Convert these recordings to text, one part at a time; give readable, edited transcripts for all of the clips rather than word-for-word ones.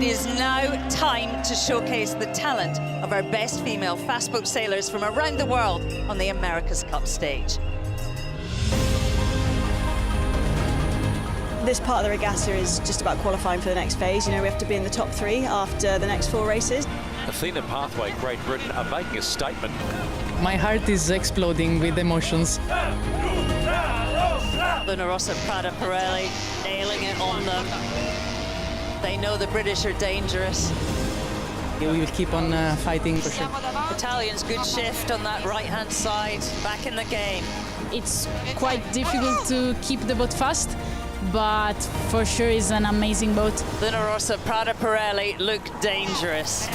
is now time to showcase the talent of our best female fast boat sailors from around the world on the America's Cup stage. This part of the regatta is just about qualifying for the next phase. You know, we have to be in the top 3 after the next 4 races. Athena Pathway, Great Britain, are making a statement. My heart is exploding with emotions. Luna Rossa, Prada Pirelli, nailing it on them. They know the British are dangerous. We will keep on fighting for sure. Italians, good shift on that right-hand side, back in the game. It's quite difficult to keep the boat fast, but for sure it's an amazing boat. Luna Rossa, Prada Pirelli look dangerous.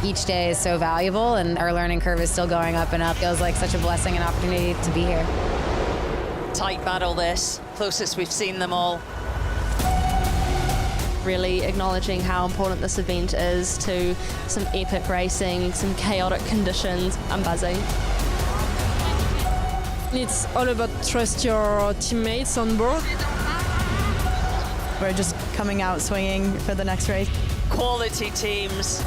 Each day is so valuable and our learning curve is still going up and up. Feels like such a blessing and opportunity to be here. Tight battle this, closest we've seen them all. Really acknowledging how important this event is to some epic racing, some chaotic conditions. I'm buzzing. It's all about trust your teammates on board. We're just coming out swinging for the next race. Quality teams,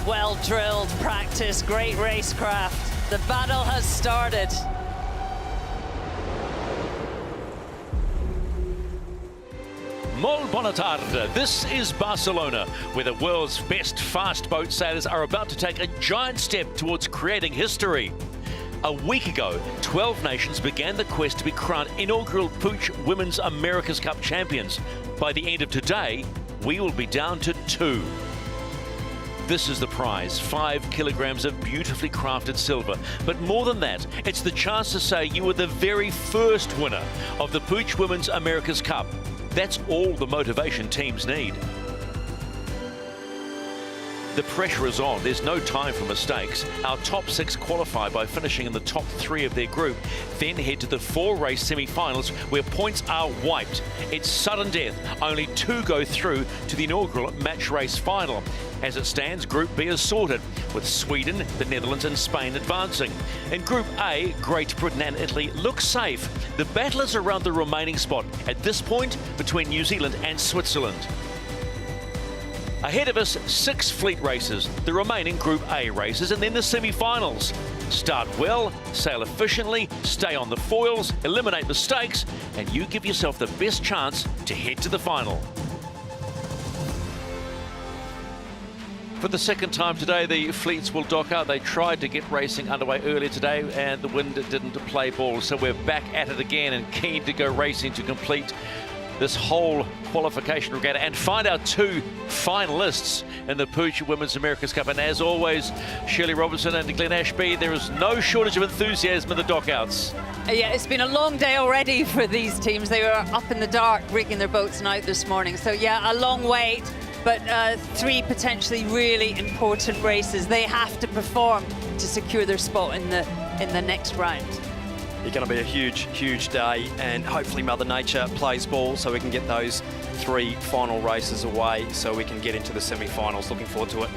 well drilled, practice, great racecraft. The battle has started. Molt bona tarda. This is Barcelona, where the world's best fast boat sailors are about to take a giant step towards creating history. A week ago, 12 nations began the quest to be crowned inaugural PUIG Women's America's Cup champions. By the end of today, we will be down to 2. This is the prize, 5 kilograms of beautifully crafted silver. But more than that, it's the chance to say you were the very first winner of the PUIG Women's America's Cup. That's all the motivation teams need. The pressure is on. There's no time for mistakes. Our top 6 qualify by finishing in the top 3 of their group, then head to the 4-race semi-finals where points are wiped. It's sudden death. Only 2 go through to the inaugural match race final. As it stands, Group B is sorted, with Sweden, the Netherlands and Spain advancing. In Group A, Great Britain and Italy look safe. The battle is around the remaining spot, at this point between New Zealand and Switzerland. Ahead of us, 6 fleet races, the remaining Group A races, and then the semi-finals. Start well, sail efficiently, stay on the foils, eliminate mistakes, and you give yourself the best chance to head to the final. For the second time today, the fleets will dock out. They tried to get racing underway earlier today, and the wind didn't play ball. So we're back at it again and keen to go racing to complete this whole qualification regatta and find our 2 finalists in the PUIG Women's America's Cup. And as always, Shirley Robertson and Glenn Ashby, there is no shortage of enthusiasm in the dockouts. Yeah, it's been a long day already for these teams. They were up in the dark rigging their boats and out this morning. So yeah, a long wait, but 3 potentially really important races. They have to perform to secure their spot in the next round. It's going to be a huge, huge day, and hopefully Mother Nature plays ball so we can get those 3 final races away so we can get into the semi-finals. Looking forward to it.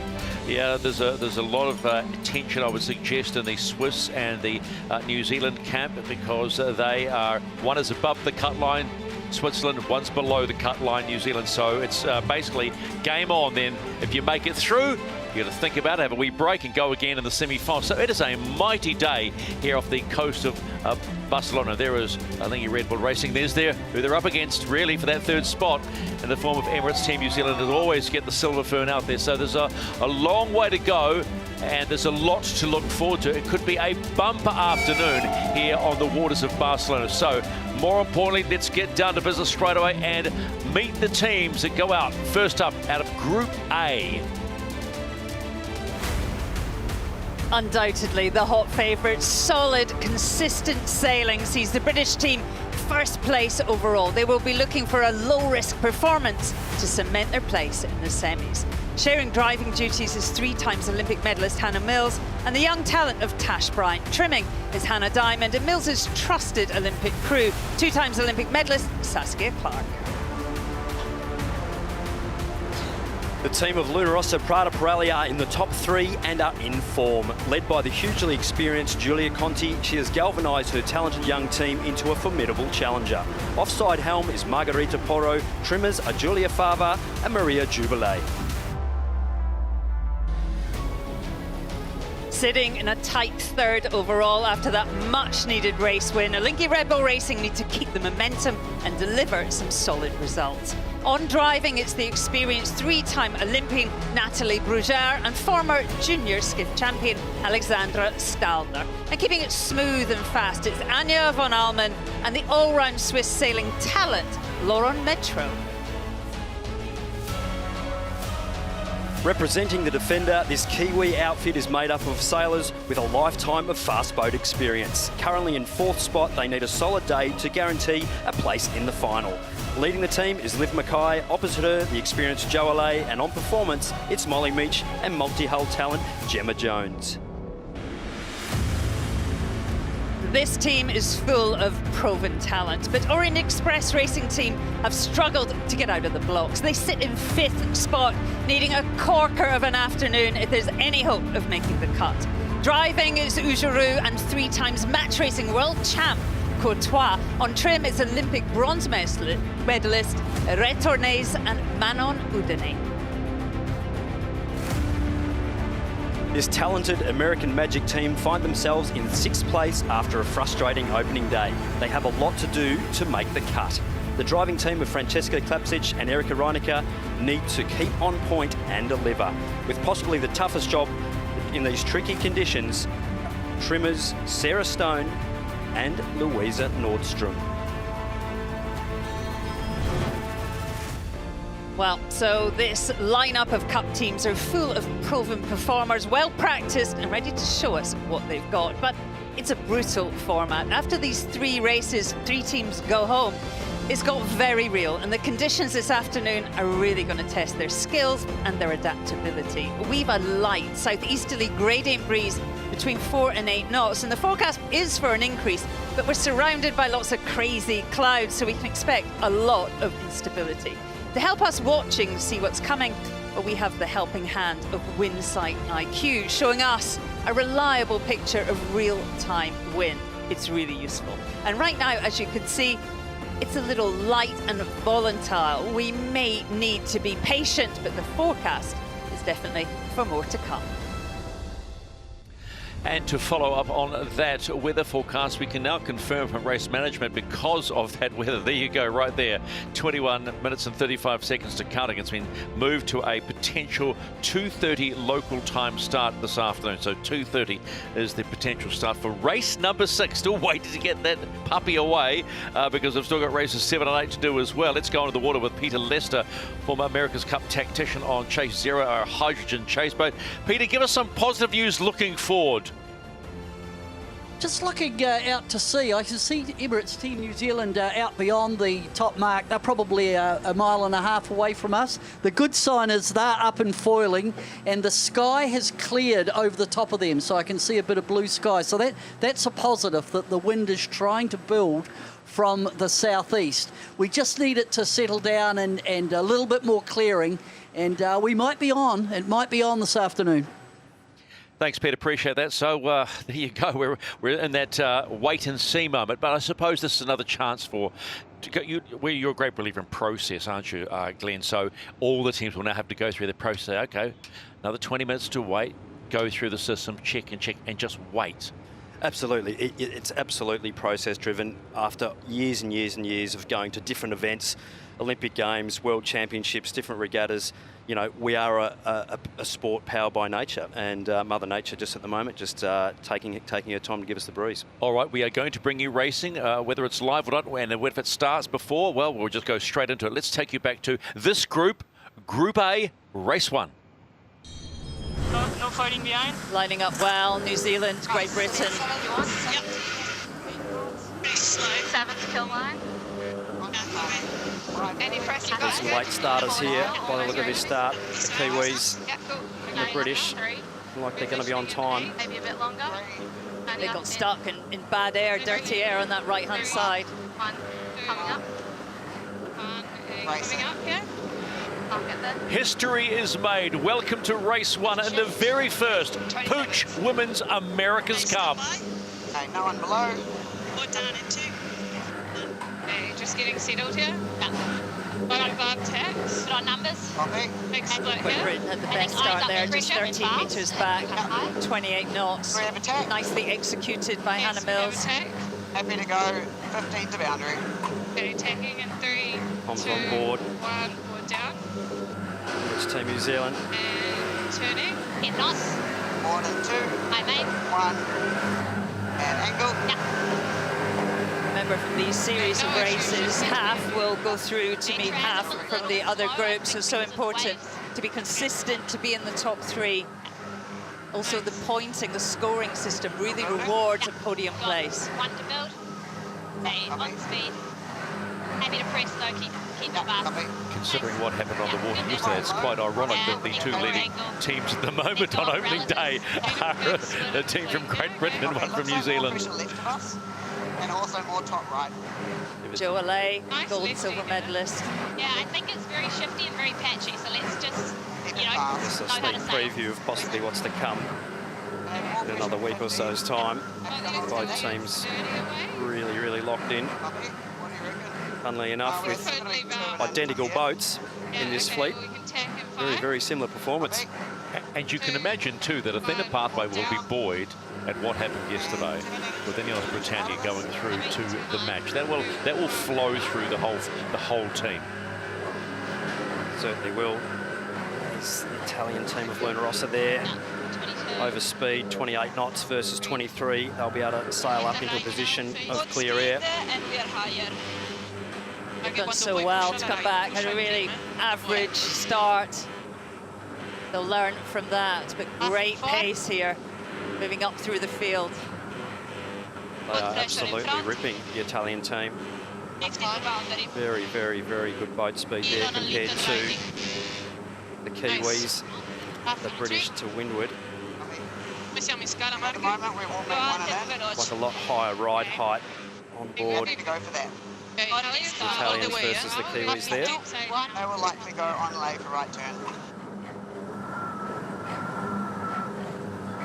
Yeah, there's a lot of tension, I would suggest, in the Swiss and the New Zealand camp, because they are, one is above the cut line, Switzerland, one's below the cut line, New Zealand. So it's basically game on then. If you make it through, you got to think about it, have a wee break and go again in the semi-final. So it is a mighty day here off the coast of Barcelona. There is, I think, Red Bull Racing. There's who they're up against really for that 3rd spot in the form of Emirates Team New Zealand, as always get the silver fern out there. So there's a long way to go, and there's a lot to look forward to. It could be a bumper afternoon here on the waters of Barcelona. So more importantly, let's get down to business straight away and meet the teams that go out. First up, out of Group A. Undoubtedly the hot favourites. Solid, consistent sailing sees the British team first place overall. They will be looking for a low-risk performance to cement their place in the semis. Sharing driving duties is 3-time Olympic medalist Hannah Mills and the young talent of Tash Bryant. Trimming is Hannah Diamond and Mills's trusted Olympic crew, 2-time Olympic medalist Saskia Clark. The team of Luna Rossa Prada Pirelli are in the top 3 and are in form. Led by the hugely experienced Giulia Conti, she has galvanised her talented young team into a formidable challenger. Offside helm is Margarita Porro, trimmers are Julia Fava and Maria Jubilee. Sitting in a tight third overall after that much-needed race win, Olinki Red Bull Racing need to keep the momentum and deliver some solid results. On driving, it's the experienced 3-time Olympian Natalie Brugère and former junior skiff champion Alexandra Stalner. And keeping it smooth and fast, it's Anja von Almen and the all-round Swiss sailing talent, Lauren Metro. Representing the Defender, this Kiwi outfit is made up of sailors with a lifetime of fast boat experience. Currently in 4th spot, they need a solid day to guarantee a place in the final. Leading the team is Liv Mackay, opposite her the experienced Jo Allais, and on performance it's Molly Meach and multi-hull talent Gemma Jones. This team is full of proven talent, but Orient Express Racing Team have struggled to get out of the blocks. They sit in 5th spot, needing a corker of an afternoon if there's any hope of making the cut. Driving is Ujuru and 3 times match racing world champ Courtois. On trim is Olympic bronze medalist Retournes and Manon Udine. This talented American Magic team find themselves in 6th place after a frustrating opening day. They have a lot to do to make the cut. The driving team of Francesca Klapsic and Erika Reinecker need to keep on point and deliver. With possibly the toughest job in these tricky conditions, trimmers Sarah Stone and Louisa Nordstrom. Well, so this lineup of cup teams are full of proven performers, well practiced and ready to show us what they've got. But it's a brutal format. After these 3 races, 3 teams go home. It's got very real, and the conditions this afternoon are really going to test their skills and their adaptability. We've a light southeasterly gradient breeze between 4 and 8 knots, and the forecast is for an increase, but we're surrounded by lots of crazy clouds, so we can expect a lot of instability. To help us watching see what's coming, we have the helping hand of Winsight IQ, showing us a reliable picture of real-time wind. It's really useful. And right now, as you can see, it's a little light and volatile. We may need to be patient, but the forecast is definitely for more to come. And to follow up on that weather forecast, we can now confirm from race management because of that weather. There you go, right there. 21 minutes and 35 seconds to counting. It's been moved to a potential 2:30 local time start this afternoon. So 2:30 is the potential start for race number 6. Still waiting to get that puppy away because I've still got races 7 and 8 to do as well. Let's go into the water with Peter Lester, former America's Cup tactician on Chase Zero, our hydrogen chase boat. Peter, give us some positive news looking forward. Just looking out to sea, I can see Emirates Team New Zealand out beyond the top mark. They're probably a mile and a half away from us. The good sign is they're up and foiling, and the sky has cleared over the top of them, so I can see a bit of blue sky. So that's a positive, that the wind is trying to build from the southeast. We just need it to settle down and a little bit more clearing, and we might be on. It might be on this afternoon. Thanks, Peter. Appreciate that. So there you go. We're in that wait and see moment. But I suppose this is another chance for you're a great believer in process, aren't you, Glenn? So all the teams will now have to go through the process. Okay, another 20 minutes to wait, go through the system, check, and just wait. Absolutely. It's absolutely process-driven. After years and years and years of going to different events, Olympic Games, World Championships, different regattas, you know, we are a sport powered by nature, and Mother Nature just at the moment just taking her time to give us the breeze. All right, we are going to bring you racing, whether it's live or not, and if it starts before, well, we'll just go straight into it. Let's take you back to this group, Group A, Race 1. No fighting behind. Lining up well, New Zealand, Great Britain. Yep. Pretty slow. 7th kill line. Any pressure? There's some late starters here by the look of this start. The Kiwis and the British look like they're going to be on time. Maybe a bit longer. They got stuck in bad air, dirty air on that right-hand side. One coming up. Coming up, yeah. History is made. Welcome to race 1 and the very first PUIG Women's America's Cup. Okay, no one below. Or down in 2. Okay, just getting settled here. Above tax. Put on numbers. Copy. Big split Great here. Britain had the best start there, just 13 metres back, 28 knots. Nicely executed by Hannah Mills. Happy to go 15 to boundary. Okay, taking in 3, Tom's 2, on board. 1, board down. It's Team New Zealand. And turning. In knots. Board in 2. Hi, mate. 1. And angle. Yeah. Remember, from these series of races, half will go through to meet half from the other group, so important to be consistent, to be in the top 3. Also, the pointing, the scoring system really rewards a podium place. 1 to build. Okay, on speed. Happy to press though, keep it fast. Considering what happened on the water yesterday, it's quite ironic that the 2 leading teams at the moment on opening day are a team from Great Britain and one from New Zealand. And also more top right. Jo Allais, gold and silver medalist. Yeah, I think it's very shifty and very patchy, so let's just, you know, This is a know how sneak to sail. preview of possibly what's to come in another week or so's time. Both teams really, really locked in. Funnily enough, with identical boats in this fleet. Very, very similar performance. And you can imagine too that Athena Pathway will be buoyed at what happened yesterday with Ineos Britannia going through to the match. That will flow through the whole team. Certainly will. There's the Italian team of Luna Rossa there. Over speed, 28 knots versus 23. They'll be able to sail up into a position of clear air. They've done so well to come back, had a really average start. They'll learn from that, but great pace here, moving up through the field. They are absolutely ripping, the Italian team. Very, very, very good boat speed there compared to the Kiwis, the British to windward. Like a lot higher ride height on board. The Italians versus the Kiwis there. They will likely go on lay for right turn.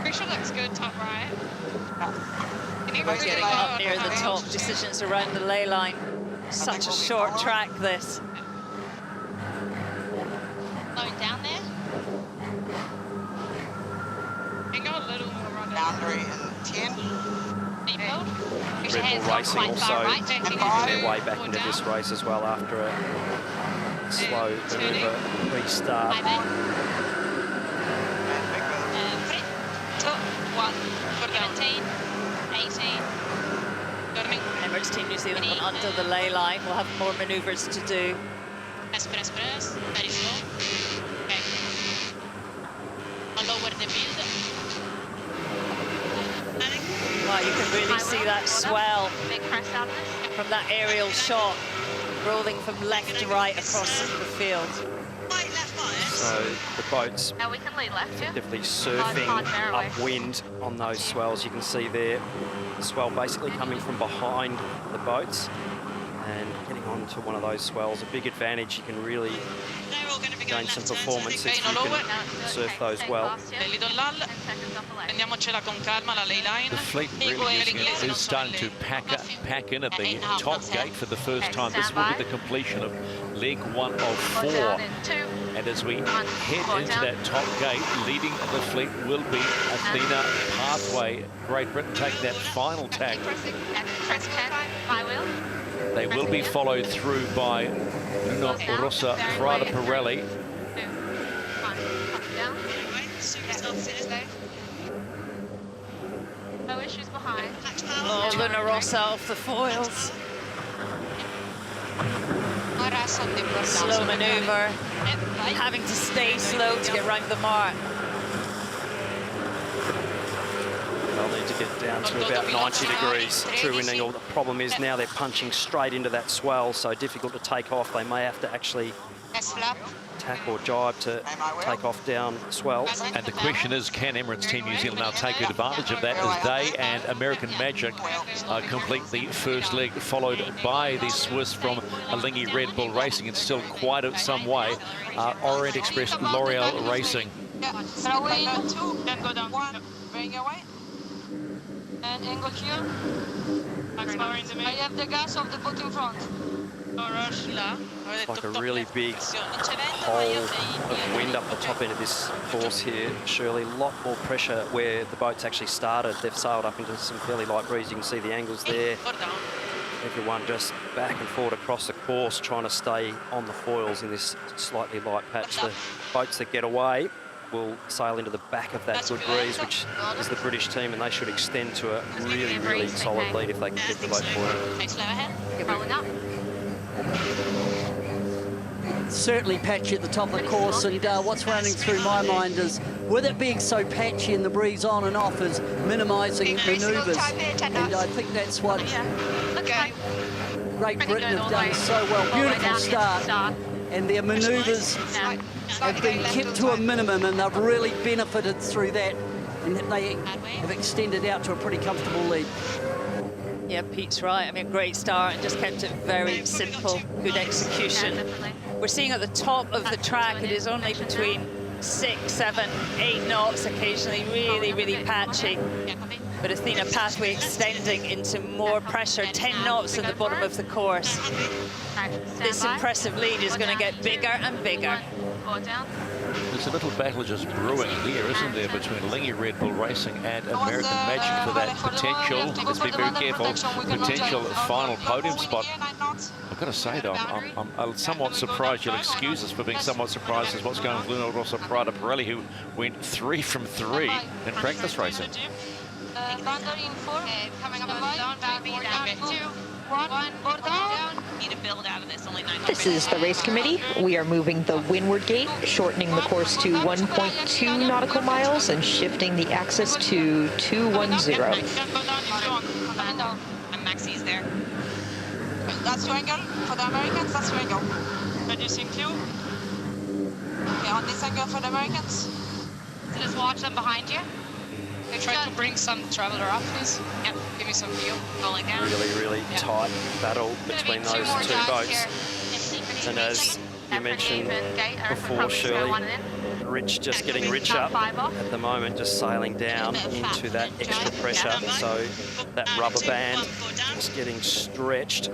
Pressure looks good, top right. We're getting up near the top, decisions around the ley line. Such a short track, this. Low down there. And go a little more run. Boundary in 10. Deep build. Red Bull Racing also making their way back into this race as well after a slow maneuver restart. Top 1. 17. 18. Emirates Team New Zealand went under the ley line. We'll have more manoeuvres to do. Press. Very slow. Okay. I'll lower the build. Wow, you can really see that swell from that aerial shot, rolling from left to right across the field. So the boats Now we can lead left, yeah? effectively surfing upwind on those swells. You can see there the swell basically coming from behind the boats and getting onto one of those swells. A big advantage. You can really gain some performance if you can surf those well. The fleet really is starting to pack in at the top gate for the first time. This will be the completion of leg 1 of 4. And as we head into that top gate, leading the fleet will be Athena Pathway. Great Britain taking that final tack. They will be followed through by Luna Rossa, Prada Pirelli. No issues behind. Oh, Luna Rossa off the foils. Slow manoeuvre, having to stay slow to get round the mark. They'll need to get down to about 90 degrees true wind angle. The problem is now they're punching straight into that swell, so difficult to take off. They may have to actually tack or jibe to take off down swell. And the question is, can Emirates Team New Zealand now take advantage of that as they and American Magic complete the first leg, followed by the Swiss from Alingi Red Bull Racing, and still quite some way Orient Express L'Oreal Racing. Yeah, throw in 2, then go down. 1, bring away. And angle here. I have the gas of the boat in front. It's like a really big hole of wind up the top end of this course here. Shirley, a lot more pressure where the boats actually started. They've sailed up into some fairly light breeze. You can see the angles there. Everyone just back and forward across the course trying to stay on the foils in this slightly light patch. The boats that get away will sail into the back of that good breeze, which is the British team, and they should extend to a really, really solid lead if they can keep the boat forward. Certainly patchy at the top of the course, and what's running through my mind is, with it being so patchy and the breeze on and off, is minimising manoeuvres. And I think that's what Great Britain have done so well. Beautiful start, and their manoeuvres have been kept to a minimum, and they've really benefited through that, and they have extended out to a pretty comfortable lead. Yeah, Pete's right. I mean, great start and just kept it very simple, good execution. We're seeing at the top of the track, it is only between 6, 7, 8 knots, occasionally really, really patchy. But Athena Pathway extending into more pressure, 10 knots at the bottom of the course. This impressive lead is going to get bigger and bigger. There's a little battle just brewing here, isn't there, between Alingi Red Bull Racing and American Magic for that potential, let's be very careful, potential final podium spot. I've got to say, though, I'm somewhat surprised. You'll excuse us for being somewhat surprised as what's going on with Luna Rossa Prada Pirelli, who went 3 from 3 in practice racing. Coming up and down, 2, 1, board down. Need to build out of this, only 9. This is the race committee. We are moving the windward gate, shortening the course to 1.2 nautical miles and shifting the axis to 210. And Maxi's there. That's your angle for the Americans. That's your angle. Reducing 2. Okay, on this angle for the Americans. So just watch them behind you. They try to bring some traveler up, please. Yep, give me some feel. Rolling down. Really tight battle between those two boats. And as you mentioned before, Shirley, Rich just getting Rich up at the moment, just sailing down into that extra pressure. So that rubber band just getting stretched.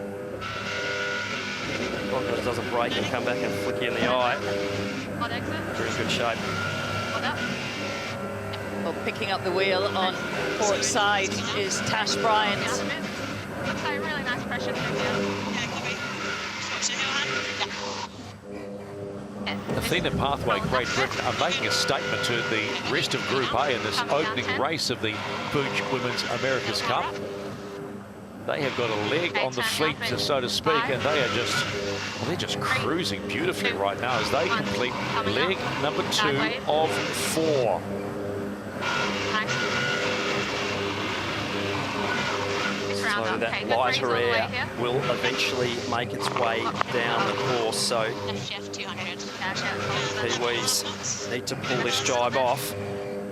It doesn't break and come back and flick you in the eye. Very good shape. Well, picking up the wheel on port side is Tash Bryant. Looks like really nice pressure through here. Athena Pathway, Great Britain, are making a statement to the rest of Group A in this opening race of the PUIG Women's America's Cup. They have got a leg on the fleet, so to speak, and they are just, well, they're just cruising beautifully right now as they complete leg number 2 of 4. So that lighter air will eventually make its way down the course. So Kiwis need to pull this jibe off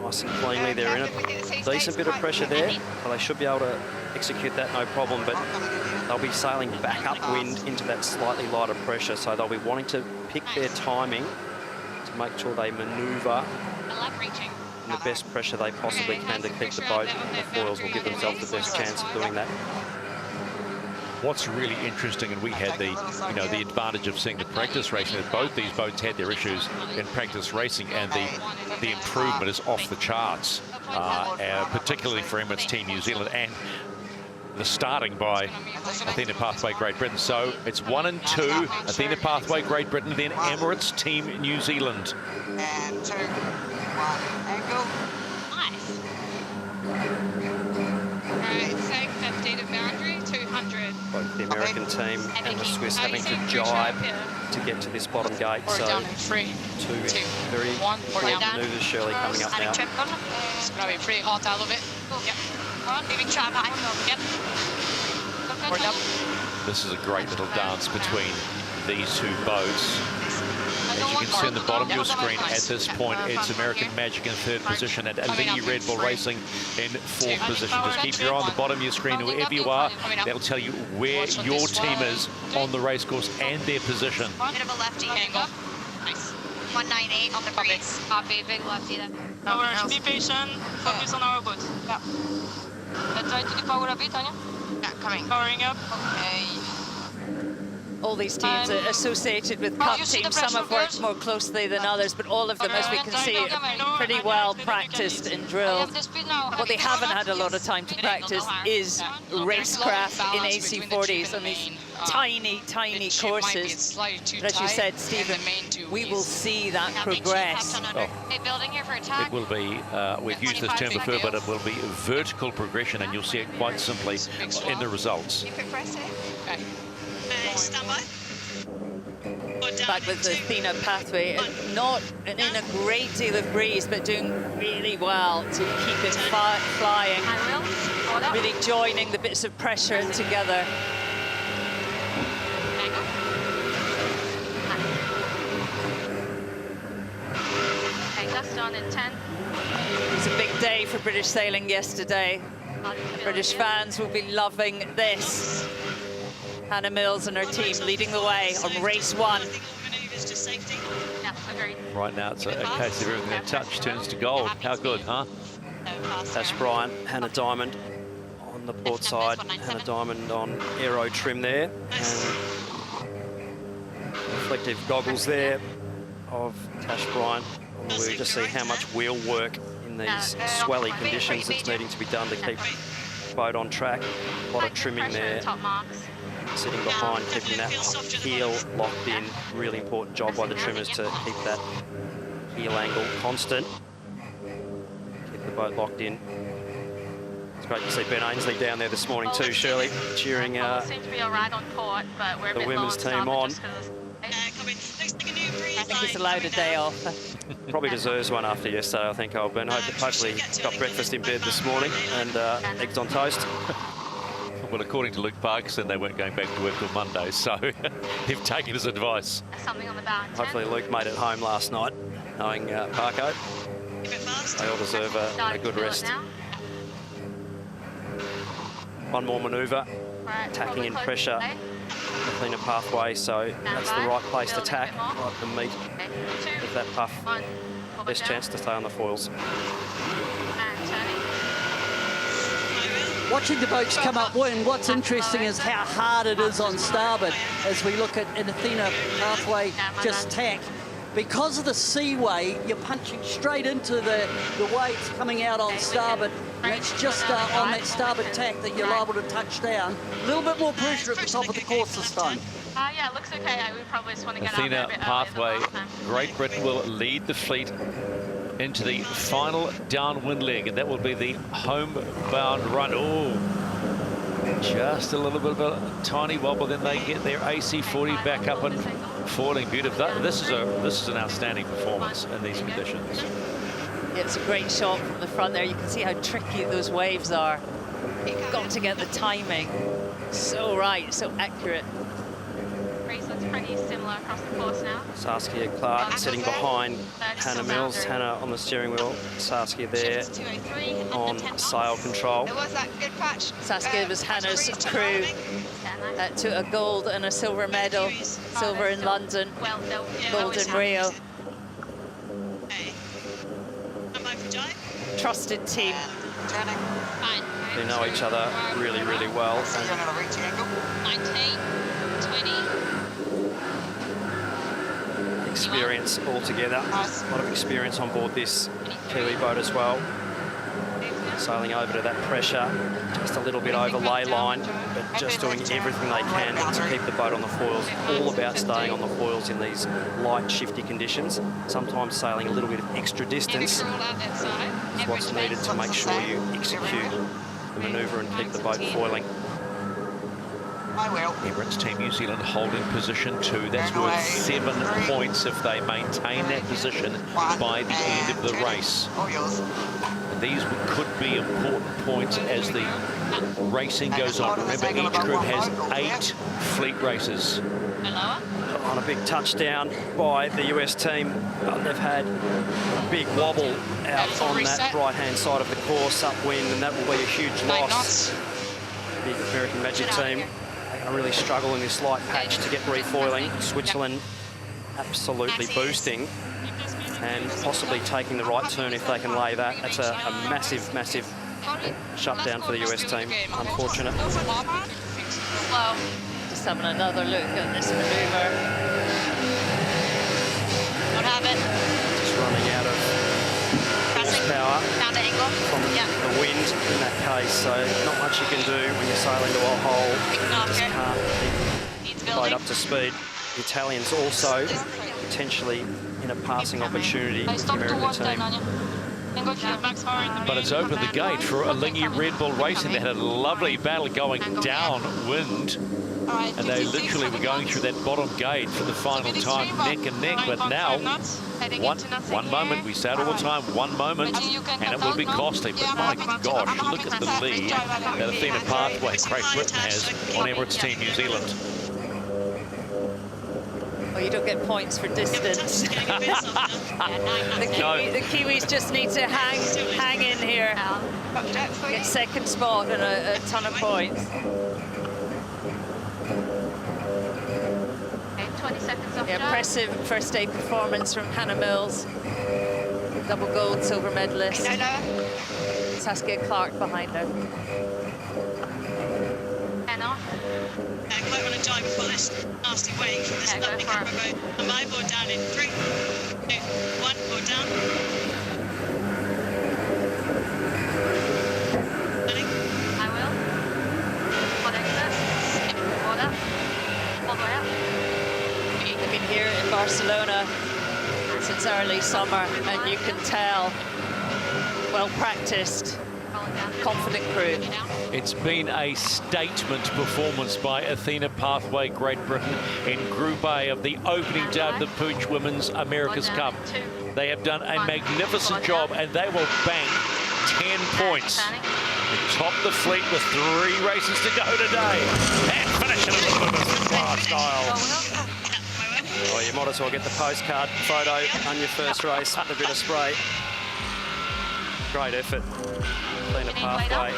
nice and cleanly. They're in a decent bit of pressure there, but they should be able to execute that no problem. But they'll be sailing back upwind into that slightly lighter pressure, so they'll be wanting to pick their timing to make sure they manoeuvre in the best pressure they possibly can to keep the boat, and the foils will give themselves the best chance of doing that. What's really interesting, and we had the, the advantage of seeing the practice racing, that both these boats had their issues in practice racing, and the improvement is off the charts, particularly for Emirates Team New Zealand, and the starting by Athena Pathway Great Britain. So it's 1 and 2, Athena Pathway Great Britain, then Emirates Team New Zealand. And 2, 1, angle. Nice. Right, say 50 to boundary, 200. Both the American team and the Swiss having to jibe to get to this bottom gate. So two very important manoeuvres, Shirley, coming up now. It's going to be pretty hot out of it. Yep. Leaving trap high. Yep. This is a great little dance between these two boats. As you can see on the bottom of your screen at this point, it's American Magic in third position and Elite Red Bull Racing in fourth position. Just keep your eye on the bottom of your screen, wherever you are. That'll tell you where your team is on the race course and their position. Bit of a lefty angle. Nice. 198 on the breeze. Copy, big lefty then. Be patient, focus on our boat. Yeah. Let's try to power a bit, Tanya. Yeah, coming. Powering up. Okay. All these teams are associated with cup teams. Some have worked more closely than others, but all of them, as we can see, are pretty well practiced and drilled. What they haven't had a lot of time to practice is racecraft in AC40s on these tiny, tiny courses. But as you said, Stephen, we will see that progress. It will be, we've used this term before, but it will be vertical progression, and you'll see it quite simply in the results. Back with the Athena Pathway, not in a great deal of breeze, but doing really well to keep it flying, really joining the bits of pressure together. Okay, gust on in 10. It was a big day for British sailing yesterday. British fans will be loving this. Hannah Mills and her team leading the way on race 1. Yeah, agreed. Right now, it's a case of everything they touch turns to gold. How good, huh? That's Brian, Hannah Diamond on the port side, Hannah Diamond on aero trim there, and reflective goggles there of Tash Bryant. We just see how much wheel work in these swelly conditions that's needing to be done to keep the boat on track. A lot of trimming there. Sitting behind, keeping that heel locked in. Really important job by the trimmers to keep that heel angle constant. Keep the boat locked in. It's great to see Ben Ainsley down there this morning too, Shirley, cheering the women's team on. I think he's allowed a day off. Probably deserves one after yesterday, I think, Ben. Hopefully got breakfast in bed this morning and eggs on toast. Well, according to Luke Parkinson, they weren't going back to work till Monday, so they've taken his advice. Something on the bow. Hopefully Luke made it home last night, knowing Parko. They all deserve a good rest. One more manoeuvre, tacking in pressure, Athena Pathway, so that's the right place to tack, right to meet with that puff. Best chance to stay on the foils. Watching the boats come up wind, what's interesting is how hard it is on starboard as we look at an Athena Pathway just tack. Because of the seaway, you're punching straight into the waves coming out on starboard, and it's just on that starboard tack that you're liable to touch down. A little bit more pressure at the top of the course this time. Yeah, it looks okay. We probably just want to get Athena out there a bit Pathway, earlier than last time. Great Britain will lead the fleet into the final downwind leg, and that will be the homebound run. Oh, just a little bit of a tiny wobble, then they get their AC40 back up and falling beautiful. This is an outstanding performance in these conditions. Yeah, it's a great shot from the front there. You can see how tricky those waves are. You've got to get the timing so right, so accurate. Race looks pretty similar across the course now. Saskia Clark sitting behind Hannah Mills. Hannah on the steering wheel, Saskia there on sail control. It was that good patch. Saskia was Hannah's crew to a gold and a silver medal. Silver in London, gold in Rio. Trusted team. They know each other really, really well. 19, 20. Experience altogether. A lot of experience on board this Kiwi boat as well. Sailing over to that pressure, just a little bit over ley line, but just doing everything they can to keep the boat on the foils. All about staying on the foils in these light, shifty conditions. Sometimes sailing a little bit of extra distance is what's needed to make sure you execute the manoeuvre and keep the boat foiling. I will. Emirates Team New Zealand holding position 2. That's worth 7 points if they maintain that position by the end of the race. All yours. And these could be important points as the racing goes on. Remember, each group has 8 fleet races. On a big touchdown by the US team, but they've had a big wobble out on that right-hand side of the course upwind, and that will be a huge loss. The American Magic team are going to really struggle in this light patch to get refoiling. Switzerland absolutely boosting and possibly taking the right turn if they can lay that. That's a massive, massive shutdown for the US team. Unfortunate. Slow. Just having another look at this manoeuvre. What happened? Just running out of power Found an angle. from the wind in that case, so not much you can do when you sail into a hole. Just can't keep the boat up to speed. The Italians also potentially in a passing opportunity with the American team. But it's opened the gate for Alingi Red Bull Racing. They had a lovely battle going downwind, and they literally were going through that bottom gate for the final time, neck and neck. But now, one moment, we say it all the time, one moment, and it will be costly. But my gosh, look at the lead that Athena Pathway, Great Britain, has on Emirates Team New Zealand. Well, you don't get points for distance. the Kiwis just need to hang in here. Get second spot and a ton of points. Okay, 20 seconds off. Impressive first day performance from Hannah Mills. Double gold, silver medalist. Saskia Clark behind her. Hannah. I quite want to dive before this nasty wave from this lovely camera boat. Am I board down in 3, 2, 1, board down. Running. I will. One exit. Board up. All the way up. I've been here in Barcelona since early summer, and you can tell, well practiced, confident crew. It's been a statement performance by Athena Pathway, Great Britain, in Group A of the opening day of the PUIG Women's America's Cup. They have done a magnificent job, and they will bank 10 points. They top the fleet with 3 races to go today. And finish it a little bit of style. Oh, you might as well get the postcard photo on your first race with a bit of spray. Great effort, Athena Pathway.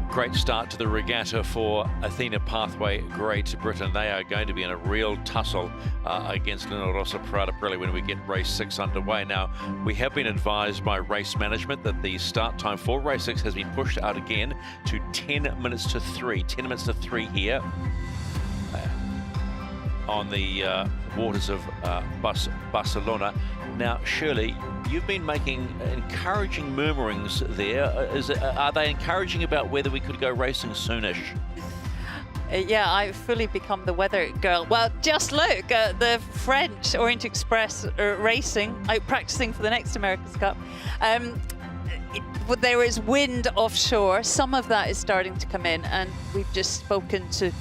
Great start to the regatta for Athena Pathway, Great Britain. They are going to be in a real tussle against Luna Rossa Prada Pirelli when we get race 6 underway. Now, we have been advised by race management that the start time for race 6 has been pushed out again to 10 minutes to 3. 10 minutes to 3 here on the waters of Barcelona. Now, Shirley, you've been making encouraging murmurings there. Are they encouraging about whether we could go racing soonish? Yeah, I've fully become the weather girl. Well, just look, the French Orient Express racing, out practicing for the next America's Cup. There is wind offshore. Some of that is starting to come in, and we've just spoken to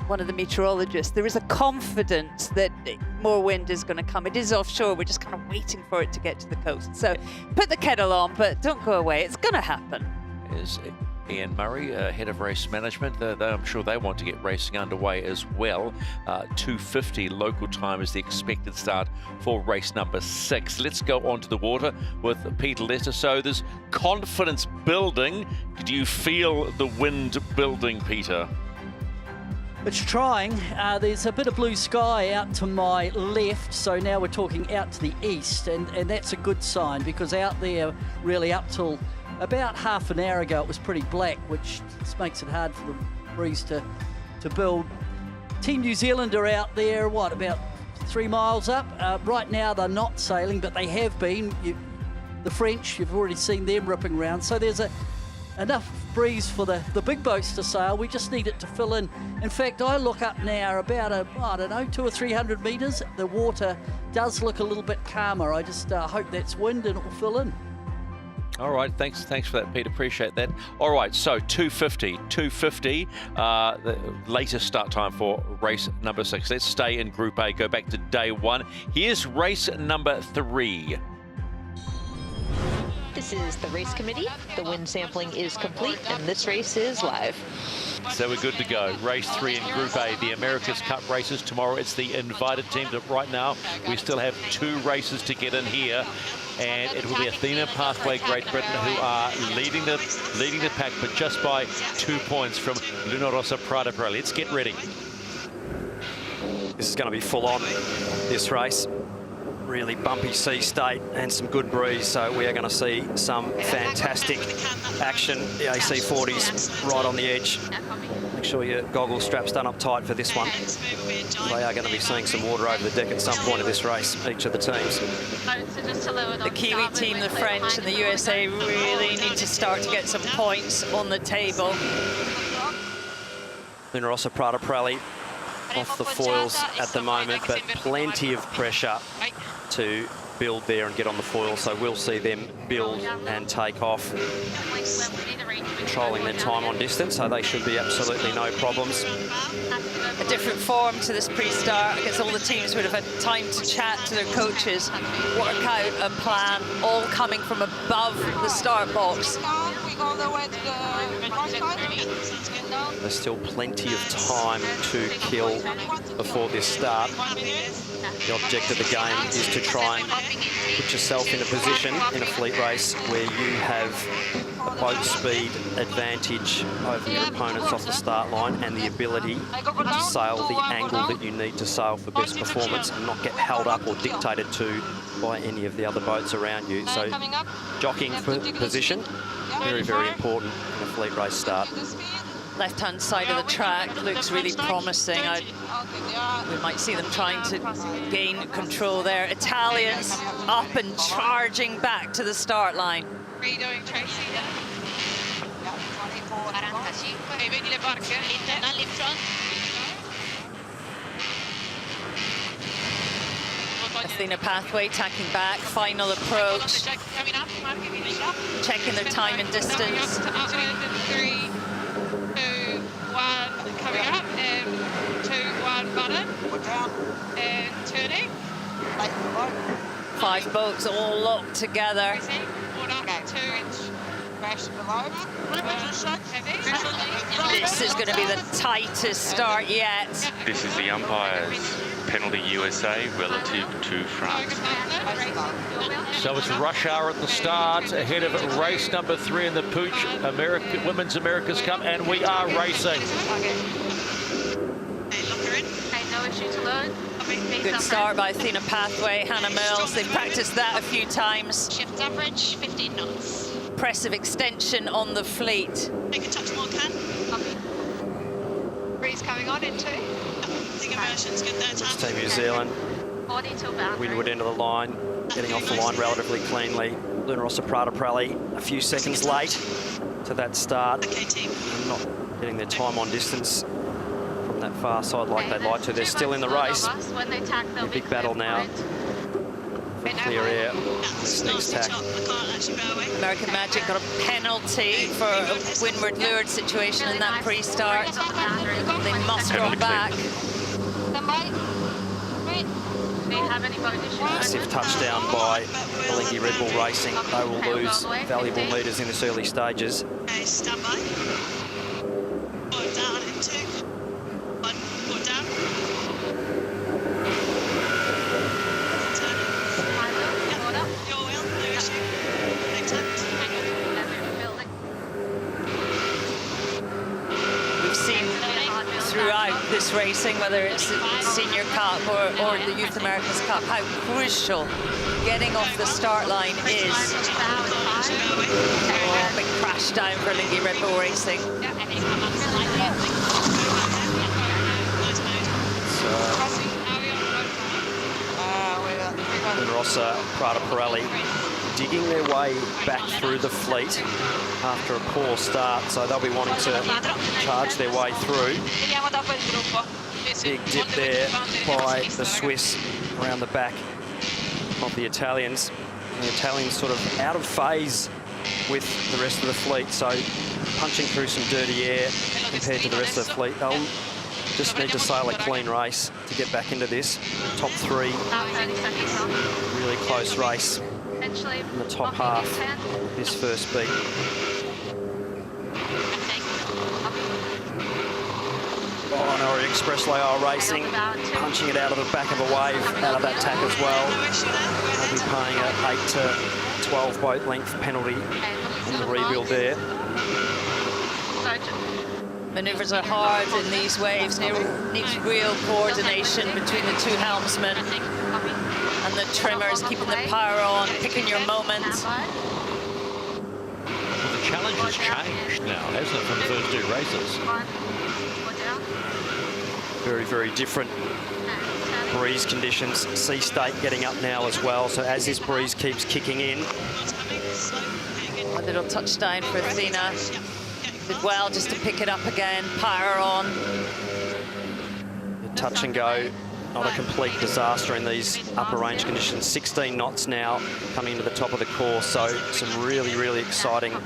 one of the meteorologists. There is a confidence that more wind is going to come. It is offshore. We're just kind of waiting for it to get to the coast. So put the kettle on, but don't go away. It's going to happen. Is Ian Murray, head of race management. I'm sure they want to get racing underway as well. 2:50 local time is the expected start for race number 6. Let's go onto the water with Peter Lester. So there's confidence building. Do you feel the wind building, Peter? It's trying. There's a bit of blue sky out to my left, so now we're talking out to the east, and that's a good sign, because out there really up till about half an hour ago it was pretty black, which just makes it hard for the breeze to build. Team New Zealand are out there, about 3 miles up. Right now they're not sailing, but they have been. The French, you've already seen them ripping around, so there's enough breeze for the big boats to sail. We just need it to fill in. In fact, I look up now about 200 or 300 metres. The water does look a little bit calmer. I just hope that's wind and it will fill in. All right, thanks for that, Pete. Appreciate that. All right, so 2:50, the latest start time for race number 6. Let's stay in Group A, go back to day 1. Here's race number 3. This is the race committee. The wind sampling is complete, and this race is live. So we're good to go. Race 3 in Group A, the America's Cup races. Tomorrow it's the invited teams. But right now, we still have 2 races to get in here. And it will be Athena Pathway, Great Britain, who are leading the pack, but just by 2 points from Luna Rossa Prada Pirelli. Let's get ready. This is going to be full on, this race. Really bumpy sea state and some good breeze, so we are going to see some fantastic action. The AC40's right on the edge. Make sure your goggle strap's done up tight for this one. They are going to be seeing some water over the deck at some point of this race, each of the teams. The Kiwi team, the French and the USA really need to start to get some points on the table. Luna Rossa Prada Pirelli off the foils at the moment, but plenty of pressure to build there and get on the foil, so we'll see them build and take off, controlling their time on distance, so they should be absolutely no problems. A different form to this pre-start. I guess all the teams would have had time to chat to their coaches, work out a plan, all coming from above the start box. There's still plenty of time to kill before this start. The object of the game is to try and put yourself in a position in a fleet race where you have boat speed advantage over your opponents off the start line and the ability to sail the angle that you need to sail for best performance and not get held up or dictated to by any of the other boats around you. So jockeying for position, very, very important in a fleet race start. Left-hand side of the track looks really promising. We might see them trying to gain control there. Italians up and charging back to the start line. Redoing Tracy. Athena Pathway tacking back, final approach. Checking their time and distance. 3, 2, 1, coming up, and 2, 1, button, and turning. 5 boats all locked together. This is going to be the tightest start yet. This is the umpire's penalty USA relative to France. So it's rush hour at the start, ahead of race number 3 in the PUIG Women's America's Cup, and we are racing. Good start by Athena Pathway, Hannah Mills. They've practiced that a few times. Shift average, 15 knots. Impressive extension on the fleet. Make a touch more, Ken. Breeze coming on in 2. Big immersion's good there, Tam. Team New Zealand, windward end of the line, getting off the line relatively cleanly. Luna Rossa Prada Pirelli a few seconds late to that start. Okay, team. Not getting their time on distance from that far side like they'd like to. They're still in the race. A big battle now for clear air. This next tack. American Magic got a penalty for a windward lured situation in that pre-start. They must drop back. Massive touchdown by Alinghi Red Bull Racing. They will lose valuable metres in this early stages. Okay, stand by. Forward down in 2. 1, forward down. Your wheel, no issue. Make sense. We've seen throughout this racing, whether it's the Senior Cup or the Youth America's Cup, how crucial getting off the start line is. Oh, big crash down for Alinghi Red Bull Racing. Luna Rossa Prada Pirelli digging their way back through the fleet after a poor start, so they'll be wanting to charge their way through. Big dip there by the Swiss around the back of the Italians. And the Italians sort of out of phase with the rest of the fleet. So punching through some dirty air compared to the rest of the fleet. They'll just need to sail a clean race to get back into this. Top 3, really close race in the top half of this first beat. Oh, and Orient Express Loyal Racing punching it out of the back of a wave, out of that tack as well. They'll be paying an 8 to 12 boat length penalty in the rebuild there. Manoeuvres are hard in these waves. Needs real coordination between the two helmsmen and the trimmers, keeping the power on, picking your moment. Well, the challenge has changed now, hasn't it, from the first 2 races? Very, very different breeze conditions. Sea state getting up now as well. So as this breeze keeps kicking in. A little touchdown for Athena. Did well just to pick it up again, power on. Touch and go, not a complete disaster in these upper range conditions. 16 knots now coming into the top of the course. So some really, really exciting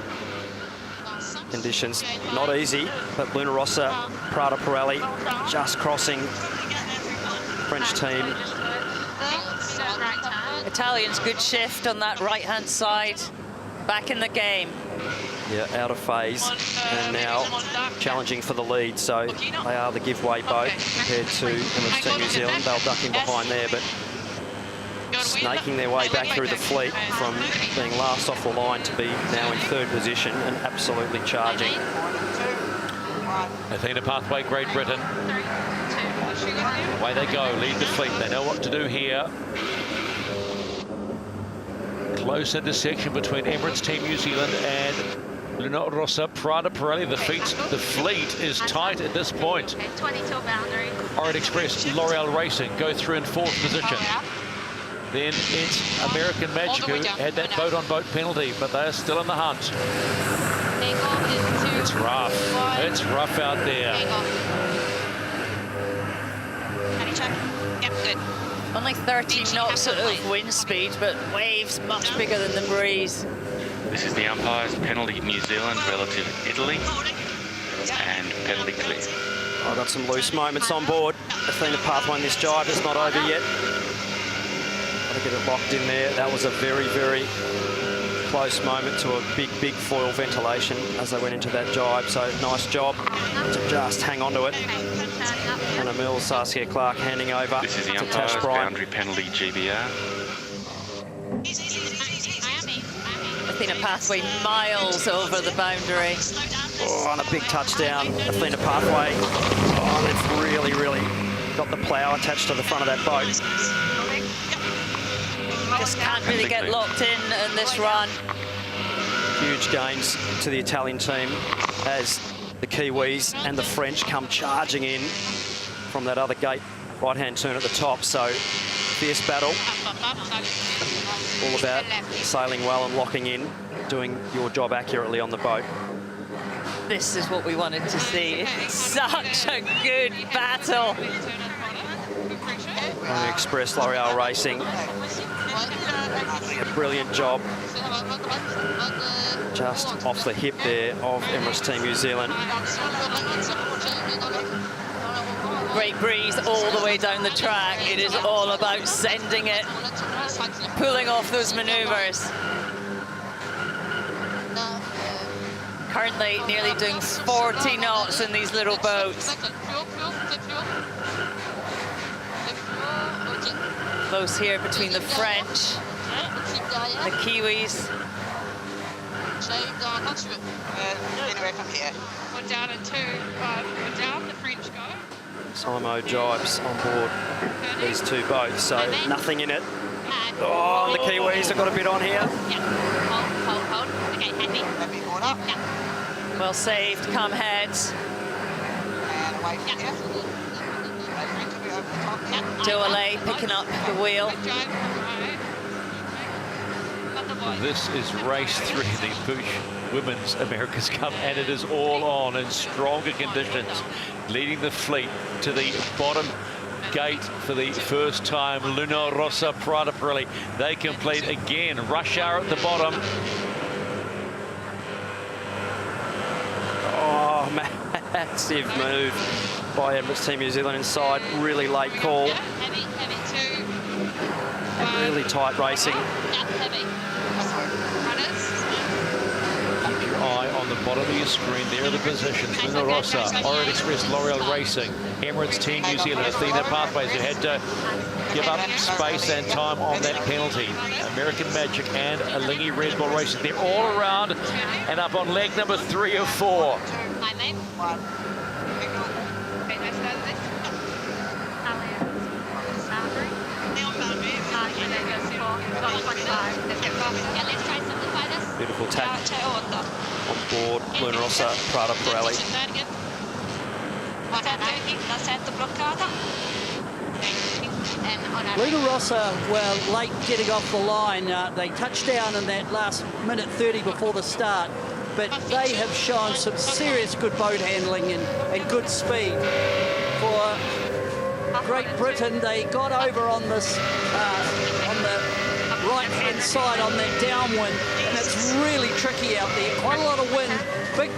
conditions. Not easy, but Luna Rossa, Prada Pirelli just crossing French team. Italians, good shift on that right-hand side. Back in the game. Yeah, out of phase, and now challenging for the lead. So they are the giveaway boat compared to Emirates Team New Zealand. They'll duck in behind there, but snaking their way back through the fleet from being last off the line to be now in 3rd position and absolutely charging. Athena Pathway, Great Britain. Away they go, lead the fleet. They know what to do here. Close intersection between Emirates Team New Zealand and Luna Rossa, Prada Pirelli. The fleet is tight at this point. Orient Express, L'Oreal Racing go through in 4th position. Then it's American Magic who had that boat-on-boat penalty, but they're still in the hunt. It's rough. It's rough out there. Only 13 knots of wind speed, but waves much bigger than the breeze. This is the umpire's penalty New Zealand relative to Italy, and penalty clear. I've got some loose moments on board. Athena Pathway in this jibe is not over yet. Got to get it locked in there. That was a very, very close moment to a big, big foil ventilation as they went into that jibe. So nice job to just hang on to it. Hannah Mills, Saskia Clark handing over This is the to umpire's Tash Bryant. boundary penalty GBR. Athena Pathway miles over the boundary. Oh, and a big touchdown, Athena Pathway. Oh, they've really, really got the plough attached to the front of that boat. Just can't really get locked in this run. Huge gains to the Italian team as the Kiwis and the French come charging in from that other gate right-hand turn at the top. So fierce battle. All about sailing well and locking in, doing your job accurately on the boat. This is what we wanted to see. It's such a good battle. Orient Express, L'Oreal Racing, doing a brilliant job. Just off the hip there of Emirates Team New Zealand. Great breeze all the way down the track. It is all about sending it, pulling off those manoeuvres. Currently nearly doing 40 knots in these little boats. Close here between the French, the Kiwis. Anyway, from here. We're down at 2, we're down, the French go. Simo jibes on board these 2 boats, so nothing in it. Oh, and the Kiwis have got a bit on here. Hold. Okay, happy. Order. Well saved, come heads. And away from here. Joale picking up the wheel. This is race 3 of the PUIG Women's America's Cup, and it is all on in stronger conditions, leading the fleet to the bottom gate for the first time. Luna Rossa, Prada Pirelli, they complete again. Rush hour at the bottom. Oh, massive move by Emirates Team New Zealand inside. Really late call. Really tight racing. Keep your eye on the bottom of your screen. There are the positions. Luna Rossa, Orient Express, L'Oreal Racing, Emirates Team New Zealand, Athena Pathways, who had to give up space and time on that penalty. American Magic and Alingi Red Bull Racing. They're all around and up on leg number 3 of 4. Beautiful tack on board Luna Rossa, Prada Pirelli. Luna Rossa were late getting off the line. They touched down in that last minute 30 before the start, but they have shown some serious good boat handling and good speed. For Great Britain, they got over on this on the right-hand side on that downwind, and it's really tricky out there. Quite a lot of wind,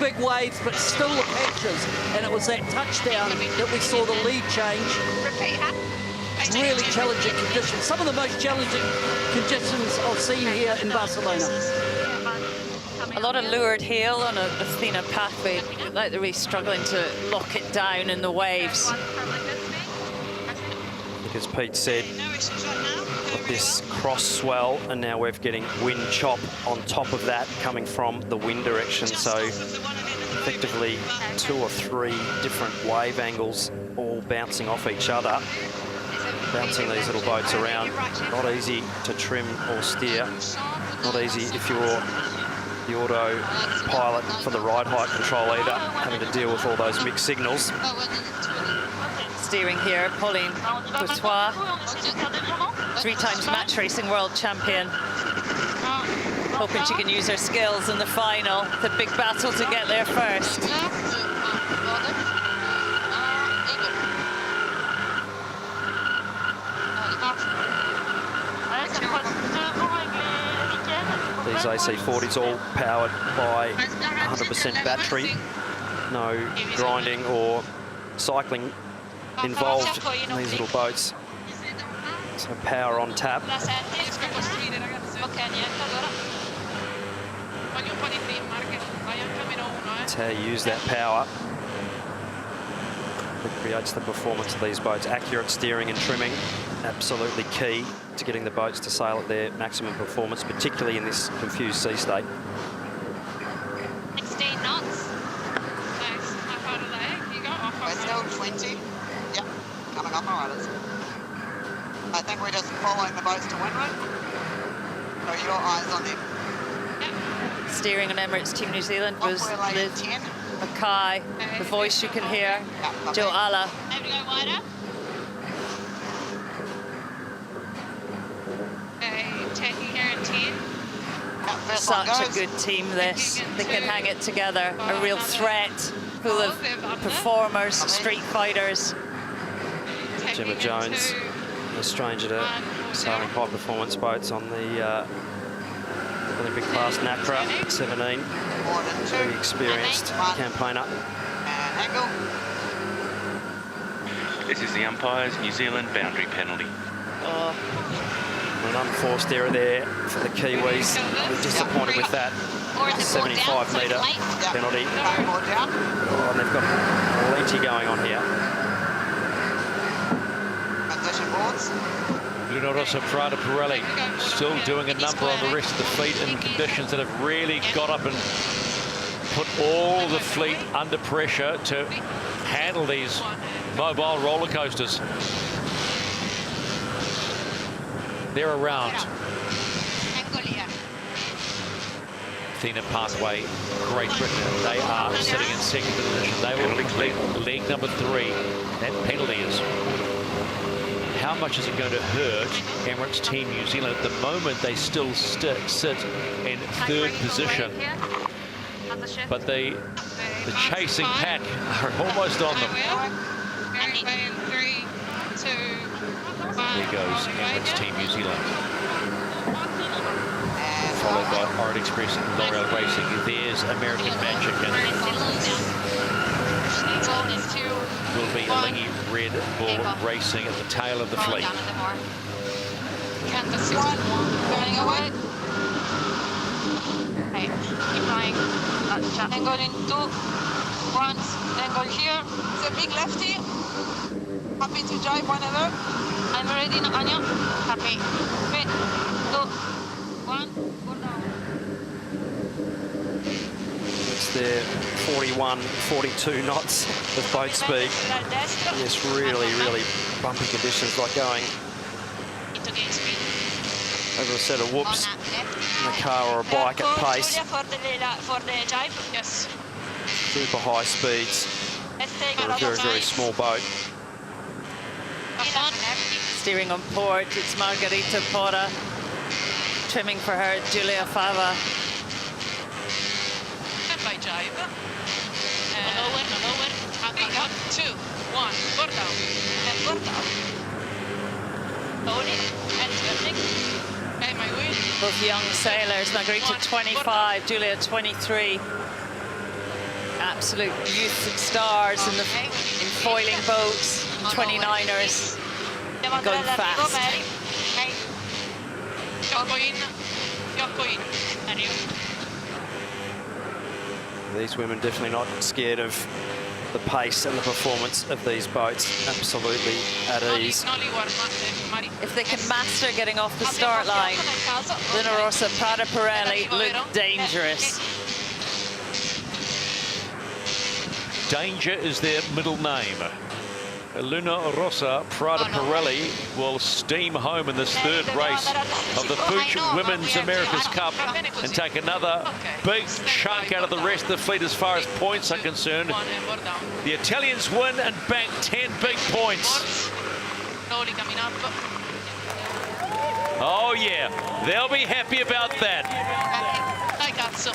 big waves, but still the patches. And it was that touchdown that we saw the lead change. Really challenging conditions. Some of the most challenging conditions I've seen here in Barcelona. A lot of lured heel on a Athena Pathway. Like they're really struggling to lock it down in the waves. As Pete said, this cross swell, and now we're getting wind chop on top of that coming from the wind direction. So effectively 2 or 3 different wave angles all bouncing off each other, bouncing these little boats around. Not easy to trim or steer. Not easy if you're the auto pilot for the ride height control either, having to deal with all those mixed signals. Steering here, Pauline Courtois, 3 times match racing world champion. Hoping she can use her skills in the final. The big battle to get there first. These AC40s all powered by 100% battery. No grinding or cycling involved in these little boats. So power on tap. That's how you use that power. It creates the performance of these boats. Accurate steering and trimming, absolutely key to getting the boats to sail at their maximum performance, particularly in this confused sea state. 16 knots. Nice. How far are they? You go off. We're still 20. Yep, coming up on riders. I think we're just following the boats to windward. So your eyes on them. Steering on Emirates Team New Zealand was Liv Mackay, the voice you can hear, Joe Alla. Maybe go wider. Okay, taking here in 10. Such a good team, this. They can hang it together. A real threat, full of performers, street fighters. Gemma Jones, no stranger to sailing high-performance boats on the Olympic class NACRA 17. Very experienced campaigner. This is the umpire's New Zealand boundary penalty. An unforced error there for the Kiwis. We're disappointed with that 75-metre penalty. Oh, and they've got plenty going on here. Luna Rossa, Prada Pirelli still doing a number on the rest of the fleet in conditions that have really got up and put all the fleet under pressure to handle these mobile roller coasters. They're around. Athena Pathway, Great Britain, they are sitting in second position. They will complete leg number 3. That penalty is... How much is it going to hurt Emirates Team New Zealand? At the moment, they still sit in 3rd position. But the chasing pack are almost on them. There goes Emirates Team New Zealand. followed by Orient Express and L'Oreal Racing. There's American Magic and will be Lingy Red Bull Racing at the tail of the fleet. Turning away. Okay, keep flying. Angle in 2, 1, angle here. It's a big lefty. Happy to drive whenever. I'm ready, Anya. Happy. 3, 2, 1, go down. It's their 41, 42 knots of boat speed. Yes, really, really bumpy conditions, like going over a set of whoops in a car or a bike at pace. For the drive, yes. Super high speeds for a very, very small boat. Steering on port, it's Margarita Porra. Trimming for her, Julia Fava. And by drive. Lower. 2, 1, go down. And go down. Hold it. And turning. Okay, my wheel. Both young sailors, Margarita 25, Julia 23. Absolute youth stars in foiling boats, 29ers. Going fast. These women definitely not scared of the pace and the performance of these boats. Absolutely at ease. If they can master getting off the start line, Luna Rossa Prada Pirelli look dangerous. Danger is their middle name. Luna Rossa Prada Pirelli will steam home in this third race of the PUIG Women's America's Cup and take another big chunk out of the rest of the fleet as far as points are concerned. The Italians win and bank 10 big points. Oh yeah, they'll be happy about that. I got some.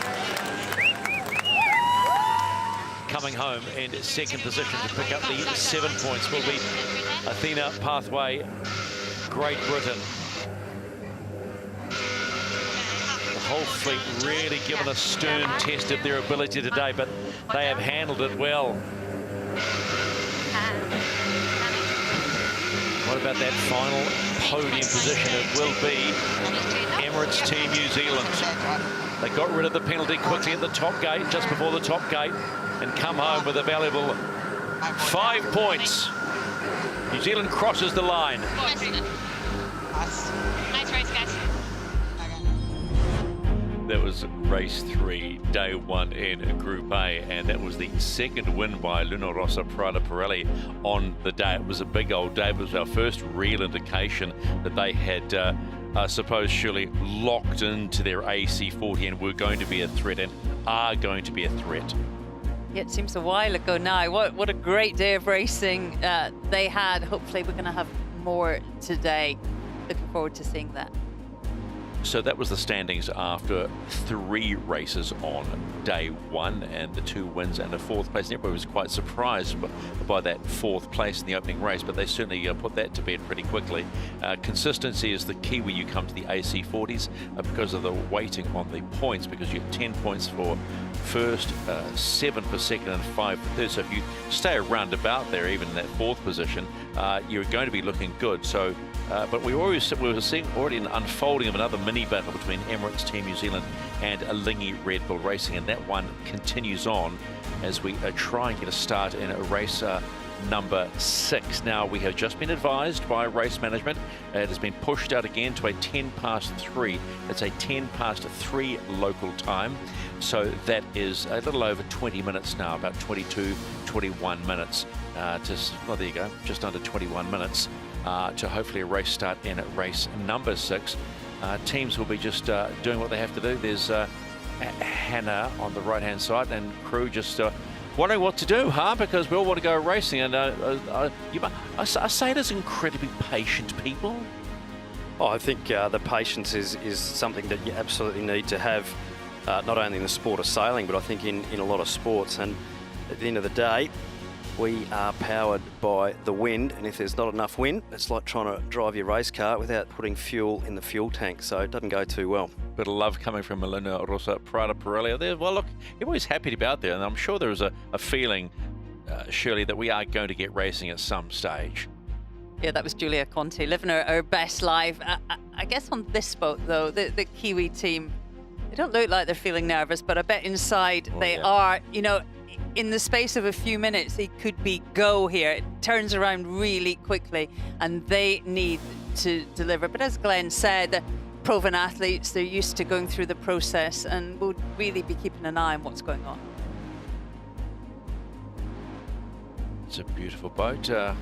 Coming home in second position to pick up the 7 points will be Athena Pathway, Great Britain. The whole fleet really given a stern test of their ability today, but they have handled it well. What about that final podium position? It will be Emirates Team New Zealand. They got rid of the penalty quickly at the top gate, just before the top gate, and come home with a valuable 5 points. New Zealand crosses the line. Nice race, guys. That was race 3, day 1 in Group A, and that was the second win by Luna Rossa Prada Pirelli on the day. It was a big old day. It was our first real indication that they had, I suppose, surely locked into their AC40 and were going to be a threat and are going to be a threat. Yeah, it seems a while ago now. What a great day of racing they had. Hopefully we're going to have more today. Looking forward to seeing that. So that was the standings after 3 races on day 1 and the 2 wins and the 4th place. And everybody was quite surprised by that 4th place in the opening race, but they certainly put that to bed pretty quickly. Consistency is the key when you come to the AC40s because of the weighting on the points, because you have 10 points for first, 7 for second and 5 for third. So if you stay around about there, even in that 4th position, you're going to be looking good. So but we were seeing already an unfolding of another mini battle between Emirates Team New Zealand and Lingy Red Bull Racing, and that one continues on as we try and get a start in race number 6. Now, we have just been advised by race management it has been pushed out again to a 10 past 3. It's a 10 past 3 local time, so that is a little over 20 minutes now, about 22, 21 minutes. Well, there you go, just under 21 minutes. To hopefully a race start in race number 6. Teams will be just doing what they have to do. There's Hannah on the right-hand side and crew just wondering what to do, because we all want to go racing. And I say there's incredibly patient people. Oh, I think the patience is something that you absolutely need to have, not only in the sport of sailing, but I think in a lot of sports. And at the end of the day, We are powered by the wind, and if there's not enough wind, it's like trying to drive your race car without putting fuel in the fuel tank, so it doesn't go too well. Bit of love coming from Melina Rosa Prada Pirelli there. Well, look, everybody's happy to be out there, and I'm sure there is a feeling, Shirley, that we are going to get racing at some stage. Yeah, that was Julia Conte living her best life. I guess on this boat, though, the Kiwi team, they don't look like they're feeling nervous, but I bet inside they are. You know, in the space of a few minutes, they could be go here. It turns around really quickly, and they need to deliver. But as Glenn said, the proven athletes, they're used to going through the process and will really be keeping an eye on what's going on. It's a beautiful boat. Look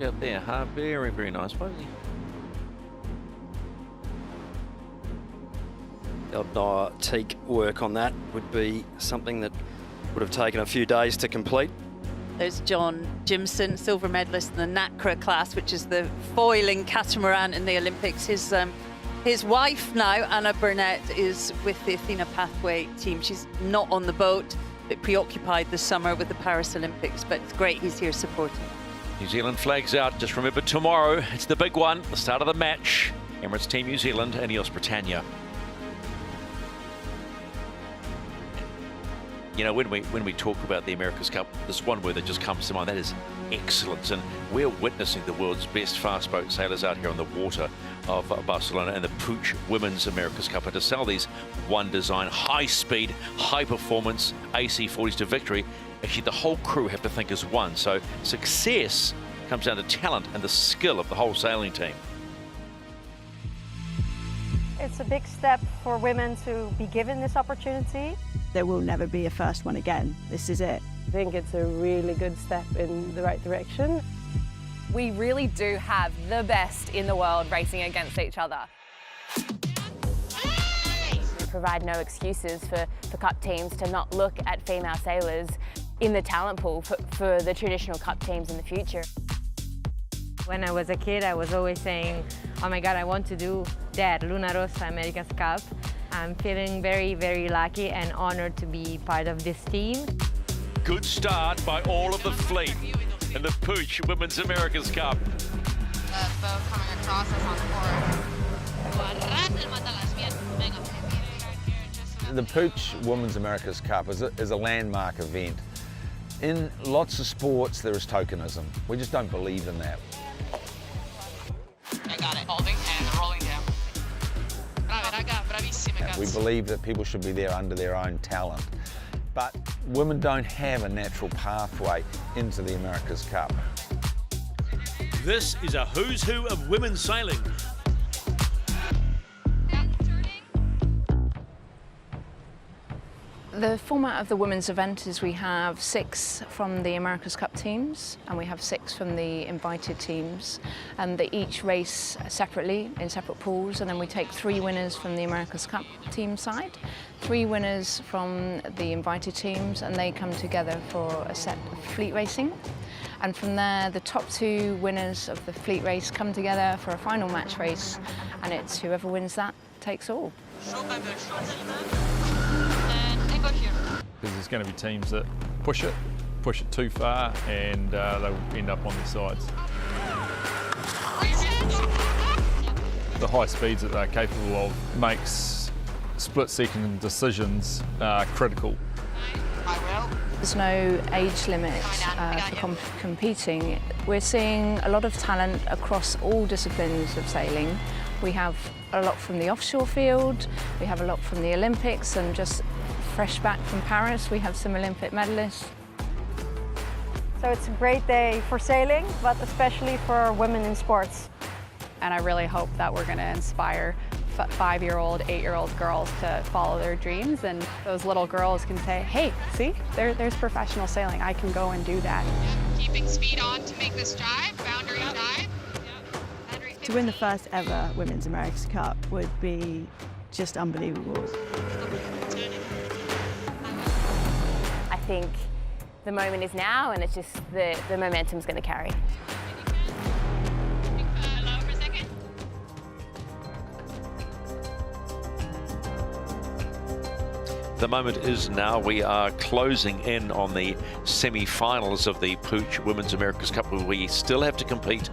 out there, huh? Very, very nice boat. The teak work on that would be something that would have taken a few days to complete. There's John Jimson, silver medalist in the NACRA class, which is the foiling catamaran in the Olympics. His wife now, Anna Burnett, is with the Athena Pathway team. She's not on the boat, but preoccupied this summer with the Paris Olympics. But it's great he's here supporting. New Zealand flags out. Just remember, tomorrow, it's the big one, the start of the match. Emirates Team New Zealand and Ineos Britannia. You know, when we talk about the America's Cup, there's one word that just comes to mind, that is excellence. And we're witnessing the world's best fast boat sailors out here on the water of Barcelona and the PUIG Women's America's Cup. And to sail these one design, high speed, high performance AC40s to victory, actually the whole crew have to think as one. So success comes down to talent and the skill of the whole sailing team. It's a big step for women to be given this opportunity. There will never be a first one again. This is it. I think it's a really good step in the right direction. We really do have the best in the world racing against each other. We provide no excuses for cup teams to not look at female sailors in the talent pool for the traditional cup teams in the future. When I was a kid, I was always saying, oh my God, I want to do that, Luna Rossa America's Cup. I'm feeling very, very lucky and honored to be part of this team. Good start by all of the fleet in the PUIG Women's America's Cup. The boat coming across us on the The PUIG Women's America's Cup is a landmark event. In lots of sports, there is tokenism. We just don't believe in that. I got it. Holding and rolling down. We believe that people should be there under their own talent. But women don't have a natural pathway into the America's Cup. This is a who's who of women's sailing. The format of the women's event is we have 6 from the America's Cup teams and we have 6 from the invited teams, and they each race separately in separate pools, and then we take 3 winners from the America's Cup team side, 3 winners from the invited teams, and they come together for a set of fleet racing. And from there, the top 2 winners of the fleet race come together for a final match race, and it's whoever wins that takes all. Because there's going to be teams that push it too far, and they'll end up on their sides. The high speeds that they're capable of makes split-second decisions critical. There's no age limit for competing. We're seeing a lot of talent across all disciplines of sailing. We have a lot from the offshore field, we have a lot from the Olympics, and just fresh back from Paris, we have some Olympic medalists. So it's a great day for sailing, but especially for women in sports. And I really hope that we're going to inspire 5-year-old, 8-year-old girls to follow their dreams, and those little girls can say, hey, see, there's professional sailing. I can go and do that. Keeping speed on to make this dive, boundary dive. To win the first ever Women's America's Cup would be just unbelievable. I think the moment is now, and it's just the momentum's going to carry. The moment is now. We are closing in on the semi-finals of the PUIG Women's America's Cup, where we still have to complete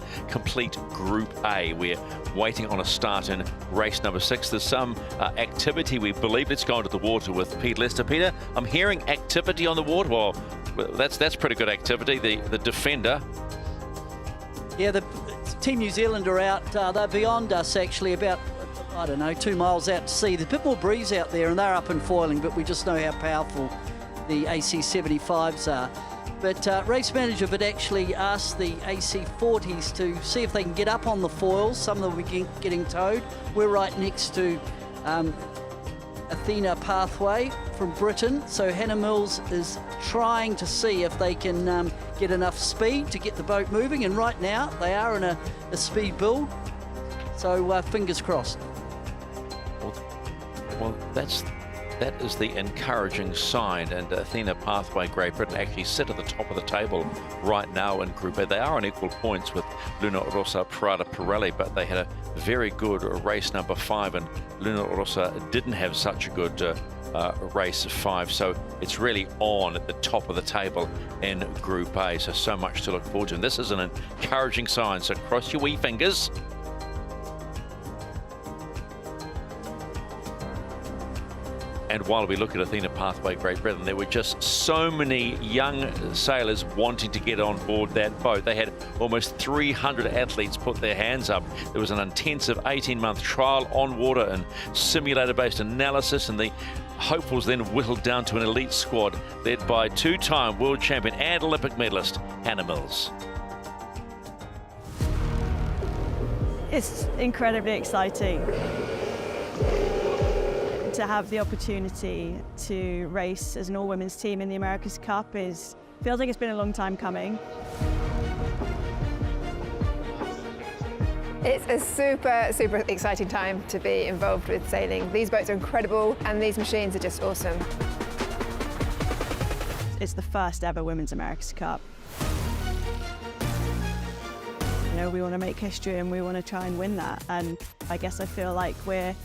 Group A. We're waiting on a start in race number 6. There's some activity. We believe it's gone to the water with Peter Lester. Peter, I'm hearing activity on the water. Well, that's pretty good activity. The defender. Yeah, the Team New Zealand are out. They're beyond us, actually, about, I don't know, 2 miles out to sea. There's a bit more breeze out there, and they're up and foiling, but we just know how powerful the AC75s are. But race manager would actually ask the AC40s to see if they can get up on the foils. Some of them will be getting towed. We're right next to Athena Pathway from Britain. So Hannah Mills is trying to see if they can get enough speed to get the boat moving. And right now they are in a speed build. So fingers crossed. Well, that is the encouraging sign, and Athena Pathway, Great Britain, actually sit at the top of the table right now in Group A. They are on equal points with Luna Rossa Prada Pirelli, but they had a very good race number 5, and Luna Rossa didn't have such a good race 5, so it's really on at the top of the table in Group A. So much to look forward to, and this is an encouraging sign, so cross your wee fingers. And while we look at Athena Pathway Great Britain, there were just so many young sailors wanting to get on board that boat. They had almost 300 athletes put their hands up. There was an intensive 18-month trial on water and simulator-based analysis, and the hopefuls then whittled down to an elite squad led by 2-time world champion and Olympic medalist Hannah Mills. It's incredibly exciting to have the opportunity to race as an all-women's team in the America's Cup. Feels like it's been a long time coming. It's a super exciting time to be involved with sailing. These boats are incredible and these machines are just awesome. It's the first ever Women's America's Cup. You know, we want to make history and we want to try and win that. And I guess I feel like we're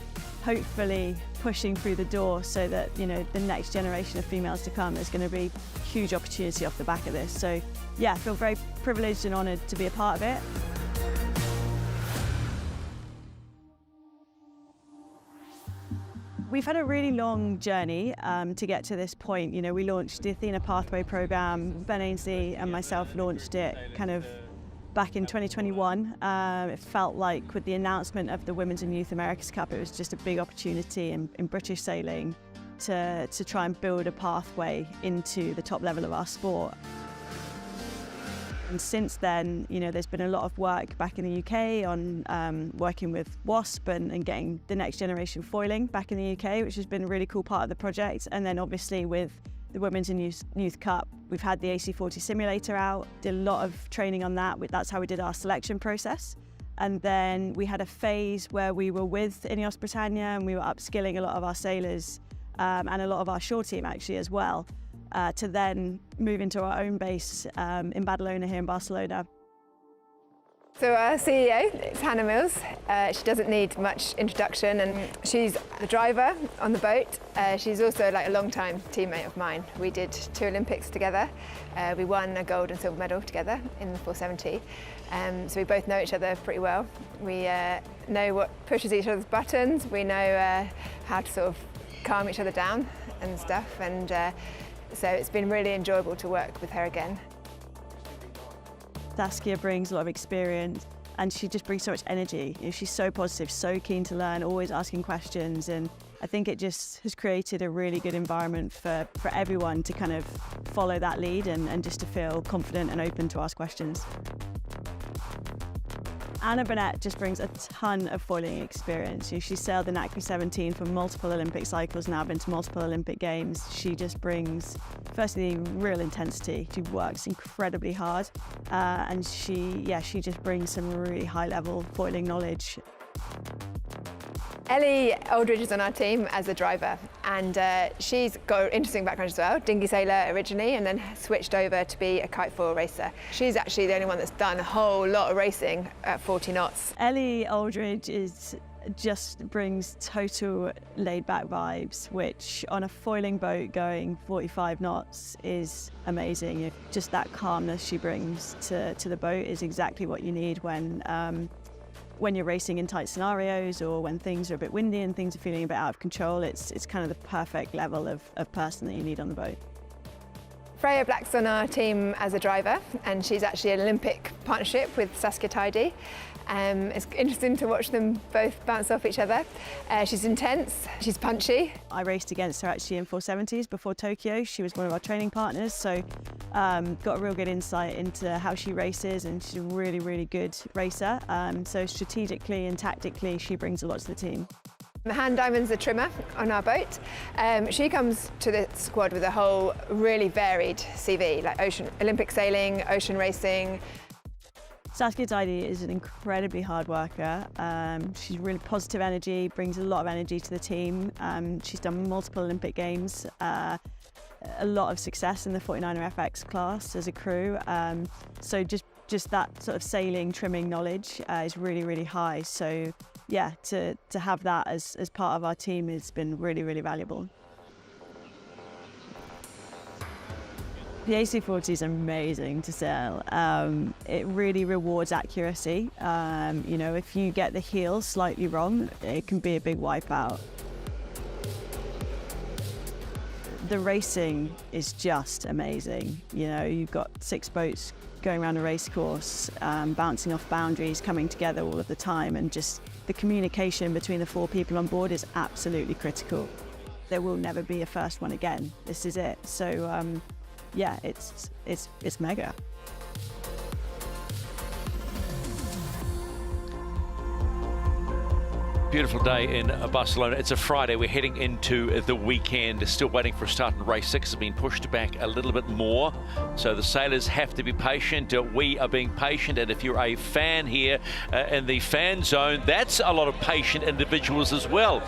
hopefully pushing through the door so that, you know, the next generation of females to come, there's going to be huge opportunity off the back of this. So yeah, I feel very privileged and honoured to be a part of it. We've had a really long journey to get to this point. You know, we launched the Athena Pathway programme. Ben Ainsley and myself launched it kind of back in 2021. It felt like with the announcement of the Women's and Youth America's Cup, it was just a big opportunity in British sailing to try and build a pathway into the top level of our sport. And since then, you know, there's been a lot of work back in the UK on working with WASP and getting the next generation foiling back in the UK, which has been a really cool part of the project. And then obviously with the Women's and Youth Cup, we've had the AC40 simulator out, did a lot of training on that. That's how we did our selection process. And then we had a phase where we were with Ineos Britannia and we were upskilling a lot of our sailors and a lot of our shore team actually as well, to then move into our own base in Badalona here in Barcelona. So our CEO is Hannah Mills. She doesn't need much introduction, and she's the driver on the boat. She's also like a long-time teammate of mine. We did 2 Olympics together. We won a gold and silver medal together in the 470. So we both know each other pretty well. We know what pushes each other's buttons. We know how to sort of calm each other down and stuff. And so it's been really enjoyable to work with her again. Saskia brings a lot of experience and she just brings so much energy. You know, she's so positive, so keen to learn, always asking questions, and I think it just has created a really good environment for everyone to kind of follow that lead and just to feel confident and open to ask questions. Anna Burnett just brings a ton of foiling experience. She's sailed the NACRI 17 for multiple Olympic cycles now, been to multiple Olympic Games. She just brings, firstly, real intensity. She works incredibly hard, and she just brings some really high-level foiling knowledge. Ellie Aldridge is on our team as a driver, and she's got an interesting background as well. Dinghy sailor originally, and then switched over to be a kite foil racer. She's actually the only one that's done a whole lot of racing at 40 knots. Ellie Aldridge is just brings total laid-back vibes, which on a foiling boat going 45 knots is amazing. Just that calmness she brings to the boat is exactly what you need when you're racing in tight scenarios or when things are a bit windy and things are feeling a bit out of control. It's kind of the perfect level of person that you need on the boat. Freya Black's on our team as a driver, and she's actually an Olympic partnership with Saskia Tidy. It's interesting to watch them both bounce off each other. She's intense, she's punchy. I raced against her actually in 470s before Tokyo. She was one of our training partners, so got a real good insight into how she races, and she's a really, really good racer. So strategically and tactically, she brings a lot to the team. Han Diamond's the trimmer on our boat. She comes to the squad with a whole really varied CV, like Olympic sailing, ocean racing. Saskia Tidy is an incredibly hard worker. She's really positive energy, brings a lot of energy to the team. She's done multiple Olympic Games, a lot of success in the 49er FX class as a crew. So just that sort of sailing, trimming knowledge is really, really high. So yeah, to have that as part of our team has been really, really valuable. The AC40 is amazing to sail. It really rewards accuracy. You know, if you get the heel slightly wrong, it can be a big wipeout. The racing is just amazing. You know, you've got 6 boats going around a race course, bouncing off boundaries, coming together all of the time, and just the communication between the 4 people on board is absolutely critical. There will never be a first one again. This is it. So yeah, it's mega. Beautiful day in Barcelona. It's a Friday. We're heading into the weekend. Still waiting for a start, and race 6 has been pushed back a little bit more. So the sailors have to be patient. We are being patient. And if you're a fan here in the fan zone, that's a lot of patient individuals as well.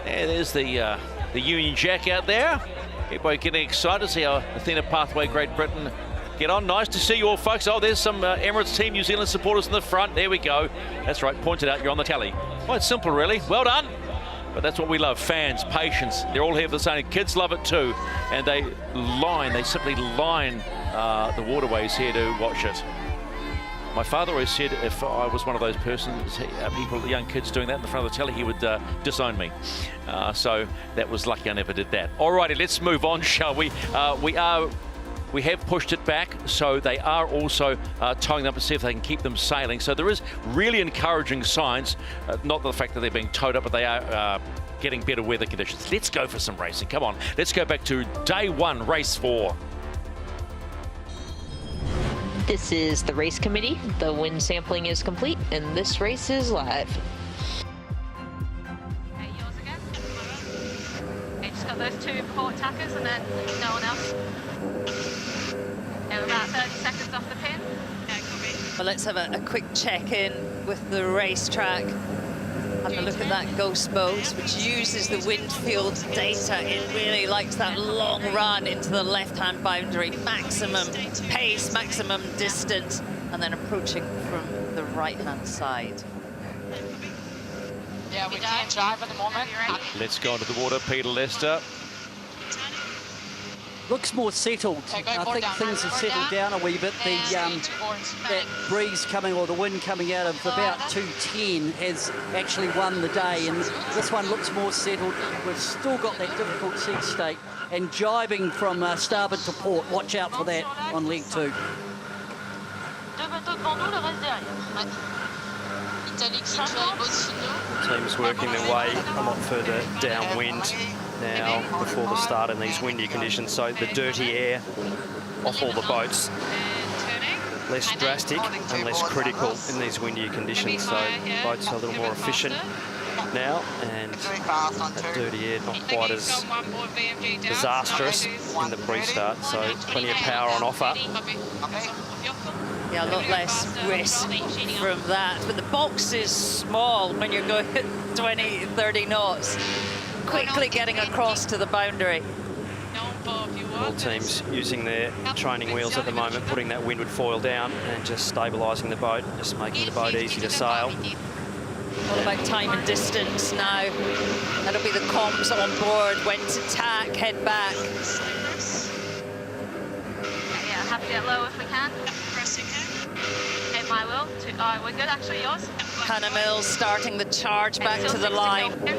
There's the Union Jack out there. Everybody getting excited to see our Athena Pathway, Great Britain, get on. Nice to see you all, folks. Oh, there's some Emirates Team New Zealand supporters in the front. There we go. That's right, pointed out, you're on the tally. Quite simple, really. Well done. But that's what we love, fans, patience. They're all here for the same. Kids love it too. And they simply line the waterways here to watch it. My father always said if I was one of those persons, people, young kids doing that in the front of the telly, he would disown me. So that was lucky I never did that. Alrighty, let's move on, shall we? We have pushed it back, so they are also towing them up to see if they can keep them sailing. So there is really encouraging signs, not the fact that they're being towed up, but they are getting better weather conditions. Let's go for some racing. Come on, let's go back to day 1, race 4. This is the race committee. The wind sampling is complete, and this race is live. Okay, yours again. Okay, just got those 2 port tackers and then no one else. Yeah, about 30 seconds off the pin. Okay, copy. Well, let's have a quick check-in with the racetrack. Have a look at that ghost boat, which uses the wind field data. It really likes that long run into the left-hand boundary, maximum pace, maximum distance, and then approaching from the right-hand side. Yeah, we can't drive at the moment. Let's go into the water, Peter Lester. Looks more settled. Okay, I think things have settled down a wee bit. That breeze coming, or the wind coming out of about 210 has actually won the day, and this one looks more settled. We've still got that difficult sea state, and jibing from starboard to port. Watch out for that on leg 2. Teams working their way a lot further downwind now before the start in these windy conditions, so the dirty air off all the boats less drastic and less critical in these windy conditions, so boats are a little more efficient now, and that dirty air not quite as disastrous in the pre-start, so plenty of power on offer. Yeah, a lot less risk from that, but the box is small when you're going at 20, 30 knots. Quickly getting across to the boundary. All teams using their training wheels at the moment, putting that windward foil down and just stabilising the boat, just making the boat easy to sail. All about time and distance now. That'll be the comms on board. When to tack, head back. Yeah, have to get low if we can. Pressing here. Okay, my will. We're good, actually, yours. Hannah Mills starting the charge back to the line. Get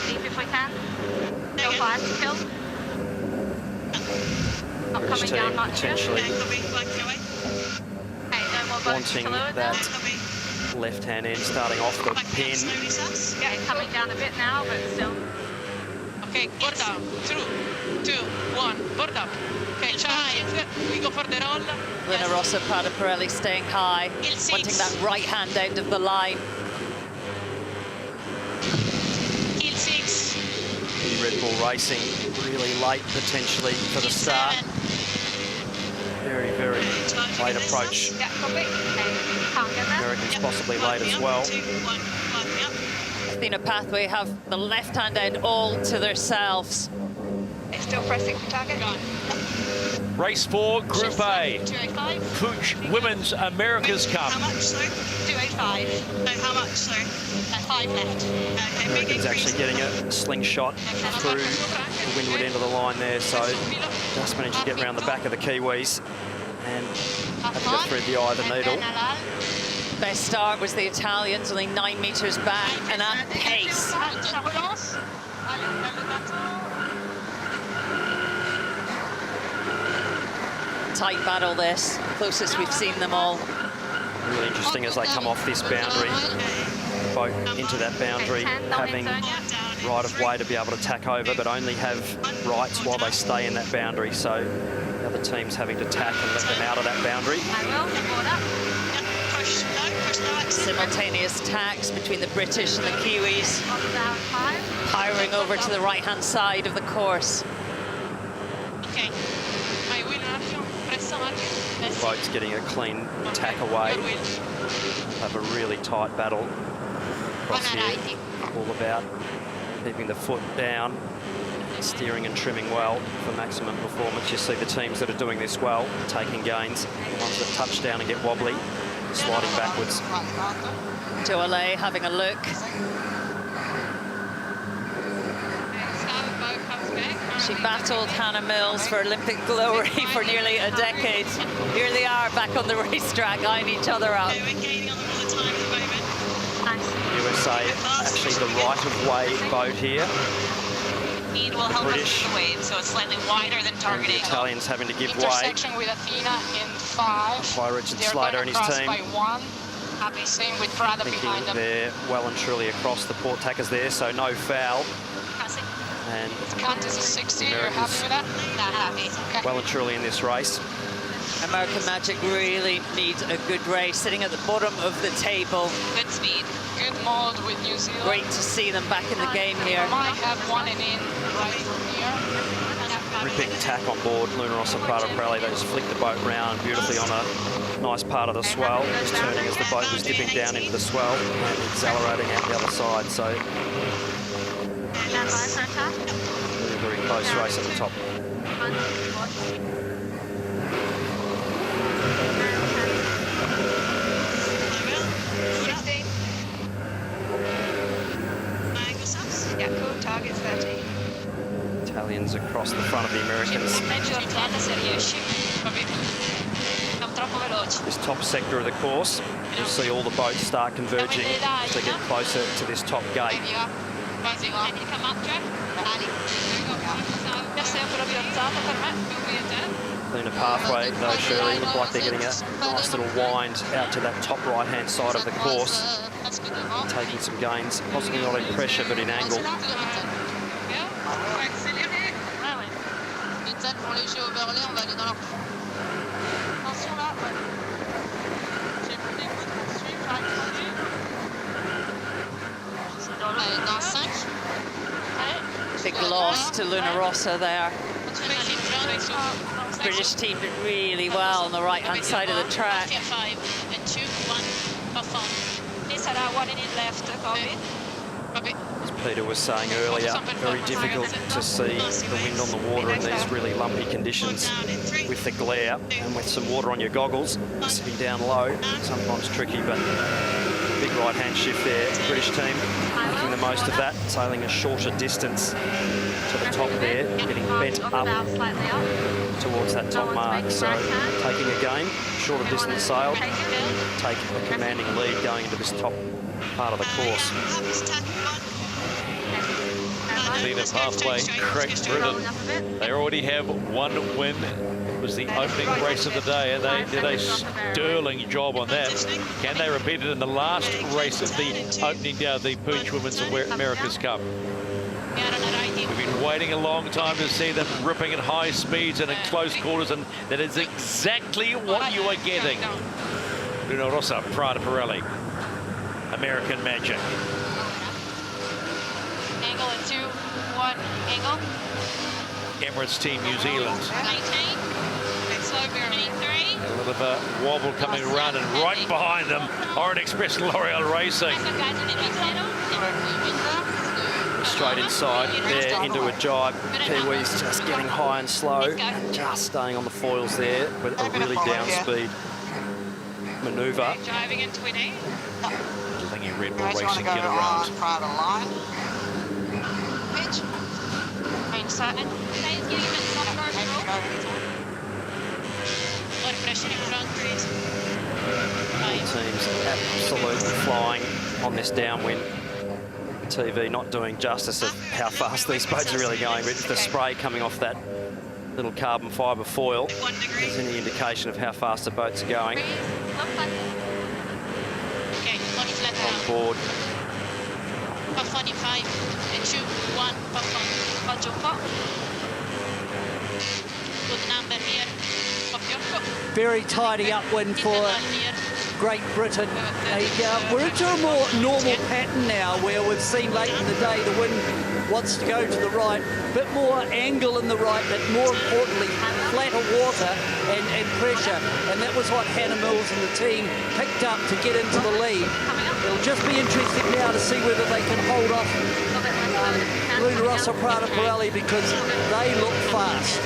deep if we can. Go fast to kill. Not British coming down team much here. potentially Okay, no more boats wanting to lower that now. left-hand end starting off the pin. Yeah, coming down a bit now, but still. Okay, board down. 3, 2, 1, board up. Okay, charge. We go for the roll. Luna Rossa, Prada Pirelli staying high, wanting that right-hand end of the line. Kill 6. Red Bull Racing really late potentially for the start. Very, very late approach. Yeah, copy. Okay, can't get there. Americans possibly late as well. Athena Pathway have the left-hand end all to themselves. It's still pressing for target. Race 4, Group A. 285. PUIG Women's America's Cup. How much, sorry? 285. No, how much, sorry? 5 left. Okay, Americans actually getting a slingshot through the windward end of the line there, so just managed to get around the back of the Kiwis and have to thread the eye of the needle. Best start was the Italians, only 9 metres back and at pace. Tight battle this, closest we've seen them all. Really interesting as they come off this boundary, boat into that boundary, having right of way to be able to tack over, but only have rights while they stay in that boundary. So the other team's having to tack and let them out of that boundary. Simultaneous tacks between the British and the Kiwis, powering over to the right-hand side of the course. Okay. Boat's getting a clean tack away. Have a really tight battle across here. All about keeping the foot down, steering and trimming well for maximum performance. You see the teams that are doing this well, taking gains. The ones that touch down and get wobbly, sliding backwards. Joale having a look. She battled Hannah Mills for Olympic glory for nearly a decade. Here they are back on the racetrack, eyeing each other up. USA actually the right-of-way boat here. Speed will help us with the wave, so it's slightly wider than targeting. The Italians having to give way. Intersection with Athena in 5. By Richard Slater and his team. By 1. Happy same with Prada behind them. They're well and truly across the port tackers there, so no foul. And count as a 60. You're happy with that? Not happy. Okay. Well and truly in this race. American Magic really needs a good race, sitting at the bottom of the table. Good speed. Good mold with New Zealand. Great to see them back in the game here. Might have one in right from here. Ripping tack on board, Luna Rossa Prada Pirelli. They just flicked the boat round beautifully on a nice part of the swell, just turning as the boat was dipping down into the swell and accelerating out the other side. So very, very close race at the top. Yeah, cool. Target's 30. Italians across the front of the Americans. This top sector of the course, you'll see all the boats start converging as they get closer to this top gate. Athena Pathway, though, Shirley, look like they're getting a nice little wind out to that top right-hand side of the course, taking some gains, possibly not in pressure, but in angle. Big loss to Luna Rossa there. British team did really well on the right-hand side of the track. 5 and 2, 1, off on. This had one in it left, copy. As Peter was saying earlier, very difficult to see the wind on the water in these really lumpy conditions with the glare and with some water on your goggles. Sitting down low, sometimes tricky, but big right-hand shift there. The British team making the most of that, sailing a shorter distance to the top there, getting bent up towards that top mark. So taking a gain, shorter distance sail, take a commanding lead going into this top part of the course. Athena Pathway, Great Britain. They already have one win. It was the opening race of the day, and they did a sterling job on that. Can they repeat it in the last race of the opening day of the PUIG Women's America's Cup? We've been waiting a long time to see them ripping at high speeds and in close quarters, and that is exactly what you are getting. Luna Rossa, Prada Pirelli, American Magic. Angle at 2, 1, angle. Emirates Team New Zealand. 19. Slow bear. 23. A little bit of wobble coming around, and right behind them, Orient Express L'Oreal Racing. Straight inside there into a jibe. Kiwis just getting high and slow, just staying on the foils there with a really down speed manoeuvre. Driving in 20. Lingy Red Bull Racing get around. Pitch. Main starting. A lot of pressure in front, please. Teams absolutely flying on this downwind. TV not doing justice of how fast these boats are really going, but the spray coming off that little carbon fibre foil is any indication of how fast the boats are going. On board. Puff on in 5, 2, 1, puff on. Hold your pop. Good number here. Puff your foot. Very tidy upwind for Great Britain. We're into a more normal pattern now, where we've seen late in the day the wind wants to go to the right, a bit more angle in the right, but more importantly, flatter water and pressure. And that was what Hannah Mills and the team picked up to get into the lead. It'll just be interesting now to see whether they can hold off Luna Rossa, Prada Pirelli, because they look fast.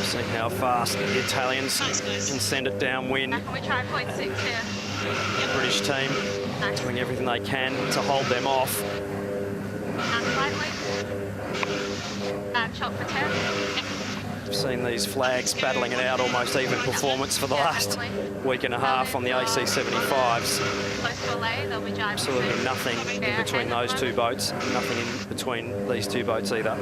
See how fast the Italians can send it downwind. We try 0.6 here. The British team doing everything they can to hold them off. Chop for 10. We've seen these flags battling it out, almost even performance for the last week and a half on the AC75s. Absolutely nothing in between those two boats, nothing in between these two boats either.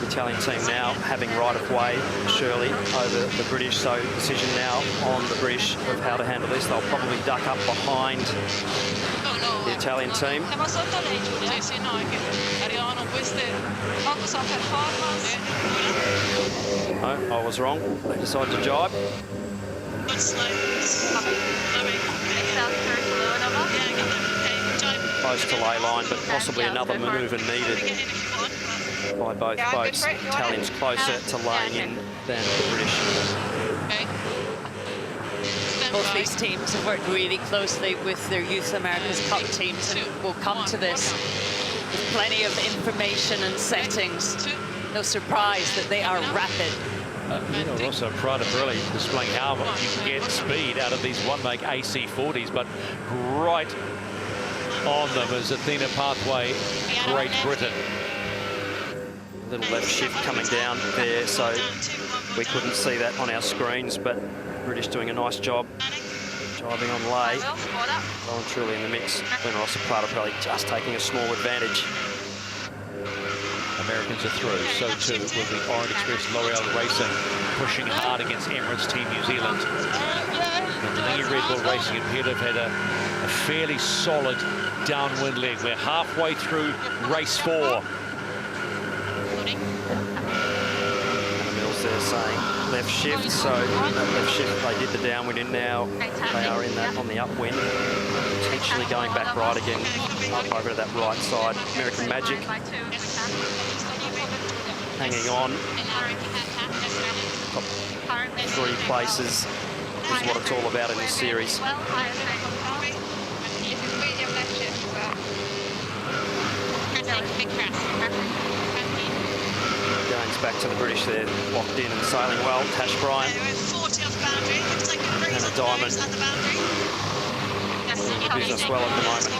The Italian team now having right of way, surely, over the British, so decision now on the British of how to handle this. They'll probably duck up behind the Italian team. No, I was wrong. They decide to jibe. Close to ley line, but possibly another manoeuvre needed by both boats. Italians closer to laying in than the British. Both these teams have worked really closely with their Youth America's Cup teams, and we'll come to this with plenty of information and settings. No surprise that they are rapid. Also, Prada Pirelli displaying how you can get speed out of these one-make AC40s, but right on them is Athena Pathway, Great Britain. Little left shift coming down there, so we couldn't see that on our screens, but British doing a nice job driving on lay. Well and truly in the mix. Luna Rossa, Prada Pirelli just taking a small advantage. Americans are through, so too will the Orient Express L'Oreal Racing, pushing hard against Emirates Team New Zealand. And the Lingy Red Bull Racing appear to have had a fairly solid downwind leg. We're halfway through race 4. Hannah Mills there saying left shift, so that left shift, they did the downwind in now. They are in that on the upwind. Potentially going back right again, up over to that right side. American Magic hanging on. Top 3 places is what it's all about in this series. Italians back to the British. They're locked in and sailing well. Tash Bryant and a diamond. Business well at the moment.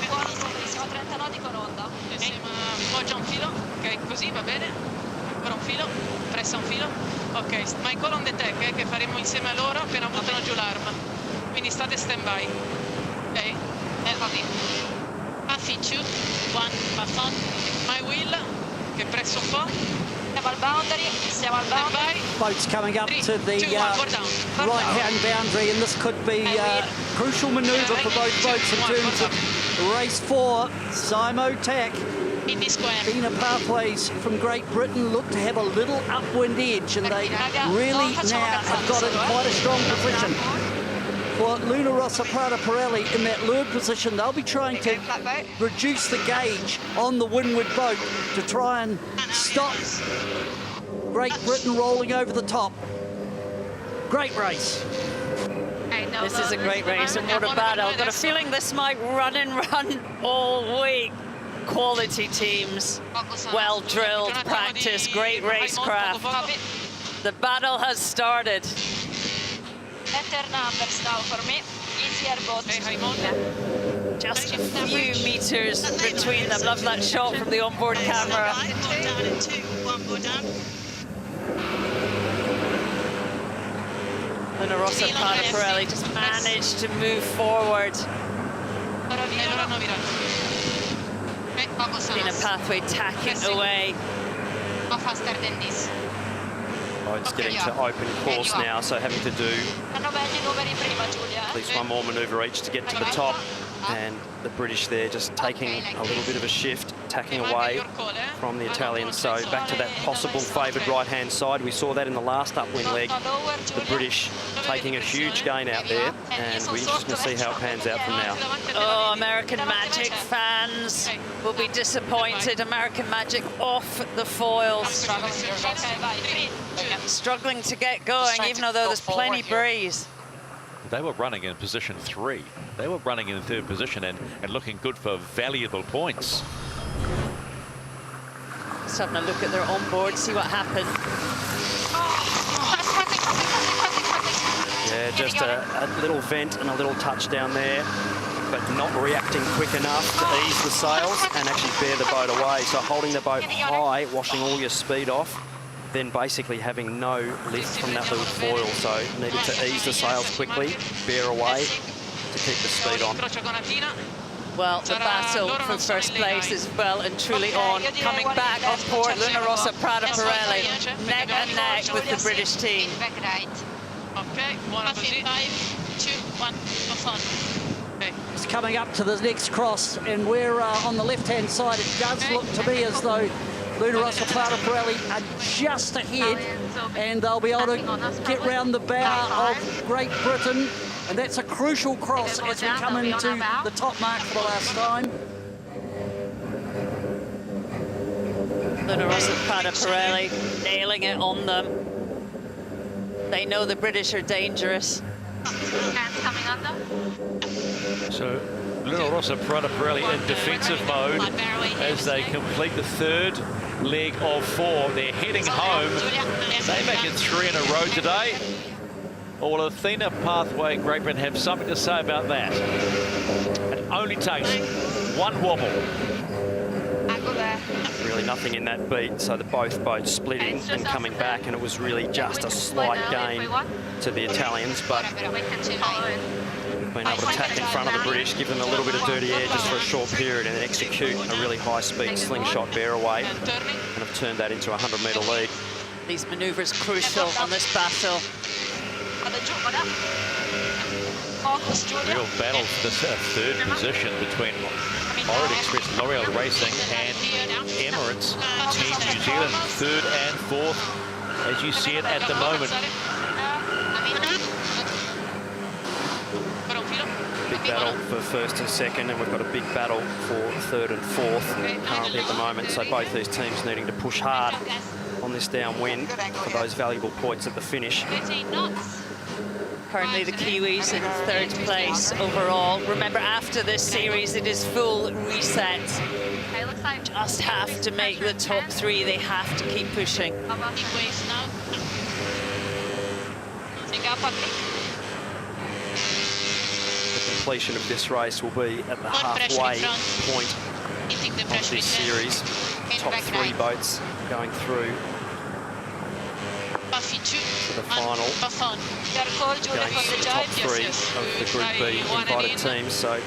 Poggia un filo, ok, così va bene. Ancora un filo, pressa un filo. Ok, ma ancora on the deck, che faremo insieme a loro appena buttano giù l'arma. Quindi state stand by. Ok? Va bene. Feet 2, 1, pass on. My wheel, che presso un po'. Siamo al boundary, siamo al boundary. Boats coming up to the right-hand boundary, and this could be a crucial manoeuvre for both boats in terms of race 4. Simo Tack. Athena Pathways from Great Britain look to have a little upwind edge, and they really now have got in quite a strong position. For Luna Rossa Prada Pirelli in that leeward position, they'll be trying to reduce the gauge on the windward boat to try and stop Great Britain rolling over the top. Great race. This is a great race, and what a battle. I've got a feeling this might run and run all week. Quality teams, well drilled, practice, great racecraft. The battle has started. Better numbers now for me. Easier boat. Just a few meters between them. Love that shot from the onboard camera. Luna Rossa Prada Pirelli just managed to move forward. Athena Pathway tacking away. Faster than this. Boat's getting to open course now, so having to do at least one more manoeuvre each to get to the top. And the British there just taking a little bit of a shift, tacking away from the Italians. So back to that possible favoured right-hand side. We saw that in the last upwind leg. The British taking a huge gain out there, and we're interested to see how it pans out from now. Oh, American Magic fans will be disappointed. American Magic off the foils. Struggling to get going, even though there's plenty breeze. They were running in position 3. They were running in third position and looking good for valuable points. Just having a look at their onboard, see what happened. Yeah, just a little vent and a little touch down there, but not reacting quick enough to ease the sails and actually bear the boat away. So holding the boat high, washing all your speed off, then basically having no lift from that little foil. So needed to ease the sails quickly, bear away to keep the speed on. Well, the battle for first place is well and truly on. Coming back on port, Luna Rossa Prada Pirelli, neck and neck with the British team. Okay, 5, 2, 1, okay. It's coming up to the next cross, and we're on the left-hand side. It does look to me as though Luna Rossa Prada Pirelli are just ahead, and they'll be able to get round the bow of Great Britain, and that's a crucial cross as we come into the top mark for the last time. Luna Rossa Prada Pirelli nailing it on them. They know the British are dangerous. So Luna Rossa Prada Pirelli in defensive mode as they complete the third leg of 4. They're heading home. They make it 3 in a row today. Or will Athena Pathway Great Britain have something to say about that? It only takes one wobble. Really nothing in that beat, so both boats splitting and coming back, and it was really just a slight gain to the Italians, but been able to tack in front of the British, give them a little bit of dirty air just for a short period, and then execute a really high-speed slingshot bear away, and have turned that into a 100-metre lead. These manoeuvres crucial on this battle. Real battle for this third position between Orient Express L'Oreal Racing and Emirates Team New Zealand, 3rd and 4th, as you see it at the moment. Big battle for 1st and 2nd, and we've got a big battle for 3rd and 4th currently at the moment. So both these teams needing to push hard on this downwind for those valuable points at the finish. Currently the Kiwis in 3rd place overall. Remember, after this series, it is full reset. Just have to make the top 3. They have to keep pushing. The completion of this race will be at the halfway point of this series. Top 3 boats going through to the final, going to the top 3 of the Group B invited teams, so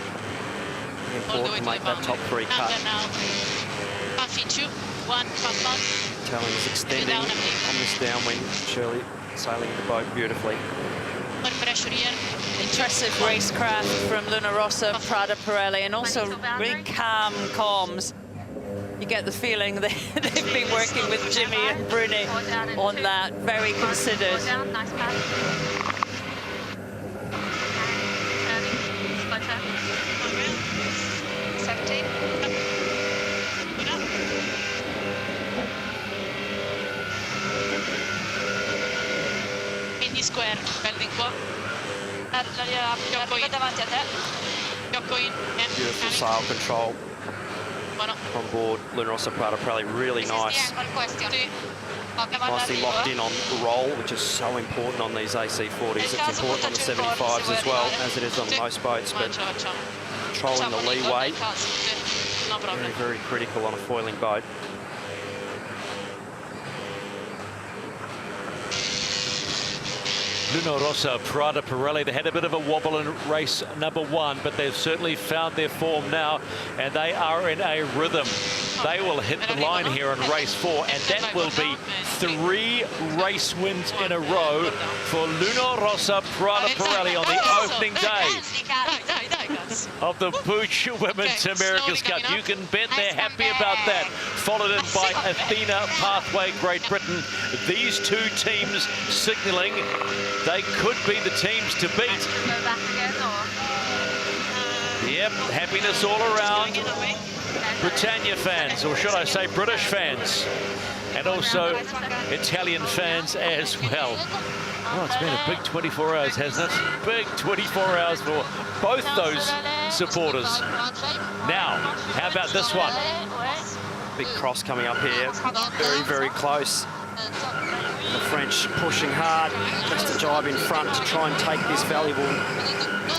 important to make that top 3 cut. Talon is extending on this downwind. Shirley sailing the boat beautifully. Impressive racecraft from Luna Rossa, Prada Pirelli, and also really calm comms. You get the feeling that they've been working with Jimmy and Bruni on that, very considered. Square, bending qua. Arriva davanti a te. Beautiful sail control from board Luna Rossa Prada Pirelli, really nice. Nicely locked in on roll, which is so important on these AC40s. It's important on the 75s as well, as it is on most boats, but controlling the leeway, very, very critical on a foiling boat. Luna Rossa, Prada Pirelli, they had a bit of a wobble in race number 1, but they've certainly found their form now, and they are in a rhythm. They will hit the line here in race 4, and that will be 3 race wins in a row for Luna Rossa, Prada Pirelli on the opening day of the PUIG Women's America's Cup. You can bet they're happy about that. Followed in by Athena Pathway, Great Britain. These 2 teams signalling they could be the teams to beat. Yep, happiness all around. Britannia fans, or should I say British fans, and also Italian fans as well. Oh, it's been a big 24 hours, hasn't it? Big 24 hours for both those supporters. Now, how about this one? Big cross coming up here, very, very close. The French pushing hard, just a jibe in front to try and take this valuable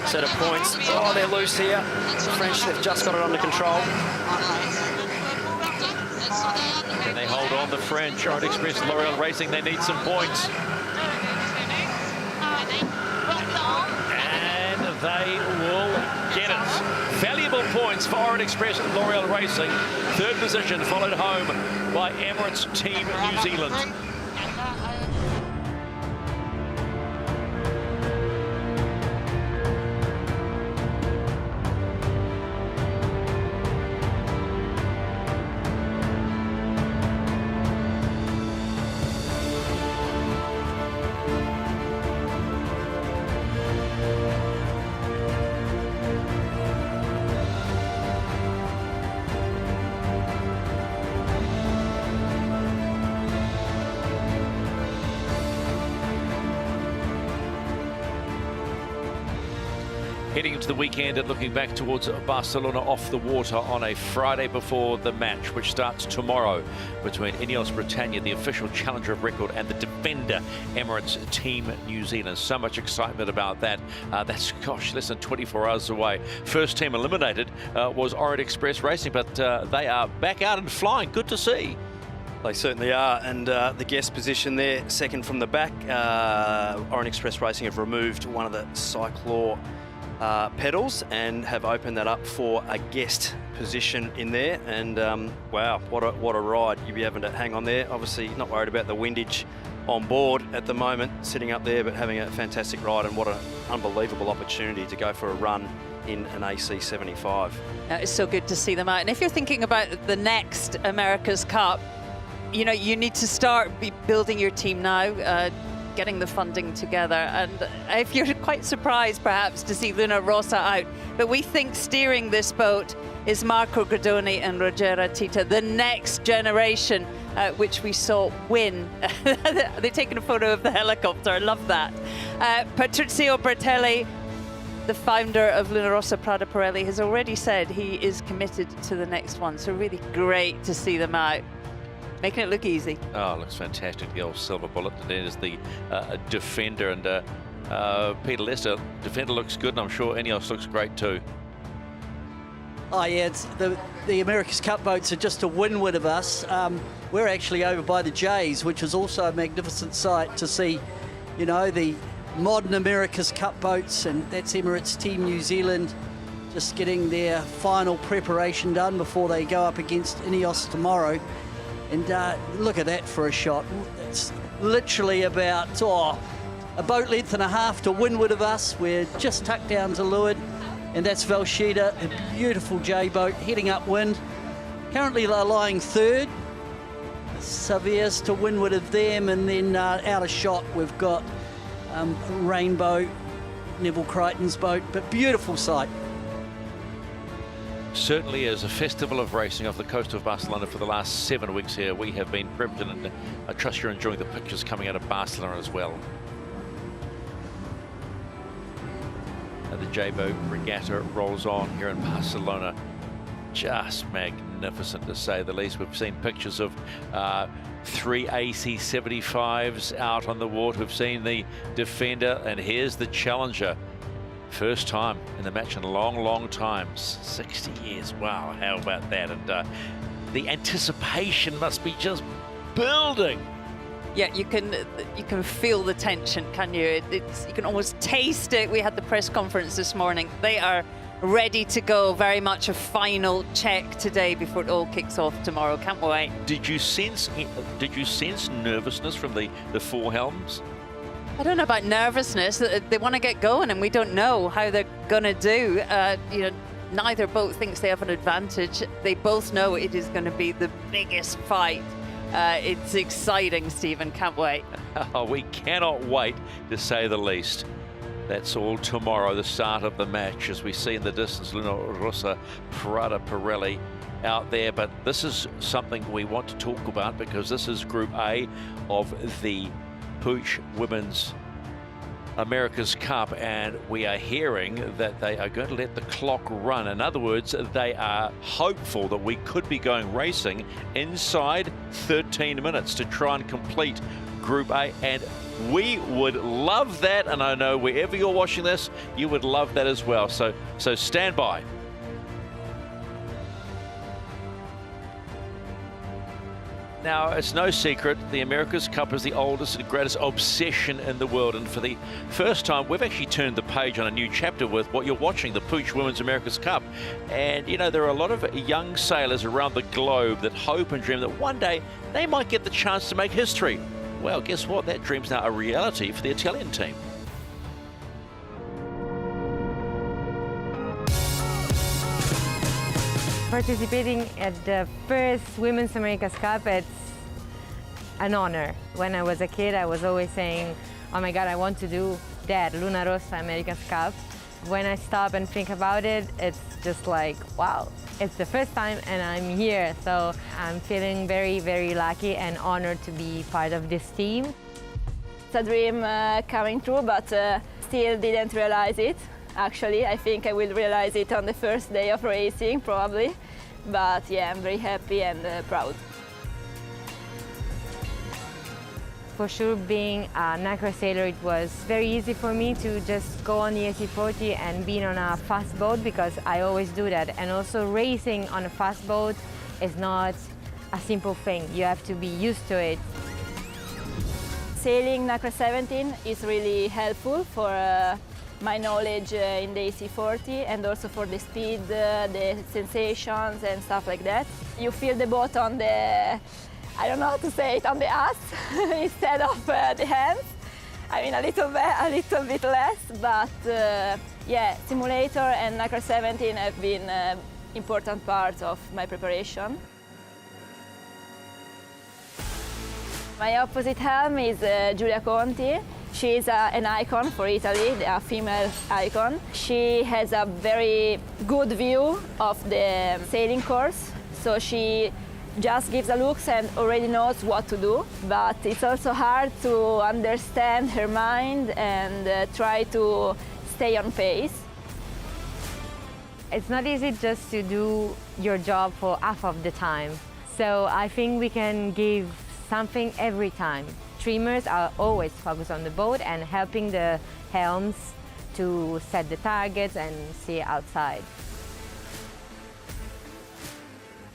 set of points. Oh, they're loose here. The French have just got it under control. Can they hold on, the French? Orient Express, L'Oreal Racing, they need some points. And they will get it. Valuable points for Orient Express and L'Oreal Racing. 3rd position, followed home by Emirates Team New Zealand. Heading into the weekend and looking back towards Barcelona off the water on a Friday before the match, which starts tomorrow between Ineos Britannia, the official challenger of record, and the defender Emirates Team New Zealand. So much excitement about that. That's, gosh, less than 24 hours away. First team eliminated was Orient Express Racing, but they are back out and flying. Good to see. They certainly are, and the guest position there, second from the back. Orient Express Racing have removed one of the Cyclor pedals and have opened that up for a guest position in there. And wow, what a ride. You'll be having to hang on there. Obviously not worried about the windage on board at the moment, sitting up there, but having a fantastic ride, and what an unbelievable opportunity to go for a run in an AC75. It's so good to see them out. And if you're thinking about the next America's Cup, you know, you need to start building your team now. getting the funding together. And if you're quite surprised perhaps to see Luna Rossa out, but we think steering this boat is Marco Gradoni and Ruggera Tita, the next generation, which we saw win. They're taking a photo of the helicopter, I love that. Patrizio Bertelli, the founder of Luna Rossa Prada Pirelli, has already said he is committed to the next one. So really great to see them out, making it look easy. Oh, looks fantastic, the old silver bullet. And there's the Defender, and Peter Lester. Defender looks good, and I'm sure Ineos looks great too. Oh yeah, it's the America's Cup boats are just to windward of us. We're actually over by the Jays, which is also a magnificent sight to see, you know, the modern America's Cup boats, and that's Emirates Team New Zealand just getting their final preparation done before they go up against Ineos tomorrow. And look at that for a shot. It's literally about a boat length and a half to windward of us. We're just tucked down to leeward, and that's Valshida, a beautiful J boat heading upwind. Currently they're lying third. Savias to windward of them, and then out of shot we've got Rainbow, Neville Crichton's boat, but beautiful sight. Certainly is a festival of racing off the coast of Barcelona for the last 7 weeks here. We have been privileged, and I trust you're enjoying the pictures coming out of Barcelona as well. The J-Boat Regatta rolls on here in Barcelona. Just magnificent, to say the least. We've seen pictures of 3 AC75s out on the water. We've seen the Defender, and here's the Challenger. First time in the match in a long, long time. 60 years. Wow, how about that? And the anticipation must be just building. Yeah, you can feel the tension, can you? You can almost taste it. We had the press conference this morning. They are ready to go. Very much a final check today before it all kicks off tomorrow. Can't wait. Did you sense nervousness from the four helms? I don't know about nervousness. They want to get going, and we don't know how they're going to do. You know, neither boat thinks they have an advantage. They both know it is going to be the biggest fight. It's exciting, Stephen. Can't wait. Oh, we cannot wait, to say the least. That's all tomorrow, the start of the match, as we see in the distance Luna Rossa Prada Pirelli out there. But this is something we want to talk about, because this is Group A of the PUIG Women's America's Cup, and we are hearing that they are going to let the clock run. In other words, they are hopeful that we could be going racing inside 13 minutes to try and complete Group A, and we would love that, and I know wherever you're watching this, you would love that as well. So stand by. Now, it's no secret, the America's Cup is the oldest and greatest obsession in the world. And for the first time, we've actually turned the page on a new chapter with what you're watching, the PUIG Women's America's Cup. And, you know, there are a lot of young sailors around the globe that hope and dream that one day they might get the chance to make history. Well, guess what? That dream's now a reality for the Italian team. Participating at the first Women's America's Cup, it's an honor. When I was a kid, I was always saying, oh my God, I want to do that, Luna Rossa America's Cup. When I stop and think about it, it's just like, wow, it's the first time and I'm here. So I'm feeling very, very lucky and honored to be part of this team. It's a dream coming true, but still didn't realize it. Actually, I think I will realize it on the first day of racing, probably. But yeah, I'm very happy and proud. For sure, being a NACRA sailor, it was very easy for me to just go on the AC40 and be on a fast boat, because I always do that. And also racing on a fast boat is not a simple thing. You have to be used to it. Sailing NACRA 17 is really helpful for my knowledge in the AC40, and also for the speed, the sensations and stuff like that. You feel the boat on the, I don't know how to say it, on the ass instead of the hands. I mean, a little bit less, but yeah, simulator and NACRA 17 have been important parts of my preparation. My opposite helm is Giulia Conti. She is an icon for Italy, a female icon. She has a very good view of the sailing course, so she just gives a look and already knows what to do. But it's also hard to understand her mind and try to stay on pace. It's not easy just to do your job for half of the time. So I think we can give something every time. Streamers are always focused on the boat and helping the helms to set the targets and see outside.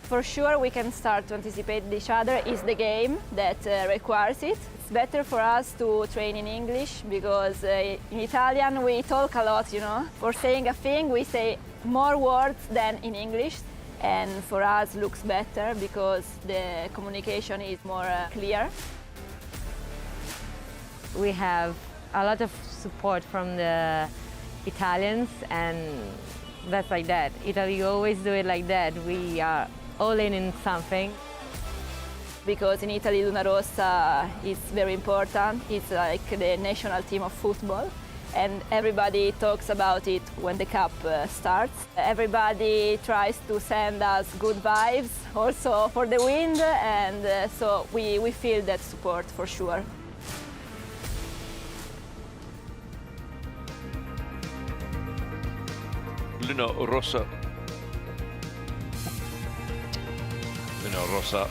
For sure, we can start to anticipate each other. It's the game that requires it. It's better for us to train in English because in Italian we talk a lot, you know. For saying a thing, we say more words than in English. And for us, looks better because the communication is more clear. We have a lot of support from the Italians, and that's like that. Italy always do it like that. We are all in something. Because in Italy, Luna Rossa is very important. It's like the national team of football. And everybody talks about it when the cup starts. Everybody tries to send us good vibes, also for the wind, and so we feel that support for sure. Luna Rossa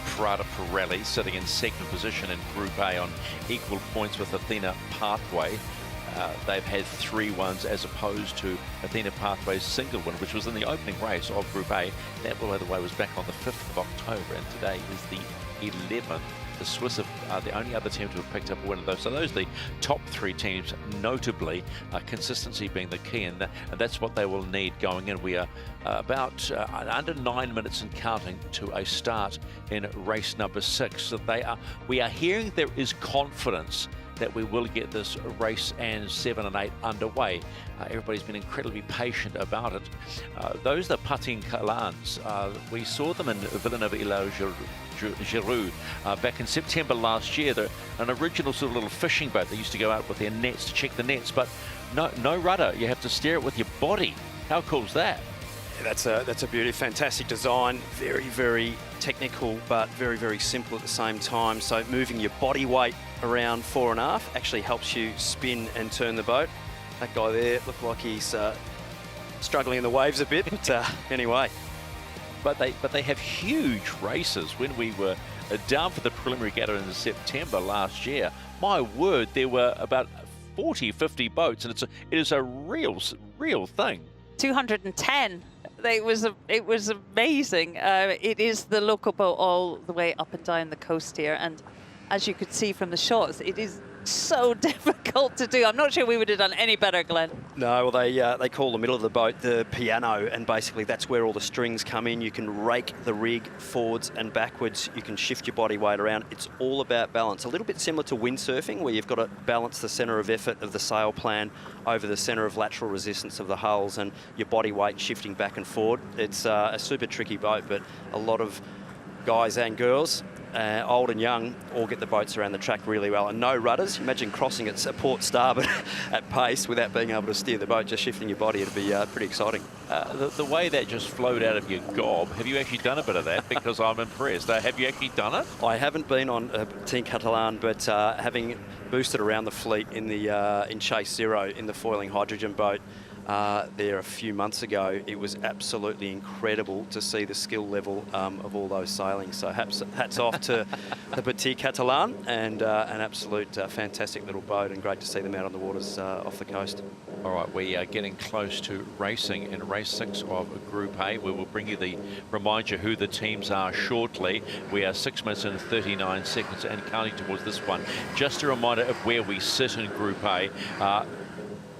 Prada Pirelli sitting in second position in Group A on equal points with Athena Pathway. They've had 3 wins as opposed to Athena Pathway's single win, which was in the opening race of Group A. That, by the way, was back on the 5th of October, and today is the 11th. The Swiss are the only other team to have picked up a win of those. So those are the top 3 teams, notably consistency being the key, and that's what they will need going in. We are about under 9 minutes and counting to a start in race number 6. So we are hearing there is confidence that we will get this race and 7 and 8 underway. Everybody's been incredibly patient about it. Those are the Patin Calans. We saw them in Villeneuve-Giroux back in September last year. They're an original sort of little fishing boat. They used to go out with their nets to check the nets, but no rudder. You have to steer it with your body. How cool is that? Yeah, that's a beauty, fantastic design, very, very technical, but very, very simple at the same time. So moving your body weight around fore and aft actually helps you spin and turn the boat. That guy there looked like he's struggling in the waves a bit, but anyway. But they have huge races. When we were down for the preliminary gather in September last year, my word, there were about 40, 50 boats, and it is a real thing. 210. It was amazing. It is the local boat all the way up and down the coast here, and as you could see from the shots, it is so difficult to do. I'm not sure we would have done any better, Glenn. No, well, they call the middle of the boat the piano, and basically that's where all the strings come in. You can rake the rig forwards and backwards. You can shift your body weight around. It's all about balance. A little bit similar to windsurfing, where you've got to balance the centre of effort of the sail plan over the centre of lateral resistance of the hulls and your body weight shifting back and forward. It's a super tricky boat, but a lot of guys and girls, old and young, all get the boats around the track really well. And no rudders. Imagine crossing at port starboard at pace without being able to steer the boat, just shifting your body. It'd be pretty exciting. The way that just flowed out of your gob, have you actually done a bit of that? Because I'm impressed. Have you actually done it? I haven't been on Team Catalan, but having boosted around the fleet in Chase Zero in the foiling hydrogen boat there a few months ago, it was absolutely incredible to see the skill level of all those sailings. So hats off to the Petit Catalan, and an absolute fantastic little boat, and great to see them out on the waters off the coast. All right, we are getting close to racing in race 6 of Group A. We will remind you who the teams are shortly. We are 6 minutes and 39 seconds and counting towards this one. Just a reminder of where we sit in Group A.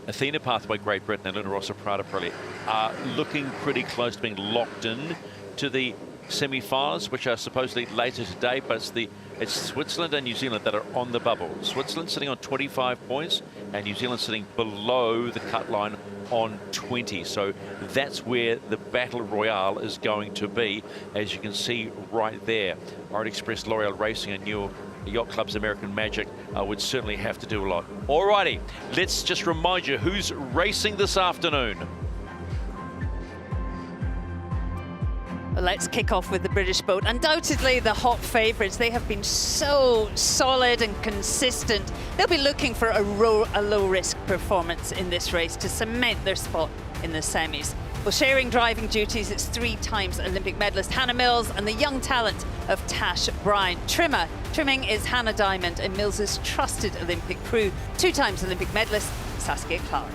Athena Pathway, Great Britain, and Luna Rossa Prada Pirelli are looking pretty close to being locked in to the semi-finals, which are supposedly later today, but it's Switzerland and New Zealand that are on the bubble. Switzerland sitting on 25 points, and New Zealand sitting below the cut line on 20. So that's where the battle royale is going to be, as you can see right there. Orient Express L'Oreal Racing and New Yacht Club's American Magic would certainly have to do a lot. Alrighty, let's just remind you who's racing this afternoon. Let's kick off with the British boat. Undoubtedly the hot favourites. They have been so solid and consistent. They'll be looking for a low-risk performance in this race to cement their spot in the semis. Well, sharing driving duties, it's 3-time Olympic medalist Hannah Mills and the young talent of Tash Bryant. Trimming is Hannah Diamond and Mills's trusted Olympic crew, 2-time Olympic medalist Saskia Clark.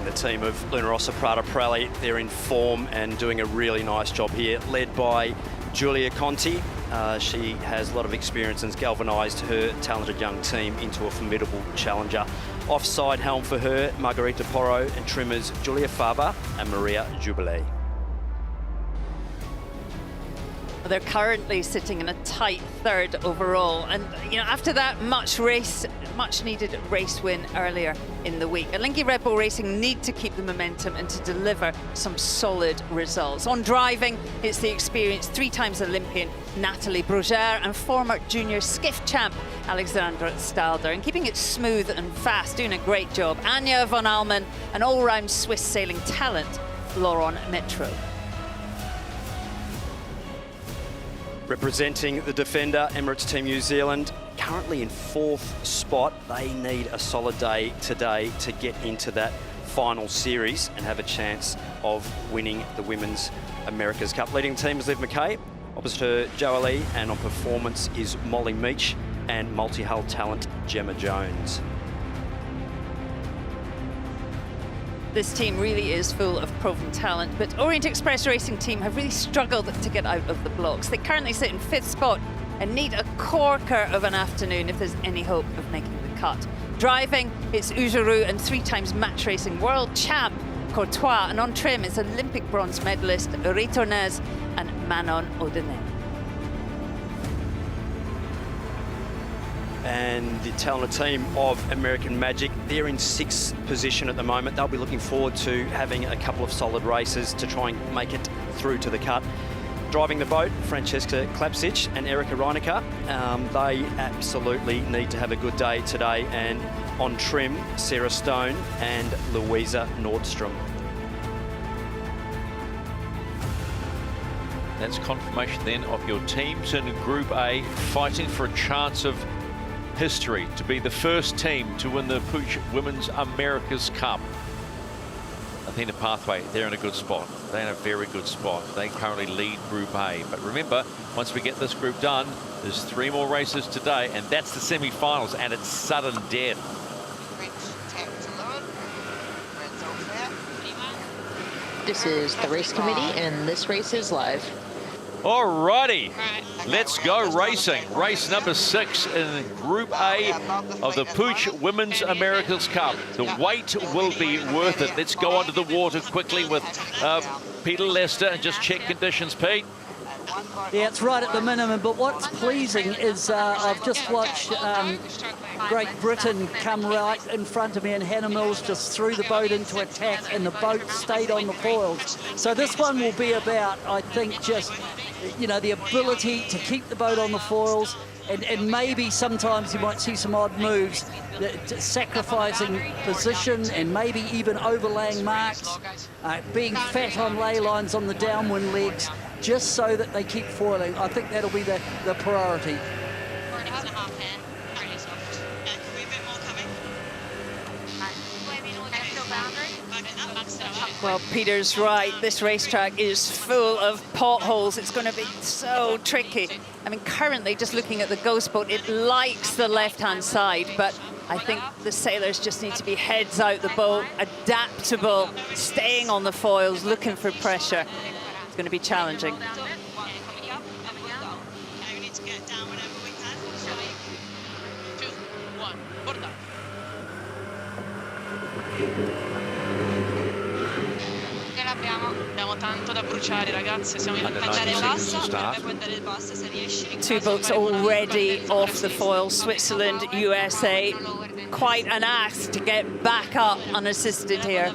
The team of Luna Rossa Prada Pirelli, they're in form and doing a really nice job here, led by Giulia Conti. She has a lot of experience and has galvanised her talented young team into a formidable challenger. Offside helm for her, Margarita Porro, and trimmers Julia Faber and Maria Jubilee. They're currently sitting in a tight third overall, and after that much needed race win earlier in the week, Alingi Red Bull Racing need to keep the momentum and to deliver some solid results. On driving, it's the experienced 3-time Olympian Natalie Brugère and former junior skiff champ Alexandra Stalder, and keeping it smooth and fast, doing a great job. Anja von Almen, an all-round Swiss sailing talent, Laurent Metro. Representing the defender, Emirates Team New Zealand, currently in 4th spot. They need a solid day today to get into that final series and have a chance of winning the Women's America's Cup. Leading the team is Liv McKay. Opposite her, Joe Ali, and on performance is Molly Meach and multi-hull talent Gemma Jones. This team really is full of proven talent, but Orient Express Racing team have really struggled to get out of the blocks. They currently sit in 5th spot and need a corker of an afternoon if there's any hope of making the cut. Driving, it's Ujaru and 3-time match racing world champ Courtois, and on trim it's Olympic bronze medalist Ritornez and Manon Audenet. And the talented team of American Magic, they're in 6th position at the moment. They'll be looking forward to having a couple of solid races to try and make it through to the cut. Driving the boat, Francesca Klapsic and Erika Reinecker. They absolutely need to have a good day today. And on trim, Sarah Stone and Louisa Nordstrom. That's confirmation then of your teams in Group A fighting for a chance of history to be the first team to win the PUIG Women's America's Cup. Athena Pathway, they're in a good spot. They're in a very good spot. They currently lead Group A. But remember, once we get this group done, there's 3 more races today, and that's the semi-finals, and it's sudden death. This is the race committee, and this race is live. Alrighty, let's go racing. Race number 6 in Group A of the PUIG Women's America's Cup. The wait will be worth it. Let's go onto the water quickly with Peter Lester and just check conditions, Pete. Yeah, it's right at the minimum, but what's pleasing is I've just watched Great Britain come right in front of me, and Hannah Mills just threw the boat into attack and the boat stayed on the foils. So this one will be about, I think, just, the ability to keep the boat on the foils, and maybe sometimes you might see some odd moves, sacrificing position and maybe even overlaying marks, being fat on ley lines on the downwind legs, just so that they keep foiling. I think that'll be the priority. Well, Peter's right. This racetrack is full of potholes. It's going to be so tricky. I mean, currently, just looking at the Ghost boat, it likes the left-hand side, but I think the sailors just need to be heads out the boat, adaptable, staying on the foils, looking for pressure. It's going to be challenging. Two boats already off the foil. Switzerland, USA. Quite an ask to get back up unassisted here.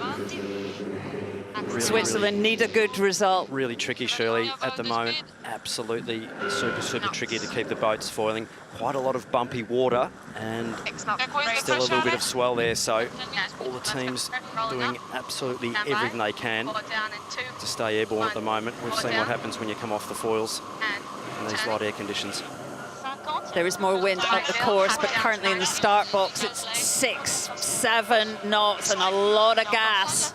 Switzerland need a good result. Really tricky, Shirley, at the moment. Absolutely super tricky to keep the boats foiling. Quite a lot of bumpy water and still a little bit of swell there. So all the teams doing absolutely everything they can to stay airborne at the moment. We've seen what happens when you come off the foils in these light air conditions. There is more wind up the course, but currently in the start box, it's 6, 7 knots and a lot of gas.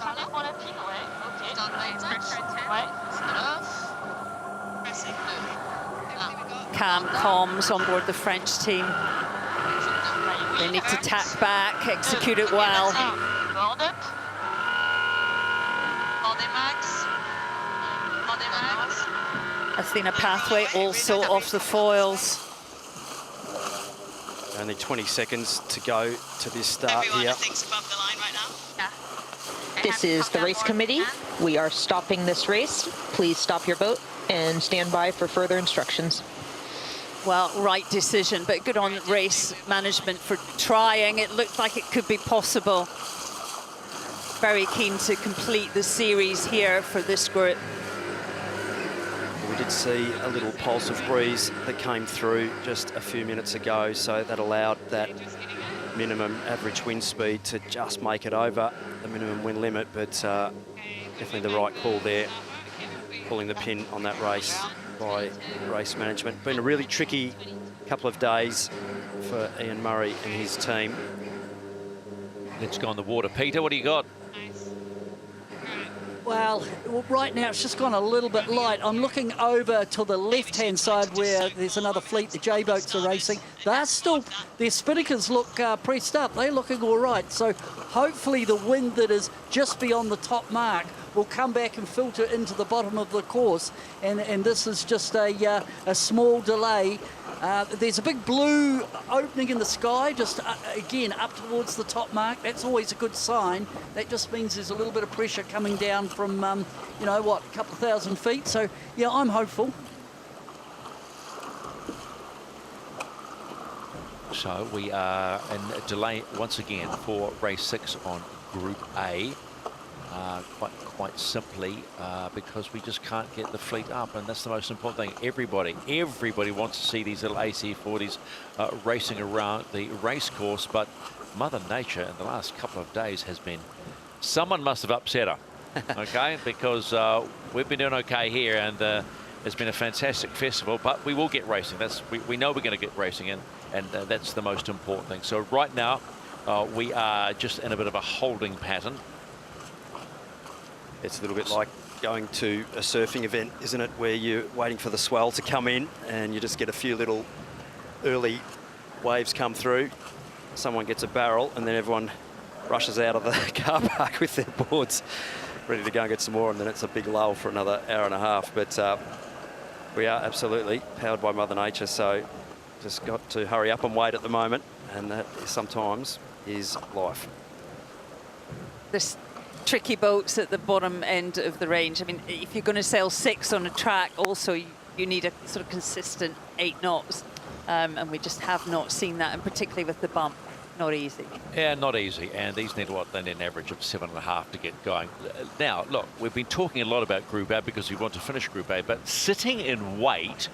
Calm comms on board the French team. They need to tack back, execute it well. Athena Pathway also off the foils. Only 20 seconds to go to this start here. This is the race committee. We are stopping this race. Please stop your boat and stand by for further instructions. Well, right decision, but good on race management for trying. It looked like it could be possible. Very keen to complete the series here for this group. We did see a little pulse of breeze that came through just a few minutes ago, so that allowed that minimum average wind speed to just make it over the minimum wind limit, but definitely the right call there, pulling the pin on that race by race management. Been a really tricky couple of days for Ian Murray and his team. Let's go on the water. Peter, what do you got? Well, right now it's just gone a little bit light. I'm looking over to the left-hand side where there's another fleet, the J-boats are racing. They're still, their spinnakers look pressed up. They're looking all right. So hopefully the wind that is just beyond the top mark will come back and filter into the bottom of the course. And this is just a small delay. There's a big blue opening in the sky, just again up towards the top mark. That's always a good sign. That just means there's a little bit of pressure coming down from, you know, what, a couple of thousand feet. So, yeah, I'm hopeful. So we are in a delay once again for race 6 on Group A. Quite simply because we just can't get the fleet up, and that's the most important thing. Everybody wants to see these little AC40s racing around the race course, but Mother Nature in the last couple of days has been, someone must have upset her, okay? Because we've been doing okay here, and it's been a fantastic festival, but we will get racing. We know we're going to get racing in, and that's the most important thing. So right now we are just in a bit of a holding pattern. It's a little bit like going to a surfing event, isn't it, where you're waiting for the swell to come in and you just get a few little early waves come through. Someone gets a barrel and then everyone rushes out of the car park with their boards ready to go and get some more, and then it's a big lull for another hour and a half. But we are absolutely powered by Mother Nature, so just got to hurry up and wait at the moment, and that sometimes is life. This tricky boats at the bottom end of the range. I mean, if you're going to sail 6 on a track, also you need a sort of consistent 8 knots, and we just have not seen that, and particularly with the bump, not easy. Yeah, not easy, and these need what? They need an average of 7.5 to get going. Now, look, we've been talking a lot about Group A because we want to finish Group A, but sitting in wait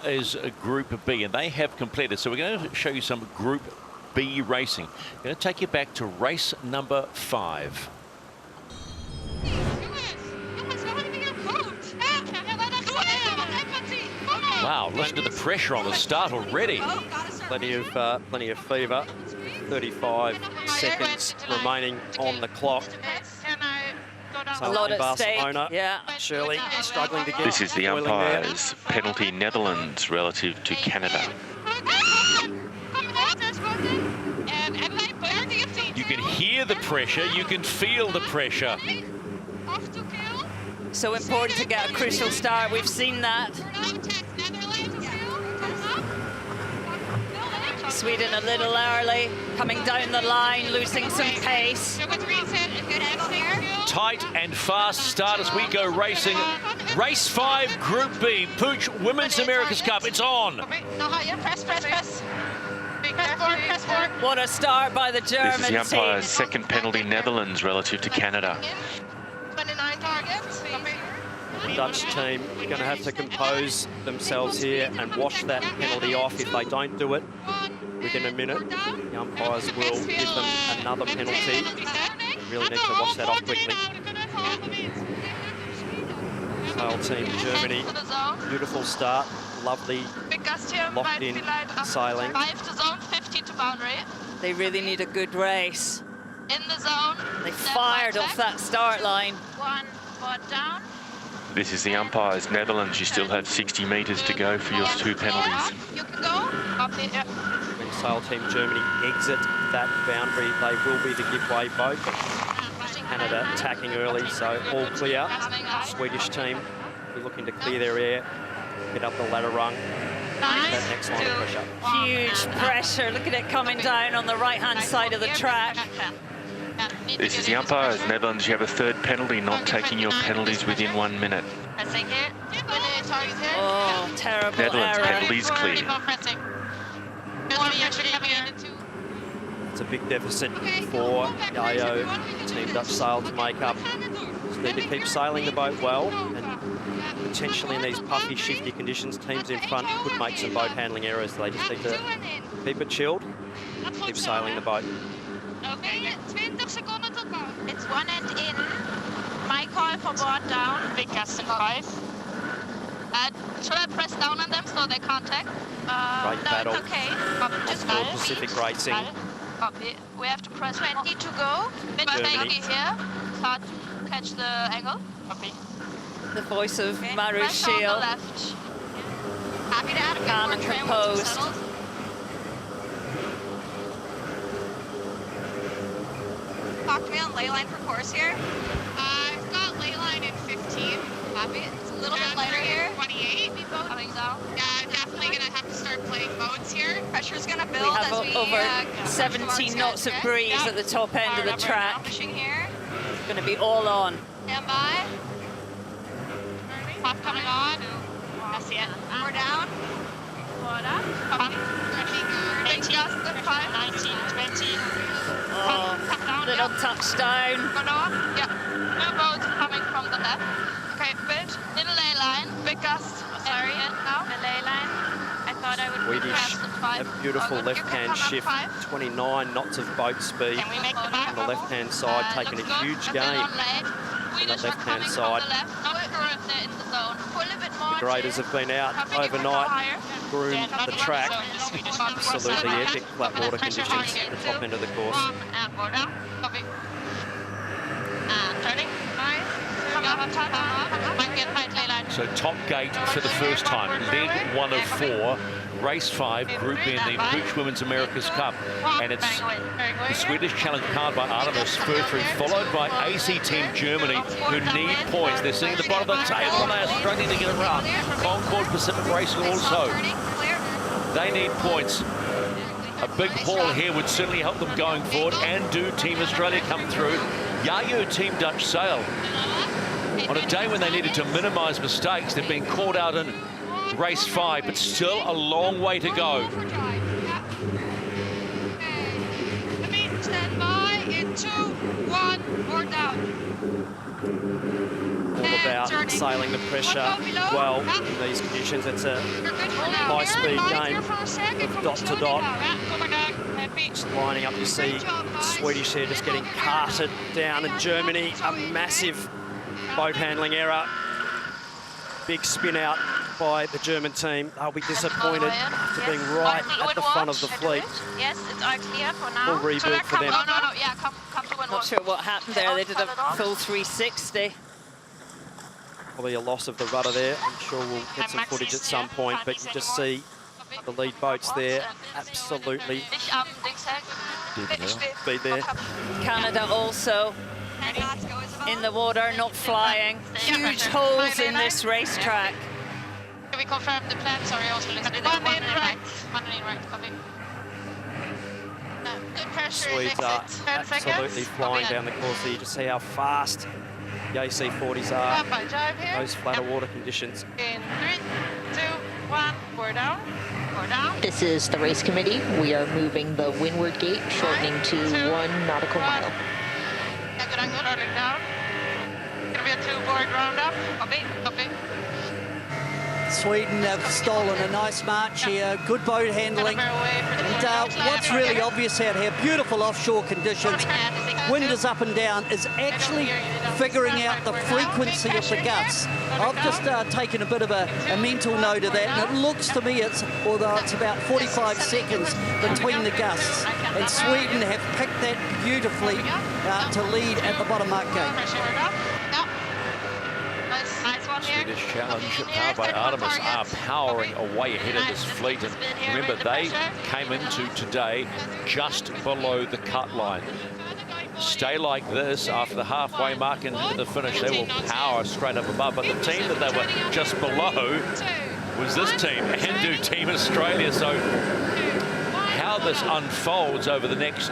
is a Group B, and they have completed. So we're going to show you some Group B racing. I'm going to take you back to race number 5. Wow, listen to the pressure on the start already. Plenty of fever. 35 seconds remaining on the clock. A lot at stake. Yeah. Shirley struggling to get. This is the umpires' penalty Netherlands relative to Canada. You can hear the pressure, you can feel the pressure. So important to get a crucial start. We've seen that. Sweden a little early, coming down the line, losing some pace. Tight and fast start as we go racing. Race 5, Group B, PUIG Women's America's Cup. It's on. What a start by the German team. This is the umpire's team. second penalty Netherlands relative to Canada. 29 targets. The Dutch team are going to have to compose themselves here and wash that penalty off. If they don't do it within a minute, the umpires will give them another penalty. They really need to wash that off quickly. Sail team Germany, beautiful start, lovely locked in sailing. 5 to zone, 15 to boundary. They really need a good race. In the zone. They fired off that start line. 1 foot down. This is the umpires, Netherlands. You still have 60 metres to go for your 2 penalties. You can go. Up here. When Sail Team Germany exit that boundary, they will be the giveaway boat. Canada attacking early, so all clear. Swedish team will be looking to clear their air, get up the ladder rung. That next line of pressure. Huge pressure. Look at it coming down on the right-hand side of the track. This is the umpires, Netherlands. You have a 3rd penalty, not taking your penalties within 1 minute. Oh, terrible Netherlands error. penalties clear. It's a big deficit for Yayo, Team Dutch Sail to make up. Just need to keep sailing the boat well, and potentially in these puffy, shifty conditions, teams in front could make some boat handling errors. They just need to keep it chilled, keep sailing the boat. Okay, 20 seconden tot bound. It's 1 end in. My call for board down. Big gust in 5. Should I press down on them so they contact? Great no, battle. It's okay. Just North Pacific Racing. Copy. We have to press 20 to go. Mid tanky here. Start to catch the angle. Copy. The voice of Maru Pressure on the Shield. left. Happy to add a Calm and composed. Talk to me on ley line for course here. I've got ley line in 15. Copy. It's a little bit lighter here. 28. Coming down. Yeah, I'm definitely going to have to start playing modes here. Pressure's going to build We have as we over 17 knots of breeze at the top end of the track. Here. It's going to be all on. Stand by. Puff coming on. I see it. We're down. What up? Copy. 18, 19, 20. Oh, little touchdown. Go on. Yeah. No boats coming from the left. Okay, bit. In ley line. Big gust. Sorry. Now. The ley line. I thought I would Swedish, a beautiful left-hand shift, 29 knots of boat speed on the left-hand side, taking a huge gain on that left-hand side. The graders have been out overnight, groomed the track. Absolutely epic flat water conditions at the top end of the course. So top gate for the first time, leg 1 of 4, race 5, Group B in the PUIG Women's America's Cup, and it's the Swedish challenge card by Artemis Furtry, followed by AC Team Germany, who need points. They're sitting at the bottom of the table and they are struggling to get around. Concord Pacific Racing also. They need points. A big haul here would certainly help them going forward, and do Team Australia come through. Yayo Team Dutch Sail. On a day when they needed to minimise mistakes, they've been caught out in race 5, but still a long way to go. Stand by in 2, 1, we're down. All about sailing the pressure well in these conditions. It's a high-speed game of dot to dot. Just lining up, you see Swedish here just getting carted down in Germany. A massive boat handling error. Big spin out by the German team. They'll be disappointed after being right at the front of the fleet. Yes, it's all clear for now. Full reboot for them. Yeah, come to windward. Not sure what happened there. They did a full 360. Probably a loss of the rudder there. I'm sure we'll get some footage at some point, but you just see the lead boats there. Absolutely speed there. Canada also in the water, not flying. Huge holes in this racetrack. Can we confirm the plan? Sorry, I was listening. One in right. Copy. Good pressure. Swedes are absolutely flying down the course there. You just see how fast the AC40s are. Those flatter water conditions. In 3, 2, 1, we're down. We're down. This is the race committee. We are moving the windward gate, shortening to 1 nautical mile. Yeah, good angle, rolling down. be a two-board round-up. Copy, copy. Sweden have stolen a nice march here, good boat handling, and what's really obvious out here, beautiful offshore conditions, wind is up and down, is actually figuring out the frequency of the gusts. I've just taken a bit of a mental note of that, and it looks to me, although it's about 45 seconds between the gusts, and Sweden have picked that beautifully to lead at the bottom mark gate. Swedish challenge powered by Artemis are powering away ahead of this fleet, and remember they came into today just below the cut line. Stay like this after the halfway mark into the finish, they will power straight up above, but the team that they were just below was this team, and Team Australia. So how this unfolds over the next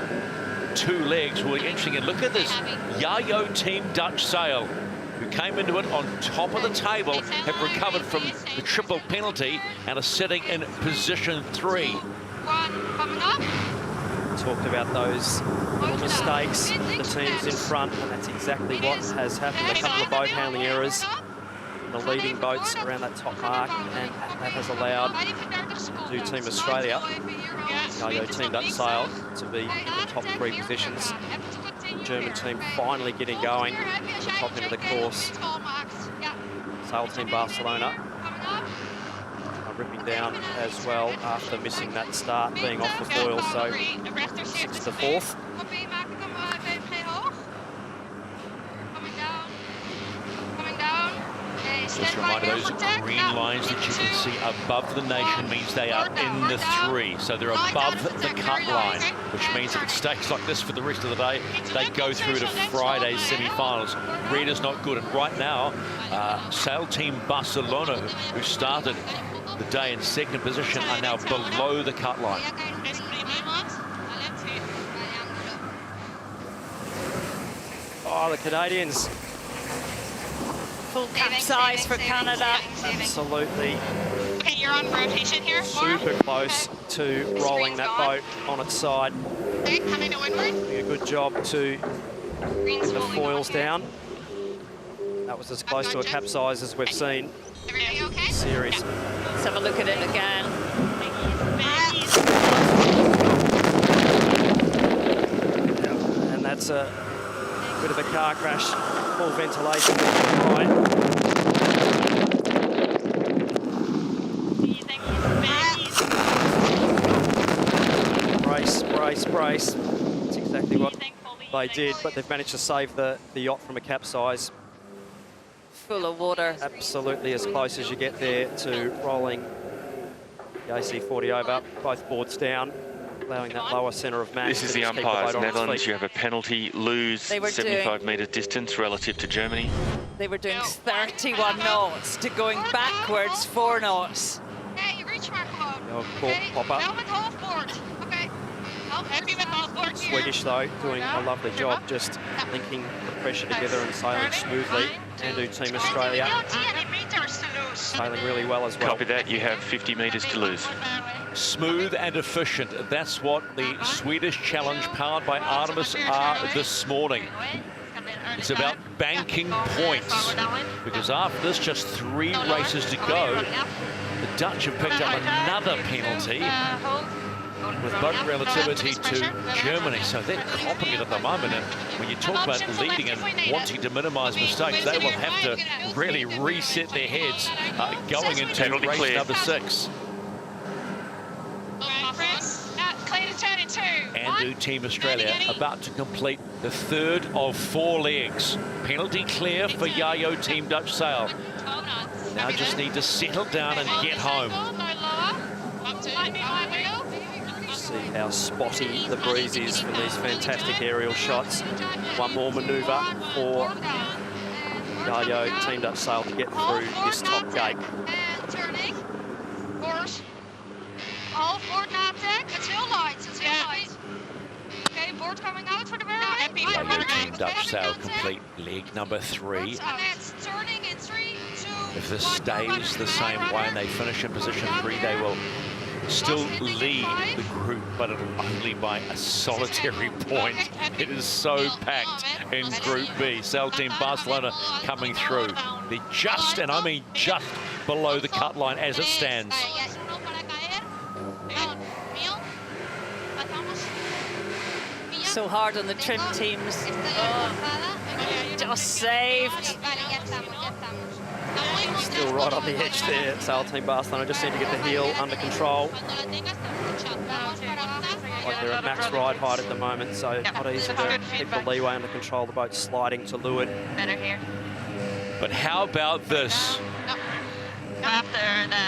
two legs will be interesting. And look at this Yacht Team Dutch Sail, who came into it on top of the table, have recovered from the triple penalty and are sitting in position 3. Talked about those little mistakes, the teams in front, and that's exactly what has happened. A couple of boat handling errors in the leading boats around that top mark, and that has allowed Team Australia, Yacht Team Dutch Sail, to be in the top 3 positions. German team finally getting going at the top end of the course. Sail Team Barcelona are ripping down as well after missing that start, being off the foil, so 6th to 4th. Just a reminder, those green lines that you can see above the nation means they are in the 3. So they're above the cut line, which means if it stays like this for the rest of the day, they go through to Friday's semi-finals. Red is not good, and right now, Sail Team Barcelona, who started the day in 2nd position, are now below the cut line. Oh, the Canadians. Full capsize for Canada. Absolutely. Okay, you're on rotation here. Super close to rolling that boat on its side. Okay, coming to windward. Doing a good job to get the foils down. That was as close to a capsize as we've seen Everything okay? in the series. Let's have a look at it again. Yeah, and that's a bit of a car crash. Full ventilation. Right. Brace, brace, brace. That's exactly what they did, but they've managed to save the yacht from a capsize. Full of water. Absolutely as close as you get there to rolling the AC-40 over, both boards down, allowing that lower centre of mass. This is the umpires, Netherlands. You have a penalty, lose 75 metres distance relative to Germany. They were doing 31 knots to going backwards 4 knots. Okay, you reach mark mode. No cork popper. Helmet half board. Okay. Happy with half board here. Swedish though, doing a lovely job, just linking the pressure together and sailing smoothly. And Team Australia sailing really well as well. Copy that, you have 50 metres to lose. Smooth and efficient. That's what the Swedish challenge powered by Artemis are this morning. It's about banking points, because after this, just 3 races to go. The Dutch have picked up another penalty with boat relativity to Germany, so they're copping it at the moment. And when you talk about leading and wanting to minimise mistakes, they will have to really reset their heads going into race number 6. And Team Australia about to complete the 3rd of 4 legs. Penalty clear for Yacht Team Dutch Sail. Now just need to settle down and get home. See how spotty the breeze is from these fantastic aerial shots. One more manoeuvre for Yacht Team Dutch Sail to get through this top gate. Turning. Course. All board now, Tech. It's hill lights. It's hill lights. Okay, board coming out for the very end. Yacht Team Dutch Sail complete leg number 3. Turning in 3, 2, If this stays the same way and they finish in position 3, they will still lead the group, but only by a solitary point. It is so packed in Group B. Sail Team Barcelona coming through. They're just, and I mean just, below the cut line as it stands. So hard on the trim teams. Oh, just saved. Still right on the edge there. Sail Team Barcelona just need to get the heel under control. Like they're at max ride height at the moment, so not easy to keep the leeway under control. The boat's sliding to leeward. Better here. But how about this?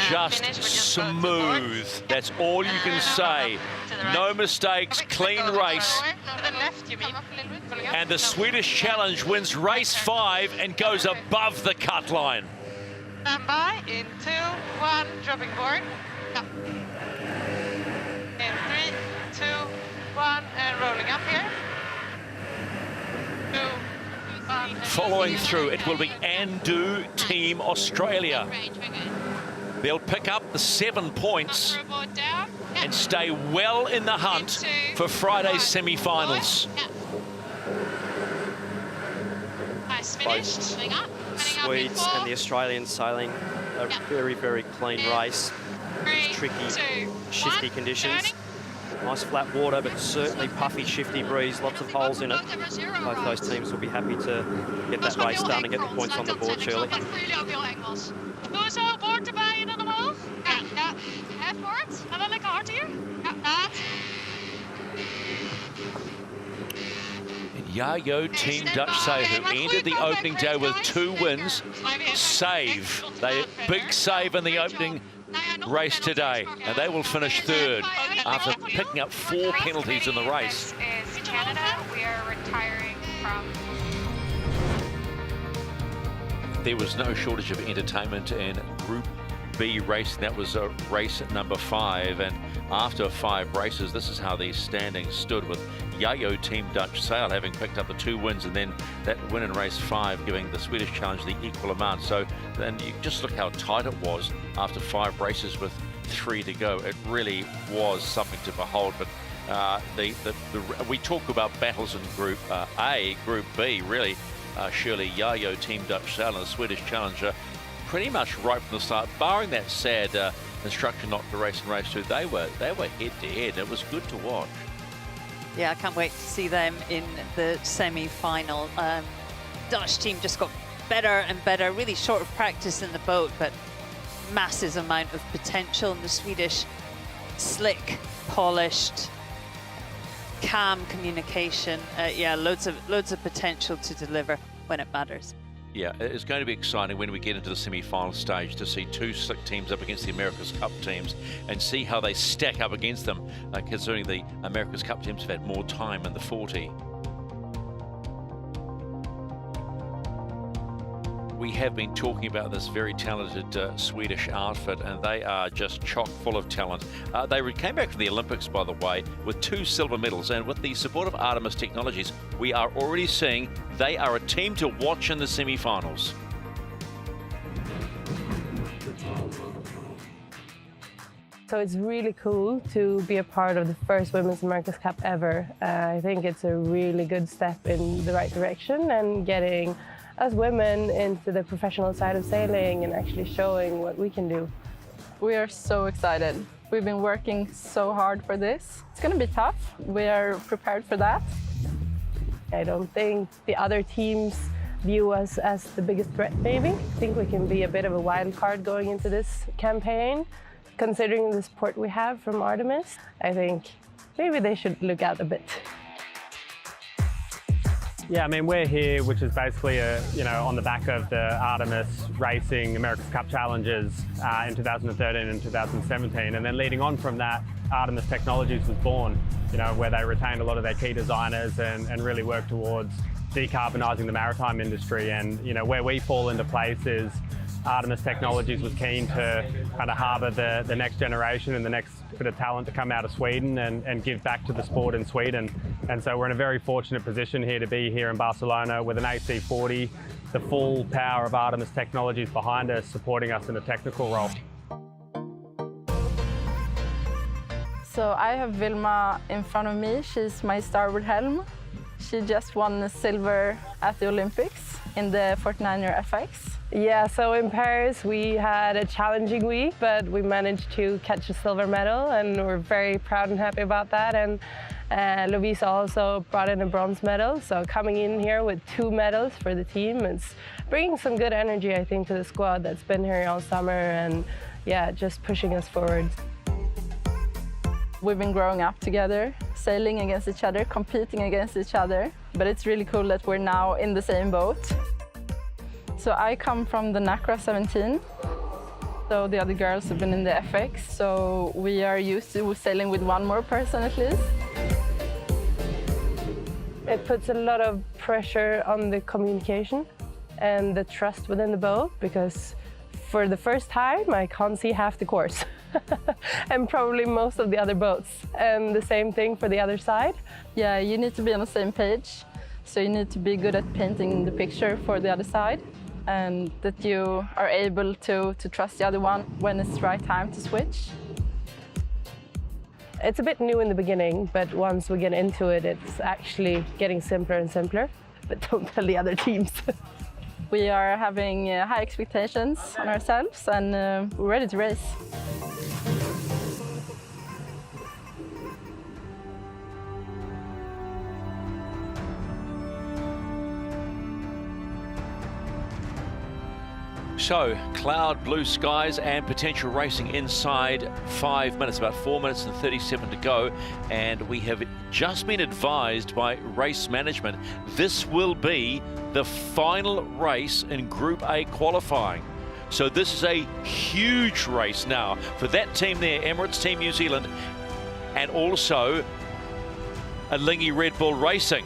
Just smooth. That's all you can say. No mistakes, clean race. And the Swedish Challenge wins race 5 and goes above the cut line. Stand by in 2, 1, dropping board. Go. In 3, 2, 1, and rolling up here. 2, 1. Following through, it will be Andu Team Australia. They'll pick up the 7 points and stay well in the hunt for Friday's semi-finals. Nice finish. Swedes and the Australians sailing a very, very clean race. Tricky, shifty conditions. Nice flat water, but certainly puffy, shifty breeze. Lots of holes in it. Both those teams will be happy to get that race done and get the points on the board, Shirley. Who's on board erbij en dan omhoog? Ja, half board. En dan lekker hard hier. Ja, dat. Yacht Team Dutch Sail, who ended the opening day with 2 wins, save. Big save in the opening race today, and they will finish 3rd after picking up 4 penalties in the race. Is Canada. We are retiring from. There was no shortage of entertainment in Group B racing. That was race number 5, and after 5 races, this is how these standings stood, with Yacht Team Dutch Sail having picked up the 2 wins, and then that win in race 5 giving the Swedish Challenge the equal amount. So then you just look how tight it was after 5 races with 3 to go. It really was something to behold. But we talk about battles in Group A, Group B, really. Surely Yacht Team Dutch Sail and the Swedish Challenger pretty much right from the start, barring that sad instruction not to race in race 2. They were head to head. It was good to watch. Yeah, I can't wait to see them in the semi-final. Dutch team just got better and better, really short of practice in the boat, but massive amount of potential. And the Swedish, slick, polished, calm communication. Yeah, loads of potential to deliver when it matters. Yeah, it's going to be exciting when we get into the semi-final stage to see 2 slick teams up against the America's Cup teams and see how they stack up against them, considering the America's Cup teams have had more time in the 40. We have been talking about this very talented Swedish outfit, and they are just chock full of talent. They came back from the Olympics, by the way, with 2 silver medals, and with the support of Artemis Technologies, we are already seeing they are a team to watch in the semi-finals. So it's really cool to be a part of the first Women's America's Cup ever. I think it's a really good step in the right direction, and getting us women into the professional side of sailing and actually showing what we can do. We are so excited. We've been working so hard for this. It's going to be tough. We are prepared for that. I don't think the other teams view us as the biggest threat, maybe. I think we can be a bit of a wild card going into this campaign. Considering the support we have from Artemis, I think maybe they should look out a bit. Yeah, I mean, we're here, which is basically, on the back of the Artemis Racing America's Cup Challenges in 2013 and 2017. And then leading on from that, Artemis Technologies was born, where they retained a lot of their key designers and really worked towards decarbonising the maritime industry. And, where we fall into place is Artemis Technologies was keen to kind of harbour the next generation and the next bit of talent to come out of Sweden and give back to the sport in Sweden. And so we're in a very fortunate position here to be here in Barcelona with an AC40, the full power of Artemis Technologies behind us, supporting us in a technical role. So I have Vilma in front of me. She's my starboard helm. She just won the silver at the Olympics in the 49er FX. Yeah, so in Paris we had a challenging week, but we managed to catch a silver medal and we're very proud and happy about that. And Lovisa also brought in a bronze medal, so coming in here with 2 medals for the team, it's bringing some good energy, I think, to the squad that's been here all summer and yeah, just pushing us forward. We've been growing up together, sailing against each other, competing against each other, but it's really cool that we're now in the same boat. So I come from the NACRA 17, so the other girls have been in the FX, so we are used to sailing with one more person at least. It puts a lot of pressure on the communication and the trust within the boat, because for the first time I can't see half the course and probably most of the other boats, and the same thing for the other side. Yeah, you need to be on the same page, so you need to be good at painting the picture for the other side, and that you are able to trust the other one when it's the right time to switch. It's a bit new in the beginning, but once we get into it, it's actually getting simpler and simpler. But don't tell the other teams. We are having high expectations on ourselves, and we're ready to race. So, cloud, blue skies and potential racing inside 5 minutes, about 4 minutes and 37 to go. And we have just been advised by race management, this will be the final race in Group A qualifying. So this is a huge race now for that team there, Emirates Team New Zealand, and also Alingi Red Bull Racing.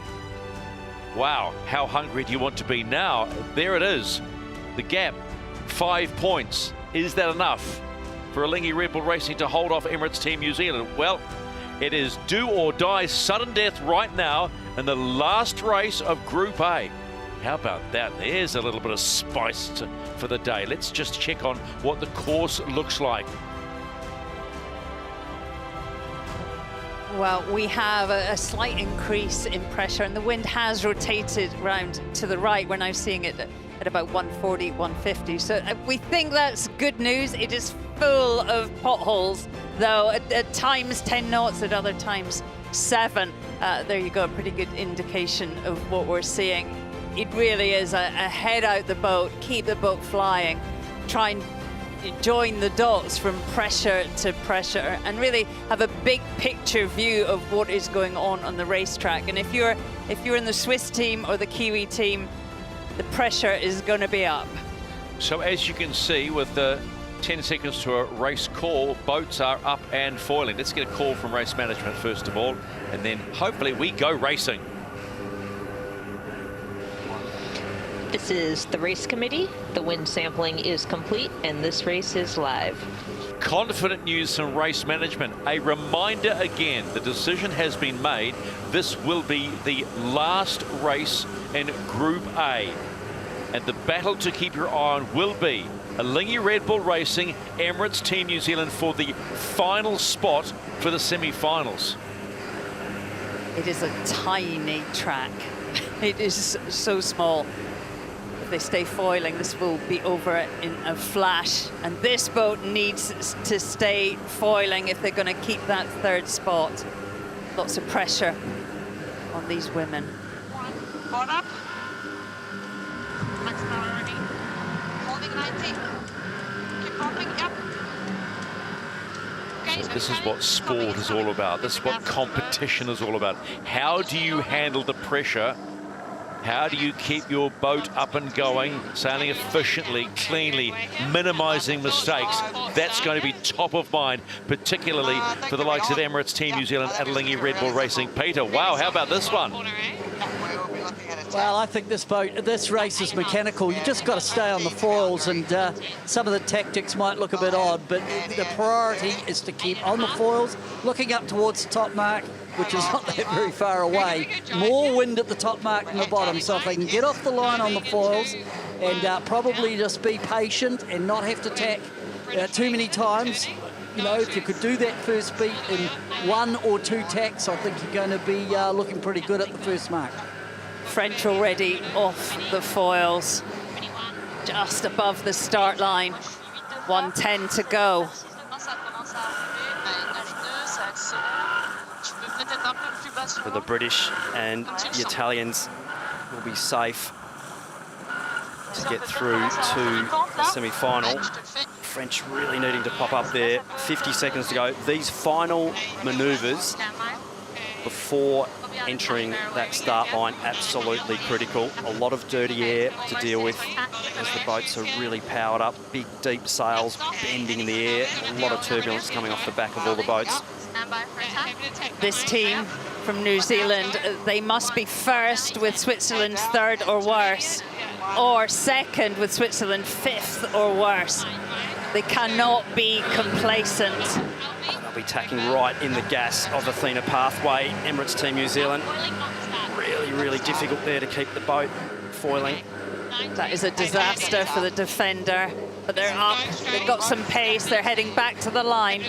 Wow, how hungry do you want to be now? There it is, the gap. 5 points. Is that enough for Alingi Red Bull Racing to hold off Emirates Team New Zealand? Well, it is do or die, sudden death right now in the last race of Group A. How about that? There's a little bit of spice for the day. Let's just check on what the course looks like. Well, we have a slight increase in pressure and the wind has rotated round to the right. We're now seeing it at about 140, 150. So we think that's good news. It is full of potholes, though, at times 10 knots, at other times 7. There you go, a pretty good indication of what we're seeing. It really is a head out the boat, keep the boat flying, try and join the dots from pressure to pressure, and really have a big picture view of what is going on the racetrack. And if you're in the Swiss team or the Kiwi team, the pressure is going to be up. So as you can see, with the 10 seconds to a race call, boats are up and foiling. Let's get a call from race management first of all, and then hopefully we go racing. This is the race committee. The wind sampling is complete and this race is live. Confident news from race management. A reminder again, the decision has been made. This will be the last race in Group A. And the battle to keep your eye on will be Alingi Red Bull Racing, Emirates Team New Zealand for the final spot for the semi-finals. It is a tiny track. It is so small. If they stay foiling, this will be over in a flash. And this boat needs to stay foiling if they're going to keep that 3rd spot. Lots of pressure on these women. Board up. Max power ready. Holding 90. Keep pumping, yep. Okay, So this is what sport is all about. This is what competition is all about. How do you handle the pressure? How do you keep your boat up and going, sailing efficiently, cleanly, minimizing mistakes? That's going to be top of mind, particularly for the likes of Emirates Team New Zealand at Alingi Red Bull Racing. Peter, wow, how about this one? Well, I think this race is mechanical. You just got to stay on the foils, and some of the tactics might look a bit odd, but the priority is to keep on the foils, looking up towards the top mark, which is not that very far away. More wind at the top mark than the bottom, so if they can get off the line on the foils and probably just be patient and not have to tack too many times, you know, if you could do that first beat in 1 or 2 tacks, I think you're going to be looking pretty good at the first mark. French already off the foils, just above the start line. 1:10 to go. For the British and the Italians will be safe to get through to the semi-final. French really needing to pop up there. 50 seconds to go. These final manoeuvres before entering that start line, absolutely critical. A lot of dirty air to deal with as the boats are really powered up. Big, deep sails bending in the air. A lot of turbulence coming off the back of all the boats. This team from New Zealand, they must be first with Switzerland third or worse, or second with Switzerland fifth or worse. They cannot be complacent. They'll be tacking right in the gas of Athena Pathway. Emirates Team New Zealand, really, really difficult there to keep the boat foiling. That is a disaster for the defender, but they're up, they've got some pace, they're heading back to the line.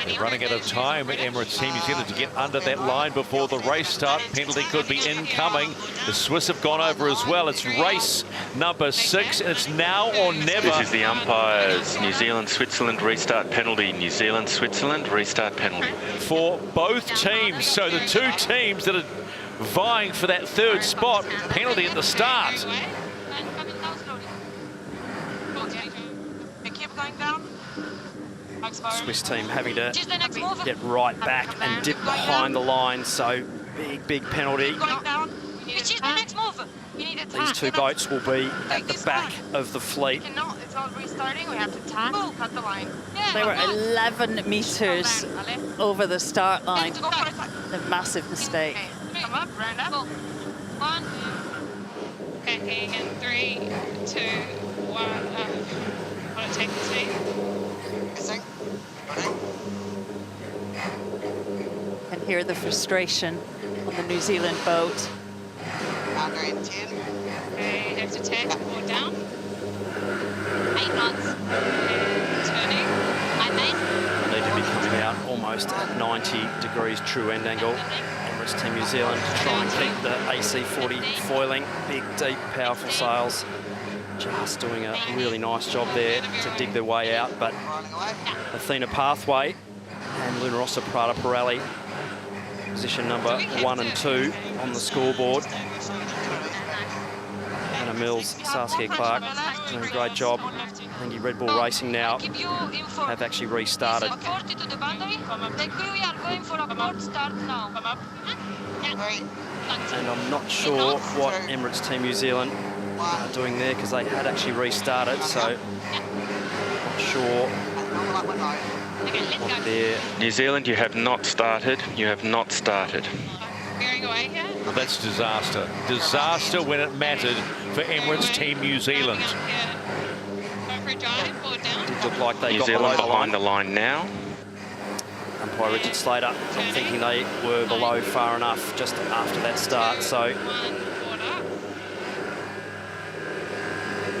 They're running out of time, Emirates Team New Zealand, to get under that line before the race start. Penalty could be incoming. The Swiss have gone over as well. It's race number 6, and it's now or never. This is the umpires. New Zealand, Switzerland, restart penalty. New Zealand, Switzerland, restart penalty. For both teams, so the two teams that are vying for that third spot, penalty at the start. Swiss team having to get right back and dip behind the line, so big penalty. Which is the next move? These two boats will be at the back of the fleet. It's not restarting, we have to tack, cut the line. They were 11 metres over the start line. A massive mistake. Come up, round up. 1. Okay, again, 3, 2, 1. Want to take the speed? Can hear the frustration on the New Zealand boat. Okay, have to tack, or down. 8 knots. Turning. I They need to be coming out almost at 90 degrees true end angle. Emirates Team New Zealand to try and keep the AC40 foiling. Big, deep, powerful sails. Just doing a really nice job there to dig their way out, but Athena Pathway and Luna Rossa Prada Pirelli, position number 1 and 2 on the scoreboard. Anna Mills, Saskia Clark doing a great job. I think Red Bull Racing now have actually restarted. And I'm not sure what Emirates Team New Zealand are doing there, because they had actually restarted, so not sure what they're... New Zealand, you have not started. You have not started. Well, that's disaster. Disaster when it mattered for Emirates Team New Zealand. Did look like they New got Zealand below behind the line now. Umpire Richard Slater not thinking they were below far enough just after that start, so...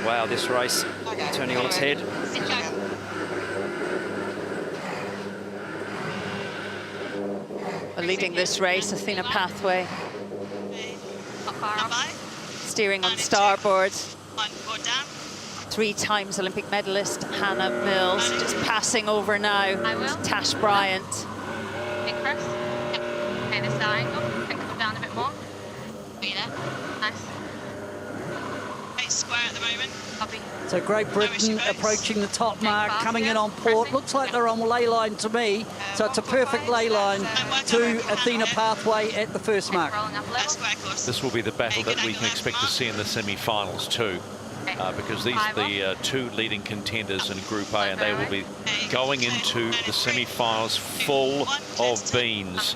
Wow, this race turning on its head. Leading this race, Athena Pathway. Steering on starboard. 3 times Olympic medalist Hannah Mills just passing over now. Tash Bryant. Big first. Yep. Okay, this angle. And come down a bit more. Be there. Nice. Square at the moment. Copy. So Great Britain approaching the top mark, coming in on port. Looks like they're on lay line to me. So it's a perfect lay line to Athena Pathway at the first mark. This will be the battle that we can expect to see in the semi-finals too. Because these are the 2 leading contenders in Group A, and they will be going into the semi-finals full of beans.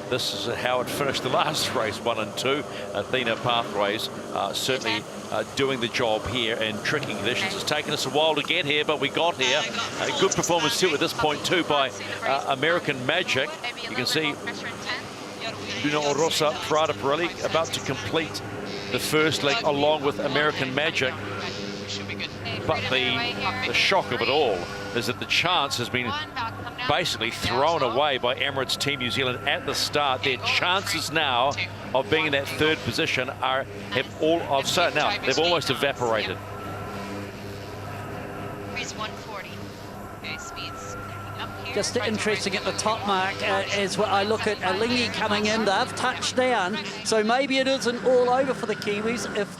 This is how it finished the last race, 1 and 2. Athena Pathways certainly doing the job here in tricky conditions. It's taken us a while to get here, but we got here. A good performance too at this point too by American Magic. You can see Luna Rossa Prada Pirelli about to complete the first leg along with American Magic. But the shock of it all is that the chance has been basically thrown away by Emirates Team New Zealand at the start. Their chances now of being in that third position they've almost evaporated. Just interesting at the top mark is what I look at Alingi coming in. They've touched down, so maybe it isn't all over for the Kiwis. If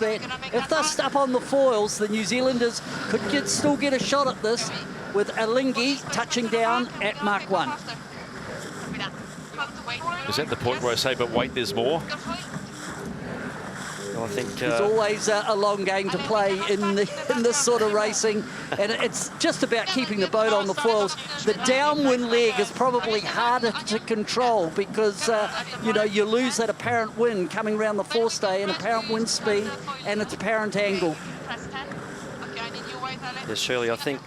they're stuck on the foils, the New Zealanders could still get a shot at this with Alingi touching down at Mark 1. Is that the point where I say, but wait, there's more? Well, I think there's always a long game to play in this sort of racing, and it's just about keeping the boat on the foils. The downwind leg is probably harder to control because you know, you lose that apparent wind coming around the forestay and apparent wind speed and its apparent angle. Yes, Shirley, I think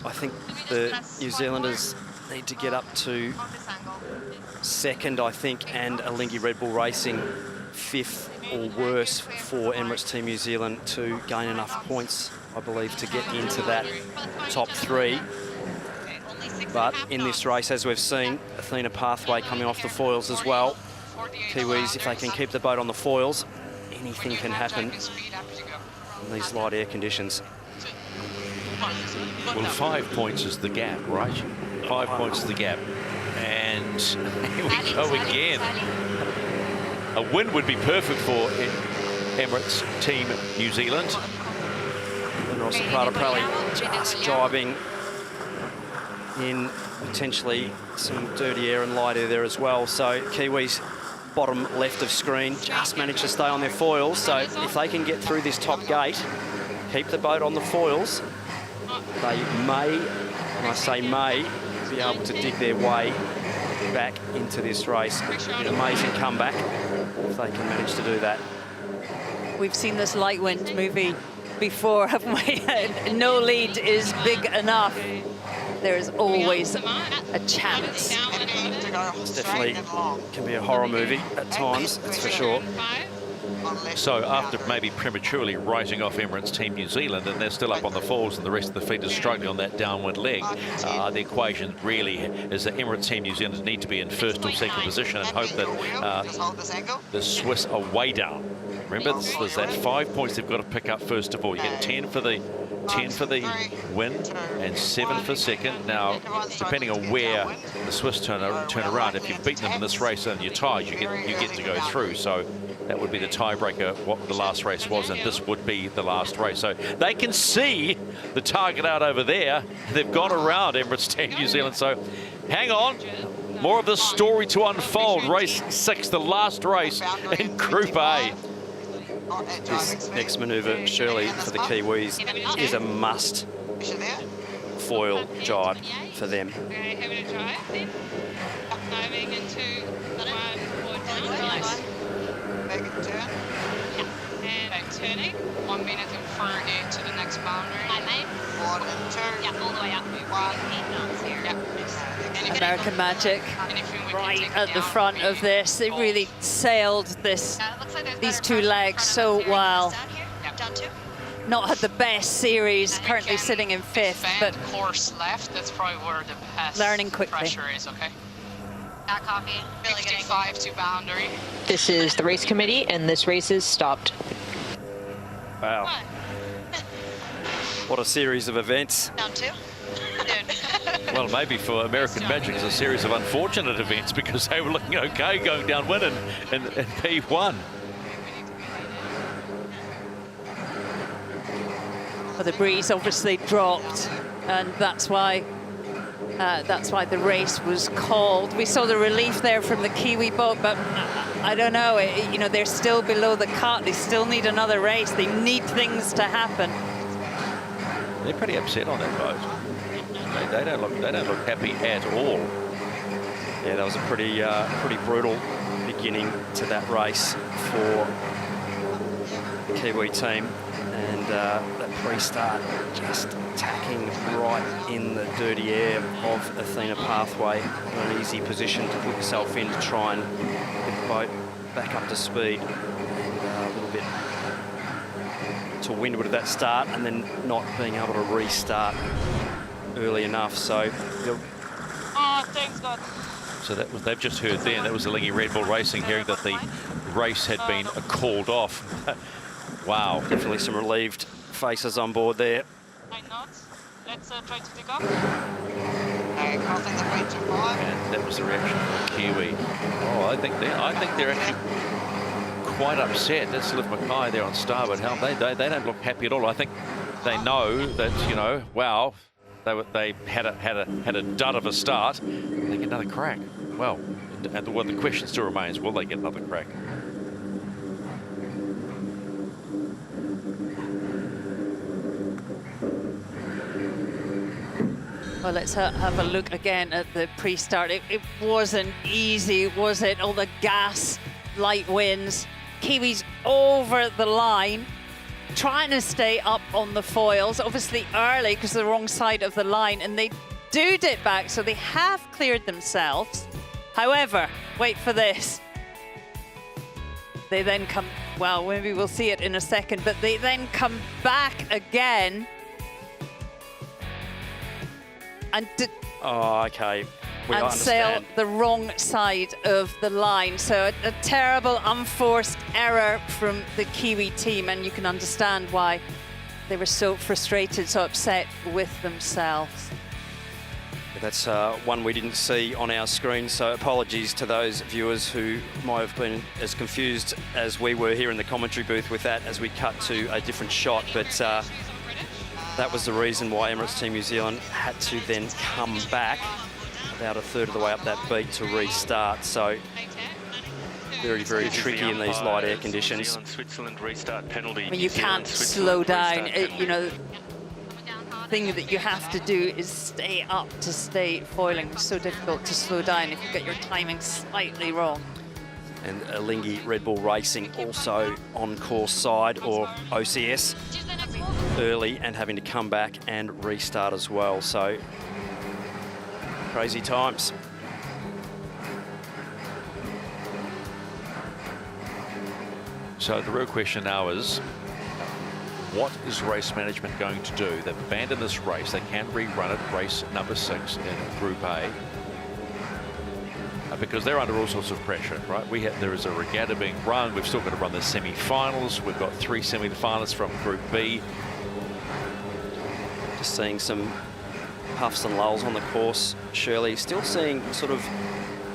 the New Zealanders need to get up to second, I think, and Alingi Red Bull Racing fifth or worse for Emirates Team New Zealand to gain enough points, I believe, to get into that top three. But in this race, as we've seen, Athena Pathway coming off the foils as well. Kiwis, if they can keep the boat on the foils, anything can happen in these light air conditions. Well, 5 points is the gap, right? 5 points is the gap. And here we go again. A win would be perfect for Emirates Team New Zealand. Rosa Prada-Prelli just driving in potentially some dirty air and light air there as well. So Kiwis, bottom left of screen, just managed to stay on their foils. So if they can get through this top gate, keep the boat on the foils, they may, and I say may, be able to dig their way back into this race. It'd be an amazing comeback if they can manage to do that. We've seen this light wind movie before, haven't we? No lead is big enough. There is always a chance. It definitely can be a horror movie at times, that's for sure. So after maybe prematurely writing off Emirates Team New Zealand, and they're still up on the falls and the rest of the fleet is struggling on that downwind leg, the equation really is that Emirates Team New Zealand need to be in first or second position and hope that the Swiss are way down. Remember, there's that 5 points they've got to pick up first of all. You get 10 for the win and 7 for second. Now, depending on where the Swiss turn around, if you've beaten them in this race and you're tied, you get to go through. So that would be the tiebreaker, what the last race was, and this would be the last race. So they can see the target out over there. They've gone around Emirates Team New Zealand. So hang on. More of this story to unfold. Race 6, the last race in Group A. This next manoeuvre, surely, for the Kiwis is a must foil jibe for them. Turning, 1 minute and 30 to the next boundary. One and turn. Yeah, all the way up. 8 knots here. Yeah. American Magic right at the front of this. They really sailed these two legs so well. Not had the best series, currently sitting in 5th, but course left, that's probably where the best learning quickly. Pressure is, okay? That copy. 55 to boundary. This is the race committee, and this race is stopped. Wow. What a series of events. Down 2. Well, maybe for American Magic, it's a series of unfortunate events because they were looking okay going downwind in P1. Well, the breeze obviously dropped, and that's why the race was called. We saw the relief there from the Kiwi boat, but I don't know. You know, they're still below the cut. They still need another race. They need things to happen. They're pretty upset on that boat. They don't look happy at all. Yeah, that was a pretty brutal beginning to that race for the Kiwi team, and that pre-start just tacking right in the dirty air of Athena Pathway, an easy position to put yourself in to try and get the boat back up to speed, and a little bit to windward of that start and then not being able to restart early enough. So Oh, thanks God. So they've just heard then, that was the Lingy Red Bull Racing hearing that the race had been called off. Wow. Definitely some relieved faces on board there. 9 knots. Let's try to pick up. Crossing the bridge at 5. And that was the reaction from Kiwi. Oh, I think they're actually quite upset. That's Liv Mackay there on starboard. Hell, they don't look happy at all. I think they know that, you know, wow, they had a dud of a start. They get another crack. Well, and the question still remains: will they get another crack? Well, let's have a look again at the pre-start. It wasn't easy, was it? All the gas, light winds. Kiwis over the line, trying to stay up on the foils, obviously early because they're the wrong side of the line, and they do dip back, so they have cleared themselves. However, wait for this. They then come, well, maybe we'll see it in a second, but they then come back again. And okay. And sail the wrong side of the line. So a terrible, unforced error from the Kiwi team, and you can understand why they were so frustrated, so upset with themselves. That's one we didn't see on our screen, so apologies to those viewers who might have been as confused as we were here in the commentary booth with that as we cut to a different shot. But that was the reason why Emirates Team New Zealand had to then come back about a third of the way up that beat to restart. So very, very tricky in these light air conditions. Switzerland restart penalty. I mean, you can't slow down. You know, the thing that you have to do is stay up to stay foiling. It's so difficult to slow down if you get your timing slightly wrong. And Lingy Red Bull Racing also on course side, or OCS, early and having to come back and restart as well. So crazy times. So the real question now is, what is race management going to do? They've abandoned this race. They can rerun it, race number 6 in Group A. Because they're under all sorts of pressure, right? There is a regatta being run. We've still got to run the semi-finals. We've got 3 semi-finalists from Group B. Just seeing some puffs and lulls on the course, Shirley. Still seeing sort of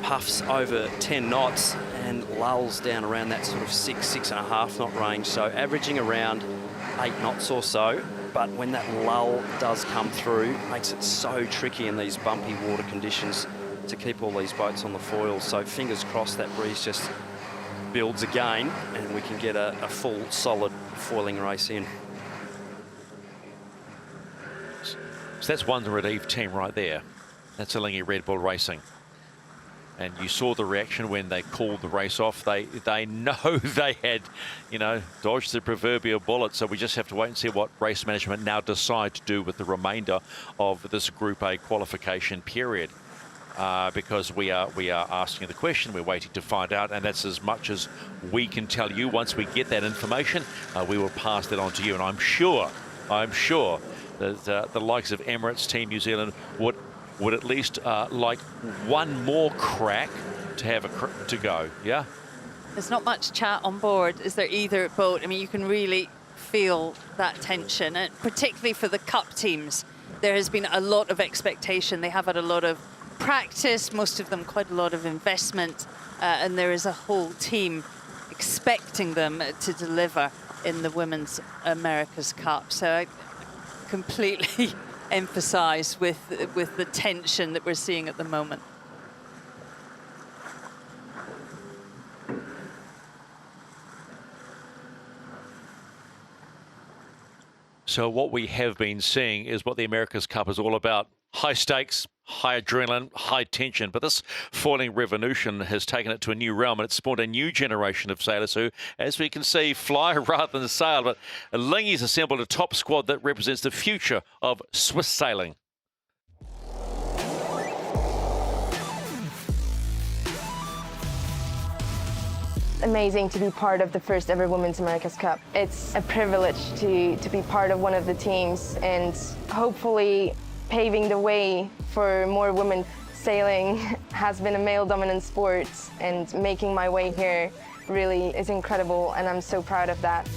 puffs over 10 knots and lulls down around that sort of 6.5 knot range. So averaging around 8 knots or so. But when that lull does come through, it makes it so tricky in these bumpy water conditions to keep all these boats on the foils. So fingers crossed that breeze just builds again and we can get a full, solid foiling race in. So that's one Redive team right there. That's a Lingy Red Bull Racing. And you saw the reaction when they called the race off. They know they had, you know, dodged the proverbial bullet. So we just have to wait and see what race management now decide to do with the remainder of this Group A qualification period. Because we are asking the question, we're waiting to find out, and that's as much as we can tell you. Once we get that information, we will pass that on to you. And I'm sure that the likes of Emirates Team New Zealand would at least like one more crack to have to go. Yeah. There's not much chat on board, is there, either boat? I mean, you can really feel that tension, and particularly for the cup teams, there has been a lot of expectation. They have had a lot of practice, most of them quite a lot of investment, and there is a whole team expecting them to deliver in the Women's America's Cup. So I completely emphasize with the tension that we're seeing at the moment. So what we have been seeing is what the America's Cup is all about. High stakes, high adrenaline, high tension. But this foiling revolution has taken it to a new realm, and it's spawned a new generation of sailors who, as we can see, fly rather than sail. But Lingy's assembled a top squad that represents the future of Swiss sailing. amazing to be part of the first ever Women's America's Cup. It's a privilege to be part of one of the teams and hopefully paving the way for more women. Sailing has been a male-dominant sport, and making my way here really is incredible, and I'm so proud of that.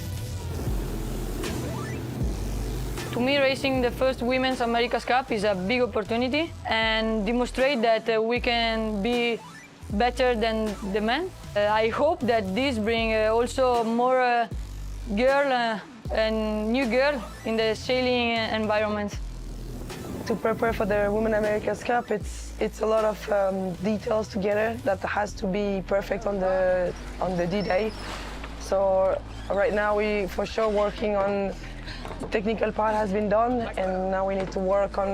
To me, racing the first Women's America's Cup is a big opportunity and demonstrate that we can be better than the men. I hope that this brings also more girl and new girl in the sailing environment. To prepare for the Women's America's Cup, it's a lot of details together that has to be perfect on the D-Day. So right now we for sure working on the technical part has been done, and now we need to work on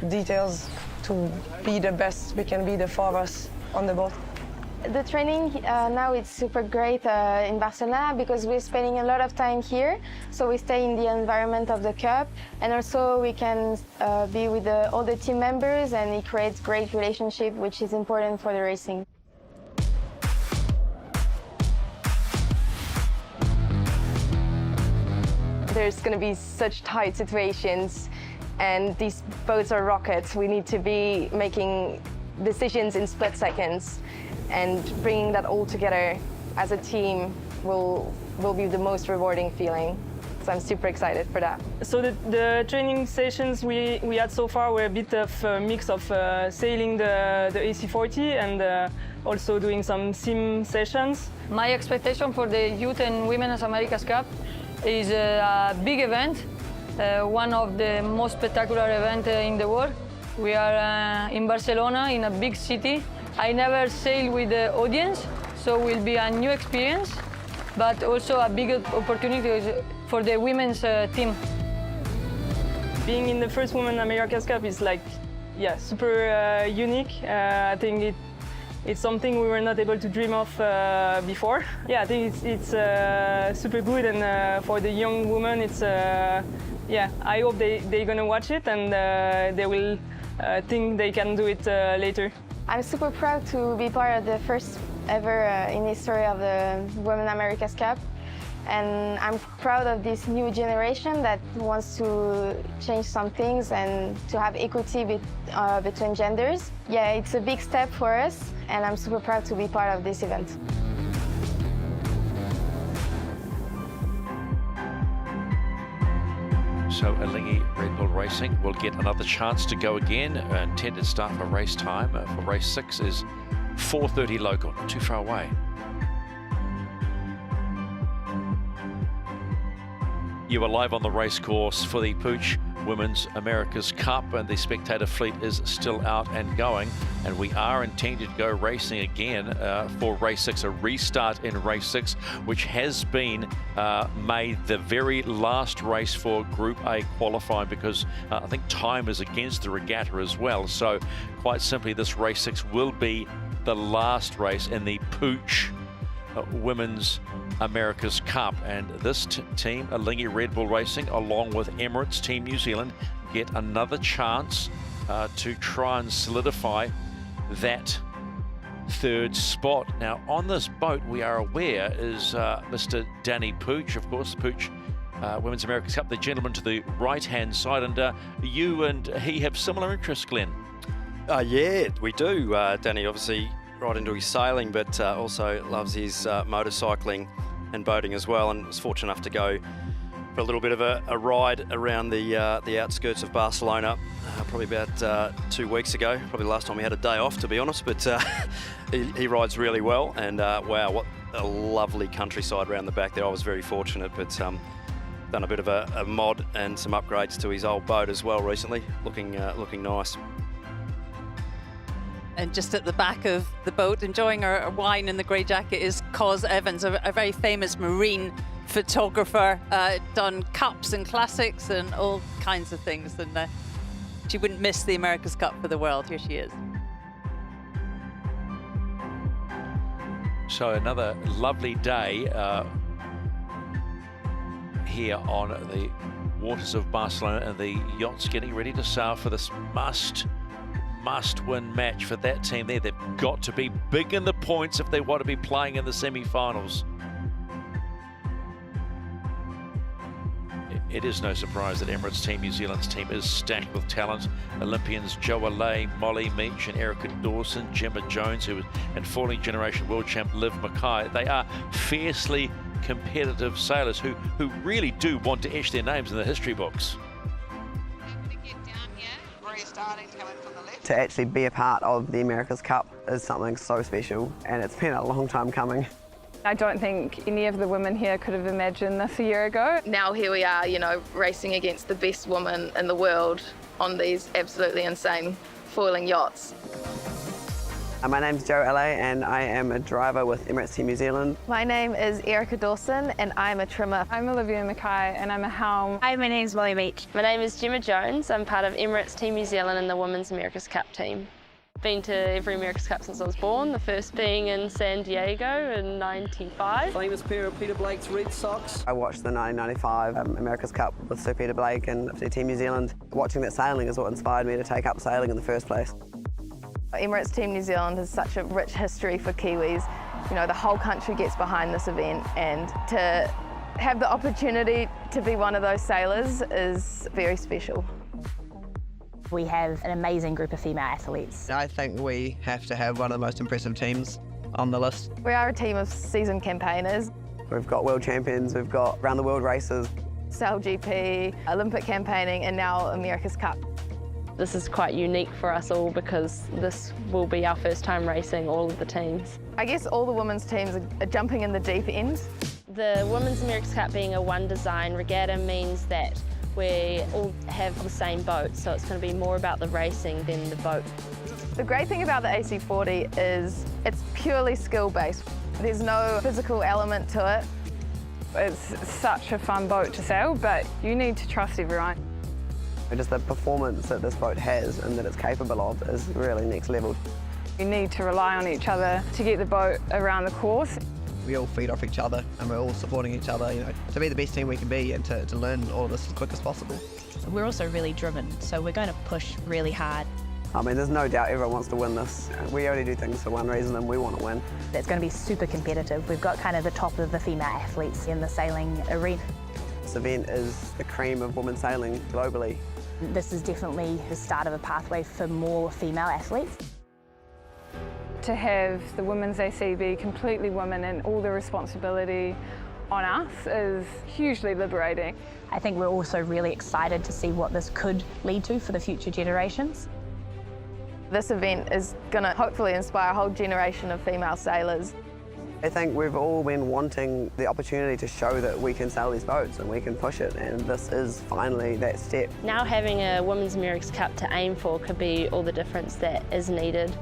details to be the best we can be, the four of us on the boat. The training now is super great in Barcelona because we're spending a lot of time here, so we stay in the environment of the Cup, and also we can be with all the team members, and it creates great relationship, which is important for the racing. There's going to be such tight situations, and these boats are rockets. We need to be making decisions in split seconds, and bringing that all together as a team will be the most rewarding feeling. So I'm super excited for that. So the training sessions we had so far were a bit of a mix of sailing the AC40 and also doing some sim sessions. My expectation for the Youth and Women's America's Cup is a big event, one of the most spectacular events in the world. We are in Barcelona, in a big city. I never sailed with the audience, so it will be a new experience, but also a big opportunity for the women's team. Being in the first Women's America's Cup is super unique. I think it's something we were not able to dream of before. Yeah, I think it's super good, and for the young women, it's I hope they're gonna watch it and they will think they can do it later. I'm super proud to be part of the first ever in history of the Women's America's Cup, and I'm proud of this new generation that wants to change some things and to have equity between genders. Yeah, it's a big step for us, and I'm super proud to be part of this event. So Alingi Red Bull Racing will get another chance to go again. Intended start for race time for race 6 is 4:30 local, not too far away. You are live on the race course for the PUIG Women's America's Cup, and the spectator fleet is still out and going, and we are intended to go racing again for race 6, a restart in race 6, which has been made the very last race for Group A qualifying, because I think time is against the regatta as well. So quite simply, this race 6 will be the last race in the PUIG Women's America's Cup, and this team, Alingi Red Bull Racing, along with Emirates Team New Zealand, get another chance to try and solidify that third spot. Now, on this boat, we are aware is Mr. Danny Puig, of course, PUIG Women's America's Cup, the gentleman to the right-hand side, and you and he have similar interests, Glenn. Yeah, we do. Danny obviously right into his sailing, but also loves his motorcycling and boating as well, and was fortunate enough to go for a little bit of a ride around the outskirts of Barcelona probably about 2 weeks ago. Probably the last time he had a day off, to be honest, but he rides really well, and wow, what a lovely countryside around the back there. I was very fortunate, but done a bit of a mod and some upgrades to his old boat as well recently, looking nice. And just at the back of the boat, enjoying our wine in the grey jacket, is Cos Evans, a very famous marine photographer, done cups and classics and all kinds of things. And she wouldn't miss the America's Cup for the world. Here she is. So another lovely day here on the waters of Barcelona, and the yacht's getting ready to sail for this must-win match for that team there. They've got to be big in the points if they want to be playing in the semi-finals. It is no surprise that Emirates Team New Zealand's team is stacked with talent. Olympians Joe Alay, Molly Meach and Erica Dawson, Gemma Jones, who and falling generation world champ Liv Mackay. They are fiercely competitive sailors who really do want to etch their names in the history books. To actually be a part of the America's Cup is something so special, and it's been a long time coming. I don't think any of the women here could have imagined this a year ago. Now here we are, you know, racing against the best woman in the world on these absolutely insane foiling yachts. My name's Joe Alley and I am a driver with Emirates Team New Zealand. My name is Erica Dawson and I'm a trimmer. I'm Olivia Mackay and I'm a helm. Hi, my name's Molly Meach. My name is Gemma Jones. I'm part of Emirates Team New Zealand and the Women's America's Cup team. Been to every America's Cup since I was born, the first being in San Diego in '95. Famous pair of Peter Blake's red socks. I watched the 1995 America's Cup with Sir Peter Blake and Team New Zealand. Watching that sailing is what inspired me to take up sailing in the first place. Emirates Team New Zealand has such a rich history for Kiwis. You know, the whole country gets behind this event, and to have the opportunity to be one of those sailors is very special. We have an amazing group of female athletes. I think we have to have one of the most impressive teams on the list. We are a team of seasoned campaigners. We've got world champions, we've got around the world races. Sail GP, Olympic campaigning, and now America's Cup. This is quite unique for us all because this will be our first time racing all of the teams. I guess all the women's teams are jumping in the deep end. The Women's America's Cup being a one design regatta means that we all have the same boat, so it's going to be more about the racing than the boat. The great thing about the AC40 is it's purely skill-based. There's no physical element to it. It's such a fun boat to sail, but you need to trust everyone. Just the performance that this boat has and that it's capable of is really next level. You need to rely on each other to get the boat around the course. We all feed off each other and we're all supporting each other, you know, to be the best team we can be and to learn all of this as quick as possible. We're also really driven, so we're going to push really hard. I mean, there's no doubt everyone wants to win this. We only do things for one reason and we want to win. It's going to be super competitive. We've got kind of the top of the female athletes in the sailing arena. This event is the cream of women's sailing globally. This is definitely the start of a pathway for more female athletes. To have the women's AC be completely women and all the responsibility on us is hugely liberating. I think we're also really excited to see what this could lead to for the future generations. This event is going to hopefully inspire a whole generation of female sailors. I think we've all been wanting the opportunity to show that we can sail these boats and we can push it, and this is finally that step. Now having a Women's America's Cup to aim for could be all the difference that is needed.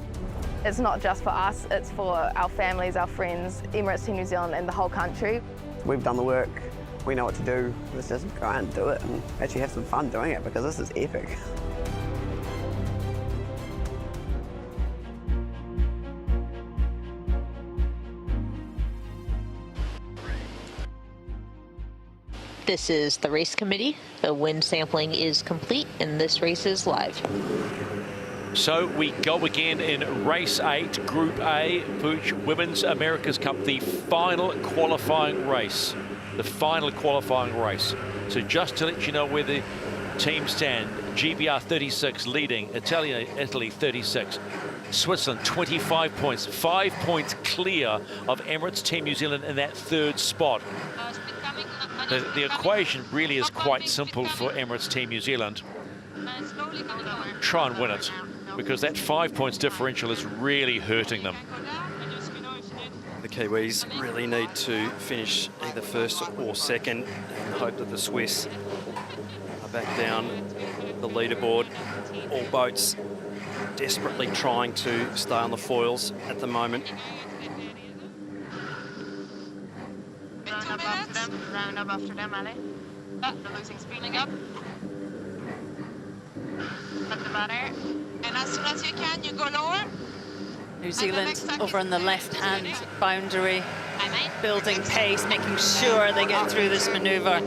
It's not just for us, it's for our families, our friends, Emirates Team New Zealand and the whole country. We've done the work, we know what to do, let's just go out and do it and actually have some fun doing it because this is epic. This is the race committee. The wind sampling is complete and this race is live. So we go again in race 8, Group A, PUIG Women's America's Cup, the final qualifying race. The final qualifying race. So just to let you know where the teams stand, GBR 36 leading, Italy 36. Switzerland 25 points, 5 points clear of Emirates Team New Zealand in that third spot. The equation really is quite simple for Emirates Team New Zealand. Try and win it, because that 5 points differential is really hurting them. The Kiwis really need to finish either first or second and hope that the Swiss are back down the leaderboard. All boats desperately trying to stay on the foils at the moment. Round up after them, Ali. They're losing speed up. At the banner. And as soon as you can, you go lower. New Zealand over on the left-hand boundary, building pace, making sure they get through this manoeuvre.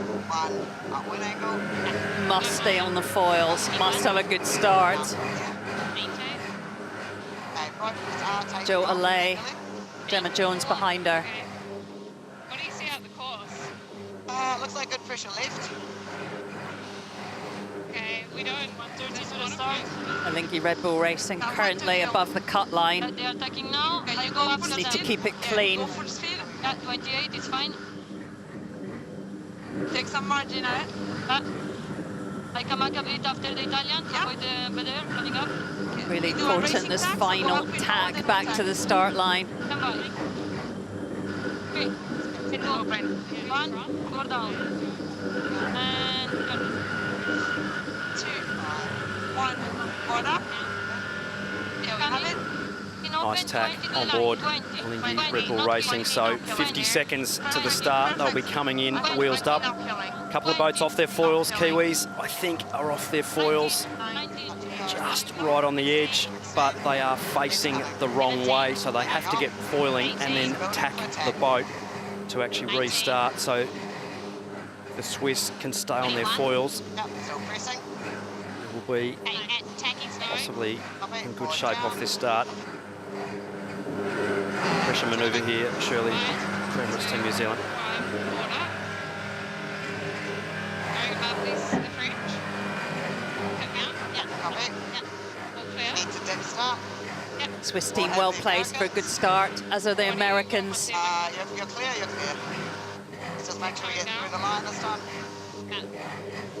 Must stay on the foils, must have a good start. Joe Allais, Gemma Jones behind her. What do you see out the course? Looks like good pressure left. Okay, we don't want 30 to the start. Alingi Red Bull Racing currently above the cut line. They're attacking now. Can you go up Just need to keep it clean. Go full speed. Yeah, 28 is fine. Take some margin, eh? I come back a bit after the Italian. Avoid the better coming up. Really important, this final tack back to the start line. Come back. 3, 2, 1, go down. And 2, 1, board up. Here we have it. Nice tack on board Alingi Red Bull Racing. So 50 seconds to the start. They'll be coming in wheels up. A couple of boats off their foils. Kiwis, I think, are off their foils just right on the edge, but they are facing the wrong way, so they have to get foiling and then tack the boat to actually restart. So the Swiss can stay on their foils. It will be possibly in good shape off this start. Pressure manoeuvre here, surely, for Emirates Team New Zealand. Swiss team well placed for a good start, as are the Americans. You're clear, you're clear. Just make sure you get through the line this time.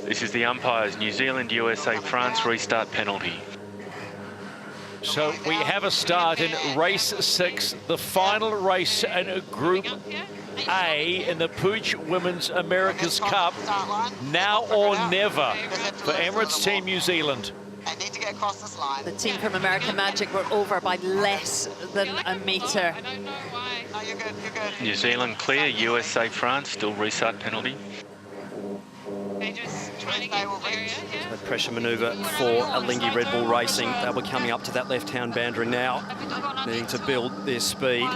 This is the umpires. New Zealand, USA, France restart penalty. So we have a start in race 6, the final race in Group A in the PUIG Women's America's Cup. Now or never for Emirates Team New Zealand. Need to get across this line. The team from American Magic were over by less than a metre. No, you're good, you're good. New Zealand clear, USA, France still restart penalty. They just trying to get area, yeah? The pressure manoeuvre for Alingi Red Bull Racing. They'll be coming up to that left-hand boundary now, needing to build their speed.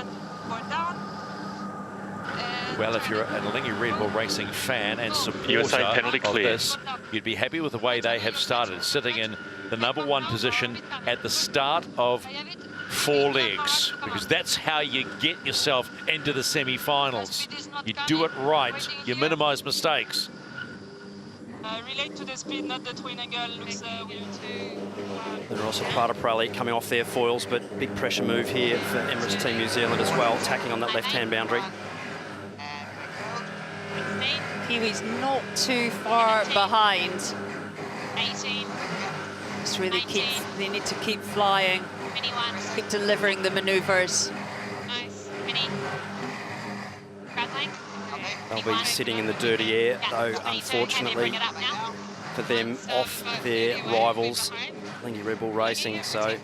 Well, if you're an Alingi Red Bull Racing fan and supporter USA penalty of clear. this, you'd be happy with the way they have started, sitting in the #1 position at the start of 4 legs, because that's how you get yourself into the semi-finals. You do it right, you minimise mistakes. Relate to the speed, not the twin angle. Looks weird too. They're also Prada Pirelli coming off their foils, but big pressure move here for Emirates Team New Zealand as well, tacking on that left-hand boundary. Kiwis not too far behind. 18. Just really they need to keep flying, keep delivering the manoeuvres. Nice. Mini. They'll be sitting in the dirty air, though, unfortunately for them, off their rivals, Alingi Red Bull Racing. So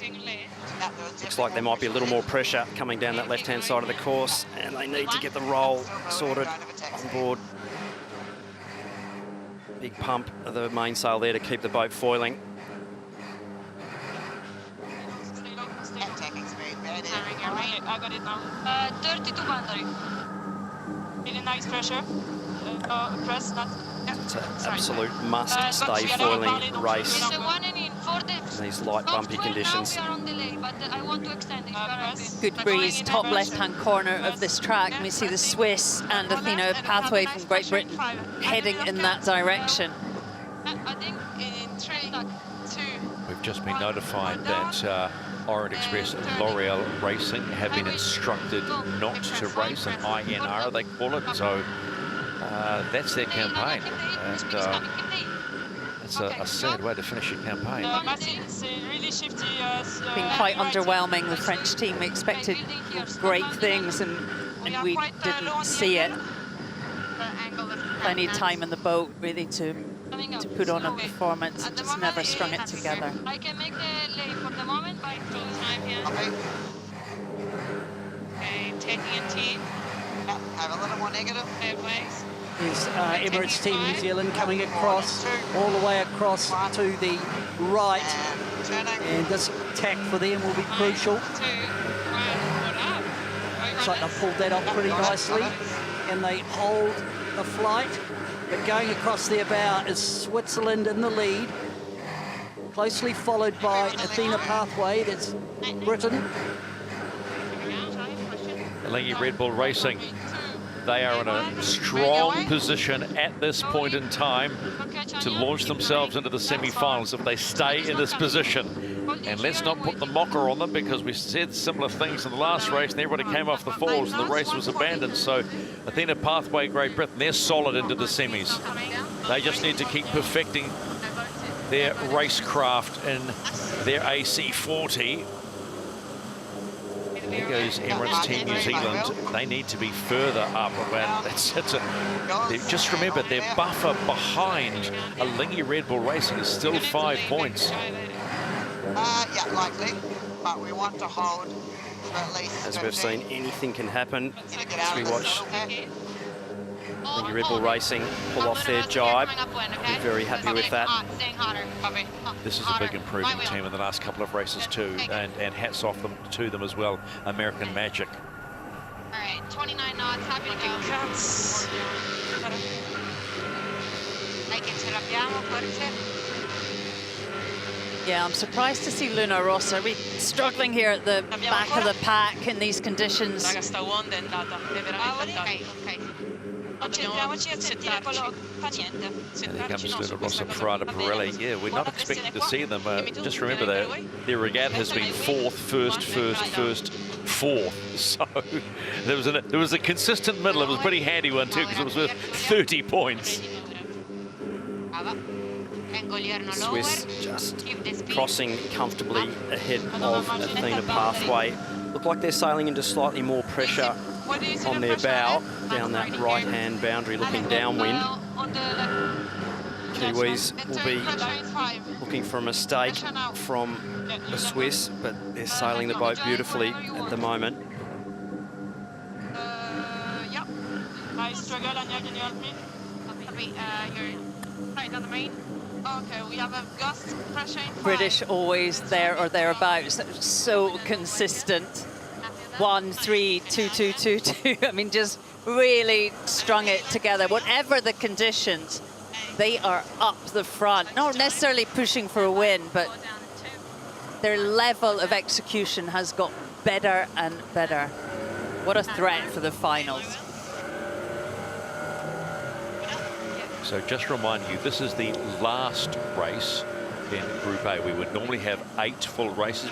looks like there might be a little more pressure coming down that left-hand side of the course, and they need to get the roll sorted on board. Big pump of the mainsail there to keep the boat foiling. I got it now. 32 boundary. Really nice pressure. Press, not. It's an absolute must stay foiling race in these light bumpy conditions. Good breeze, top left-hand corner of this track. We see the Swiss and Athena Pathway from Great Britain heading in that direction. I think in 3, 2. We've just been notified that Orient Express and L'Oreal Racing have been instructed not to race, an INR they call it, so that's their campaign, and it's a sad way to finish your campaign. Been quite underwhelming, the French team. We expected great things and we didn't see it. Plenty of time in the boat really to put on a performance and just never strung it together. I can make the lay for the moment by full time here. Okay, taking a T. Have a little more negative. Airways. Is Emirates Team New Zealand coming across, all the way across to the right. And this tack for them will be crucial. Looks like they've pulled that off pretty nicely. And they hold the flight. But going across their bow is Switzerland in the lead. closely followed by Athena Pathway, that's Britain. Alinghi Red Bull Racing, they are in a strong position at this point in time to launch themselves into the semi-finals if they stay in this position. And let's not put the mocker on them, because we said similar things in the last race and everybody came off the falls and the race was abandoned. So Athena Pathway, Great Britain, they're solid into the semis. They just need to keep perfecting their racecraft in their AC40. There goes Emirates Team New Zealand. They need to be further up. Just remember, their buffer behind Alinghi Red Bull Racing is still 5 points. Yeah, likely, but we want to hold for at least. As we've seen, anything can happen as we watch Alinghi Red Bull Racing pull off their jibe. We're very happy with that. This is a big improvement team in the last couple of races too, and hats off to them as well, American Magic. All right, 29 knots, happy to go. Yeah, I'm surprised to see Luna Rossa struggling here at the back of the pack in these conditions. And here comes Luna Rossa Prada Pirelli. Yeah, we're not expecting to see them. Just remember that their regatta has been fourth, first, fourth. So there was a consistent middle. It was a pretty handy one too, because it was worth 30 points. Swiss just crossing comfortably ahead of Athena Pathway. Look like they're sailing into slightly more pressure on their bow, down that right-hand boundary looking downwind. Kiwis will be looking for a mistake from the Swiss, but they're sailing the boat beautifully at the moment. Yep. Nice struggle, Anya, can you help me? You're right on the main. Okay, we have a gust pressure in 5. British always there or thereabouts, so consistent. 1, 3, 2, 2, 2, 2. I mean, just really strung it together. Whatever the conditions, they are up the front. Not necessarily pushing for a win, but their level of execution has got better and better. What a threat for the finals. So just remind you, this is the last race in Group A. We would normally have 8 full races,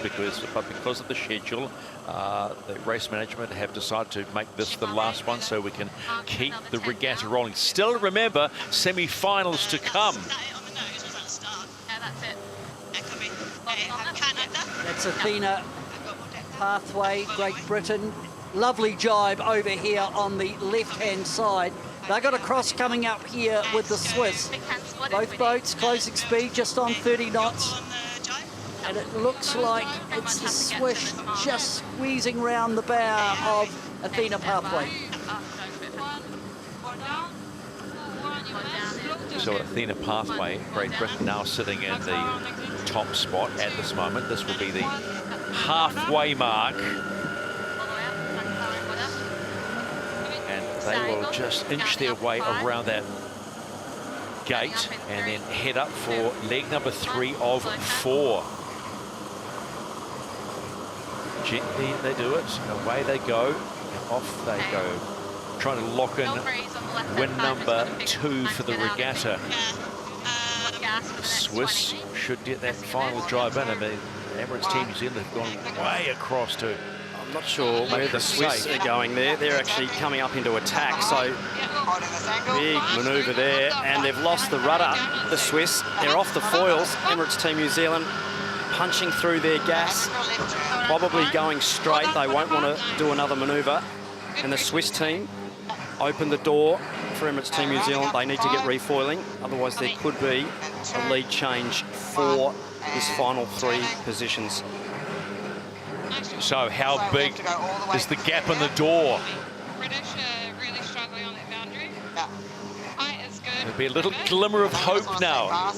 but because of the schedule, the race management have decided to make this the last one so we can keep the regatta rolling. Still remember, semi-finals to come. That's Athena Pathway, Great Britain. Lovely jibe over here on the left-hand side. They've got a cross coming up here with the Swiss. Both boats closing speed just on 30 knots. And it looks like it's the Swiss just squeezing round the bow of Athena Pathway. So Athena Pathway, Great Britain now sitting in the top spot at this moment. This will be the halfway mark. They will just inch their way around that gate and then head up for leg number 3 of 4. Gently they do it, away they go, and off they go. Trying to lock in win number 2 for the regatta. The Swiss should get that final drive in, and the Emirates Team New Zealand have gone way across to. I'm not sure where the Swiss are going there. They're actually coming up into attack, so big manoeuvre there, and they've lost the rudder. The Swiss, they're off the foils. Emirates Team New Zealand punching through their gas, probably going straight. They won't want to do another manoeuvre. And the Swiss team open the door for Emirates Team New Zealand. They need to get refoiling, otherwise there could be a lead change for this final 3 positions. So how big is the gap in the door? British really struggling on that boundary. Height is good. There'll be a little glimmer of hope now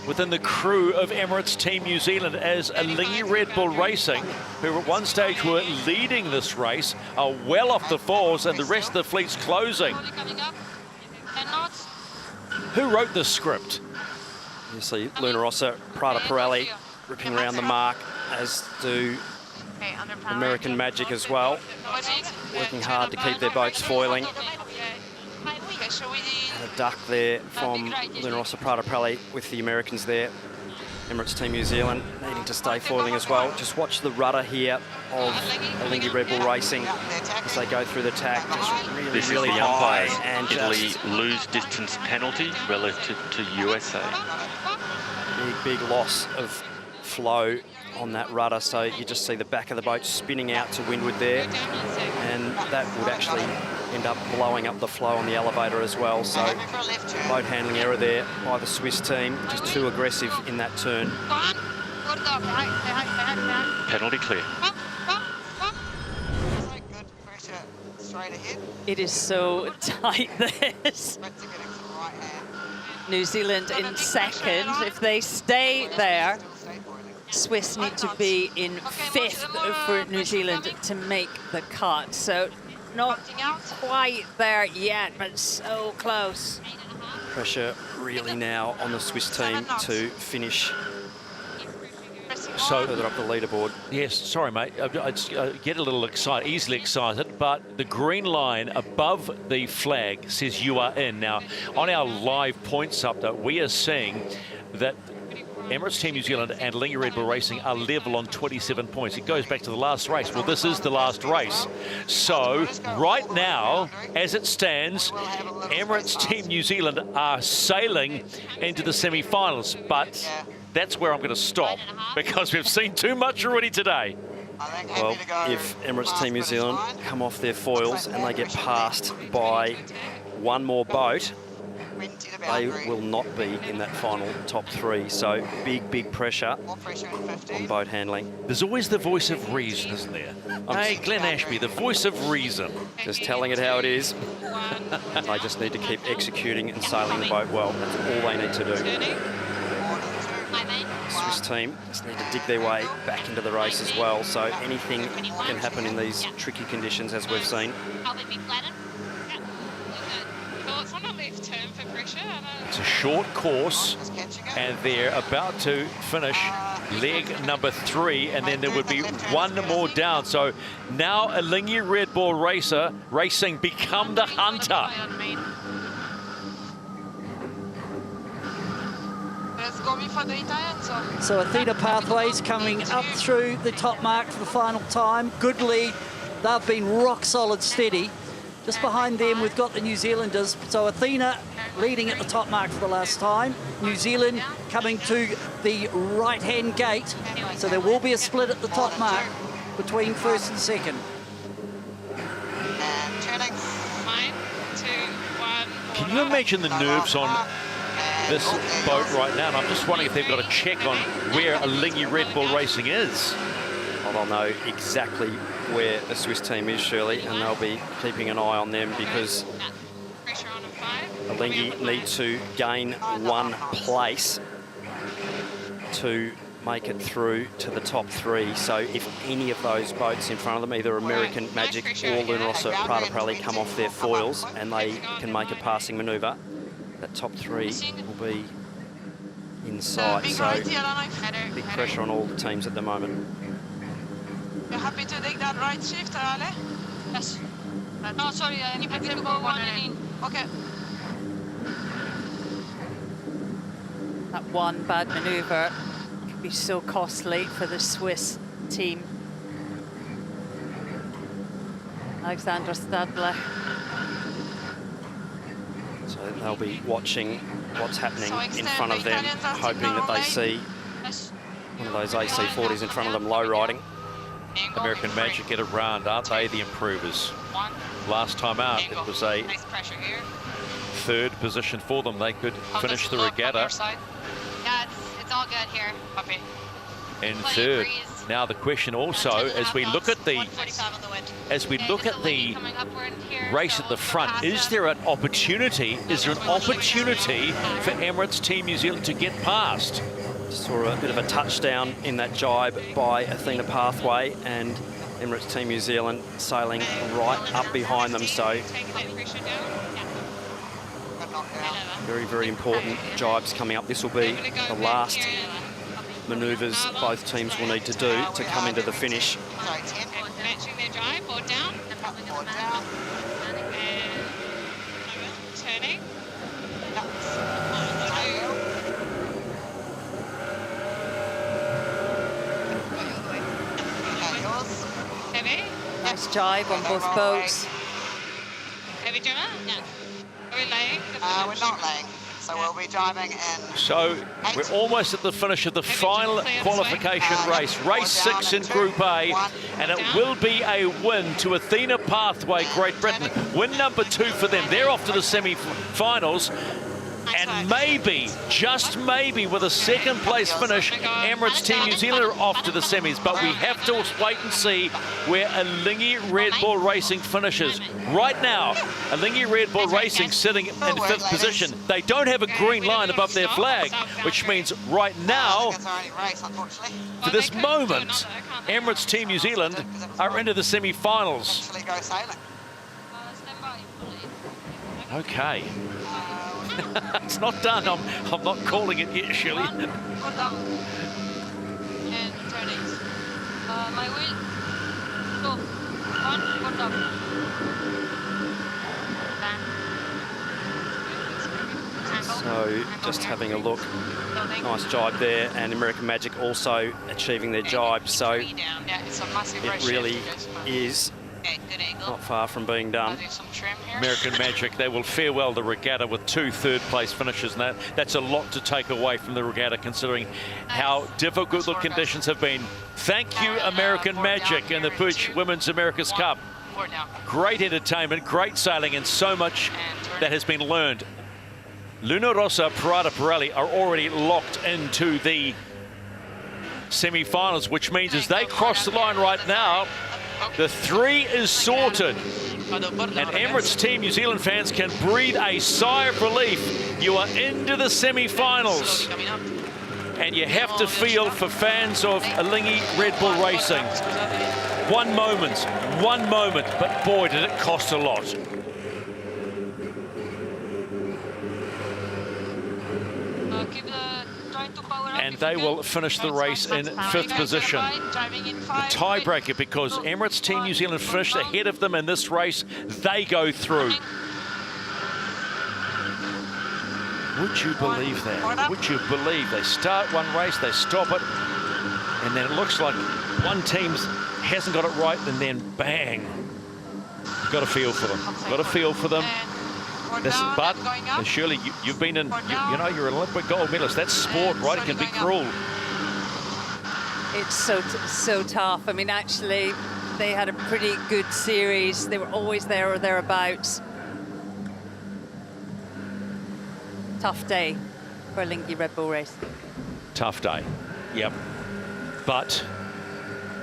within the crew of Emirates Team New Zealand, as Alinghi Red Bull Racing, who at one stage were leading this race, are well off the falls and the rest of the fleet's closing. Who wrote this script? You see Luna Rossa, Prada Pirelli ripping around the mark, as do American Magic as well, working hard to keep their boats foiling. And a duck there from Luna Rossa, Prada Pirelli with the Americans there. Emirates Team New Zealand needing to stay foiling as well. Just watch the rudder here of Alinghi Red Bull Racing as they go through the tack. Just really, This really is the high. umpire's And Italy just lose distance penalty relative to USA. big loss of flow on that rudder. So you just see the back of the boat spinning out to windward there. And that would actually end up blowing up the flow on the elevator as well. So boat handling error there by the Swiss team, just too aggressive in that turn. Penalty clear. It is so tight, this. New Zealand in second. If they stay there, Swiss need to be in fifth for New Zealand to make the cut. So not quite there yet, but so close. Pressure really now on the Swiss team to finish So further up the leaderboard. Yes, sorry, mate. I get a little excited, easily excited, but the green line above the flag says you are in. Now, on our live points update, we are seeing that Emirates Team New Zealand and Alinghi Red Bull Racing are level on 27 points. It goes back to the last race. Well, this is the last race. So, right now, as it stands, Emirates Team New Zealand are sailing into the semi-finals, but that's where I'm going to stop because we've seen too much already today. Well, if Emirates Team New Zealand come off their foils and they get passed by one more boat, they will not be in that final top three. So big pressure on boat handling. There's always the voice of reason, isn't there? Hey, Glenn Ashby, the voice of reason. Just telling it how it is. They just need to keep executing and sailing the boat well. That's all they need to do. Swiss team just need to dig their way back into the race as well. So anything can happen in these tricky conditions, as we've seen. It's a short course, and they're about to finish leg number 3, and then there would be one more down. So now Alinghi Red Bull Racing become the hunter. So Athena Pathway's coming up through the top mark for the final time. Good lead. They've been rock solid steady. Just behind them, we've got the New Zealanders. So Athena leading at the top mark for the last time. New Zealand coming to the right-hand gate. So there will be a split at the top mark between first and second. Can you imagine the nerves on this boat right now? And I'm just wondering if they've got a check on where Alinghi Red Bull Racing is. Well, they'll know exactly where the Swiss team is, Shirley, and they'll be keeping an eye on them because Alinghi need to gain one place to make it through to the top 3. So if any of those boats in front of them, either American Magic or Luna Rossa, Prada Pirelli, come off their foils and they can make a passing manoeuvre, that top 3 will be in sight. So big pressure on all the teams at the moment. You're happy to take that right shift, Ale? Yes. No, sorry, I need to go one and in. Okay. That one bad manoeuvre could be so costly for the Swiss team. Alexander Stadler. So they'll be watching what's happening in front of them, hoping that they see one of those AC40s in front of them low riding. American Magic get around, aren't they, the improvers? Last time out, it was a third position for them. They could finish the regatta Yeah, it's all good here. Copy. in third. Now the question also, as we look at the race at the front, is there an opportunity? Is there an opportunity for Emirates Team New Zealand to get past? Saw a bit of a touchdown in that jibe by Athena Pathway, and Emirates Team New Zealand sailing right up behind them. So Very, very important jibes coming up. This will be the last manoeuvres both teams will need to do to come into the finish. Matching their drive, board down. Board down. Turning. Heavy. Nice jibe on both boats. Heavy trimmer? No. Are we laying? We're not laying, so we'll be driving in. So we're almost at the finish of the final qualification race. Race 6 in Group A, and it will be a win to Athena Pathway, Great Britain. Win number 2 for them. They're off to the semi-finals. And maybe, just maybe, with a second place finish, Emirates Team New Zealand are off to the semis. But we have to wait and see where Alingi Red Bull Racing finishes. Right now, Alingi Red Bull Racing sitting in 5th position. They don't have a green line above their flag, which means right now, for this moment, Emirates Team New Zealand are into the semi-finals. Okay. It's not done. I'm not calling it yet, Shirley. And turnings. My wheel. Go. 1, put up. So just having a look. Nice jibe there, and American Magic also achieving their jibe. So it really is not far from being done. American Magic, they will farewell the regatta with 2 third-place finishes, and that's a lot to take away from the regatta, considering how difficult the conditions have been. Thank you, American Magic, and the PUIG Women's America's Cup. Great entertainment, great sailing, and so much that has been learned. Luna Rossa, Parada Pirelli are already locked into the semi-finals, which means as they cross the line right now, the 3 is sorted. And Emirates Team New Zealand fans can breathe a sigh of relief. You are into the semi-finals. And you have to feel for fans of Alingi Red Bull Racing. One moment, but boy, did it cost a lot. And they will finish the race in 5th position. The tiebreaker, because Emirates Team New Zealand finished ahead of them in this race, they go through. Would you believe that? Would you believe they start one race, they stop it, and then it looks like one team hasn't got it right, and then bang. You've got to feel for them. Got to feel for them. But surely you've been in, you know, you're an Olympic gold medalist. That's sport, right? It can be cruel. It's so tough. I mean, actually, they had a pretty good series. They were always there or thereabouts. Tough day for Alingi Red Bull race. Tough day, yep. But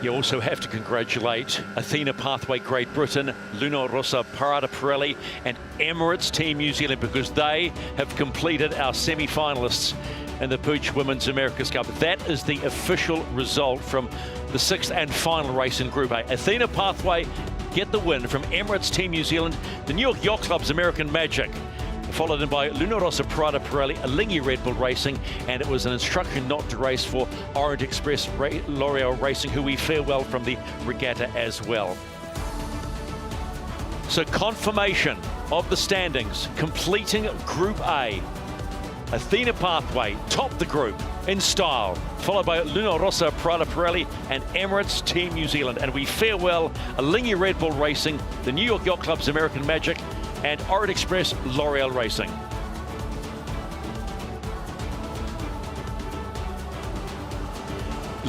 you also have to congratulate Athena Pathway Great Britain, Luna Rossa Parada Pirelli, and Emirates Team New Zealand, because they have completed our semi-finalists in the PUIG Women's America's Cup. That is the official result from the 6th and final race in Group A. Athena Pathway get the win from Emirates Team New Zealand, the New York Yacht Club's American Magic, followed in by Luna Rossa Parada Pirelli, Alingi Red Bull Racing, and it was an instruction not to race for Orient Express L'Oreal Racing, who we farewell from the regatta as well. So confirmation of the standings, completing Group A. Athena Pathway topped the group in style, followed by Luna Rossa Parada Pirelli and Emirates Team New Zealand. And we farewell Alingi Red Bull Racing, the New York Yacht Club's American Magic, and Orient Express L'Oreal Racing.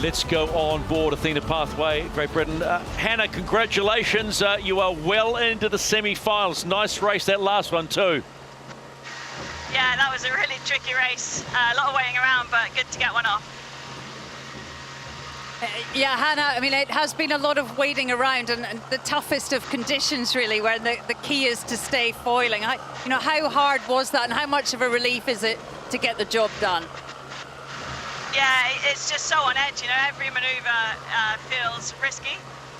Let's go on board Athena Pathway, Great Britain. Hannah, congratulations. You are well into the semi-finals. Nice race, that last one too. Yeah, that was a really tricky race. A lot of waiting around, but good to get one off. Yeah, Hannah, I mean, it has been a lot of waiting around, and the toughest of conditions, really, where the key is to stay foiling. You know, how hard was that, and how much of a relief is it to get the job done? Yeah, it's just so on edge, you know, every manoeuvre feels risky,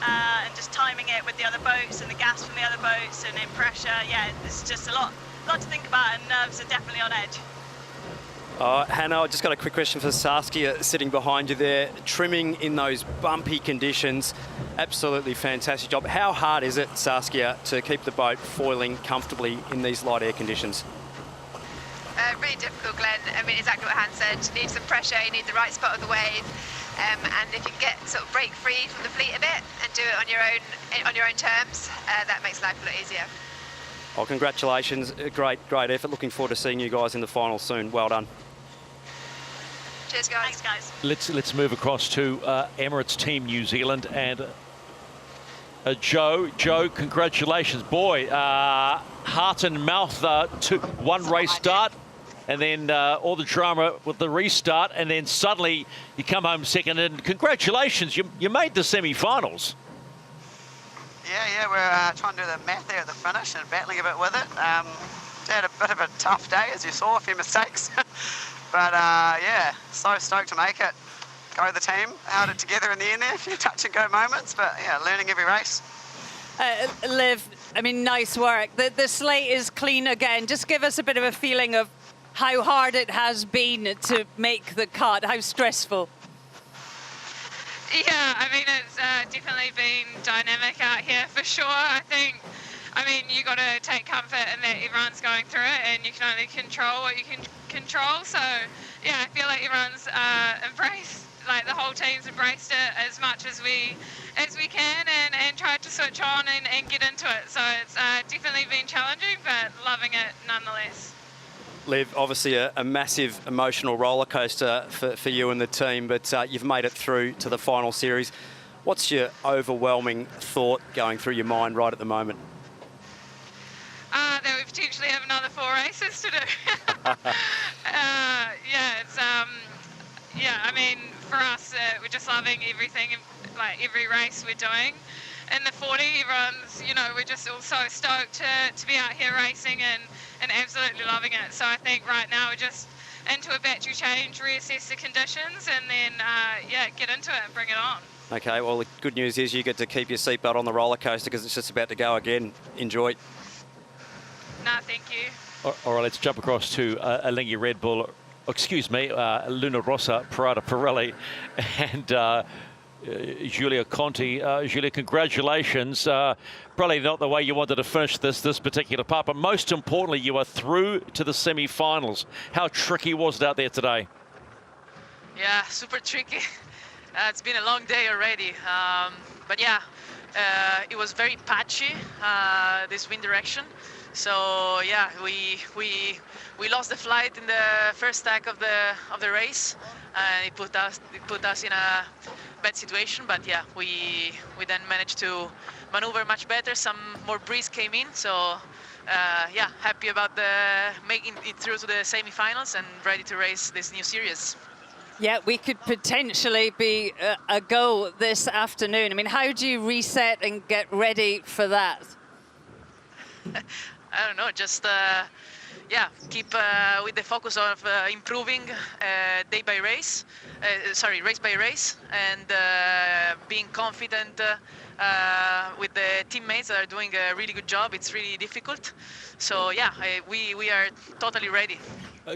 and just timing it with the other boats and the gas from the other boats and in pressure, yeah, it's just a lot lot to think about, and nerves are definitely on edge. Hannah, I just got a quick question for Saskia sitting behind you there, trimming in those bumpy conditions. Absolutely fantastic job. How hard is it, Saskia, to keep the boat foiling comfortably in these light air conditions? Really difficult, Glenn. I mean, exactly what Han said. You need some pressure, you need the right spot of the wave, and if you can get sort of break free from the fleet a bit and do it on your own terms, that makes life a lot easier. Well, congratulations. Great effort. Looking forward to seeing you guys in the final soon. Well done. Cheers, guys. Thanks, guys. Let's move across to Emirates Team New Zealand and Joe. Joe, congratulations, boy. Heart and mouth to one race start, and then all the drama with the restart, and then suddenly you come home second. And congratulations, you made the semi-finals. Yeah, we're trying to do the math there at the finish and battling a bit with it. Had a bit of a tough day, as you saw, a few mistakes. But yeah, so stoked to make it. Go the team, held it together in the end there, a few touch and go moments, but yeah, learning every race. Liv, I mean, nice work. The slate is clean again. Just give us a bit of a feeling of how hard it has been to make the cut, how stressful. Yeah, I mean, it's definitely been dynamic out here for sure. I mean, you got to take comfort in that everyone's going through it, and you can only control what you can control. So, yeah, I feel like everyone's embraced, like the whole team's embraced it as much as we can, and tried to switch on and get into it. So it's definitely been challenging, but loving it nonetheless. Liv, obviously a massive emotional roller coaster for you and the team, but you've made it through to the final series. What's your overwhelming thought going through your mind right at the moment? That we potentially have another 4 races to do. Yeah, it's yeah. I mean, for us, we're just loving everything, like every race we're doing. In the 40, everyone's, you know, we're just all so stoked to be out here racing and absolutely loving it. So I think right now we're just into a battery change, reassess the conditions, and then yeah, get into it and bring it on. Okay, well, the good news is you get to keep your seatbelt on the roller coaster because it's just about to go again. Enjoy. No, thank you. All right, let's jump across to Alinghi Red Bull, excuse me, Luna Rossa, Parada Pirelli, and Giulia Conti. Giulia, congratulations. Probably not the way you wanted to finish this particular part, but most importantly, you are through to the semi-finals. How tricky was it out there today? Yeah, super tricky. It's been a long day already, but yeah, it was very patchy, this wind direction. So yeah, we lost the flight in the first stack of the race, and it put us in a bad situation. But yeah, we then managed to maneuver much better. Some more breeze came in, so yeah, happy about making it through to the semi-finals and ready to race this new series. Yeah, we could potentially be a go this afternoon. I mean, how do you reset and get ready for that? I don't know, just yeah, keep with the focus of improving day by race, race by race, and being confident with the teammates that are doing a really good job. It's really difficult. So yeah, we are totally ready.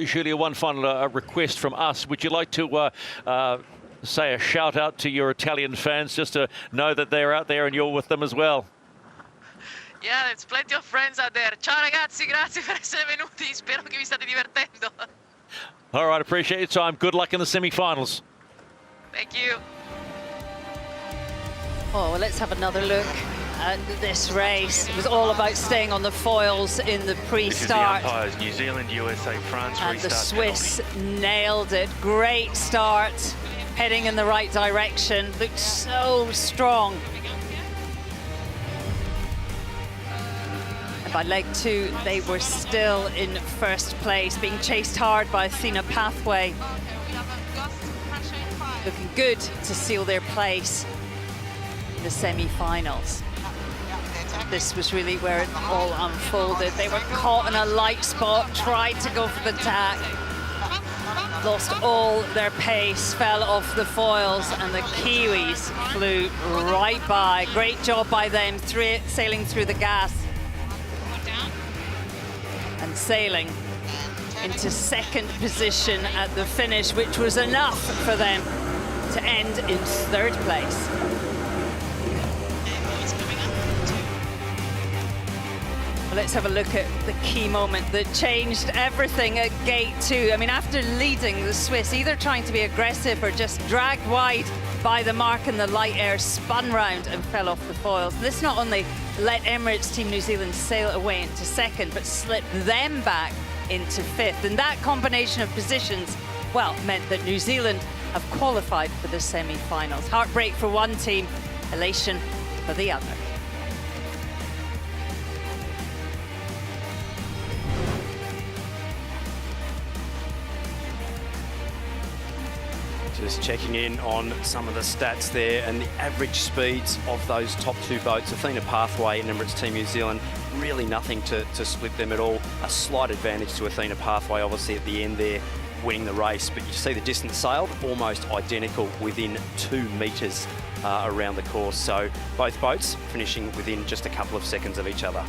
Giulia, one final request from us. Would you like to say a shout out to your Italian fans, just to know that they're out there and you're with them as well? Yeah, there's plenty of friends out there. Ciao ragazzi, grazie per essere venuti. Spero che vi state divertendo. All right, appreciate your time. Good luck in the semi-finals. Thank you. Oh, well, let's have another look at this race. It was all about staying on the foils in the pre-start. This is the umpires, New Zealand, USA, France, and the restart Swiss penalty. nailed it. Great start, heading in the right direction. Looked so strong. By leg 2, they were still in first place, being chased hard by Athena Pathway. Looking good to seal their place in the semi-finals. This was really where it all unfolded. They were caught in a light spot, tried to go for the tack, lost all their pace, fell off the foils, and the Kiwis flew right by. Great job by them, sailing through the gas. And sailing into second position at the finish, which was enough for them to end in third place. Let's have a look at the key moment that changed everything at gate 2. I mean, after leading, the Swiss either trying to be aggressive or just dragged wide by the mark, and the light air spun round and fell off the foils. This not only let Emirates Team New Zealand sail away into second, but slipped them back into fifth. And that combination of positions, well, meant that New Zealand have qualified for the semi-finals. Heartbreak for one team, elation for the other. Just checking in on some of the stats there and the average speeds of those top two boats, Athena Pathway and Emirates Team New Zealand, really nothing to split them at all. A slight advantage to Athena Pathway, obviously at the end there, winning the race, but you see the distance sailed almost identical within 2 metres around the course. So both boats finishing within just a couple of seconds of each other.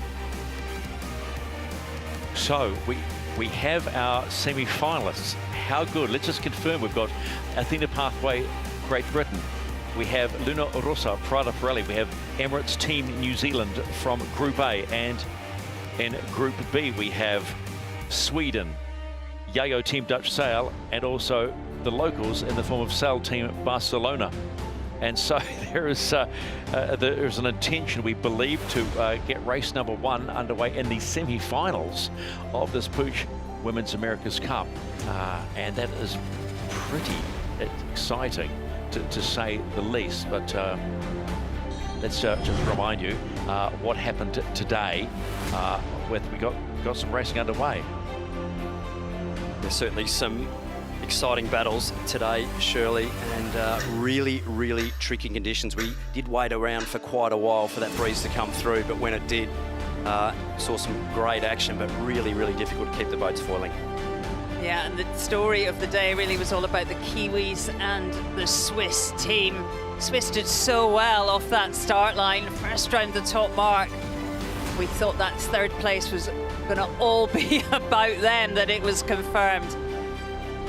So we have our semi-finalists. How good? Let's just confirm. We've got Athena Pathway, Great Britain. We have Luna Rossa, Prada Pirelli. We have Emirates Team New Zealand from Group A. And in Group B, we have Sweden, Yacht Team Dutch Sail, and also the locals in the form of Sail Team Barcelona. And so there's an intention, we believe, to get race number 1 underway in the semi-finals of this PUIG Women's America's Cup. And that is pretty exciting, to say the least. But let's just remind you what happened today. We got some racing underway. There's certainly some exciting battles today, Shirley, and really, really tricky conditions. We did wait around for quite a while for that breeze to come through, but when it did, saw some great action, but really, really difficult to keep the boats foiling. Yeah, and the story of the day really was all about the Kiwis and the Swiss team. Swiss did so well off that start line, first round the top mark. We thought that third place was going to all be about them, that it was confirmed.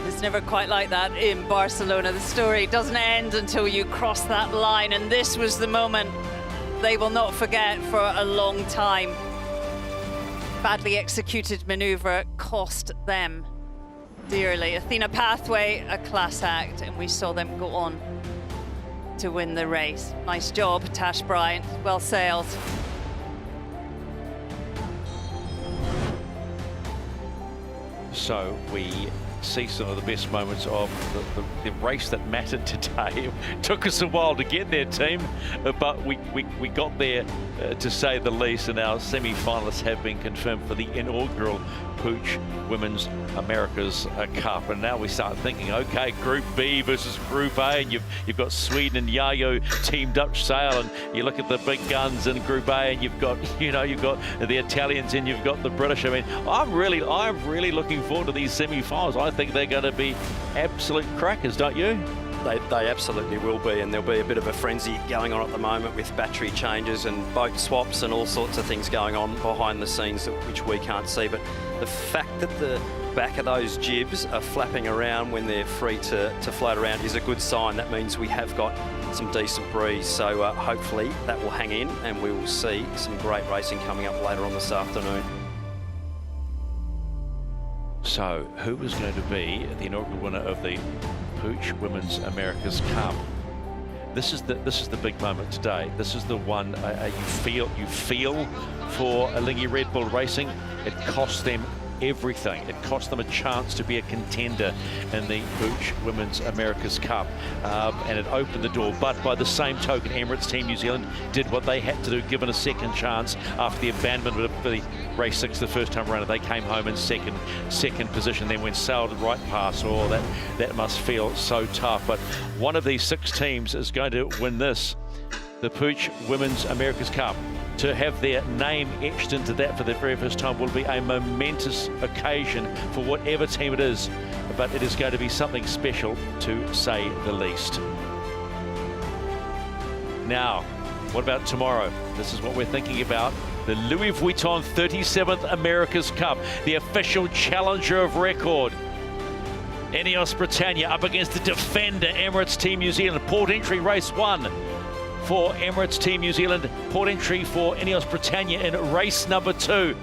It's never quite like that in Barcelona. The story doesn't end until you cross that line, and this was the moment they will not forget for a long time. Badly executed manoeuvre cost them dearly. Athena Pathway, a class act, and we saw them go on to win the race. Nice job, Tash Bryant. Well sailed. So we see some of the best moments of the race that mattered today. It took us a while to get there, team, but we got there, to say the least, and our semi-finalists have been confirmed for the inaugural PUIG Women's America's Cup. And now we start thinking, okay, Group B versus Group A, and you've got Sweden and Yacht Team Dutch Sail, and you look at the big guns in Group A, and you've got the Italians and you've got the British. I mean, I'm really looking forward to these semi-finals. I think they're going to be absolute crackers, don't you? They absolutely will be, and there'll be a bit of a frenzy going on at the moment with battery changes and boat swaps and all sorts of things going on behind the scenes which we can't see. But the fact that the back of those jibs are flapping around when they're free to float around is a good sign. That means we have got some decent breeze, so hopefully that will hang in and we will see some great racing coming up later on this afternoon. So, who is going to be the inaugural winner of the PUIG Women's America's Cup? This is the big moment today. This is the one you feel for Alinghi Red Bull Racing. It cost them everything. It cost them a chance to be a contender in the PUIG Women's America's Cup, and it opened the door. But by the same token, Emirates Team New Zealand did what they had to do, given a second chance after the abandonment of the race 6 the first time around. They came home in second position, then went sailed right past. Oh, that must feel so tough. But one of these 6 teams is going to win this, the PUIG Women's America's Cup. To have their name etched into that for the very first time will be a momentous occasion for whatever team it is, but it is going to be something special, to say the least. Now, what about tomorrow? This is what we're thinking about. The Louis Vuitton 37th America's Cup, the official challenger of record. Ineos Britannia up against the defender Emirates Team New Zealand. Port entry race 1 for Emirates Team New Zealand. Port entry for Ineos Britannia in race number 2.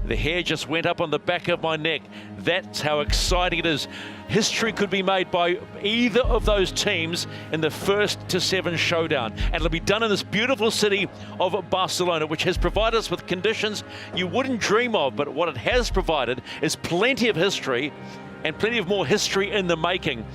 The hair just went up on the back of my neck. That's how exciting it is. History could be made by either of those teams in the first to 7 showdown. And it'll be done in this beautiful city of Barcelona, which has provided us with conditions you wouldn't dream of. But what it has provided is plenty of history and plenty of more history in the making.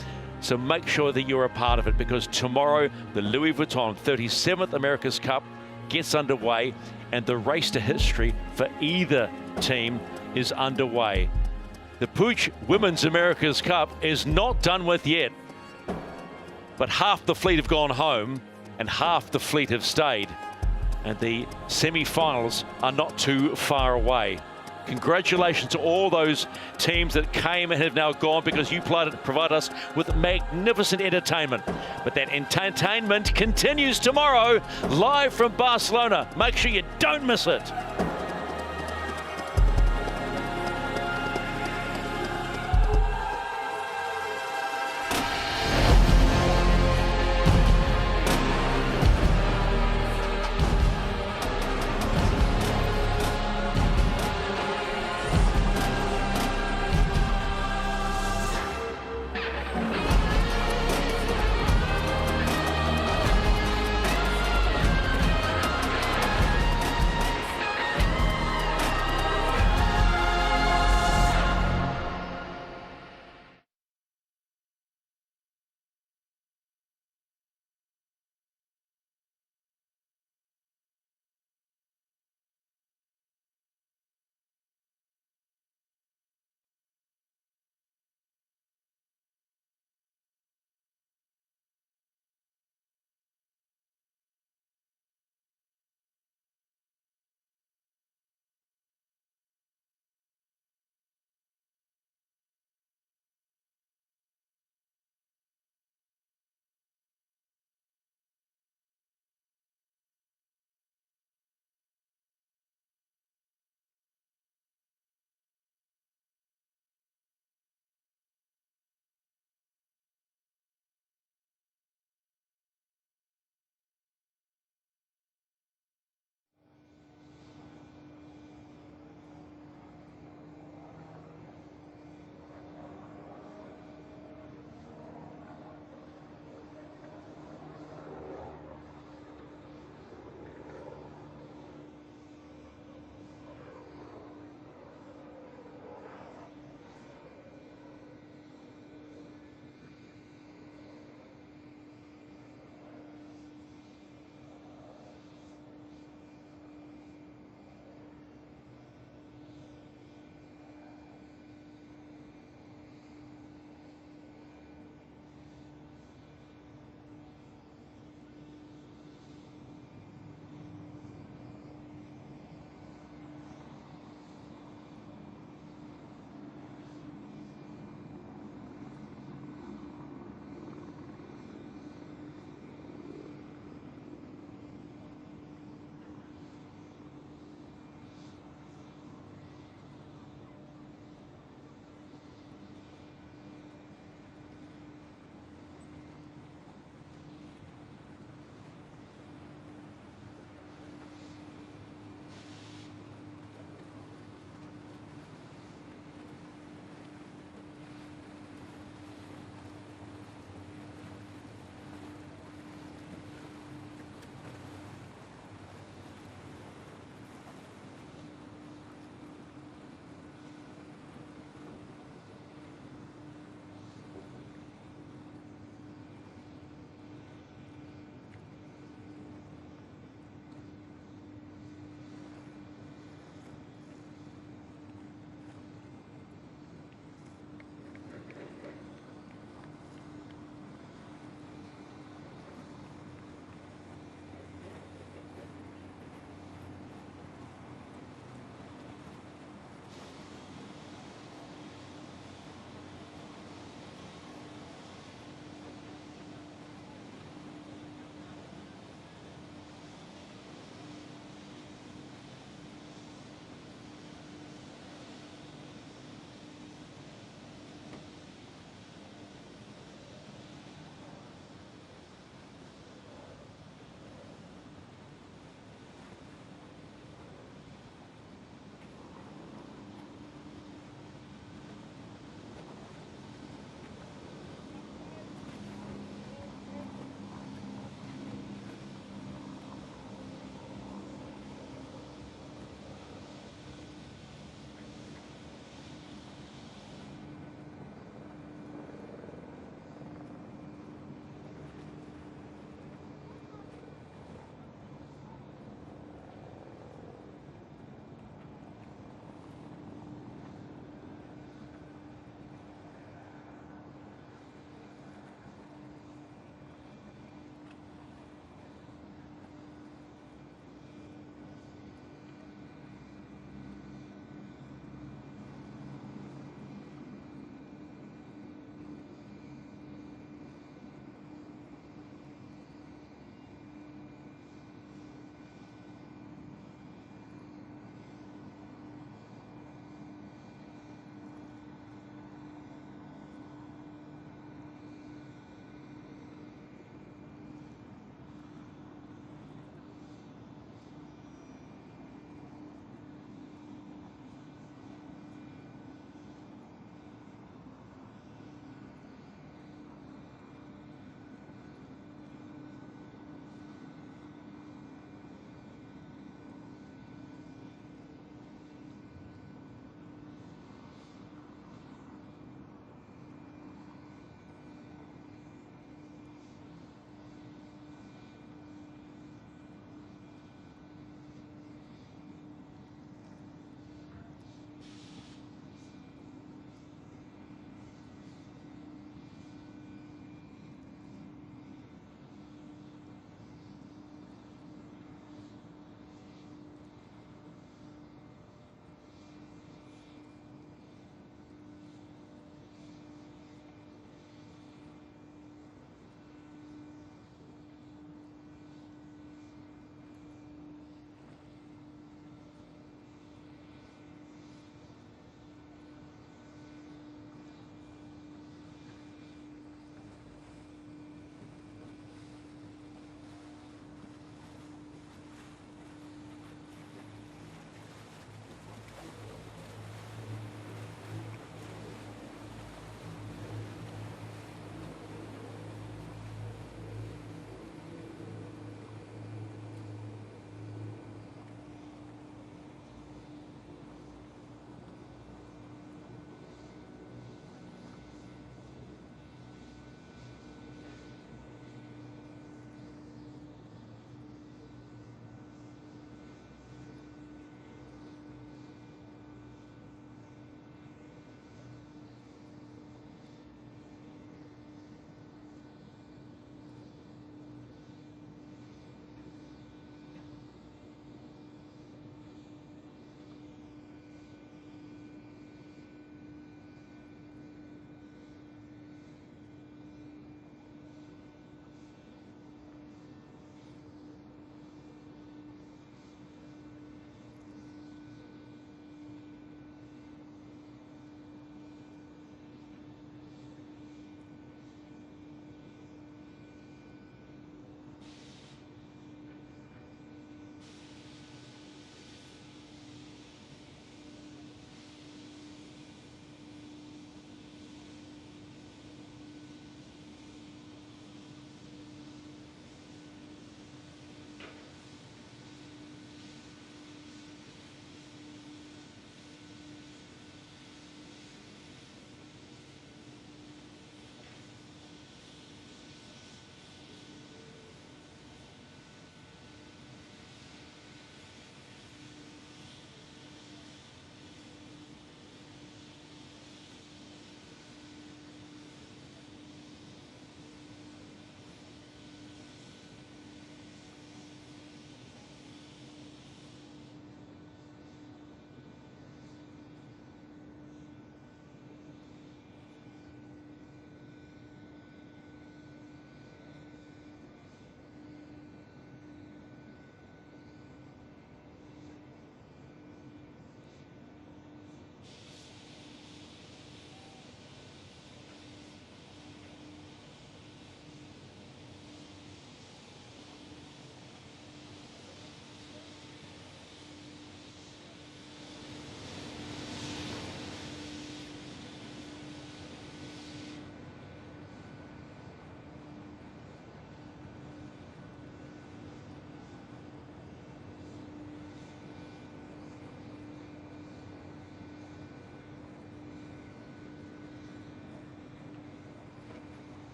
So make sure that you're a part of it, because tomorrow the Louis Vuitton 37th America's Cup gets underway and the race to history for either team is underway. The PUIG Women's America's Cup is not done with yet, but half the fleet have gone home and half the fleet have stayed, and the semi-finals are not too far away. Congratulations to all those teams that came and have now gone, because you provide us with magnificent entertainment. But that entertainment continues tomorrow, live from Barcelona. Make sure you don't miss it.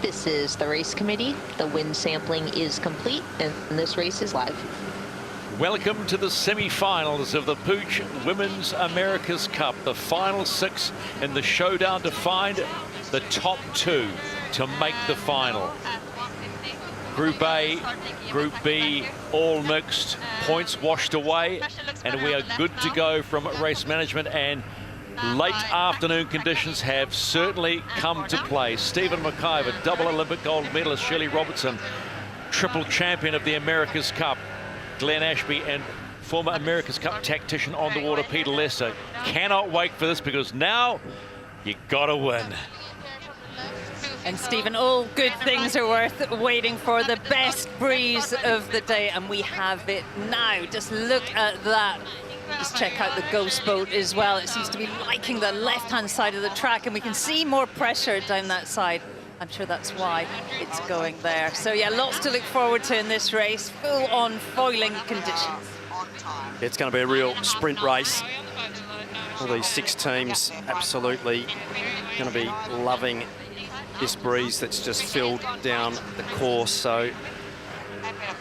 This is the race committee. The wind sampling is complete, and this race is live. Welcome to the semi-finals of the PUIG Women's America's Cup. The final 6 in the showdown to find the top 2 to make the final. Group A, Group B, all mixed, points washed away, and we are good to go from race management, and late afternoon conditions have certainly come to play. Stephen McIver, double Olympic gold medalist, Shirley Robertson, triple champion of the America's Cup, Glenn Ashby, and former America's Cup tactician on the water, Peter Lester. Cannot wait for this, because now you gotta win. And Stephen, all good things are worth waiting for. The best breeze of the day, and we have it now. Just look at that. Just check out the ghost boat as well. It seems to be liking the left-hand side of the track, and we can see more pressure down that side. I'm sure that's why it's going there. So yeah, lots to look forward to in this race. Full-on foiling conditions. It's going to be a real sprint race. All these 6 teams absolutely going to be loving this breeze that's just filled down the course. So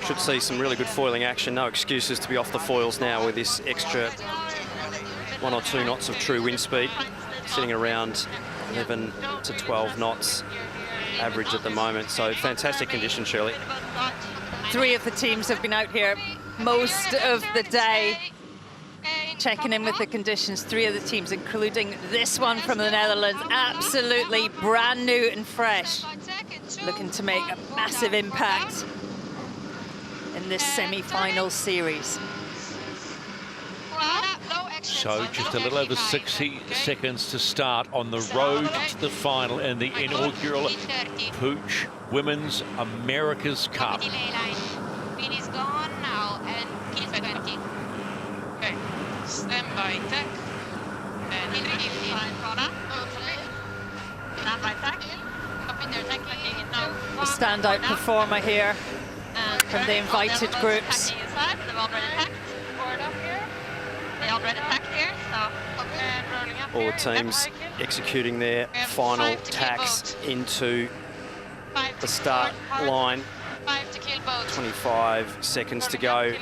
should see some really good foiling action. No excuses to be off the foils now with this extra 1 or 2 knots of true wind speed, sitting around 11 to 12 knots average at the moment. So fantastic condition, Shirley. 3 of the teams have been out here most of the day, checking in with the conditions. 3 of the teams, including this one from the Netherlands, absolutely brand new and fresh, looking to make a massive impact in this semi-final series. So just a little over 60 seconds to start on the road to the final in the inaugural PUIG Women's America's Cup. Is gone now, and he's 20. Okay, stand by tech. And stand by tech. Up in there, tech clicking it now. The standout performer here from the invited groups. All the teams executing their final tacks into the start line. 25 seconds to go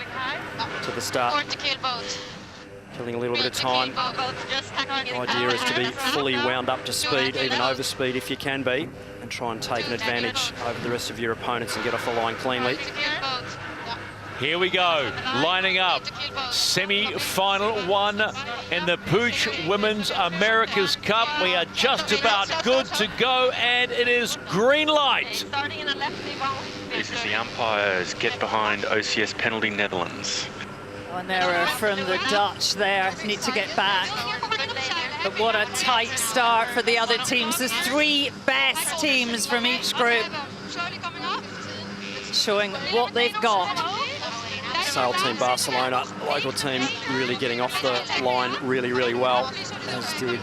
to the start. Killing a little bit of time. The idea is to be fully wound up to speed, even over speed if you can be, and try and take an advantage over the rest of your opponents and get off the line cleanly. Here we go, lining up, semi-final 1 in the PUIG Women's America's Cup. We are just about good to go, and it is green light. This is the umpires. Get behind OCS penalty Netherlands. One error from the Dutch there, need to get back. But what a tight start for the other teams. There's 3 best teams from each group showing what they've got. Sail Team Barcelona, local team, really getting off the line really, really well, as did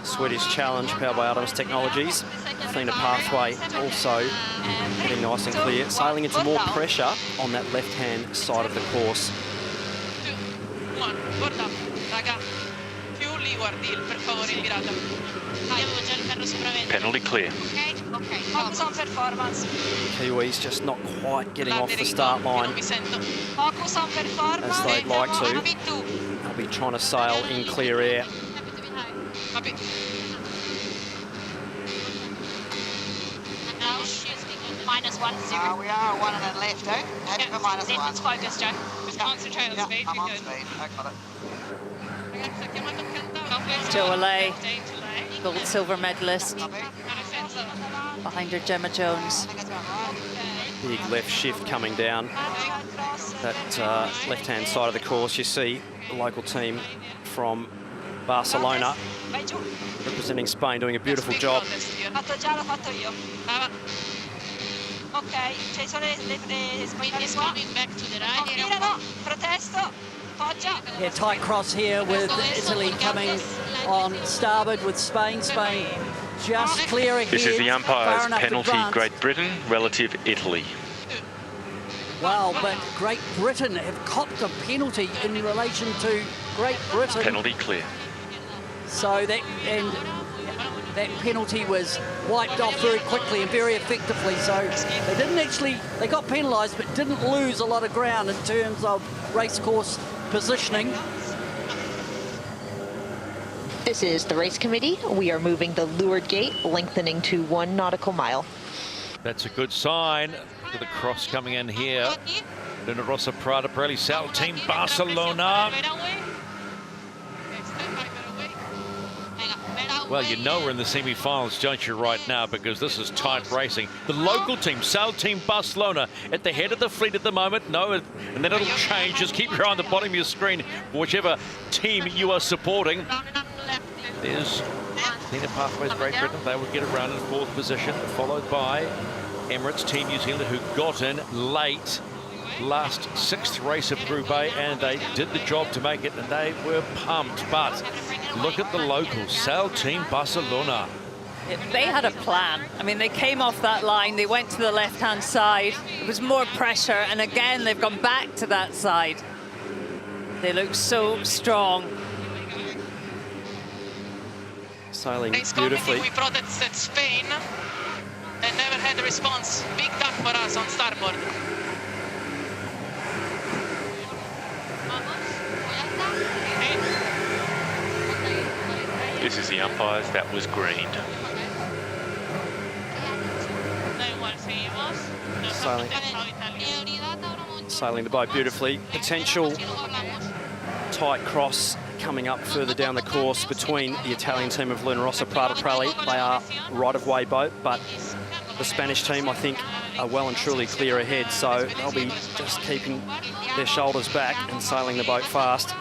Swedish Challenge, powered by Artemis Technologies. Athena Pathway also getting nice and clear, sailing into more pressure on that left-hand side of the course. Penalty clear. Kiwis just not quite getting off the start line as they'd like to. They'll be trying to sail in clear air. -1, we are 1 and then left, eh? Happy for -1. Let's focus, Joe. Just concentrate on speed. I'm on speed. I got it. Joe Alley, gold silver medalist. Behind her, Gemma Jones. Big left shift coming down that left-hand side of the course. You see the local team from Barcelona representing Spain doing a beautiful job. Ok, ci sono le spine qua. Girano, protesto, poggia. Yeah, tight cross here with Italy coming on starboard with Spain. Spain just clearing This here, is the umpires. far enough Penalty advanced. Great Britain relative Italy. Well, but Great Britain have copped a penalty in relation to Great Britain. Penalty clear. So that, and that penalty was wiped off very quickly and very effectively. So they got penalised, but didn't lose a lot of ground in terms of racecourse positioning. This is the race committee. We are moving the leeward gate, lengthening to 1 nautical mile. That's a good sign. Look at the cross coming in here. Luna Rossa Prada Pirelli, Sal Team Barcelona. Well, you know we're in the semi-finals, don't you, right now, because this is tight racing. The local team, Sal Team Barcelona, at the head of the fleet at the moment. No, and then it'll change. Just keep your eye on the bottom of your screen for whichever team you are supporting. There's Athena Pathway's Great Britain. They will get around in 4th position, followed by Emirates Team New Zealand, who got in late. Last 6th race of Group A, and they did the job to make it, and they were pumped. But look at the locals, Sal Team Barcelona. They had a plan. I mean, they came off that line, they went to the left-hand side. It was more pressure, and again, they've gone back to that side. They look so strong. Sailing beautifully. We protested Spain and never had a response. Big duck for us on starboard. This is the umpires. That was green. Sailing the boat beautifully. Potential tight cross coming up further down the course between the Italian team of Luna Rossa Prada Pirelli. They are right-of-way boat, but the Spanish team, I think, are well and truly clear ahead, so they'll be just keeping their shoulders back and sailing the boat fast.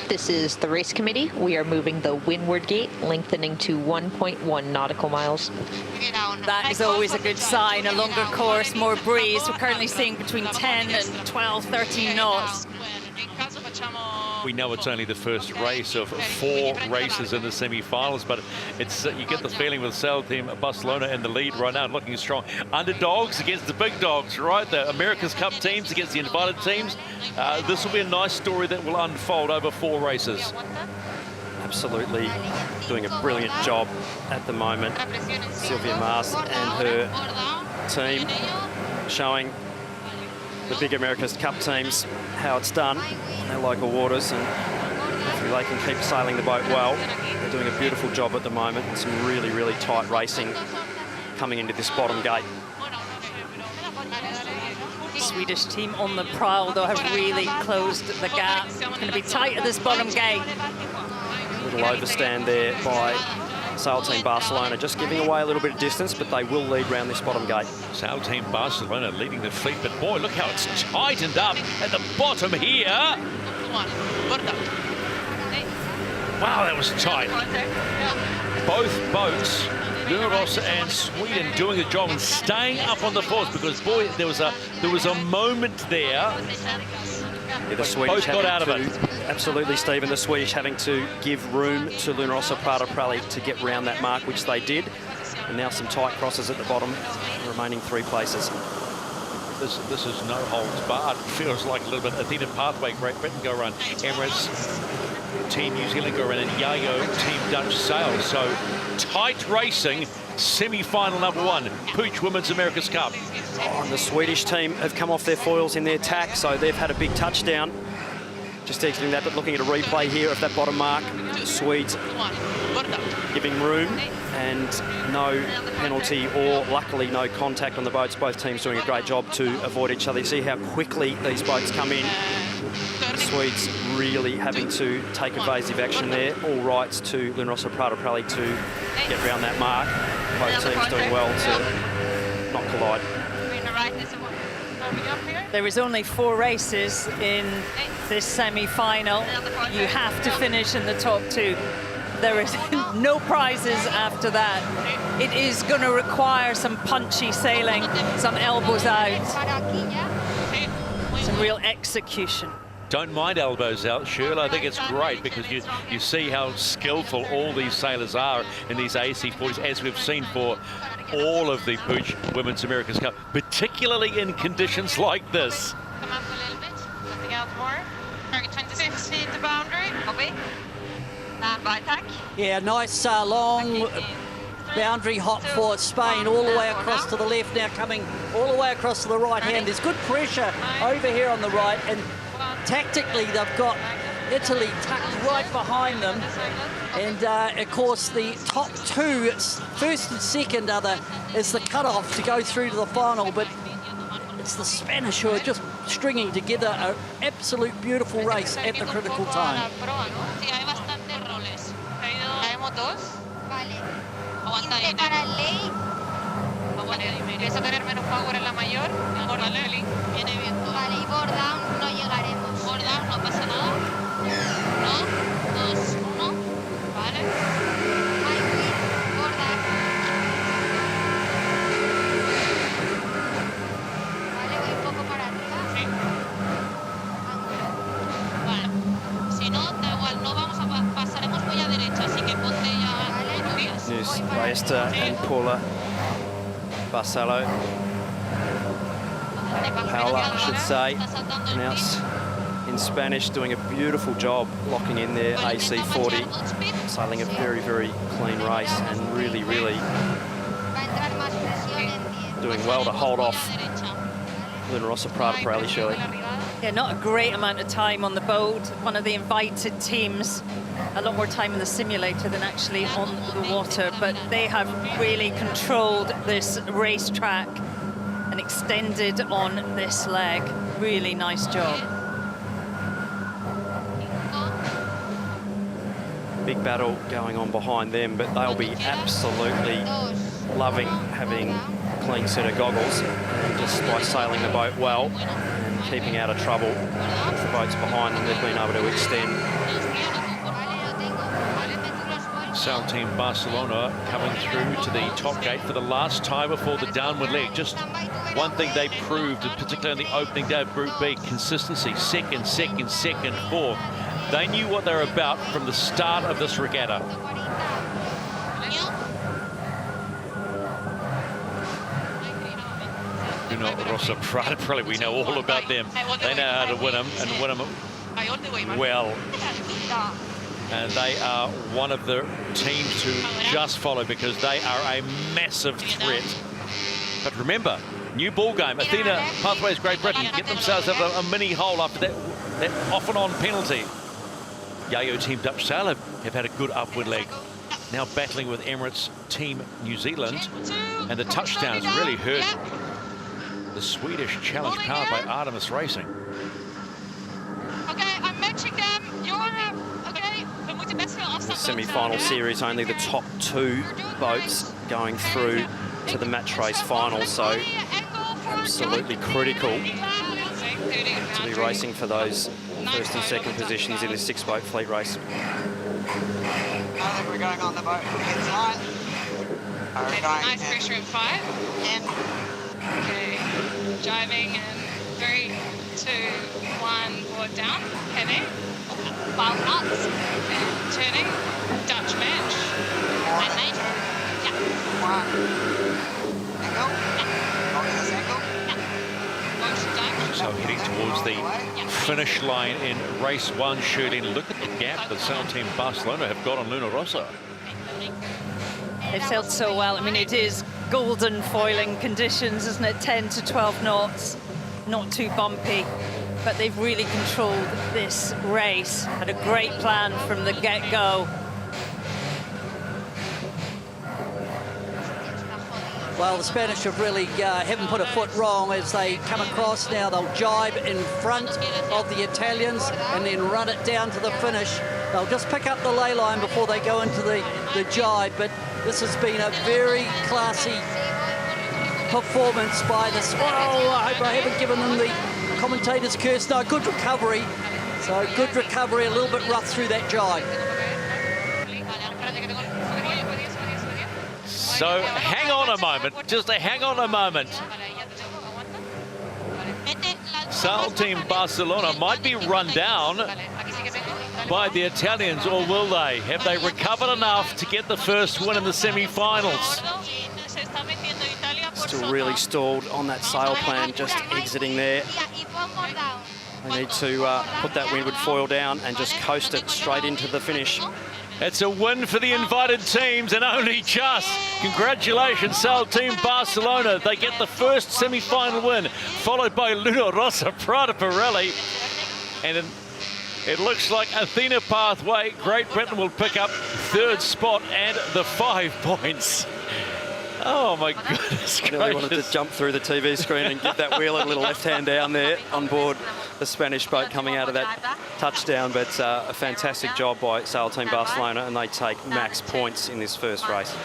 This is the race committee. We are moving the windward gate, lengthening to 1.1 nautical miles. That is always a good sign. A longer course, more breeze. We're currently seeing between 10 and 12, 13 knots. We know it's only the first race of 4 races in the semi-finals, but it's you get the feeling with Sal Team Barcelona in the lead right now, looking strong. Underdogs against the big dogs, right? The America's Cup teams against the invited teams. This will be a nice story that will unfold over 4 races. Absolutely doing a brilliant job at the moment. Sylvia Mars and her team showing the big America's Cup teams how it's done in their local waters, and hopefully they can keep sailing the boat well. They're doing a beautiful job at the moment, and some really, really tight racing coming into this bottom gate. Swedish team on the prowl, though, have really closed the gap. It's going to be tight at this bottom gate. A little overstand there by Sal Team Barcelona, just giving away a little bit of distance, but they will lead round this bottom gate. Sal Team Barcelona leading the fleet, but boy, look how it's tightened up at the bottom here. Wow, that was tight. Both boats, Luna Rossa and Sweden, doing the job and staying up on the force, because boy, there was a moment there. Yeah, the Swedish both got out of it. Absolutely, Stephen. The Swedish having to give room to Luna Rossa Prada Pirelli to get round that mark, which they did. And now some tight crosses at the bottom, remaining 3 places. This is no holds barred. Feels like a little bit Athena Pathway, Great Britain go around. Emirates Team New Zealand go around, and Yacht Team Dutch sail. So tight racing, semi-final number 1, PUIG Women's America's Cup. Oh, and the Swedish team have come off their foils in their tack, so they've had a big touchdown. Just exiting that, but looking at a replay here of that bottom mark. The Swedes giving room, and no penalty, or luckily no contact on the boats. Both teams doing a great job to avoid each other. You see how quickly these boats come in. The Swedes really having to take evasive action there. All rights to Luna Rossa Prada Pirelli to get around that mark. Both teams doing well to not collide. There is only 4 races in this semi-final. You have to finish in the top 2. There is no prizes after that. It is going to require some punchy sailing, some elbows out, some real execution. Don't mind elbows out, Shirley. I think it's great because you see how skillful all these sailors are in these AC40s, as we've seen for all of the PUIG Women's America's Cup, particularly in conditions like this. Come up a little bit, nothing out more. Target 26, hit the boundary. Copy. Yeah, nice long boundary hop for Spain, all the way across to the left, now coming all the way across to the right hand. There's good pressure over here on the right, and tactically they've got Italy tucked right behind them. And of course the top two, it's first and second is the cut-off to go through to the final, but it's the Spanish who are just stringing together an absolute beautiful race at the critical time. Aguanta ahí. Empieza a tener menos power en la mayor. Vale, viene bien todo. Vale, y board down no llegaremos. Board down no pasa nada. 1, 2, 1. Vale. High wind, board down. Vale, voy un poco para arriba. Sí. Vale. Si no, da igual, no vamos a pasaremos muy a derecha, así que ponte ya. News Baesta and Paula Barcelo. Paula, I should say, pronounced in Spanish, doing a beautiful job locking in their AC40, sailing a very, very clean race and really, really doing well to hold off Luna Rossa Prada Pirelli, Shirley. Yeah, not a great amount of time on the boat. One of the invited teams, a lot more time in the simulator than actually on the water, but they have really controlled this racetrack and extended on this leg. Really nice job. Big battle going on behind them, but they'll be absolutely loving having a clean set of goggles, and just by sailing the boat well and keeping out of trouble with the boats behind them, they've been able to extend. Sail Team Barcelona coming through to the top gate for the last time before the downward leg. Just one thing they proved, particularly on the opening day of Group B, consistency. Second, second, second, fourth. They knew what they were about from the start of this regatta. Luna Rossa Prada Pirelli, we know all about them. They know how to win them and win them well. And they are one of the teams to just follow because they are a massive threat. But remember, new ball game. Athena Pathways Great Britain get themselves up a mini hole after that off and on penalty. Yacht Team Dutch Sail have had a good upward leg. Now battling with Emirates Team New Zealand, and the touchdown has really hurt the Swedish challenge powered by Artemis Racing. Okay, I'm matching them. You're okay. The semi-final series, only the top two boats going through to the match race final, so absolutely critical to be racing for those first and second positions in the 6-boat fleet race. I think we're going on the boat inside. Nice pressure in 5. In. Okay, driving and 3, 2, 1, board down, heavy. While nuts. And turning, Dutch match. And mate. Yeah. 1. Angle. Hold this angle. So heading towards the finish line in race 1, Shirley. Look at the gap that Sail Team Barcelona have got on Luna Rossa. They've sailed so well. I mean, it is golden foiling conditions, isn't it? 10 to 12 knots, not too bumpy, but they've really controlled this race. Had a great plan from the get-go. Well, the Spanish have really haven't put a foot wrong as they come across. Now they'll jibe in front of the Italians and then run it down to the finish. They'll just pick up the ley line before they go into the jibe, but this has been a very classy performance by the Squadron. Oh, I hope I haven't given them the commentator's curse. No, good recovery. So good recovery, a little bit rough through that jibe. So hang on a moment, just hang on a moment. Sail Team Barcelona might be run down by the Italians, or will they? Have they recovered enough to get the first win in the semi-finals? Still really stalled on that sail plan, just exiting there. They need to put that windward foil down and just coast it straight into the finish. It's a win for the invited teams, and only just. Congratulations, Sail Team Barcelona. They get the first semi-final win, followed by Luna Rossa Prada Pirelli. And it looks like Athena Pathway, Great Britain, will pick up third spot and the 5 points. Oh my goodness gracious. Really wanted to jump through the TV screen and give that wheel a little left hand down there on board the Spanish boat coming out of that touchdown, but a fantastic job by Sail Team Barcelona, and they take max points in this first race.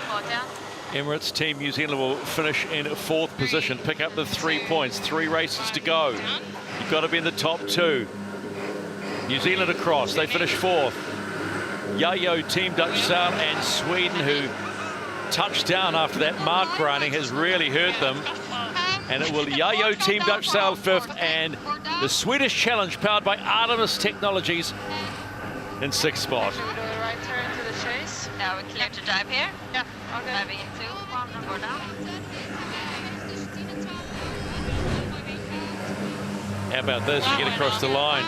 Emirates Team New Zealand will finish in 4th position, pick up the 3 points, 3 races to go. You've got to be in the top 2. New Zealand across, they finish 4th. Yacht, Team Dutch Sail and Sweden, who touched down after that mark running, has really hurt them. And it will Yacht, Team Dutch Sail 5th, and the Swedish Challenge powered by Artemis Technologies in 6th spot. Should we do a right turn to the chase? Yeah, we're clear to dive here. Yeah, okay. Diving into one number down. How about this? You get across the line.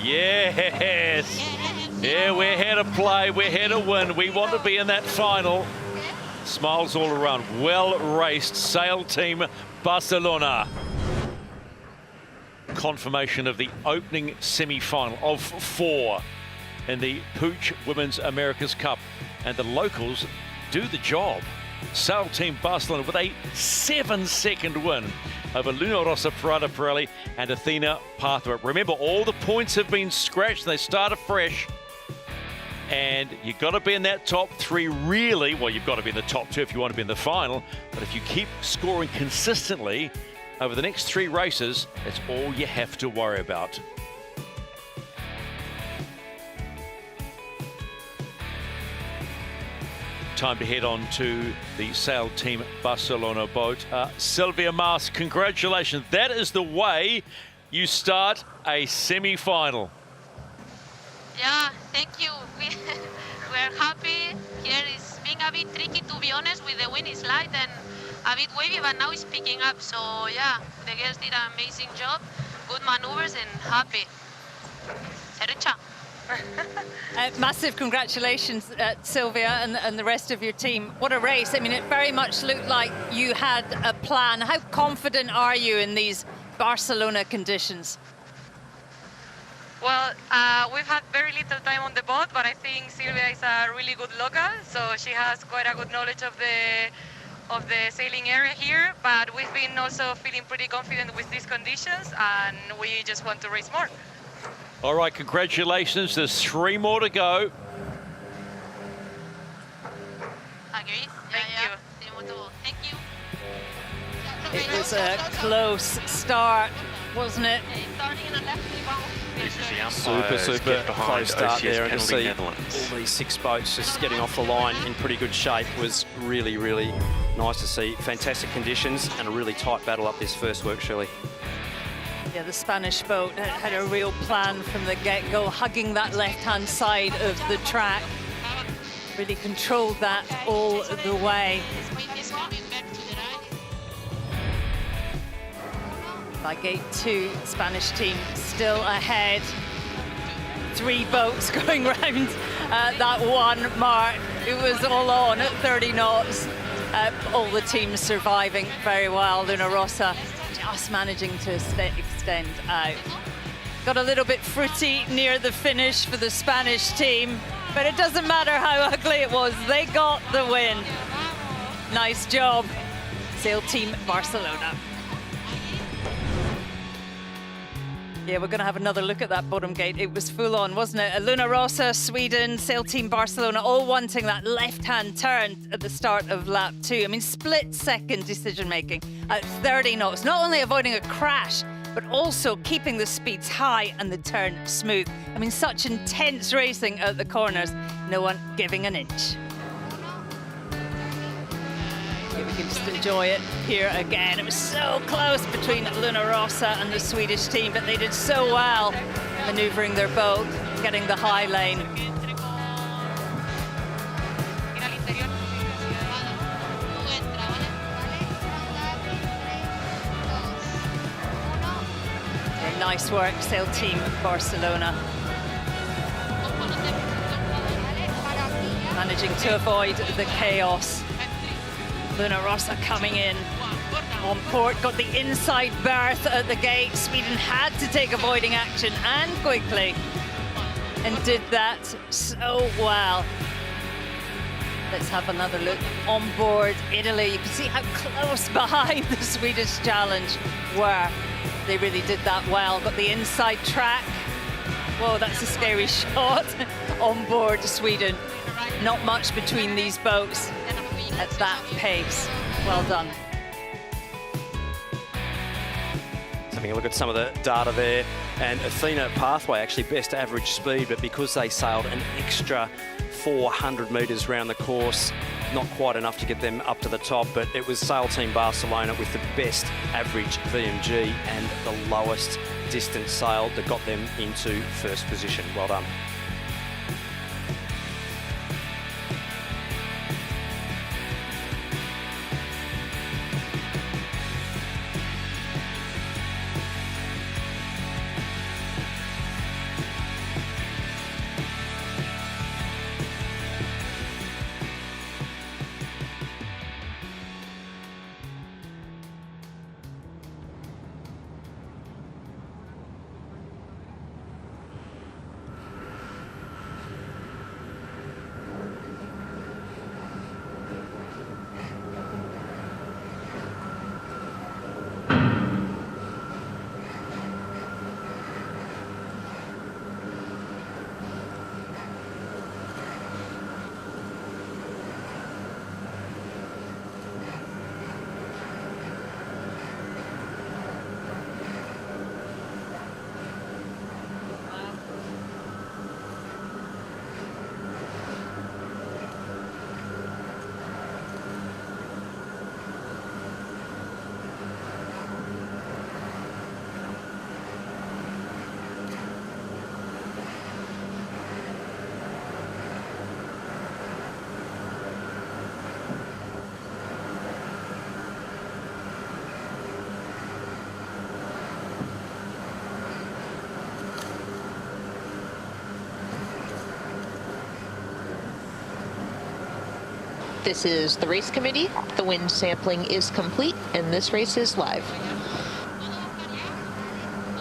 Yes. Yeah, we're here to play. We're here to win. We want to be in that final. Smiles all around. Well raced Sail Team Barcelona. Confirmation of the opening semi-final of 4 in the PUIG Women's America's Cup. And the locals do the job. Sail Team Barcelona with a 7-second win over Luna Rossa Prada Pirelli and Athena Pathway. Remember, all the points have been scratched. They start afresh. And you've got to be in that top 3, really. Well, you've got to be in the top 2 if you want to be in the final. But if you keep scoring consistently over the next 3 races, that's all you have to worry about. Time to head on to the Sail Team Barcelona boat. Sylvia Mas, congratulations. That is the way you start a semi-final. Yeah, thank you. We're happy. Here is being a bit tricky, to be honest, with the wind is light and a bit wavy, but now it's picking up. So yeah, the girls did an amazing job, good maneuvers, and happy. Serucha. Massive congratulations, Sylvia, and the rest of your team. What a race. I mean, it very much looked like you had a plan. How confident are you in these Barcelona conditions? Well, we've had very little time on the boat, but I think Sylvia is a really good local, so she has quite a good knowledge of the sailing area here. But we've been also feeling pretty confident with these conditions, and we just want to race more. All right, congratulations. There's 3 more to go. Agree? Thank you. Thank you. It was a close start, wasn't it? Starting in a left rebound. Super close start there, and to see all these 6 boats just getting off the line in pretty good shape was really, really nice to see. Fantastic conditions and a really tight battle up this first work, Shirley. Yeah, the Spanish boat had a real plan from the get-go, hugging that left-hand side of the track. Really controlled that all the way. By gate 2, Spanish team still ahead. 3 boats going round that 1 mark. It was all on at 30 knots. All the teams surviving very well. Luna Rossa just managing to extend out. Got a little bit fruity near the finish for the Spanish team, but it doesn't matter how ugly it was. They got the win. Nice job, Sail Team Barcelona. Yeah, we're going to have another look at that bottom gate. It was full on, wasn't it? Luna Rossa, Sweden, Sail Team Barcelona, all wanting that left-hand turn at the start of lap 2. I mean, split-second decision-making at 30 knots. Not only avoiding a crash, but also keeping the speeds high and the turn smooth. I mean, such intense racing at the corners. No one giving an inch. Yeah, we can just enjoy it here again. It was so close between Luna Rossa and the Swedish team, but they did so well manoeuvring their boat, getting the high lane. Yeah, nice work, Sail Team Barcelona. managing to avoid the chaos. Luna Rossa coming in on port, got the inside berth at the gate. Sweden had to take avoiding action and quickly, and did that so well. Let's have another look on board Italy. You can see how close behind the Swedish challenge were. They really did that well. Got the inside track. Whoa, that's a scary shot on board Sweden. Not much between these boats at that pace. Well done. Having a look at some of the data there, and Athena Pathway actually best average speed, but because they sailed an extra 400 metres round the course, not quite enough to get them up to the top, but it was Sail Team Barcelona with the best average VMG and the lowest distance sailed that got them into first position. Well done. This is the race committee. The wind sampling is complete, and this race is live.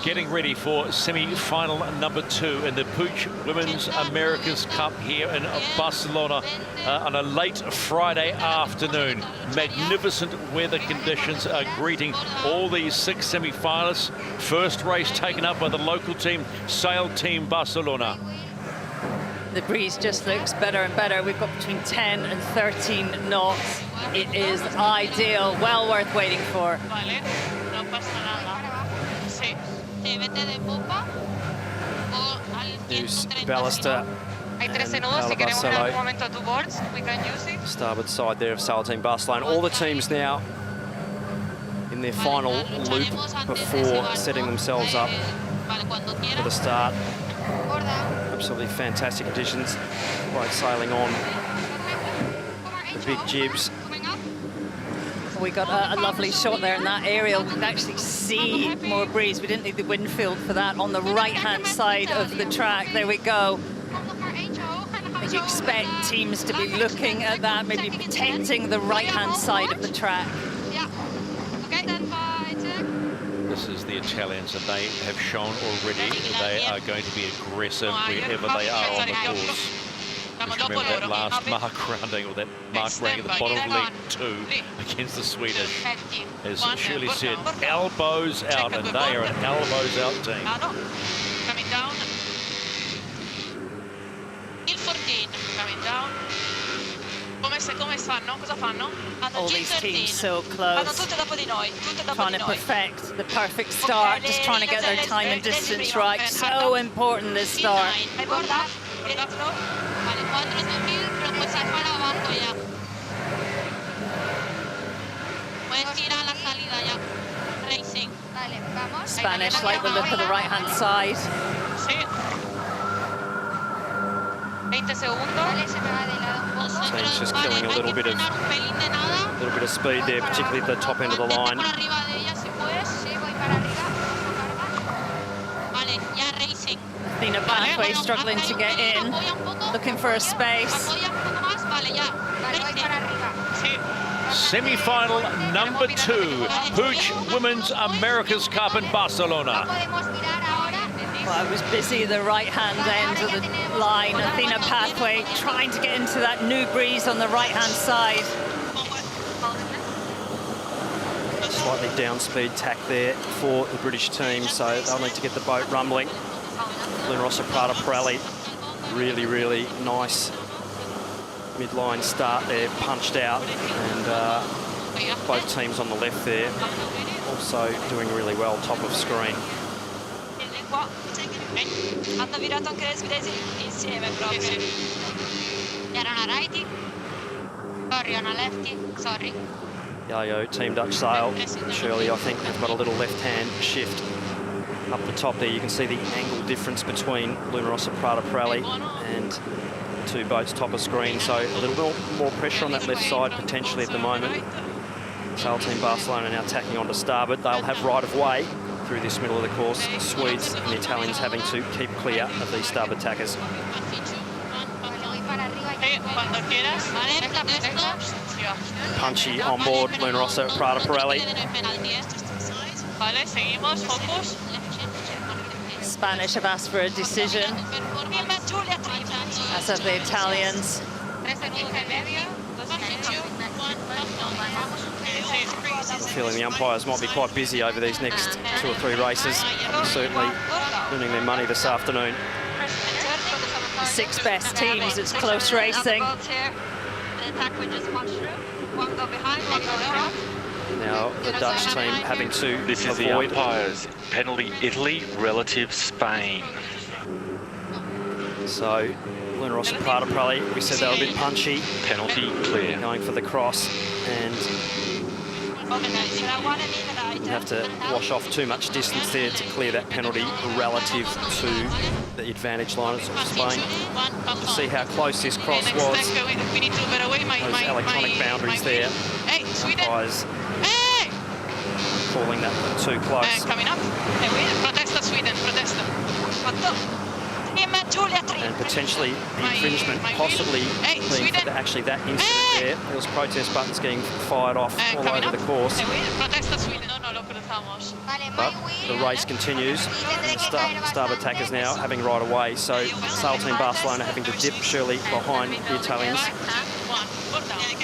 Getting ready for semi-final number 2 in the PUIG Women's America's Cup here in Barcelona on a late Friday afternoon. Magnificent weather conditions are greeting all these 6 semi-finalists. First race taken up by the local team, Sail Team Barcelona. The breeze just looks better and better. We've got between 10 and 13 knots. It is ideal, well worth waiting for. News baluster. Starboard side there of Sail Team Barcelona. All the teams now in their final loop before setting themselves up for the start. Absolutely fantastic conditions. Great sailing on the big jibs. We got a lovely shot there in that aerial. We can actually see more breeze. We didn't need the wind field for that on the right-hand side of the track. There we go. You expect teams to be looking at that, maybe protecting the right-hand side of the track. This is the Italians, and they have shown already that they are going to be aggressive wherever they are on the course. Just remember that last mark rounding, or that mark rank at the bottom of league 2 against the Swedish. As Shirley said, elbows out, and they are an elbows out team. Coming down. Il 14 coming down. Come stanno? Cosa fanno? All these teams so close. Vanno tutte dopo di noi. Trying to perfect the perfect start, just trying to get their time and distance right. So important this start. Hai bordato? Bordatelo? Vale, 4.000, però poi sai fare avanti ya. Puedes girar la salida ya. Racing. Dale, vamos. Spanish like the look of the right-hand side. Sí. 20 segundos. Vale, se me va de lado. Team's just killing a little bit of speed there, particularly at the top end of the line. Athena Pathway struggling to get in, looking for a space. Semi-final number 2, PUIG Women's America's Cup in Barcelona. Well, it was busy the right-hand end of the line. Athena Pathway trying to get into that new breeze on the right-hand side. Slightly down speed tack there for the British team, so they'll need to get the boat rumbling. Luna Rossa Prada Pirelli, really, really nice midline start there, punched out, and both teams on the left there also doing really well, top of screen. Hanno virato anche le svedesi insieme proprio. Era una righty. Sorry, una lefty. Sorry. Yo-Yo, Team Dutch Sail. Shirley, I think, have got a little left-hand shift up the top there. You can see the angle difference between Luna Rossa Prada Pirelli and the two boats top of screen. So a little bit more pressure on that left side potentially at the moment. Sail Team Barcelona now tacking onto starboard. They'll have right of way through this middle of the course. The Swedes and the Italians having to keep clear of these starboard tackers. Punchy on board, Luna Rossa Prada Pirelli. Spanish have asked for a decision, as have the Italians. I'm feeling the umpires might be quite busy over these next 2 or 3 races. Certainly winning their money this afternoon. The 6 best teams, it's close racing. Now the Dutch team having to This is the avoid umpires. Penalty Italy relative Spain. So Luna Rossa Prada Pirelli, we said they were a bit punchy. Penalty clear. Going for the cross, and you have to wash off too much distance there to clear that penalty relative to the advantage line of Spain. To see how close this cross was. Those electronic boundaries there. Umpires calling that too close. Coming up. Protesta Sweden, protesta. And potentially the infringement possibly being for actually that incident there. There was protest buttons getting fired off all over the course. But the race continues. The starboard attackers now having right away. So Sail Team Barcelona having to dip surely behind the Italians.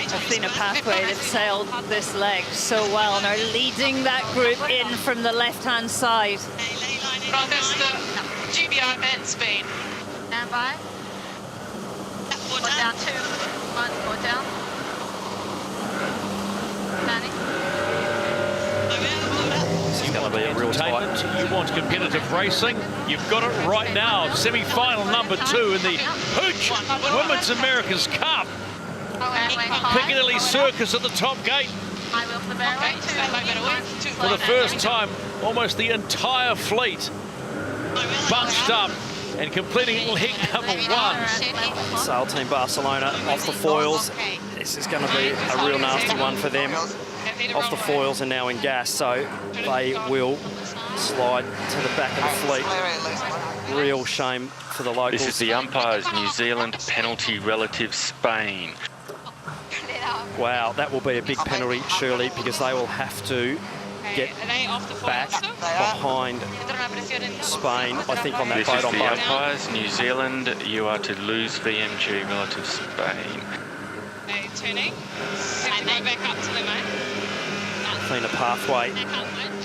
Athena Pathway, they've sailed this leg so well and are leading that group in from the left-hand side. GBR and Spain. Stand by. Put down 2. 1, put down. Planning. This is going to be a real tight. You want competitive racing? You've got it right now. Semi-final number 2 in the PUIG Women's America's Cup. Piccadilly Circus at the top gate. For the first time, almost the entire fleet bunched up and completing little heat number 1. Sail Team Barcelona off the foils. This is going to be a real nasty one for them. Off the foils and now in gas, so they will slide to the back of the fleet. Real shame for the locals. This is the umpires, New Zealand penalty relative Spain. Wow, that will be a big penalty, surely, because they will have to get back behind Spain, I think, on that this boat is on the boat. umpires, New Zealand, you are to lose VMG relative Spain. Turning, and go back up to the main. Athena Pathway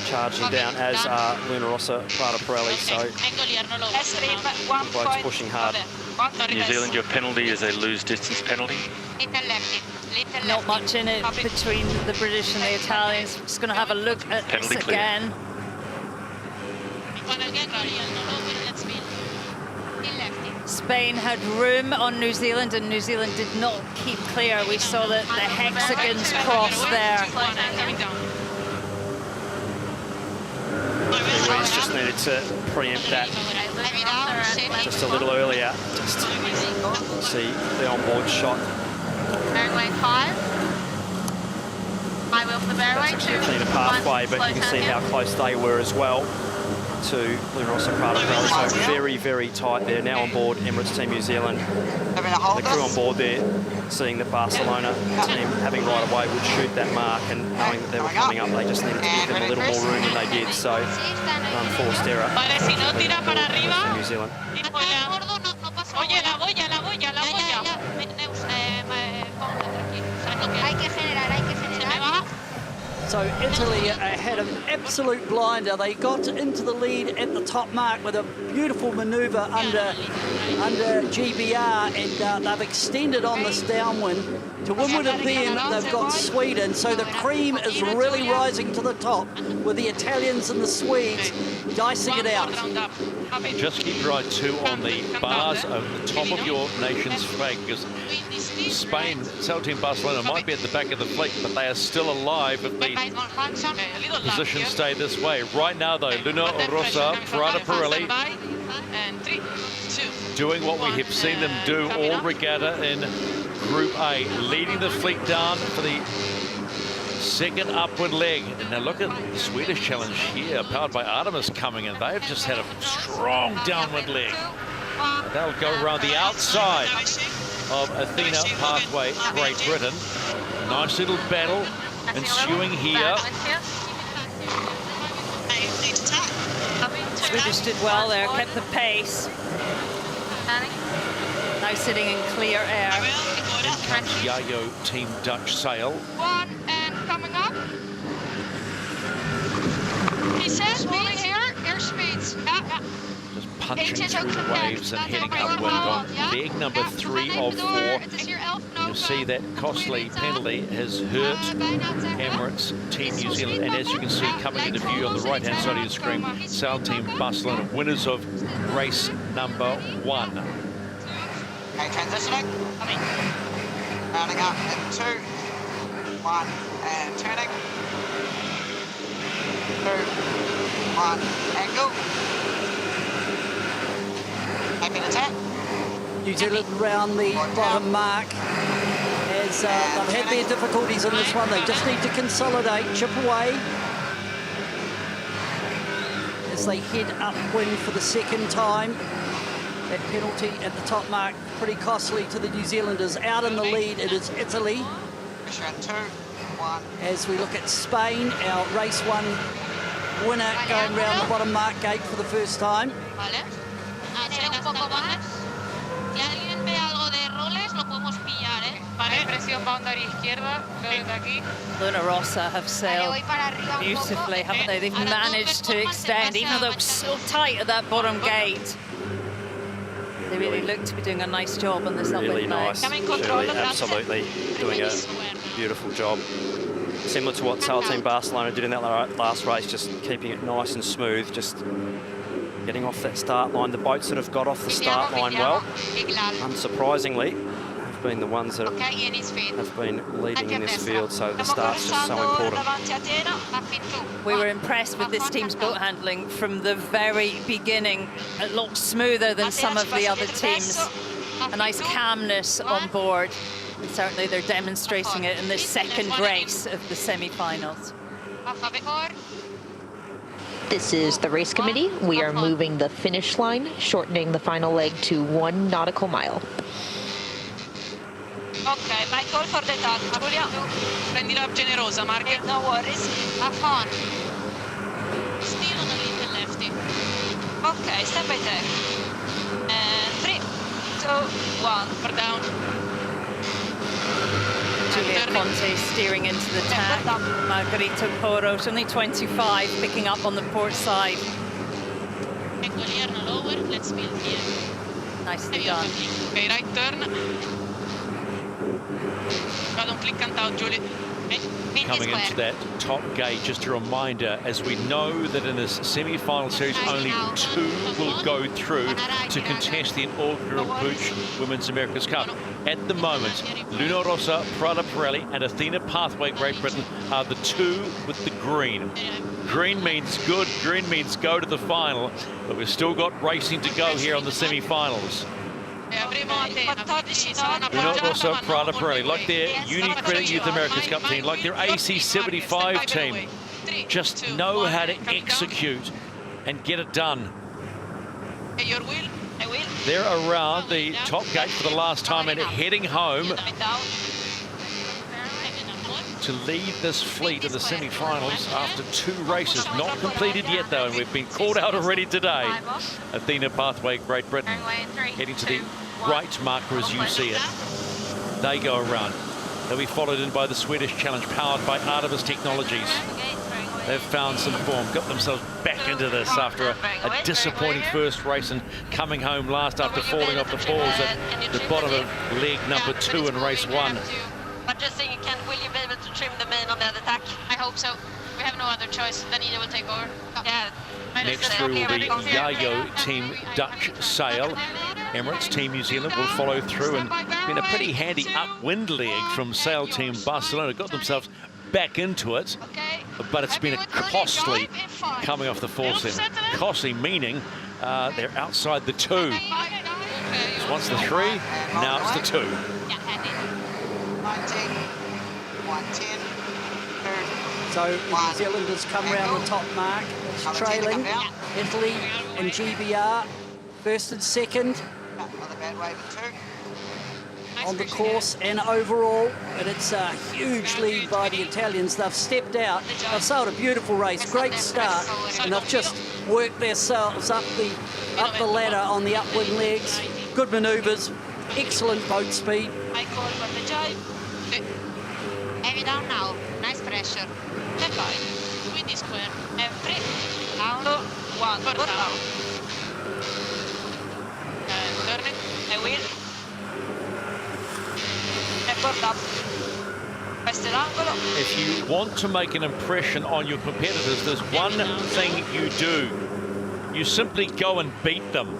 charging down, as are Luna Rossa Prada Pirelli, so boats pushing hard. New Zealand, your penalty is a lose distance penalty. Not much in it between the British and the Italians. Just going to have a look at Penalty this clear. again. Spain had room on New Zealand and New Zealand did not keep clear. We saw that the hexagons crossed there. Anyways, just needed to preempt that just a little earlier, just to see the onboard shot. Bearing weight 5. I will for bearing weight 2. Athena Pathway, but you can see how close they were as well. to Luna Rossa Prada Pirelli. So very, very tight there. Now on board Emirates Team New Zealand. The crew on board there, seeing the Barcelona team having right away would shoot that mark, and knowing that they were coming up, they just needed to give them a little more room, and they did. So unforced error. New Zealand. Oye, la boya. Hay que generar. So Italy had an absolute blinder. They got into the lead at the top mark with a beautiful manoeuvre under GBR, and they've extended on this downwind. To windward of them, they've got Sweden. So the cream is really rising to the top with the Italians and the Swedes dicing it out. Just keep your eye too on the bars over the top of your nation's flag, because Spain, Sail Team Barcelona might be at the back of the fleet, but they are still alive if the positions stay this way. Right now, though, Luna Rossa Prada Pirelli doing what we have seen them do all regatta in Group A, leading the fleet down for the second upward leg. Now look at the Swedish challenge here, powered by Artemis coming in. They've just had a strong downward leg. They'll go around the outside of Athena Pathway, Great Britain. Nice little battle ensuing here. Swedish did well there, kept the pace. Now sitting in clear air. Yacht Team Dutch sail. One and coming up. He says rolling here, airspeeds. Just punching through waves and heading upwind on leg number 3 of 4. You'll see that costly penalty has hurt Emirates Team New Zealand, and as you can see coming into view on the right hand side of your screen, Sail Team Barcelona, winners of race number 1. Okay, transitioning. Rounding up in 2, 1, and turning. 2, 1, angle. Happy to tap. New Zealand round the bottom mark as they've had their difficulties in this one. They just need to consolidate, chip away as they head upwind for the second time. That penalty at the top mark, pretty costly to the New Zealanders. Out in the lead, it is Italy. 2, 1. As we look at Spain, our race 1 winner going round the bottom mark gate for the first time. Si alguien ve algo de roles, lo podemos pillar, ¿eh? Vale, presión boundary izquierda, veo desde aquí. Luna Rossa have sailed beautifully, haven't they? They've managed to extend, even though they're so tight at that bottom gate. They really look to be doing a nice job on this upwind Really nice, Shirley, absolutely doing a beautiful job. Similar to what Sail Team Barcelona did in that last race, just keeping it nice and smooth, just getting off that start line. The boats that have got off the start line well, unsurprisingly, have been the ones that have been leading in this field, so the start's just so important. We were impressed with this team's boat handling from the very beginning. A lot smoother than some of the other teams. A nice calmness on board. And certainly they're demonstrating it in this second race of the semi-finals. This is the race committee. We are moving the finish line, shortening the final leg to 1 nautical mile. Okay, my call for the touch. Julia, Prendila generosa, Marche. no worries. Have fun. Still on a little lefty. Okay, step by step. And 3, 2, 1. We're down. Julia Conte steering into the tack. Margarita Poros, only 25, picking up on the port side. Lower, let's build here. Nicely done. Okay, right turn. Don't click count, Julie. Coming into that top gate, just a reminder, as we know that in this semi-final series, only 2 will go through to contest the inaugural PUIG Women's America's Cup. At the moment, Luna Rossa Prada Pirelli and Athena Pathway Great Britain are the 2 with the green. Green means good, green means go to the final, but we've still got racing to go here on the semi-finals. Luna Rossa Prada Pirelli, like their Uni Credit Youth America's Cup team, like their AC75 team, just know how to execute and get it done. Hey, your wheel. I will. They're around the top gate for the last time and heading home to lead this fleet in the semi-finals after 2 races. Not completed yet, though, and we've been called out already today. Athena Pathway, Great Britain, heading to the right marker as you see it. They go around. They'll be followed in by the Swedish challenge, powered by Artemis Technologies. They've found some form, got themselves back into this after a disappointing first race and coming home last after falling off the falls at the bottom of leg number 2 in race 1. But just thinking, will you be able to trim the main on the attack? I hope so. We have no other choice. Then either will take over. Yeah. Next through will be Yacht Team Dutch Sail. Emirates Team New Zealand will follow through, and been a pretty handy upwind leg from Sail Team Barcelona. Got themselves back into it, but it's been a costly coming off the falls there. Costly meaning they're outside the 2. So once the 3, now it's the 2. 110. So New Zealand has come round the top mark. It's trailing Italy and GBR, first and second on the course and overall, and it's a huge lead by the Italians. They've stepped out. They've sailed a beautiful race, great start, and they've just worked themselves up the ladder on the upwind legs. Good manoeuvres, excellent boat speed. Heavy down now. Nice pressure. Left line. Windy square. Every. Down. 1. Port down. Turning. I will. And port up. If you want to make an impression on your competitors, there's one thing you do. You simply go and beat them.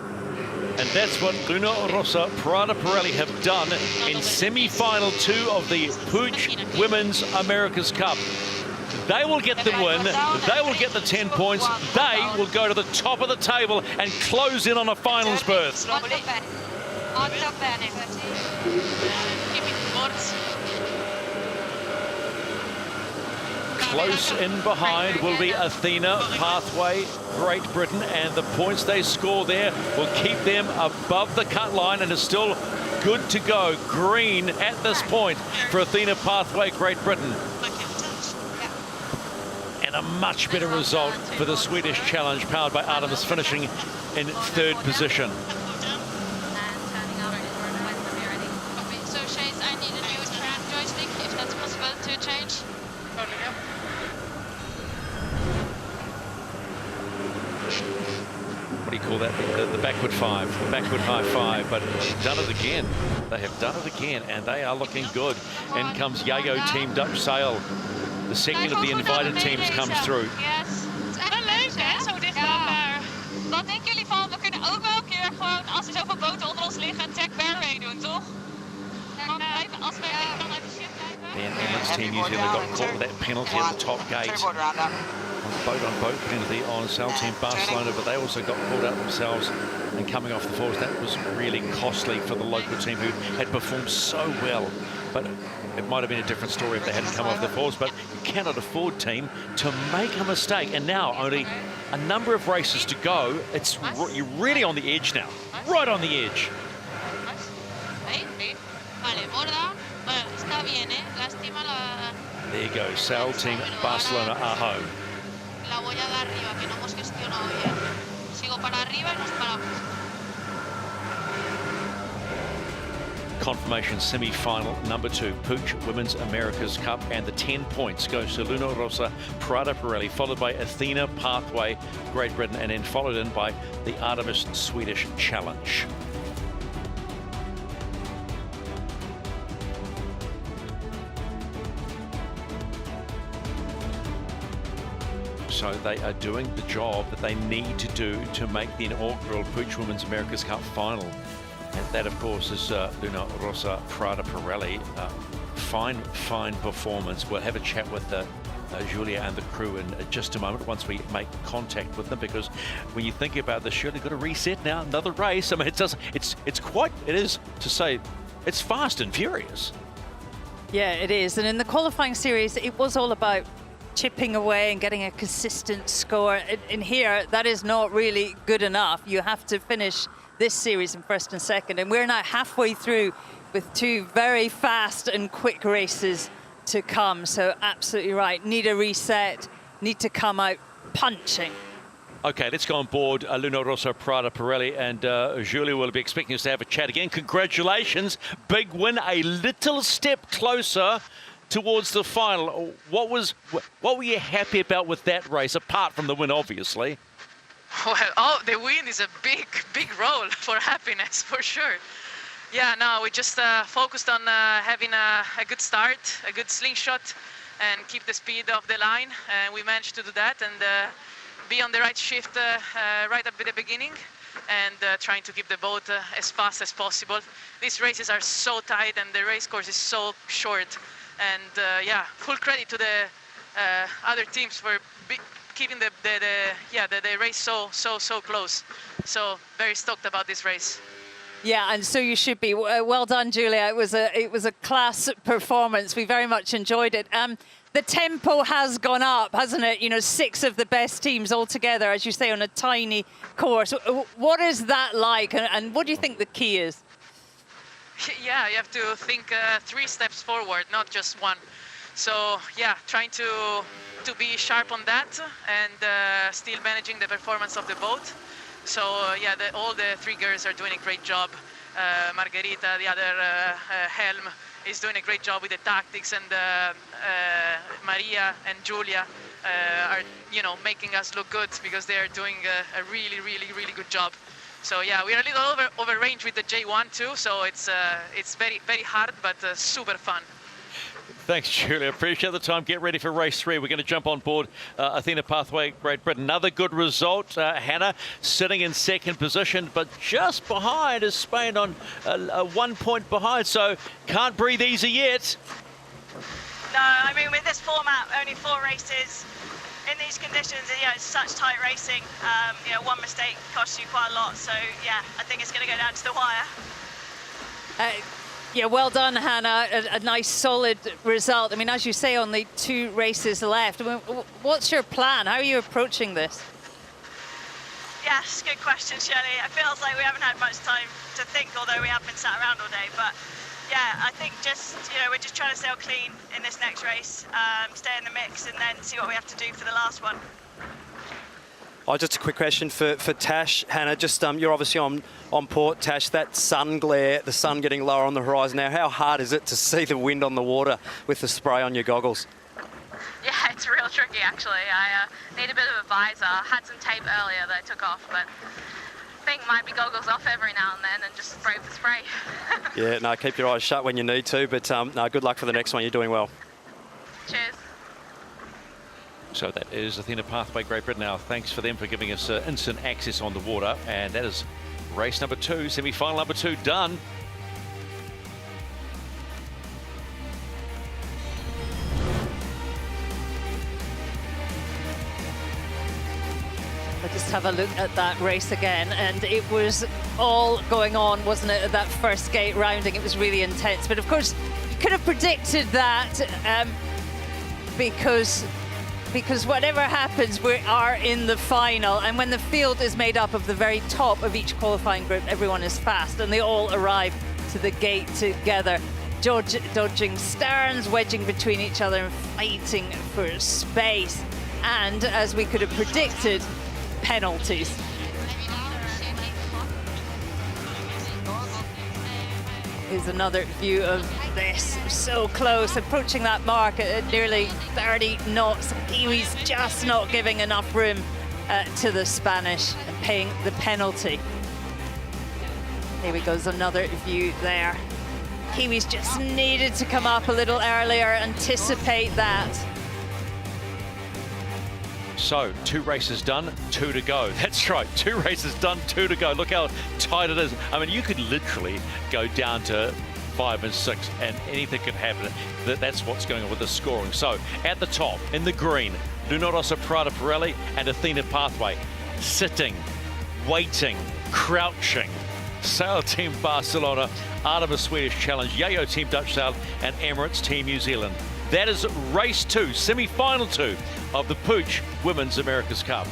And that's what Luna Rossa Prada Pirelli have done in semi-final 2 of the PUIG Women's America's Cup. They will get the win, they will get the 10 points, they will go to the top of the table and close in on a finals berth. Close in behind will be Athena Pathway, Great Britain, and the points they score there will keep them above the cut line and is still good to go. Green at this point for Athena Pathway, Great Britain. And a much better result for the Swedish challenge, powered by Artemis, finishing in 3rd position. So Chase, I need a new track joystick, if that's possible to change. What do you call that? The backward 5, the backward high 5, but they've done it again. They have done it again, and they are looking good. In comes Yacht Team Dutch Sail. The second of the invited teams comes through. Yes. Wel leuk hè, zo dicht bij elkaar. Wat denken jullie van, we kunnen ook wel een keer gewoon, als er zoveel boten onder ons liggen, een tag barroway doen, toch? Als we dan even shit blijven. And Emirates Team New Zealand got caught with that penalty at the top gate. Boat penalty on Sail Team Barcelona, but they also got caught out themselves and coming off the falls. That was really costly for the local team who had performed so well. But it might have been a different story if they hadn't come off the falls, but you cannot afford, team, to make a mistake. And now only a number of races to go. You're really on the edge now, right on the edge. There you go, Sail Team Barcelona are home. La voy a dar arriba, que no hemos gestionado bien. Sigo para arriba y nos paramos. Confirmation semi-final number 2, PUIG Women's America's Cup, and the 10 points goes to Luna Rossa Prada Pirelli, followed by Athena Pathway, Great Britain, and then followed in by the Artemis Swedish Challenge. So they are doing the job that they need to do to make the inaugural PUIG Women's America's Cup final. And that, of course, is Luna Rossa Prada Pirelli. Fine performance. We'll have a chat with Julia and the crew in just a moment once we make contact with them, because when you think about this, surely got to reset now, another race. I mean, it is to say, it's fast and furious. Yeah, it is. And in the qualifying series, it was all about chipping away and getting a consistent score. In here, that is not really good enough. You have to finish this series in first and second, and we're now halfway through with two very fast and quick races to come. So absolutely right, need a reset, need to come out punching. Okay, let's go on board Luna Rossa Prada Pirelli, and Julia will be expecting us to have a chat again. Congratulations, big win, a little step closer towards the final. What were you happy about with that race, apart from the win, obviously? Well, the win is a big role for happiness, for sure. Yeah, no, we just focused on having a good start, a good slingshot, and keep the speed of the line. And we managed to do that and be on the right shift right at the beginning, and trying to keep the boat as fast as possible. These races are so tight and the race course is so short. And yeah, full credit to the other teams for keeping the race so close. So very stoked about this race. Yeah, and so you should be. Well done, Julia. It was a class performance. We very much enjoyed it. The tempo has gone up, hasn't it? You know, 6 of the best teams all together, as you say, on a tiny course. What is that like, and what do you think the key is? Yeah, you have to think 3 steps forward, not just 1. So yeah, trying to be sharp on that and still managing the performance of the boat. So yeah, all the 3 girls are doing a great job. Margherita, the other Helm, is doing a great job with the tactics, and Maria and Julia are, you know, making us look good because they are doing a really good job. So yeah, we're a little over range with the J1 too, so it's very hard, but super fun. Thanks, Julia. Appreciate the time. Get ready for race 3. We're going to jump on board Athena Pathway, Great Britain. Another good result. Hannah sitting in second position, but just behind is Spain on 1 point behind, so can't breathe easy yet. No, I mean, with this format, only 4 races in these conditions, yeah, it's such tight racing. You know, 1 mistake costs you quite a lot, so yeah, I think it's going to go down to the wire. Yeah, well done, Hannah. A nice, solid result. I mean, as you say, only 2 races left. I mean, what's your plan? How are you approaching this? Yes, good question, Shelley. It feels like we haven't had much time to think, although we have been sat around all day. But yeah, I think just, you know, we're just trying to sail clean in this next race, stay in the mix, and then see what we have to do for the last one. Oh, just a quick question for Tash. Hannah, just you're obviously on port, Tash. That sun glare, the sun getting lower on the horizon now, how hard is it to see the wind on the water with the spray on your goggles? Yeah, it's real tricky actually. I need a bit of a visor. Had some tape earlier that I took off, but I think might be goggles off every now and then and just brave the spray. Yeah, no, keep your eyes shut when you need to, but no, good luck for the next one. You're doing well. Cheers. So that is Athena Pathway, Great Britain. Now, thanks for them for giving us instant access on the water. And that is race number 2, semi-final number 2 done. I'll just have a look at that race again, and it was all going on, wasn't it, at that first gate rounding? It was really intense. But of course, you could have predicted that because whatever happens, we are in the final. And when the field is made up of the very top of each qualifying group, everyone is fast, and they all arrive to the gate together, dodging sterns, wedging between each other and fighting for space. And as we could have predicted, penalties. Here's another view of this, so close, approaching that mark at nearly 30 knots. Kiwi's just not giving enough room to the Spanish and paying the penalty. Here we go, another view there. Kiwis just needed to come up a little earlier, anticipate that. So 2 races done, 2 to go. That's right, 2 races done, 2 to go. Look how tight it is. I mean, you could literally go down to 5 and 6 and anything could happen. That's what's going on with the scoring. So at the top, in the green, Luna Rossa Prada Pirelli and Athena Pathway. Sitting, waiting, crouching. Sail Team Barcelona, Artemis Swedish Challenge, Yacht Team Dutch Sail and Emirates Team New Zealand. That is race 2, semi-final 2 of the PUIG Women's America's Cup.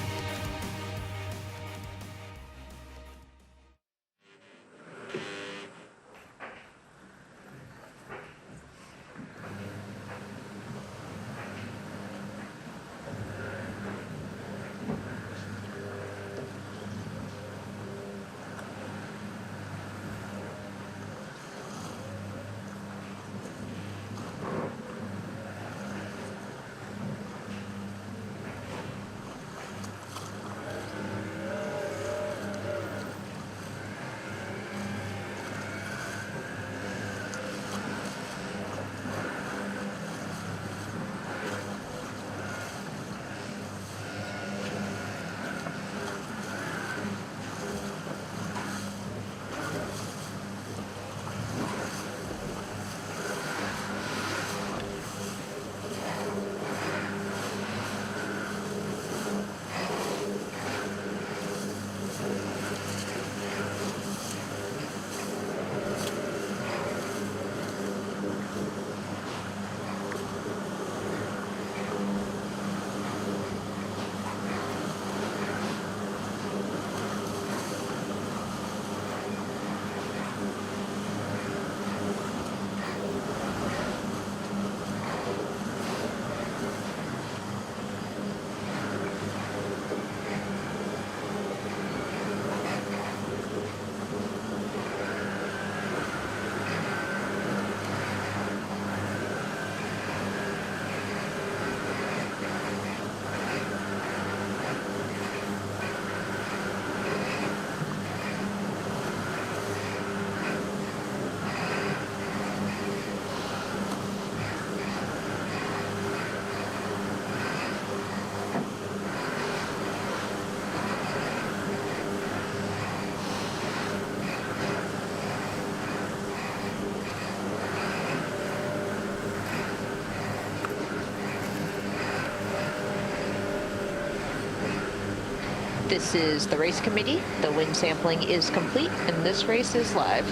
This is the race committee. The wind sampling is complete, and this race is live.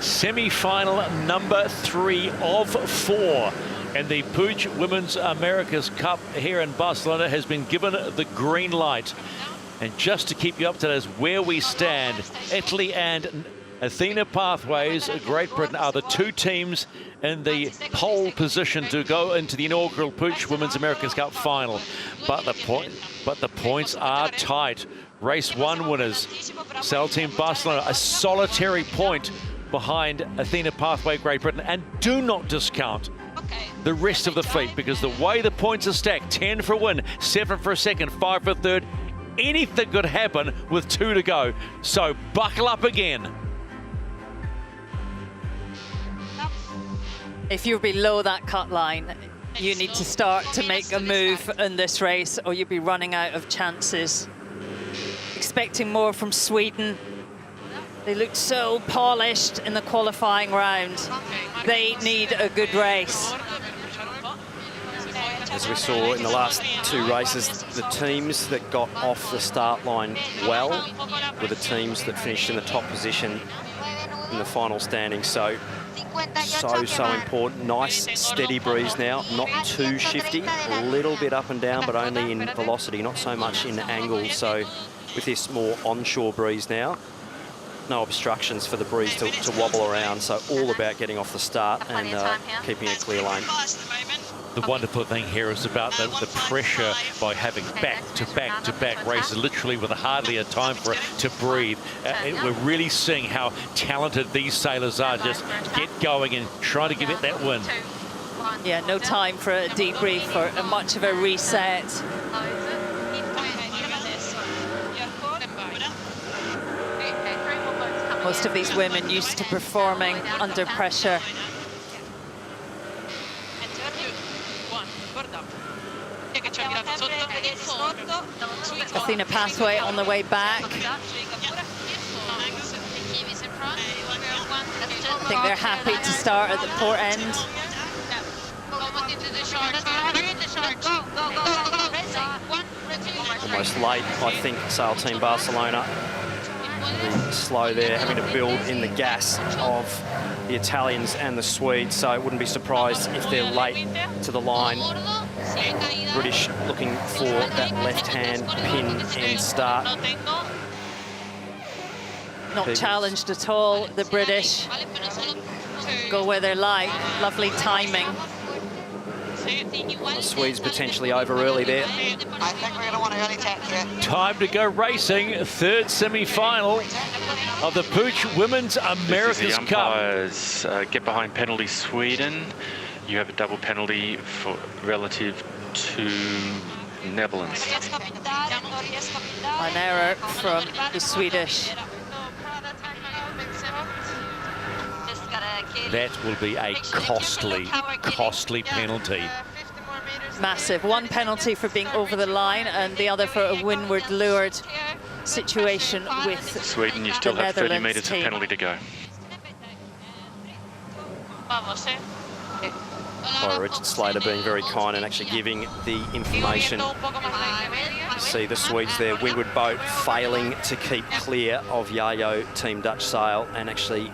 Semi-final number 3 of 4. And the PUIG Women's America's Cup here in Barcelona has been given the green light. And just to keep you up to date where we stand, Italy and Athena Pathways, Great Britain, are the 2 teams in the pole position to go into the inaugural PUIG Women's America's Cup final. But the points are tight. Race 1 winners, Sail Team Barcelona, a solitary point behind Athena Pathway, Great Britain. And do not discount the rest of the fleet, because the way the points are stacked, 10 for a win, 7 for a second, 5 for a third, anything could happen with 2 to go. So buckle up again. If you're below that cut line, you need to start to make a move in this race, or you'll be running out of chances. Expecting more from Sweden. They looked so polished in the qualifying round. They need a good race. As we saw in the last 2 races, the teams that got off the start line well were the teams that finished in the top position in the final standing. So important. Nice steady breeze now, not too shifty, a little bit up and down, but only in velocity, not so much in angle. So with this more onshore breeze now, no obstructions for the breeze to wobble around. So all about getting off the start and keeping a clear lane. The wonderful thing here is about the pressure by having back-to-back races, literally with hardly a time for it to breathe. We're really seeing how talented these sailors are. Just get going and try to give it that win. Yeah, no time for a debrief or much of a reset. Most of these women used to performing under pressure. Athena Pathway on the way back. I think they're happy to start at the port end. Almost late, I think, Sail Team Barcelona. pretty slow there, having to build in the gas of the Italians and the Swedes, so I wouldn't be surprised if they're late to the line. British looking for that left-hand pin and start. Not challenged at all, the British. Go where they like, lovely timing. The Swedes potentially over early there. I think we're going to want early taps here. Time to go racing. Third semi-final of the PUIG Women's America's The Cup. umpires get behind penalty Sweden. You have a double penalty for relative to Netherlands. An error from the Swedish. That will be a costly penalty. Massive. One penalty for being over the line and the other for a windward lured situation with Sweden, you still have 30 metres of penalty to go. By Richard Slater being very kind and actually giving the information. You see the Swedes there, windward boat failing to keep clear of Yacht Team Dutch Sail and actually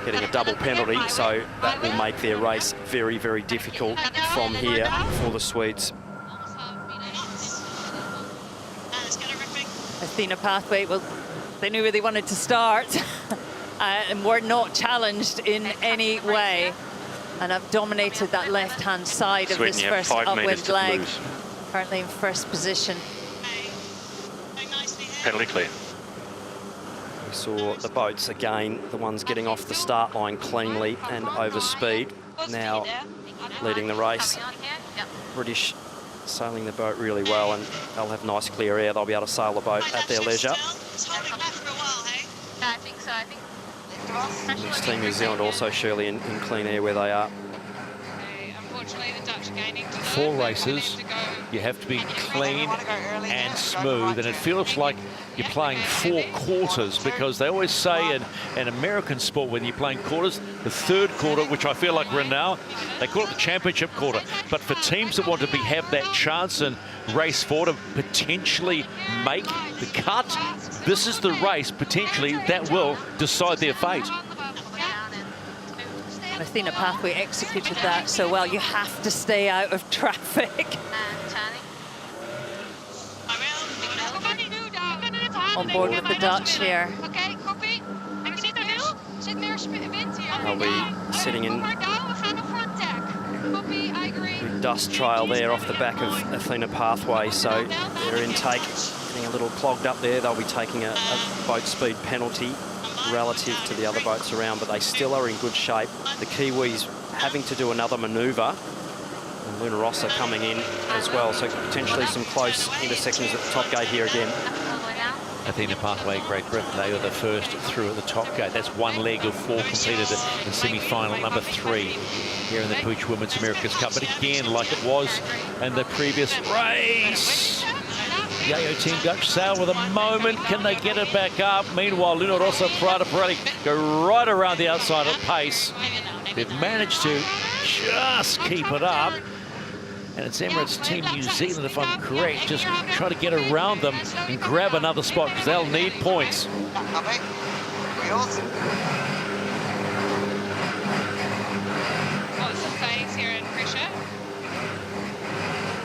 getting a double penalty, so that will make their race very, very difficult from here for the Swedes. Athena Pathway, well, they knew where they wanted to start and were not challenged in any way, and have dominated that left-hand side of this first upwind leg. Currently in first position. Penalty clear. We saw the boats again, the ones getting off the start line cleanly and over speed, now leading the race. British sailing the boat really well, and they'll have nice clear air. They'll be able to sail the boat at their leisure. Emirates Team New Zealand also surely in clean air where they are. Four races, you have to be clean and smooth, and it feels like you're playing four quarters, because they always say in American sport, when you're playing quarters, the third quarter, which I feel like we're in now, they call it the championship quarter. But for teams that want to have that chance and race forward to potentially make the cut, this is the race potentially that will decide their fate. Athena Pathway executed that so well. You have to stay out of traffic. On board with the Dutch here. They'll be sitting in the dust trail there off the back of Athena Pathway, so their intake getting a little clogged up there. They'll be taking a boat speed penalty relative to the other boats around, but they still are in good shape. The Kiwis having to do another manoeuvre, and Luna Rossa coming in as well, so potentially some close intersections at the top gate here again. Athena Pathway, Great Britain, they were the first through at the top gate. That's one leg of four completed in semi-final number 3 here in the PUIG Women's America's Cup. But again, like it was in the previous race, Yacht Team Dutch Sail with a moment. Can they get it back up? Meanwhile, Luna Rossa, Prada Pirelli go right around the outside at pace. They've managed to just keep it up. And it's Emirates Team New Zealand, if I'm correct, just try to get around them and grab another spot, because they'll need points.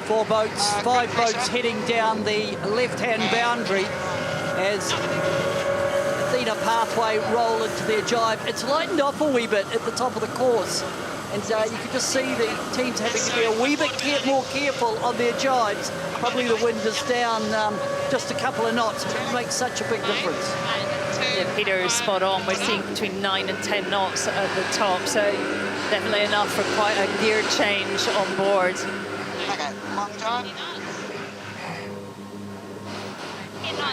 Four boats, 5 boats heading down the left-hand boundary as Athena Pathway roll into their jibe. It's lightened off a wee bit at the top of the course. And you can just see the teams having to be a wee bit more careful on their jibes. Probably the wind is down just a couple of knots, but it makes such a big difference. Yeah, Peter is spot on. We're seeing between 9 and 10 knots at the top, so definitely enough for quite a gear change on board. Okay, long time.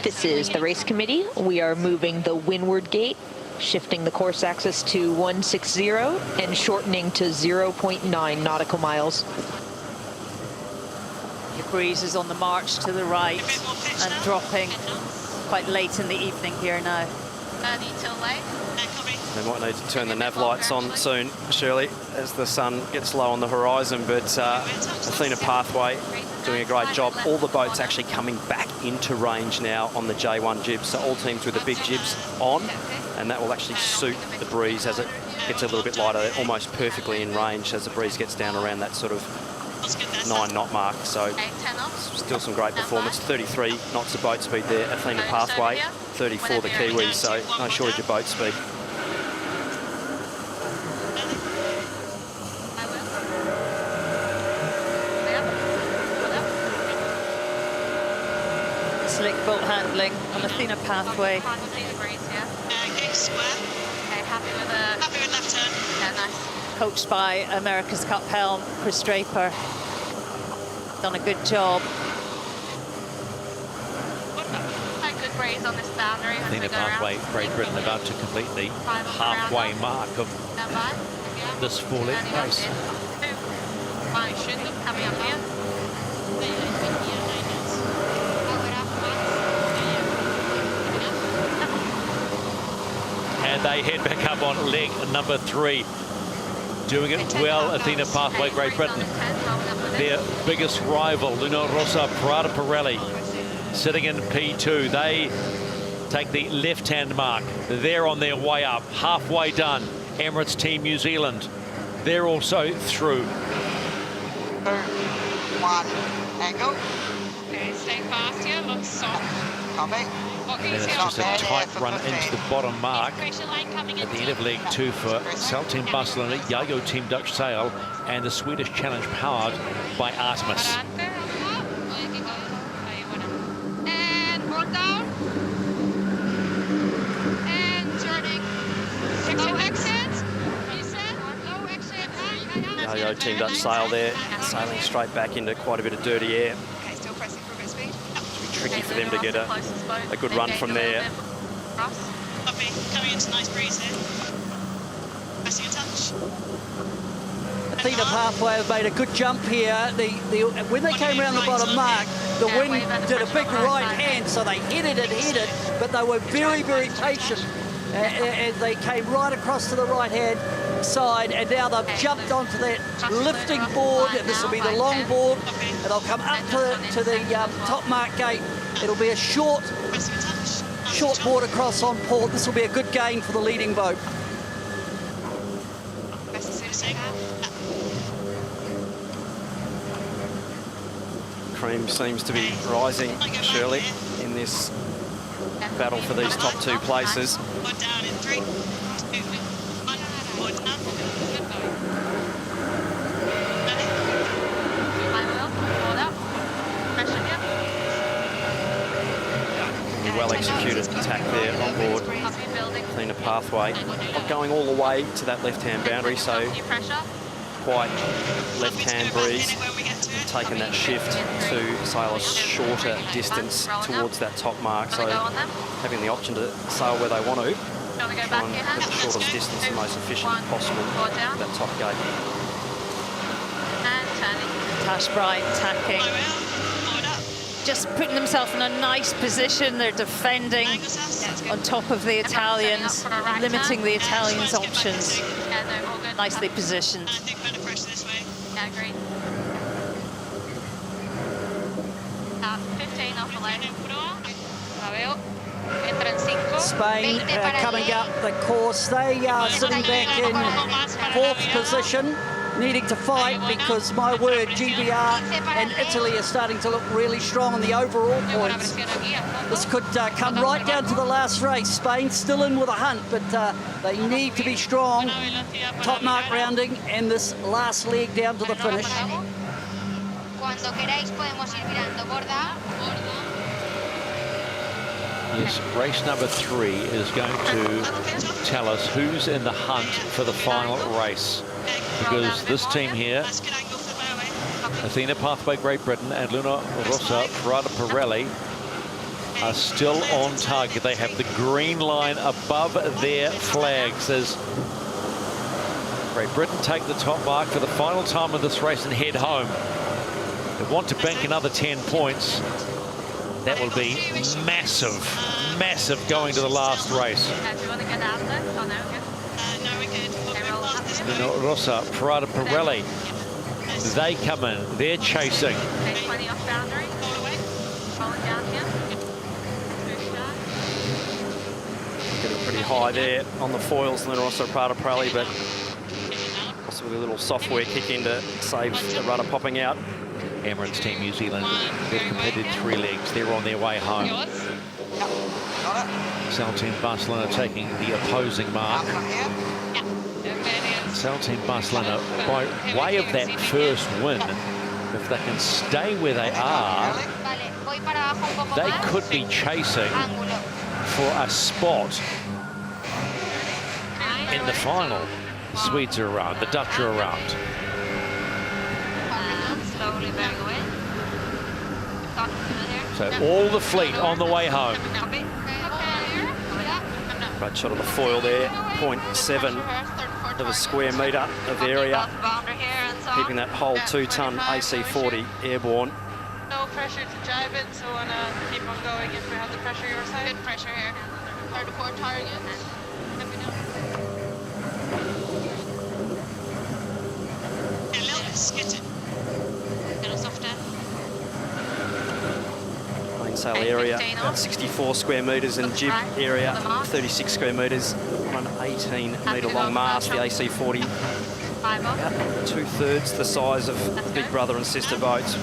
This is the race committee. We are moving the windward gate, shifting the course axis to 160 and shortening to 0.9 nautical miles. The breeze is on the march to the right and dropping quite late in the evening here now. They might need to turn the nav lights on soon, Shirley, as the sun gets low on the horizon. But Athena Pathway doing a great job. All the boats actually coming back into range now on the J1 jibs. So all teams with the big jibs on, and that will actually suit the breeze as it gets a little bit lighter. They're almost perfectly in range as the breeze gets down around that sort of 9 knot mark. So still some great performance. 33 knots of boat speed there. Athena Pathway, 34 the Kiwis. So no shortage of boat speed. Slick boat handling on Athena Pathway. Gate square. Okay, happy with left turn. Yeah, nice. Coached by America's Cup helm, Chris Draper. Done a good job. Quite good breeze on this boundary. Athena Pathway, Great Britain about to complete the halfway mark of this 4-leg race. Coming up here. And they head back up on leg number 3. Doing it well, Athena Pathway, Great Britain. Their biggest rival, Luna Rossa Prada Pirelli, sitting in P2. They take the left-hand mark. They're on their way up, halfway done. Emirates Team New Zealand, they're also through. 2, 1, angle. Okay, stay fast here, looks soft. Copy. And it's just a tight run into the bottom mark at the end of leg 2 for Sail Team Barcelona, Yacht Team Dutch Sail, and the Swedish Challenge powered by Artemis. And board down. And turning. No exit. Reset. No exit. Yacht Team Dutch Sail there, sailing straight back into quite a bit of dirty air. Okay, still pressing for a bit of speed. Tricky for them to get a good run from there. Copy. Coming into nice breeze here. Pressing a touch. Athena Pathway have made a good jump here. When they came around the bottom mark, the wind did a big right hand, so they headed it, but they were very, very patient. And they came right across to the right-hand side, and now they've jumped onto that lifting board, and this will be the long board, and they'll come up to the top mark gate. It'll be a short board across on port. This will be a good gain for the leading boat. Cream seems to be rising, Shirley, in this battle for these top 2 places. Board down in 3, 2, 1. Board down. Well executed attack there on board Athena Pathway. Not going all the way to that left-hand boundary, so quite left-hand breeze. Taking that shift to sail a shorter distance towards that top mark, so having the option to sail where they want to, try and get the shortest distance the most efficient possible to that top gate. Tash Bright tacking. Just putting themselves in a nice position. They're defending on top of the Italians, limiting the Italians' options. Nicely positioned. 15 off the lane. Spain coming up the course. They are sitting back in 4th position, needing to fight because, my word, GBR and Italy are starting to look really strong on the overall points. This could come right down to the last race. Spain still in with a hunt, but they need to be strong. Top mark rounding and this last leg down to the finish. Yes, race number 3 is going to tell us who's in the hunt for the final race. Because this team here, Athena Pathway Great Britain and Luna Rossa Prada Pirelli, are still on target. They have the green line above their flags as Great Britain take the top mark for the final time of this race and head home. They want to bank another 10 points. That will be massive, massive going to the last race. Luna Rossa, Prada Pirelli. They come in, they're chasing. 20 off boundary, all the way. Rolling down here. Getting pretty high there on the foils, Luna Rossa, Prada Pirelli, but also with a little software kick in to save the rudder popping out. Emirates Team New Zealand, they've completed 3 legs. They're on their way home. Sail Team Barcelona taking the opposing mark. Sail Team Barcelona, by way of that first win, if they can stay where they are, they could be chasing for a spot in the final. The Swedes are around, the Dutch are around. Slowly bearing away. So all the fleet on the way home. Great shot of the foil there, 0.7 of a square metre of area, keeping that whole 2-ton AC40 airborne. No pressure to jibe it, so want to keep on going if we have the pressure your side. Good pressure here. Hard to port target. Let me know. Mainsail area at 64 square metres and jib area 36 square metres on an 18-metre long mast, the AC40. About 2/3 the size of big brother and sister boats,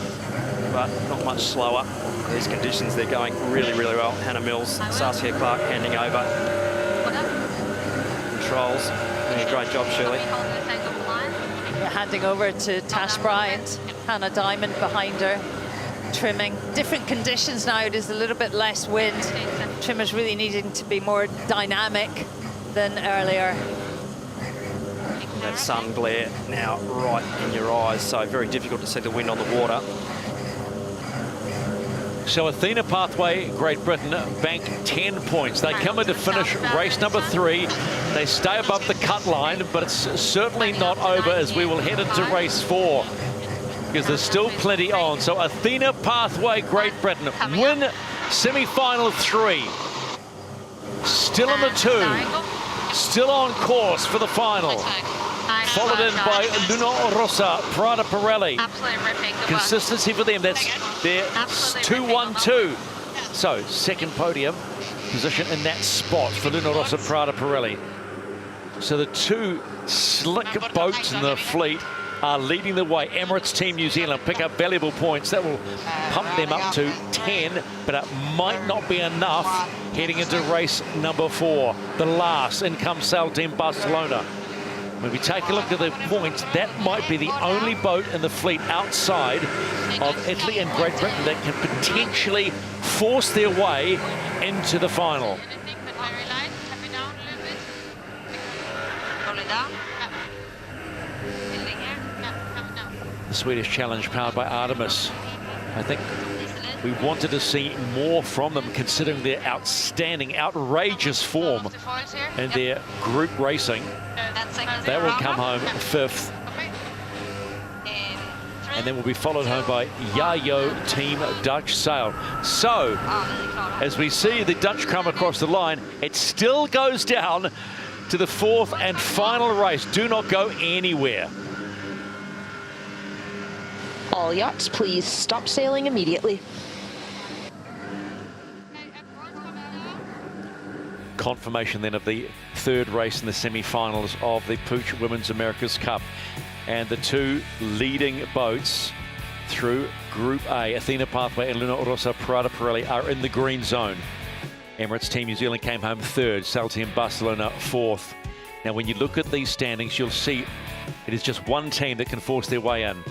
but not much slower. These conditions, they're going really, really well. Hannah Mills, Saskia Clark handing over controls. Doing a great job, Shirley. Handing over to Tash Bryant, Hannah Diamond behind her, trimming. Different conditions now, it is a little bit less wind. Trimmers really needing to be more dynamic than earlier. That sun glare now right in your eyes, so very difficult to see the wind on the water. So Athena Pathway, Great Britain, bank 10 points. They come in to finish race number 3. They stay above the cut line, but it's certainly not over as we will head into race 4 because there's still plenty on. So Athena Pathway, Great Britain, win semi-final 3. Still in the 2, still on course for the final. Followed in by Luna Rossa, Prada Pirelli. Consistency for them, that's their 2-1-2. So, second podium position in that spot for Luna Rossa, Prada Pirelli. So the 2 slick boats in the fleet are leading the way. Emirates Team New Zealand pick up valuable points. That will pump them up to 10, but it might not be enough heading into race number 4. The last, in comes Sail Team Barcelona. When we take a look at the points, that might be the only boat in the fleet outside of Italy and Great Britain that can potentially force their way into the final. The Swedish Challenge powered by Artemis. I think we wanted to see more from them considering their outstanding, outrageous form in their group racing. They will come home 5th. And then will be followed home by Yacht Team Dutch Sail. So, as we see the Dutch come across the line, it still goes down to the 4th and final race. Do not go anywhere. All yachts, please stop sailing immediately. Confirmation then of the 3rd race in the semi-finals of the PUIG Women's America's Cup. And the 2 leading boats through Group A, Athena Pathway and Luna Rossa, Prada Pirelli, are in the green zone. Emirates Team New Zealand came home 3rd, Sail Team Barcelona 4th. Now when you look at these standings, you'll see it is just one team that can force their way in.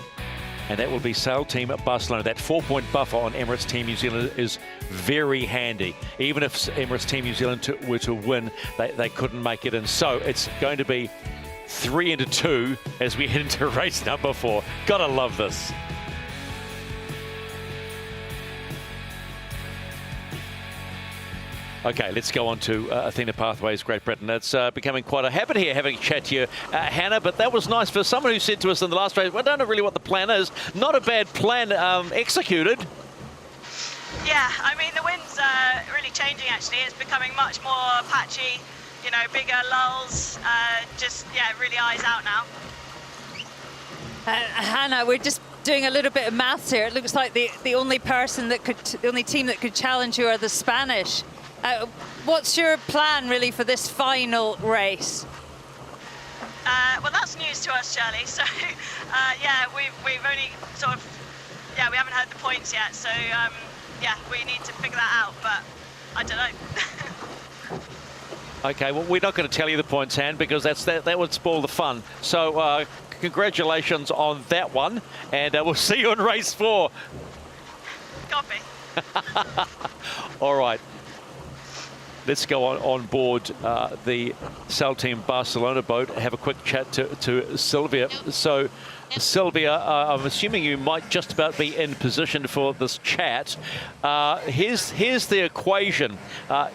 And that will be Sail Team Barcelona. That 4-point buffer on Emirates Team New Zealand is very handy. Even if Emirates Team New Zealand were to win, they couldn't make it in. So it's going to be 3-2 as we head into race number 4. Gotta love this. Okay, let's go on to Athena Pathways, Great Britain. It's becoming quite a habit here having a chat to you, Hannah, but that was nice for someone who said to us in the last race, well, I don't know really what the plan is. Not a bad plan executed. Yeah, I mean, the wind's really changing, actually. It's becoming much more patchy. you know, bigger lulls. Just, yeah, really eyes out now. Hannah, we're just doing a little bit of maths here. It looks like the only person that could, the only team that could challenge you are the Spanish. What's your plan really for this final race? Well, that's news to us, Shirley. So, yeah, we've only sort of, yeah, we haven't heard the points yet. So, yeah, we need to figure that out. But I don't know. Okay, well, we're not going to tell you the points, Han, because that would spoil the fun. So, congratulations on that one, and we'll see you in race 4. Copy. All right. Let's go on board the Sail Team Barcelona boat, have a quick chat to Sylvia. So, Sylvia, I'm assuming you might just about be in position for this chat. Here's the equation.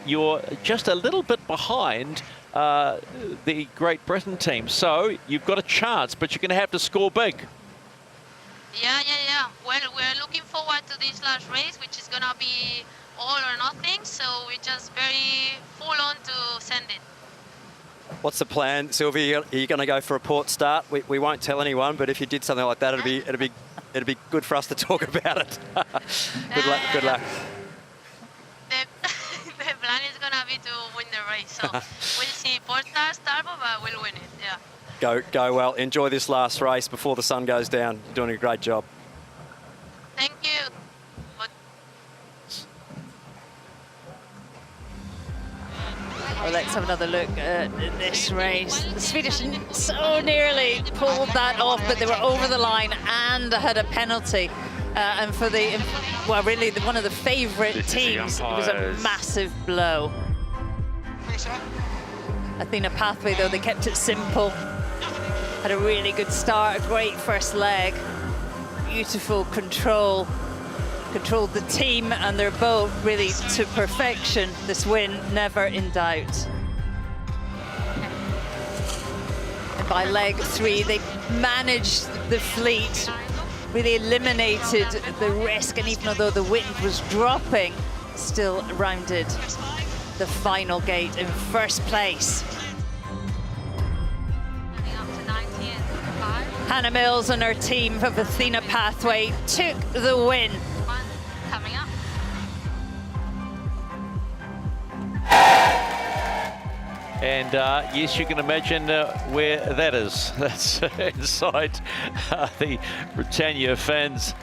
You're just a little bit behind the Great Britain team, so you've got a chance, but you're going to have to score big. Yeah. Well, we're looking forward to this last race, which is going to be all or nothing, so we're just very full on to send it. What's the plan, Sylvia? Are you going to go for a port start? We won't tell anyone, but if you did something like that, it'd be good for us to talk about it. Good luck. Good luck. The plan is going to be to win the race, so we'll see port start, but we'll win it. Yeah. Go well. Enjoy this last race before the sun goes down. You're doing a great job. Thank you. Well, let's have another look at this race. The Swedish so nearly pulled that off, but they were over the line and had a penalty. And for the, well, really one of the favourite teams, it was a massive blow. Athena Pathway, though, they kept it simple. Had a really good start, a great first leg. Beautiful control. Controlled the team and their boat really to perfection. This win never in doubt. And by leg 3, they managed the fleet, really eliminated the risk, and even though the wind was dropping, still rounded the final gate in first place. Hannah Mills and her team of Athena Pathway took the win. Coming up. And yes, you can imagine where that is. That's inside the Britannia fans'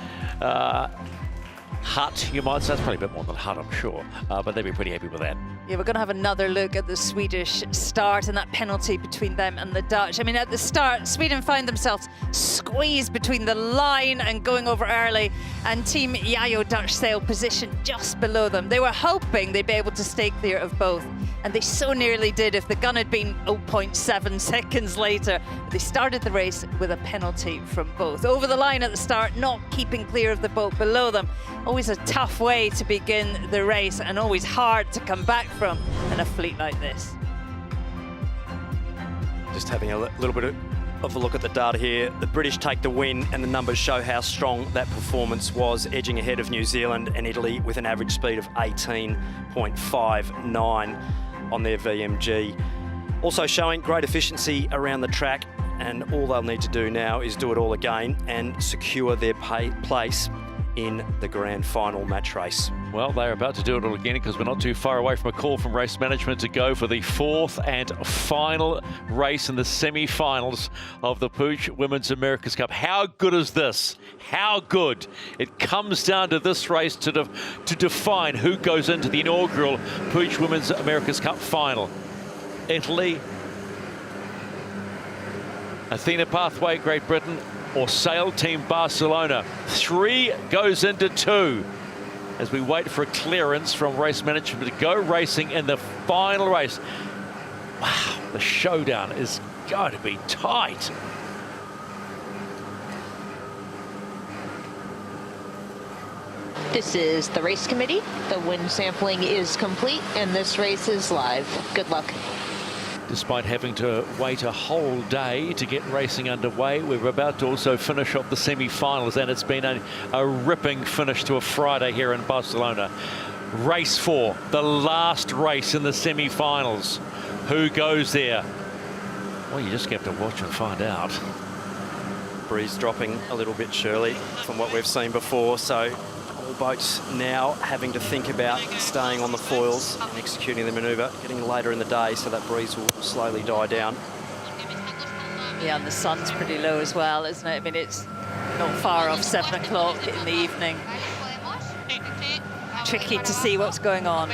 hut, you might say. That's probably a bit more than hut, I'm sure, but they'd be pretty happy with that. Yeah, we're going to have another look at the Swedish start and that penalty between them and the Dutch. I mean, at the start, Sweden found themselves squeezed between the line and going over early, and Team Yacht Dutch sail positioned just below them. They were hoping they'd be able to stay clear of both, and they so nearly did if the gun had been 0.7 seconds later. They started the race with a penalty from both. Over the line at the start, not keeping clear of the boat below them. Always a tough way to begin the race, and always hard to come back from in a fleet like this. Just having a little bit of a look at the data here. The British take the win, and the numbers show how strong that performance was, edging ahead of New Zealand and Italy with an average speed of 18.59 on their VMG. Also showing great efficiency around the track, and all they'll need to do now is do it all again and secure their place in the grand final match race. Well, they're about to do it all again because we're not too far away from a call from race management to go for the 4th and final race in the semi-finals of the PUIG Women's America's Cup. How good is this? How good? It comes down to this race to define who goes into the inaugural PUIG Women's America's Cup final. Italy, Athena Pathway, Great Britain, or Sail Team Barcelona. 3 goes into 2 as we wait for a clearance from race management to go racing in the final race. Wow, the showdown is going to be tight. This is the race committee. The wind sampling is complete and this race is live. Good luck. Despite having to wait a whole day to get racing underway, we're about to also finish off the semi-finals, and it's been a ripping finish to a Friday here in Barcelona. Race 4, the last race in the semi-finals. Who goes there? Well, you just have to watch and find out. Breeze dropping a little bit, Shirley, from what we've seen before. So all boats now having to think about staying on the foils and executing the manoeuvre, getting later in the day, so that breeze will slowly die down. Yeah, and the sun's pretty low as well, isn't it? I mean, it's not far off 7 o'clock in the evening. Tricky to see what's going on.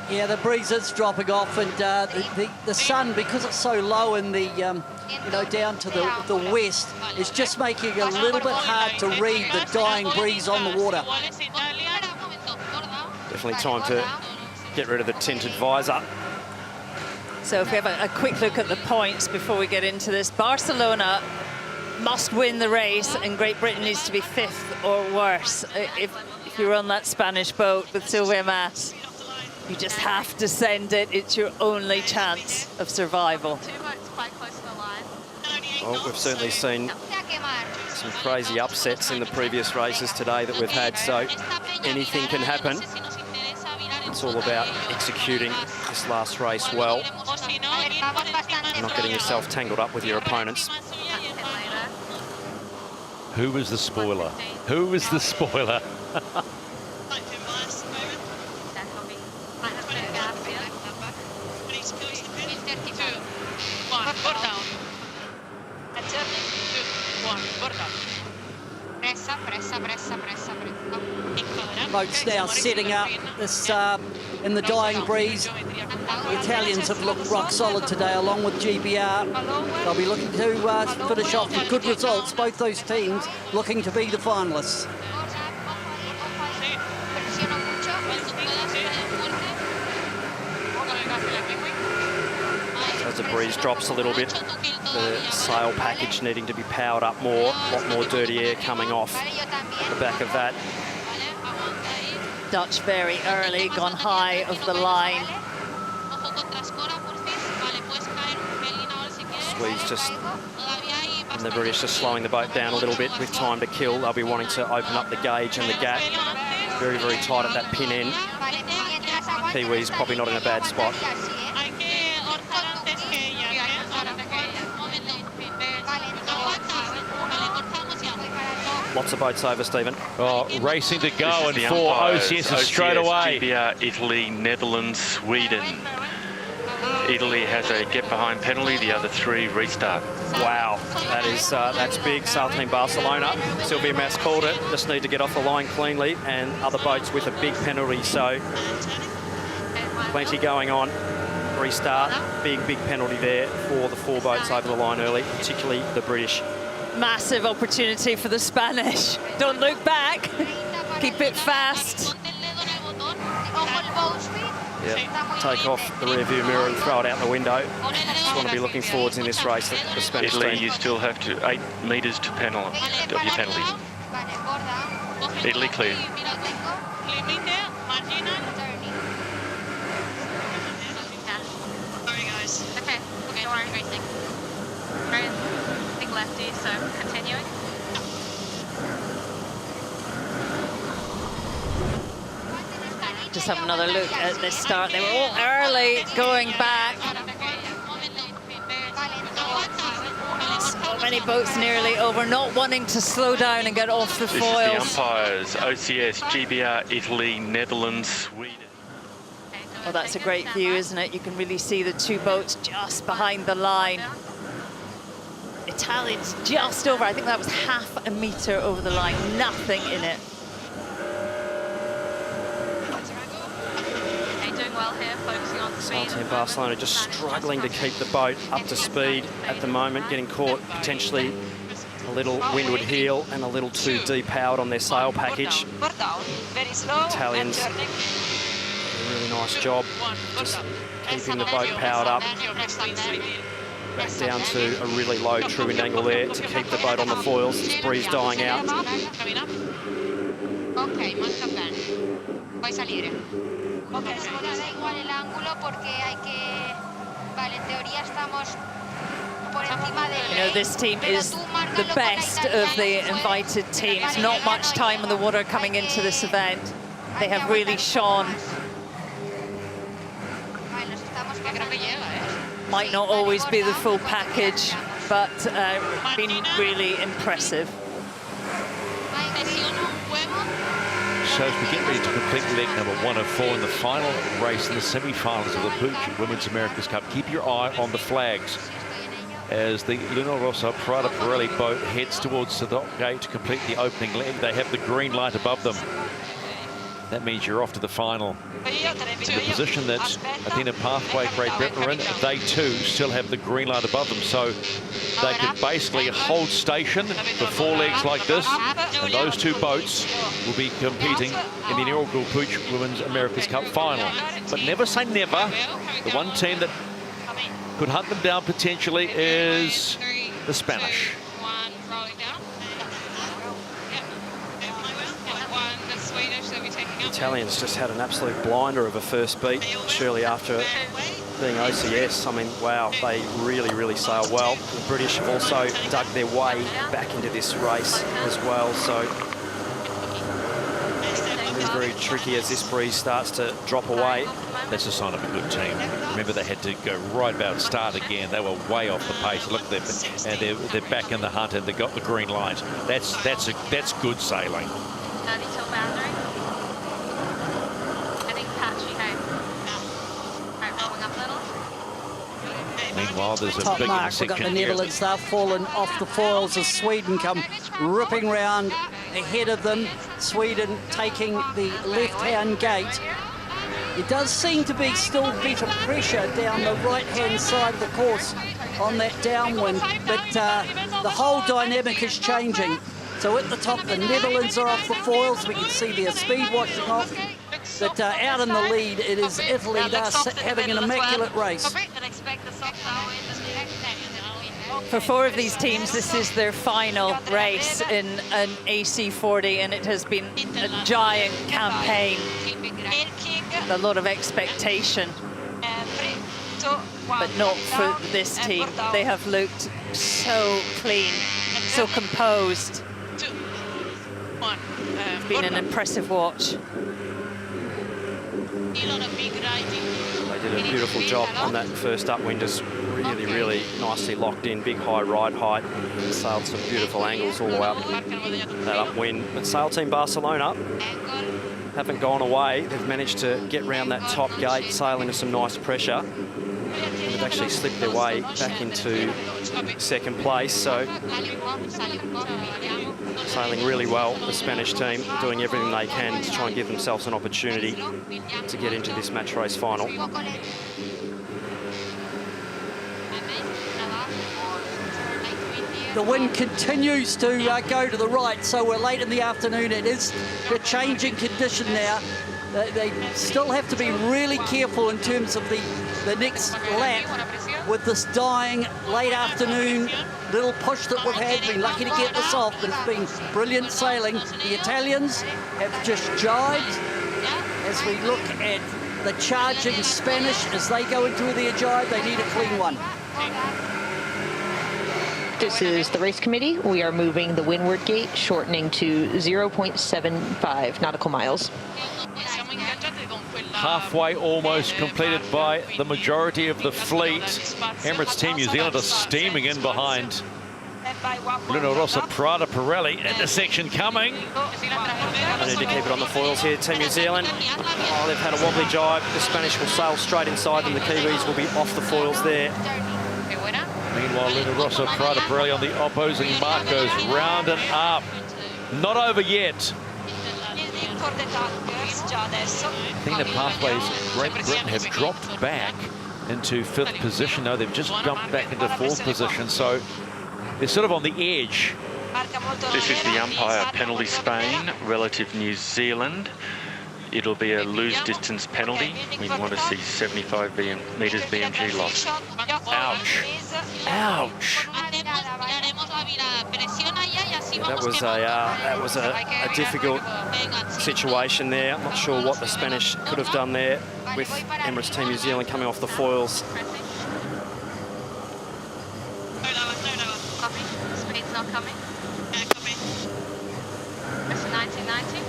Yeah, the breeze is dropping off, and the sun, because it's so low in the you know, down to the west, is just making it a little bit hard to read the dying breeze on the water. Definitely time to get rid of the tinted visor. So if we have a quick look at the points before we get into this, Barcelona must win the race, and Great Britain needs to be 5th or worse. If you're on that Spanish boat with Sylvia Mas, you just have to send it. It's your only chance of survival. Well, we've certainly seen some crazy upsets in the previous races today that we've had, so anything can happen. It's all about executing this last race well, not getting yourself tangled up with your opponents. Who was the spoiler? Who was the spoiler? Boats now setting up this in the dying breeze. The Italians have looked rock solid today, along with GBR. They'll be looking to finish off with good results. Both those teams looking to be the finalists. As the breeze drops a little bit, the sail package needing to be powered up more, a lot more dirty air coming off the back of that. Dutch very early, gone high of the line. Squeeze just, and the British just slowing the boat down a little bit with time to kill. They'll be wanting to open up the gauge and the gap. Very, very tight at that pin end. Kiwis probably not in a bad spot. Lots of boats over, Stephen. Oh, racing to go, and 4 OCS straight away. GBR, Italy, Netherlands, Sweden. Italy has a get behind penalty, the other 3 restart. Wow, that's big. Sail Team Barcelona. Sylvia Mas called it. Just need to get off the line cleanly, and other boats with a big penalty. So plenty going on. Restart, big penalty there for the 4 boats over the line early, particularly the British. Massive opportunity for the Spanish. Don't look back. Keep it fast. Yeah, take off the rear view mirror and throw it out the window. Just want to be looking forwards in this race. The Spanish Italy, team. you still have to 8 metres to penalty of your penalties. Italy clear. Okay, we're racing. Very big lefty, so continuing. Just have another look at this start. They were all early going back. So many boats nearly over, not wanting to slow down and get off the foils. This is the umpires, OCS, GBR, Italy, Netherlands, Sweden. Well, that's a great view, isn't it? You can really see the 2 boats just behind the line. Italians just over, I think that was half a metre over the line, nothing in it. Doing well here, focusing on speed. Sail Team Barcelona just struggling to keep the boat up to speed at the moment, getting caught potentially a little windward heel and a little too depowered on their sail package. Italians, a really nice job, just keeping the boat powered up. Back down to a really low true wind angle there to keep the boat on the foils. This breeze dying out. Okay, manca bene. Puoi salire. Ok, da igual el ángulo porque hay que... Vale, en teoría estamos por encima del... You know, this team is the best of the invited teams. Not much time in the water coming into this event. They have really shone. Might not always be the full package, but been really impressive. So as we get ready to complete leg number 1 of 4 in the final race in the semi-finals of the PUIG Women's America's Cup, keep your eye on the flags as the Luna Rossa Prada Pirelli boat heads towards the dock gate to complete the opening leg. They have the green light above them. That means you're off to the final. The position that Athena Pathway, Great Britain are in, they too still have the green light above them. So they could basically hold station for 4 legs like this, and those 2 boats will be competing in the inaugural PUIG Women's America's Cup final. But never say never. The one team that could hunt them down potentially is the Spanish. The Italians just had an absolute blinder of a first beat, surely after being OCS. I mean, wow, they really sailed well. The British have also dug their way back into this race as well, so very tricky as this breeze starts to drop away. That's a sign of a good team. Remember, they had to go right about start again. They were way off the pace. Look at them, and they're back in the hunt, and they got the green light. That's good sailing. Meanwhile, there's a top big mark. We've got the Netherlands. They've fallen off the foils as Sweden come ripping round ahead of them. Sweden taking the left-hand gate. It does seem to be still better pressure down the right-hand side of the course on that downwind, but the whole dynamic is changing. So at the top, the Netherlands are off the foils. We can see their speed washing off. But out in the lead, it is Italy. They're having an immaculate race. For 4 of these teams, this is their final race in an AC40, and it has been a giant campaign. A lot of expectation, but not for this team. They have looked so clean, so composed. It's been an impressive watch. They did a beautiful job on that first upwind, just really nicely locked in, big high ride height, sailed some beautiful angles all the way up that upwind. But Sail Team Barcelona haven't gone away. They've managed to get round that top gate, sail into some nice pressure. And they've actually slipped their way back into second place, so sailing really well, the Spanish team, doing everything they can to try and give themselves an opportunity to get into this match race final. The wind continues to go to the right, so we're late in the afternoon. It is the changing condition now. They still have to be really careful in terms of the next lap with this dying late afternoon little push that we've had. Been lucky to get this off, but it's been brilliant sailing. The Italians have just jibed. As we look at the charging Spanish, as they go into their jibe, they need a clean one. This is the race committee. We are moving the windward gate, shortening to 0.75 nautical miles. Halfway almost completed by the majority of the fleet. Emirates Team New Zealand are steaming in behind. Luna Rossa Prada Pirelli, intersection coming. They need to keep it on the foils here, Team New Zealand. Oh, they've had a wobbly jibe. The Spanish will sail straight inside them. The Kiwis will be off the foils there. Meanwhile, Luna Rossa Prada Pirelli on the opposing mark goes round and up. Not over yet. Athena Pathway's Great Britain have dropped back into 5th position. No, they've just jumped back into 4th position, so they're sort of on the edge. This is the umpire penalty Spain relative New Zealand. It'll be a lose distance penalty. We want to see 75 metres BMG loss. Ouch. Ouch. That was a difficult situation there. I'm not sure what the Spanish could have done there with Emirates Team New Zealand coming off the foils. Speed's not coming. Pressing 1990.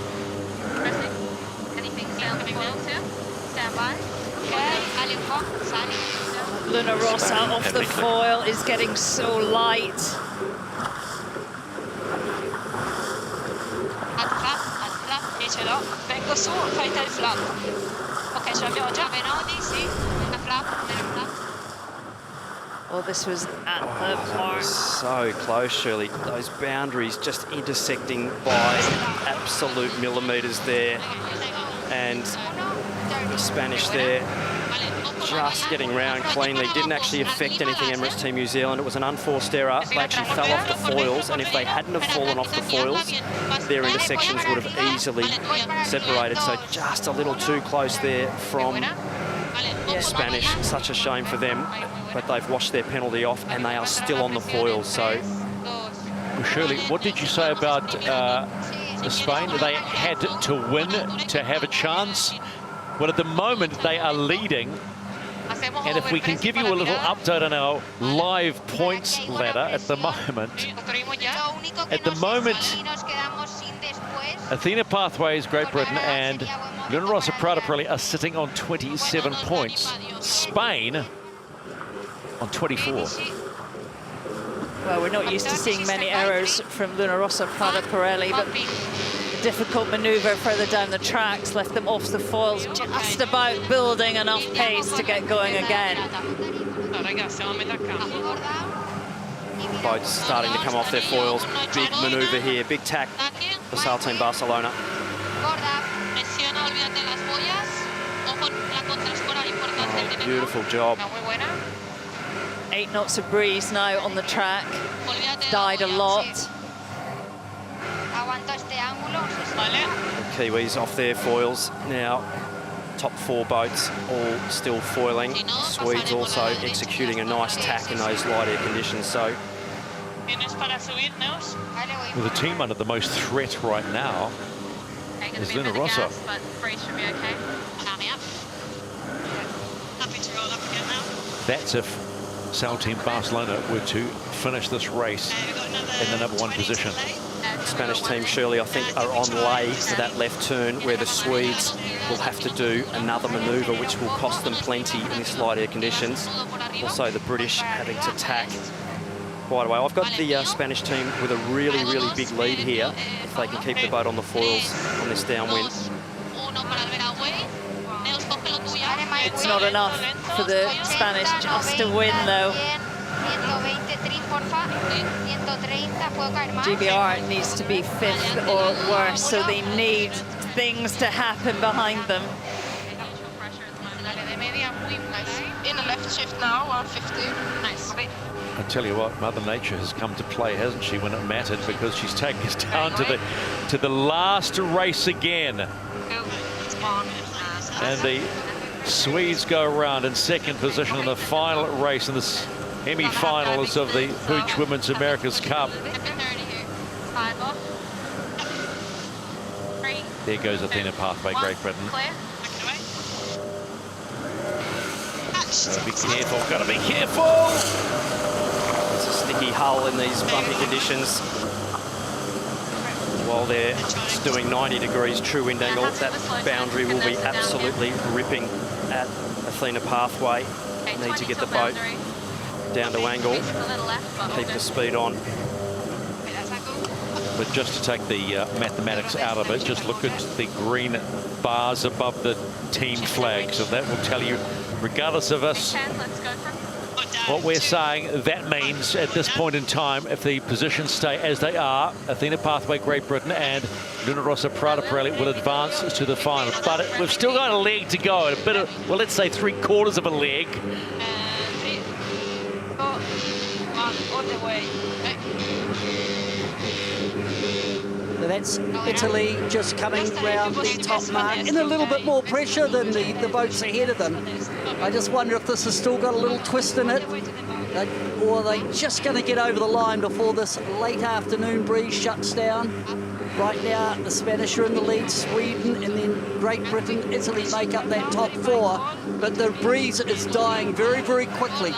Pressing. Anything sail foils here? Stand by. Okay. Luna Rossa off the foil is getting so light. Dicelo, vengo su, fai te il flap. Ok, ce l'abbiamo già. Benoni, sì, una flap, una flap. Well, this was at the mark. So close, Shirley. Those boundaries just intersecting by absolute millimetres there. And the Spanish there just getting round cleanly. Didn't actually affect anything, Emirates Team New Zealand. It was an unforced error. They actually fell off the foils, and if they hadn't have fallen off the foils, their intersections would have easily separated. So just a little too close there from the Spanish. Such a shame for them, but they've washed their penalty off, and they are still on the foils. So, well, Shirley, what did you say about Spain? They had to win to have a chance. Well, at the moment, they are leading. And if we can give you a little update on our live points ladder at the moment. Athena Pathway is Great Britain and Luna Rossa Prada Pirelli are sitting on 27 points. Spain on 24. Well, we're not used to seeing many errors from Luna Rossa Prada Pirelli, but difficult manoeuvre further down the tracks left them off the foils, just about building enough pace to get going again. Boats starting to come off their foils. Big manoeuvre here, big tack for Sail Team Barcelona. Oh, beautiful job. 8 knots of breeze now on the track. Died a lot. The Kiwis off their foils now. Top 4 boats all still foiling. Swedes also executing a nice tack in those light air conditions. So, well, the team under the most threat right now is Luna Rossa. That's if Sail Team Barcelona were to finish this race in the #1 position. Spanish team, Shirley, I think, are on lay for that left turn where the Swedes will have to do another manoeuvre which will cost them plenty in this light air conditions. Also the British having to tack quite a way. I've got the Spanish team with a really, really big lead here if they can keep the boat on the foils on this downwind. It's not enough for the Spanish just to win, though. GBR needs to be 5th or worse, so they need things to happen behind them. In a left shift now, 150. Nice. I tell you what, Mother Nature has come to play, hasn't she, when it mattered, because she's taken us down to the last race again. And the Swedes go around in 2nd position in the final race in the semi-finals of the PUIG Women's America's Cup. There goes Athena Pathway, Great Britain. Gotta be careful, gotta be careful! It's a sticky hull in these bumpy conditions. While they're doing 90 degrees true wind angle, that boundary will be absolutely ripping at Athena Pathway. Need to get the boat down to angle, keep the speed on. But just to take the mathematics out of it, just look at the green bars above the team flag. So that will tell you, regardless of us, what we're saying, that means at this point in time, if the positions stay as they are, Athena Pathway, Great Britain, and Luna Rossa Prada Pirelli will advance to the final. But we've still got a leg to go, a bit of, well, let's say 3/4 of a leg. That's Italy just coming round the top mark in a little bit more pressure than the boats ahead of them. I just wonder if this has still got a little twist in it, or are they just going to get over the line before this late afternoon breeze shuts down? Right now, the Spanish are in the lead, Sweden, and then Great Britain, Italy make up that top 4, but the breeze is dying very, very quickly.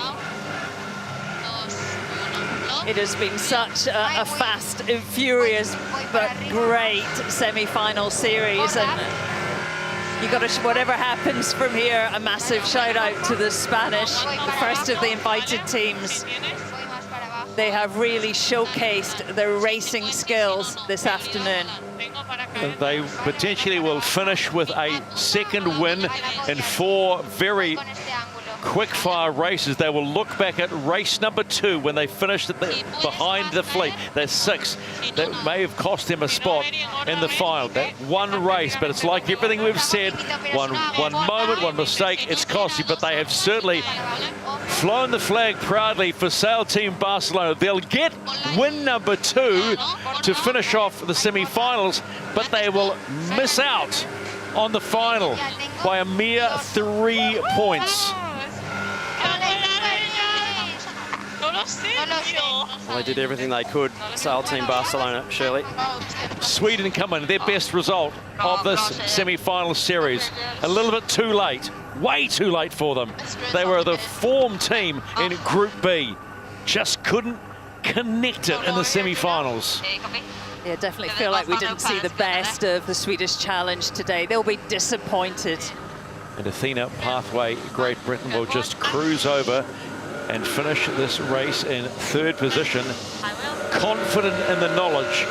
It has been such a fast and furious but great semi-final series, and You got to, whatever happens from here, a massive shout out to the Spanish, the first of the invited teams. They have really showcased their racing skills this afternoon. They potentially will finish with a second win in 4 very quick-fire races. They will look back at race number 2 when they finished behind the fleet. They're 6. That may have cost them a spot in the final. That one race, but it's like everything we've said, one moment, one mistake, it's cost you, but they have certainly flown the flag proudly for Sail Team Barcelona. They'll get win number 2 to finish off the semi-finals, but they will miss out on the final by a mere 3 points. Well, they did everything they could, Sail Team Barcelona, Shirley. Sweden come in, their best result of this semi-final series. A little bit too late, way too late for them. They were the form team in Group B. Just couldn't connect it in the semi-finals. Yeah, definitely feel like we didn't see the best of the Swedish challenge today. They'll be disappointed. And Athena Pathway, Great Britain, will just cruise over and finish this race in 3rd position, confident in the knowledge.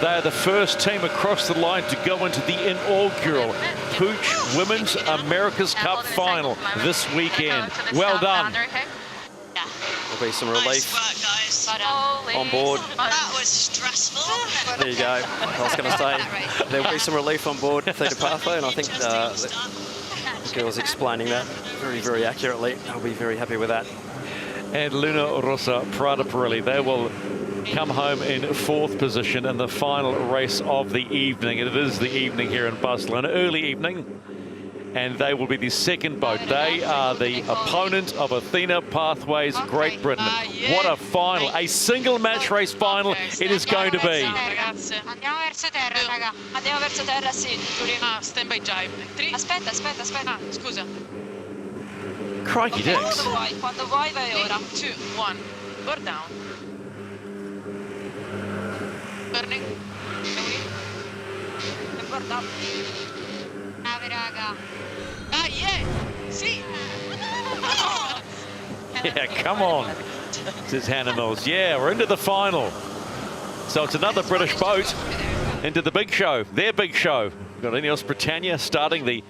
They are the first team across the line to go into the inaugural PUIG Women's America's Cup final this weekend. Well done. There'll be some relief on board. That was stressful. There you go. I was going to say, there'll be some relief on board Athena Pathway, and I think the girl was explaining that very, very accurately. I'll be very happy with that. And Luna Rosa Prada Pirelli, they will come home in 4th position in the final race of the evening. And it is the evening here in Barcelona, early evening. And they will be the 2nd boat. They are the opponent of Athena Pathway's Great Britain. What a final, a single match race final it is going to be. Andiamo verso terra, raga. Andiamo verso terra, sì. Stand by jibe. Aspetta. Scusa. Crikey dicks. Quando vuoi vai ora. 2, 1. Board down. Turning. E board up. Brave, raga. Ah, yeah. See. Yeah, come on, says Hannah Mills. Yeah, we're into the final. So it's another British boat into the big show, their big show. We've got Ineos Britannia starting the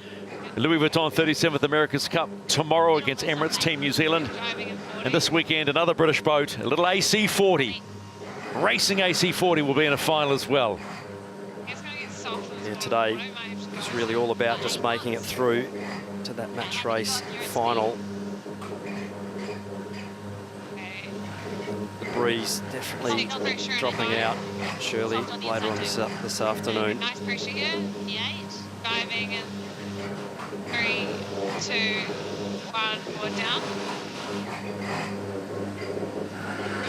Louis Vuitton 37th America's Cup tomorrow against Emirates Team New Zealand. And this weekend, another British boat, a little AC40. Racing AC40 will be in a final as well. Yeah, today it's really all about just making it through to that match race final. The breeze definitely dropping out, surely later on this afternoon. Nice pressure here. Diving in 3, 2, 1, board down.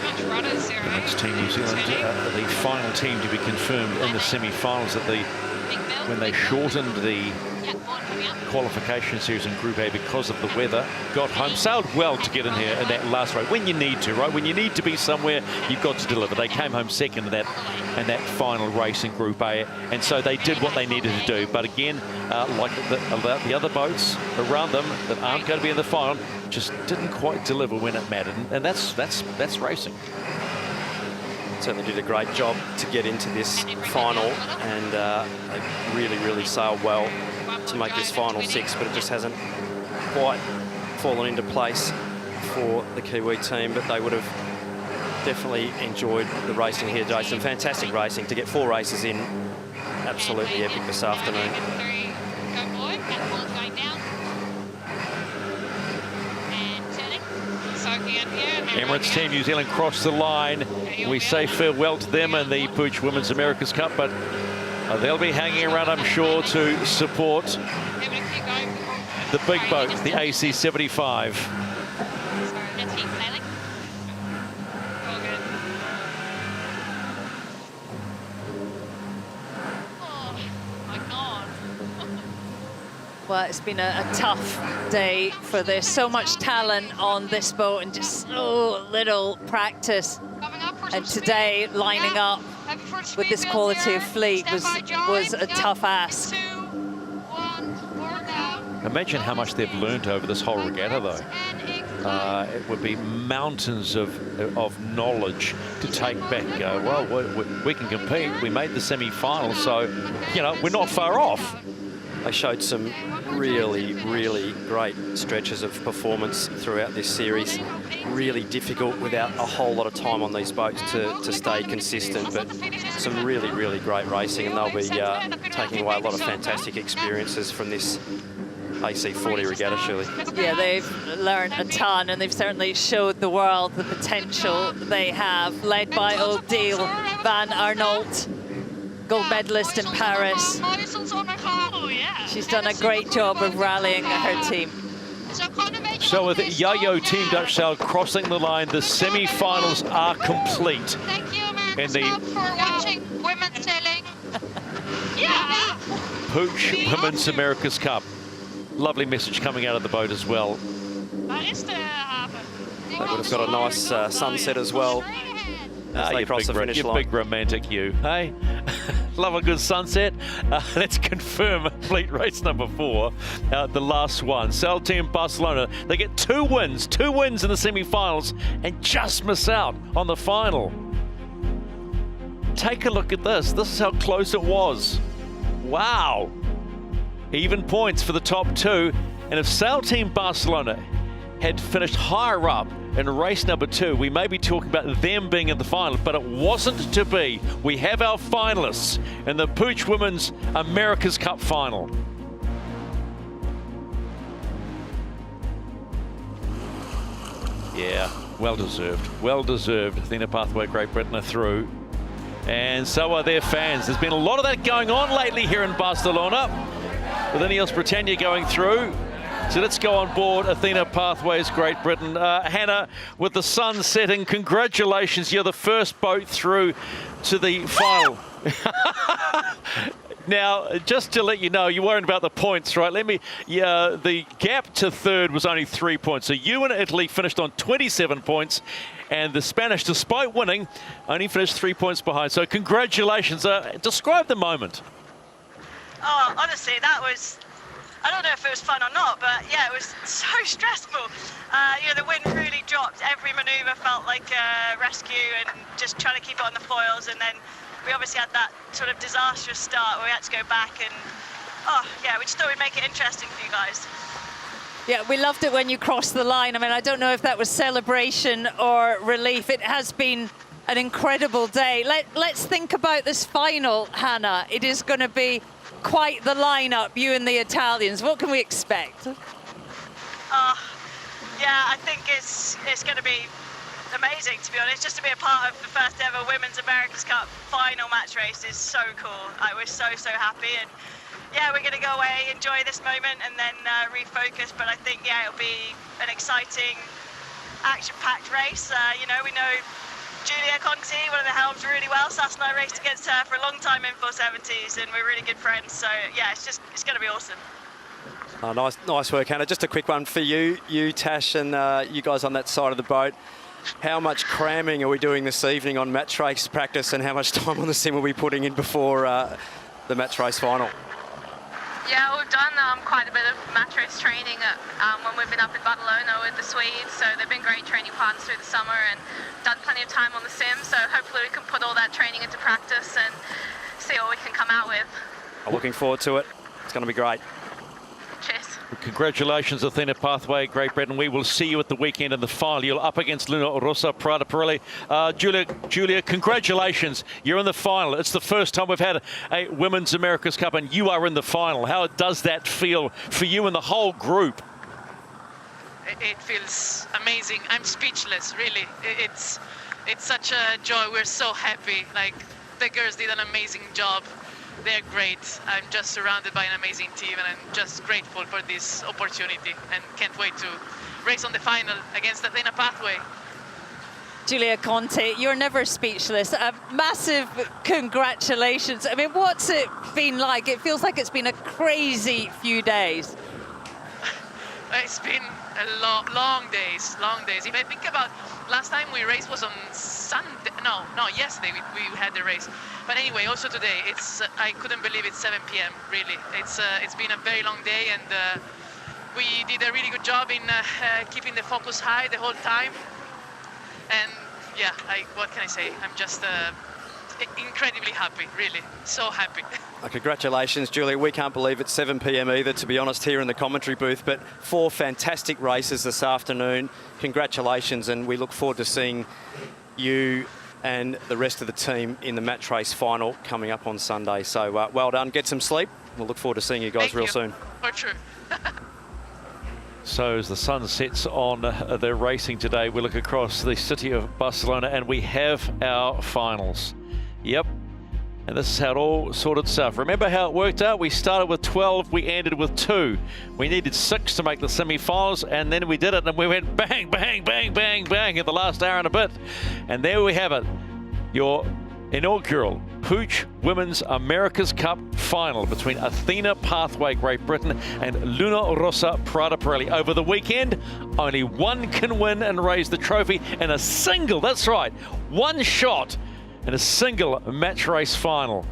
Much rudders there, eh? It's Team New Zealand, the final team to be confirmed in the semi-finals when they shortened the qualification series in Group A because of the weather. Got home, sailed well to get in here in that last race. When you need to, right? When you need to be somewhere, you've got to deliver. They came home 2nd in that final race in Group A, and so they did what they needed to do. But again, like the other boats around them that aren't going to be in the final, just didn't quite deliver when it mattered, and that's racing. Certainly did a great job to get into this final, and they really sailed well to make this final 6, but it just hasn't quite fallen into place for the Kiwi team. But they would have definitely enjoyed the racing here, Jason. Fantastic racing to get 4 races in. Absolutely epic this afternoon. Emirates Team New Zealand crossed the line. We say farewell to them in the PUIG Women's America's Cup, but they'll be hanging around, I'm sure, to support the big boat, the AC75. Well, it's been a tough day for this. So much talent on this boat and just so little practice. And today, lining up with this quality of fleet was a tough ask. Imagine how much they've learned over this whole regatta, though. It would be mountains of knowledge to take back and go, well, we can compete. We made the semi-final, so, you know, we're not far off. They showed some really, really great stretches of performance throughout this series. Really difficult without a whole lot of time on these boats to stay consistent, but some really, really great racing, and they'll be taking away a lot of fantastic experiences from this AC40 regatta, Shirley. Yeah, they've learned a ton, and they've certainly showed the world the potential they have, led by Odile van Arnold, gold medalist in Paris. She's done a great job of rallying her team. So with Yayo Team Dutch Sail crossing the line, the semi-finals are complete. In the PUIG Women's America's Cup. Lovely message coming out of the boat as well. They would have got a nice sunset as well. They cross the finish line. Big romantic, you. Hey, love a good sunset. Let's confirm fleet race number 4, the last one. Sail Team Barcelona. They get 2 wins in the semi-finals, and just miss out on the final. Take a look at this. This is how close it was. Wow. Even points for the top 2. And if Sail Team Barcelona had finished higher up in race number 2, we may be talking about them being in the final, but it wasn't to be. We have our finalists in the PUIG Women's America's Cup final. Yeah, well deserved. Well deserved. Athena Pathway, Great Britain are through. And so are their fans. There's been a lot of that going on lately here in Barcelona, with Ineos Britannia going through. So let's go on board Athena Pathways, Great Britain. Hannah, with the sun setting, congratulations. You're the first boat through to the final. Now, just to let you know, you're worried about the points, right? The gap to third was only 3 points. So you and Italy finished on 27 points, and the Spanish, despite winning, only finished 3 points behind. So congratulations. Describe the moment. Oh, honestly, that was, I don't know if it was fun or not, but yeah, it was so stressful. You know, the wind really dropped. Every manoeuvre felt like a rescue, and just trying to keep it on the foils. And then we obviously had that sort of disastrous start where we had to go back, and oh yeah, we just thought we'd make it interesting for you guys. Yeah, we loved it when you crossed the line. I mean, I don't know if that was celebration or relief. It has been an incredible day. Let's think about this final, Hannah. It is going to be quite the lineup, you and the Italians. What can we expect? Yeah, I think it's going to be amazing, to be honest. Just to be a part of the first ever Women's America's Cup final match race is so cool. We're so happy, and yeah, we're going to go away, enjoy this moment, and then refocus. But I think, yeah, it'll be an exciting, action-packed race. You know, we know Julia Conti, one of the helms, really well. Sass and I raced against her for a long time in 470s, and we're really good friends. So yeah, it's going to be awesome. Oh, nice work, Hannah. Just a quick one for you, Tash, and you guys on that side of the boat. How much cramming are we doing this evening on match race practice, and how much time on the sim are we putting in before the match race final? Yeah, we've done quite a bit of match race training when we've been up in Barcelona with the Swedes, so they've been great training partners through the summer and done plenty of time on the sim, so hopefully we can put all that training into practice and see what we can come out with. I'm looking forward to it. It's going to be great. Cheers. Congratulations, Athena Pathway, Great Britain. We will see you at the weekend in the final. You're up against Luna Rosa Prada Pirelli. Julia, congratulations. You're in the final. It's the first time we've had a Women's America's Cup, and you are in the final. How does that feel for you and the whole group? It feels amazing. I'm speechless, really. It's such a joy. We're so happy. Like, the girls did an amazing job. They're great. I'm just surrounded by an amazing team, and I'm just grateful for this opportunity and can't wait to race on the final against Athena Pathway. Julia Conti, you're never speechless. Massive congratulations. I mean, what's it been like? It feels like it's been a crazy few days. It's been a long days. If I think about last time we raced was on Sunday. No, yesterday we had the race. But anyway, also today, I couldn't believe it's 7 p.m. really. It's been a very long day, and we did a really good job in keeping the focus high the whole time. And yeah, what can I say? I'm just incredibly happy, really, so happy. Congratulations, Julia. We can't believe it's 7 p.m. either, to be honest, here in the commentary booth, but 4 fantastic races this afternoon. Congratulations, and we look forward to seeing you and the rest of the team in the match race final coming up on Sunday. So well done, get some sleep. We'll look forward to seeing you guys real soon. For sure. So as the sun sets on their racing today, we look across the city of Barcelona and we have our finals. Yep. And this is how it all sorted itself. Remember how it worked out? We started with 12, we ended with 2. We needed 6 to make the semi-finals, and then we did it, and we went bang, bang, bang, bang, bang at the last hour and a bit. And there we have it, your inaugural PUIG Women's America's Cup final between Athena Pathway, Great Britain, and Luna Rossa Prada Pirelli. Over the weekend, only one can win and raise the trophy in a single, that's right, one shot in a single match race final.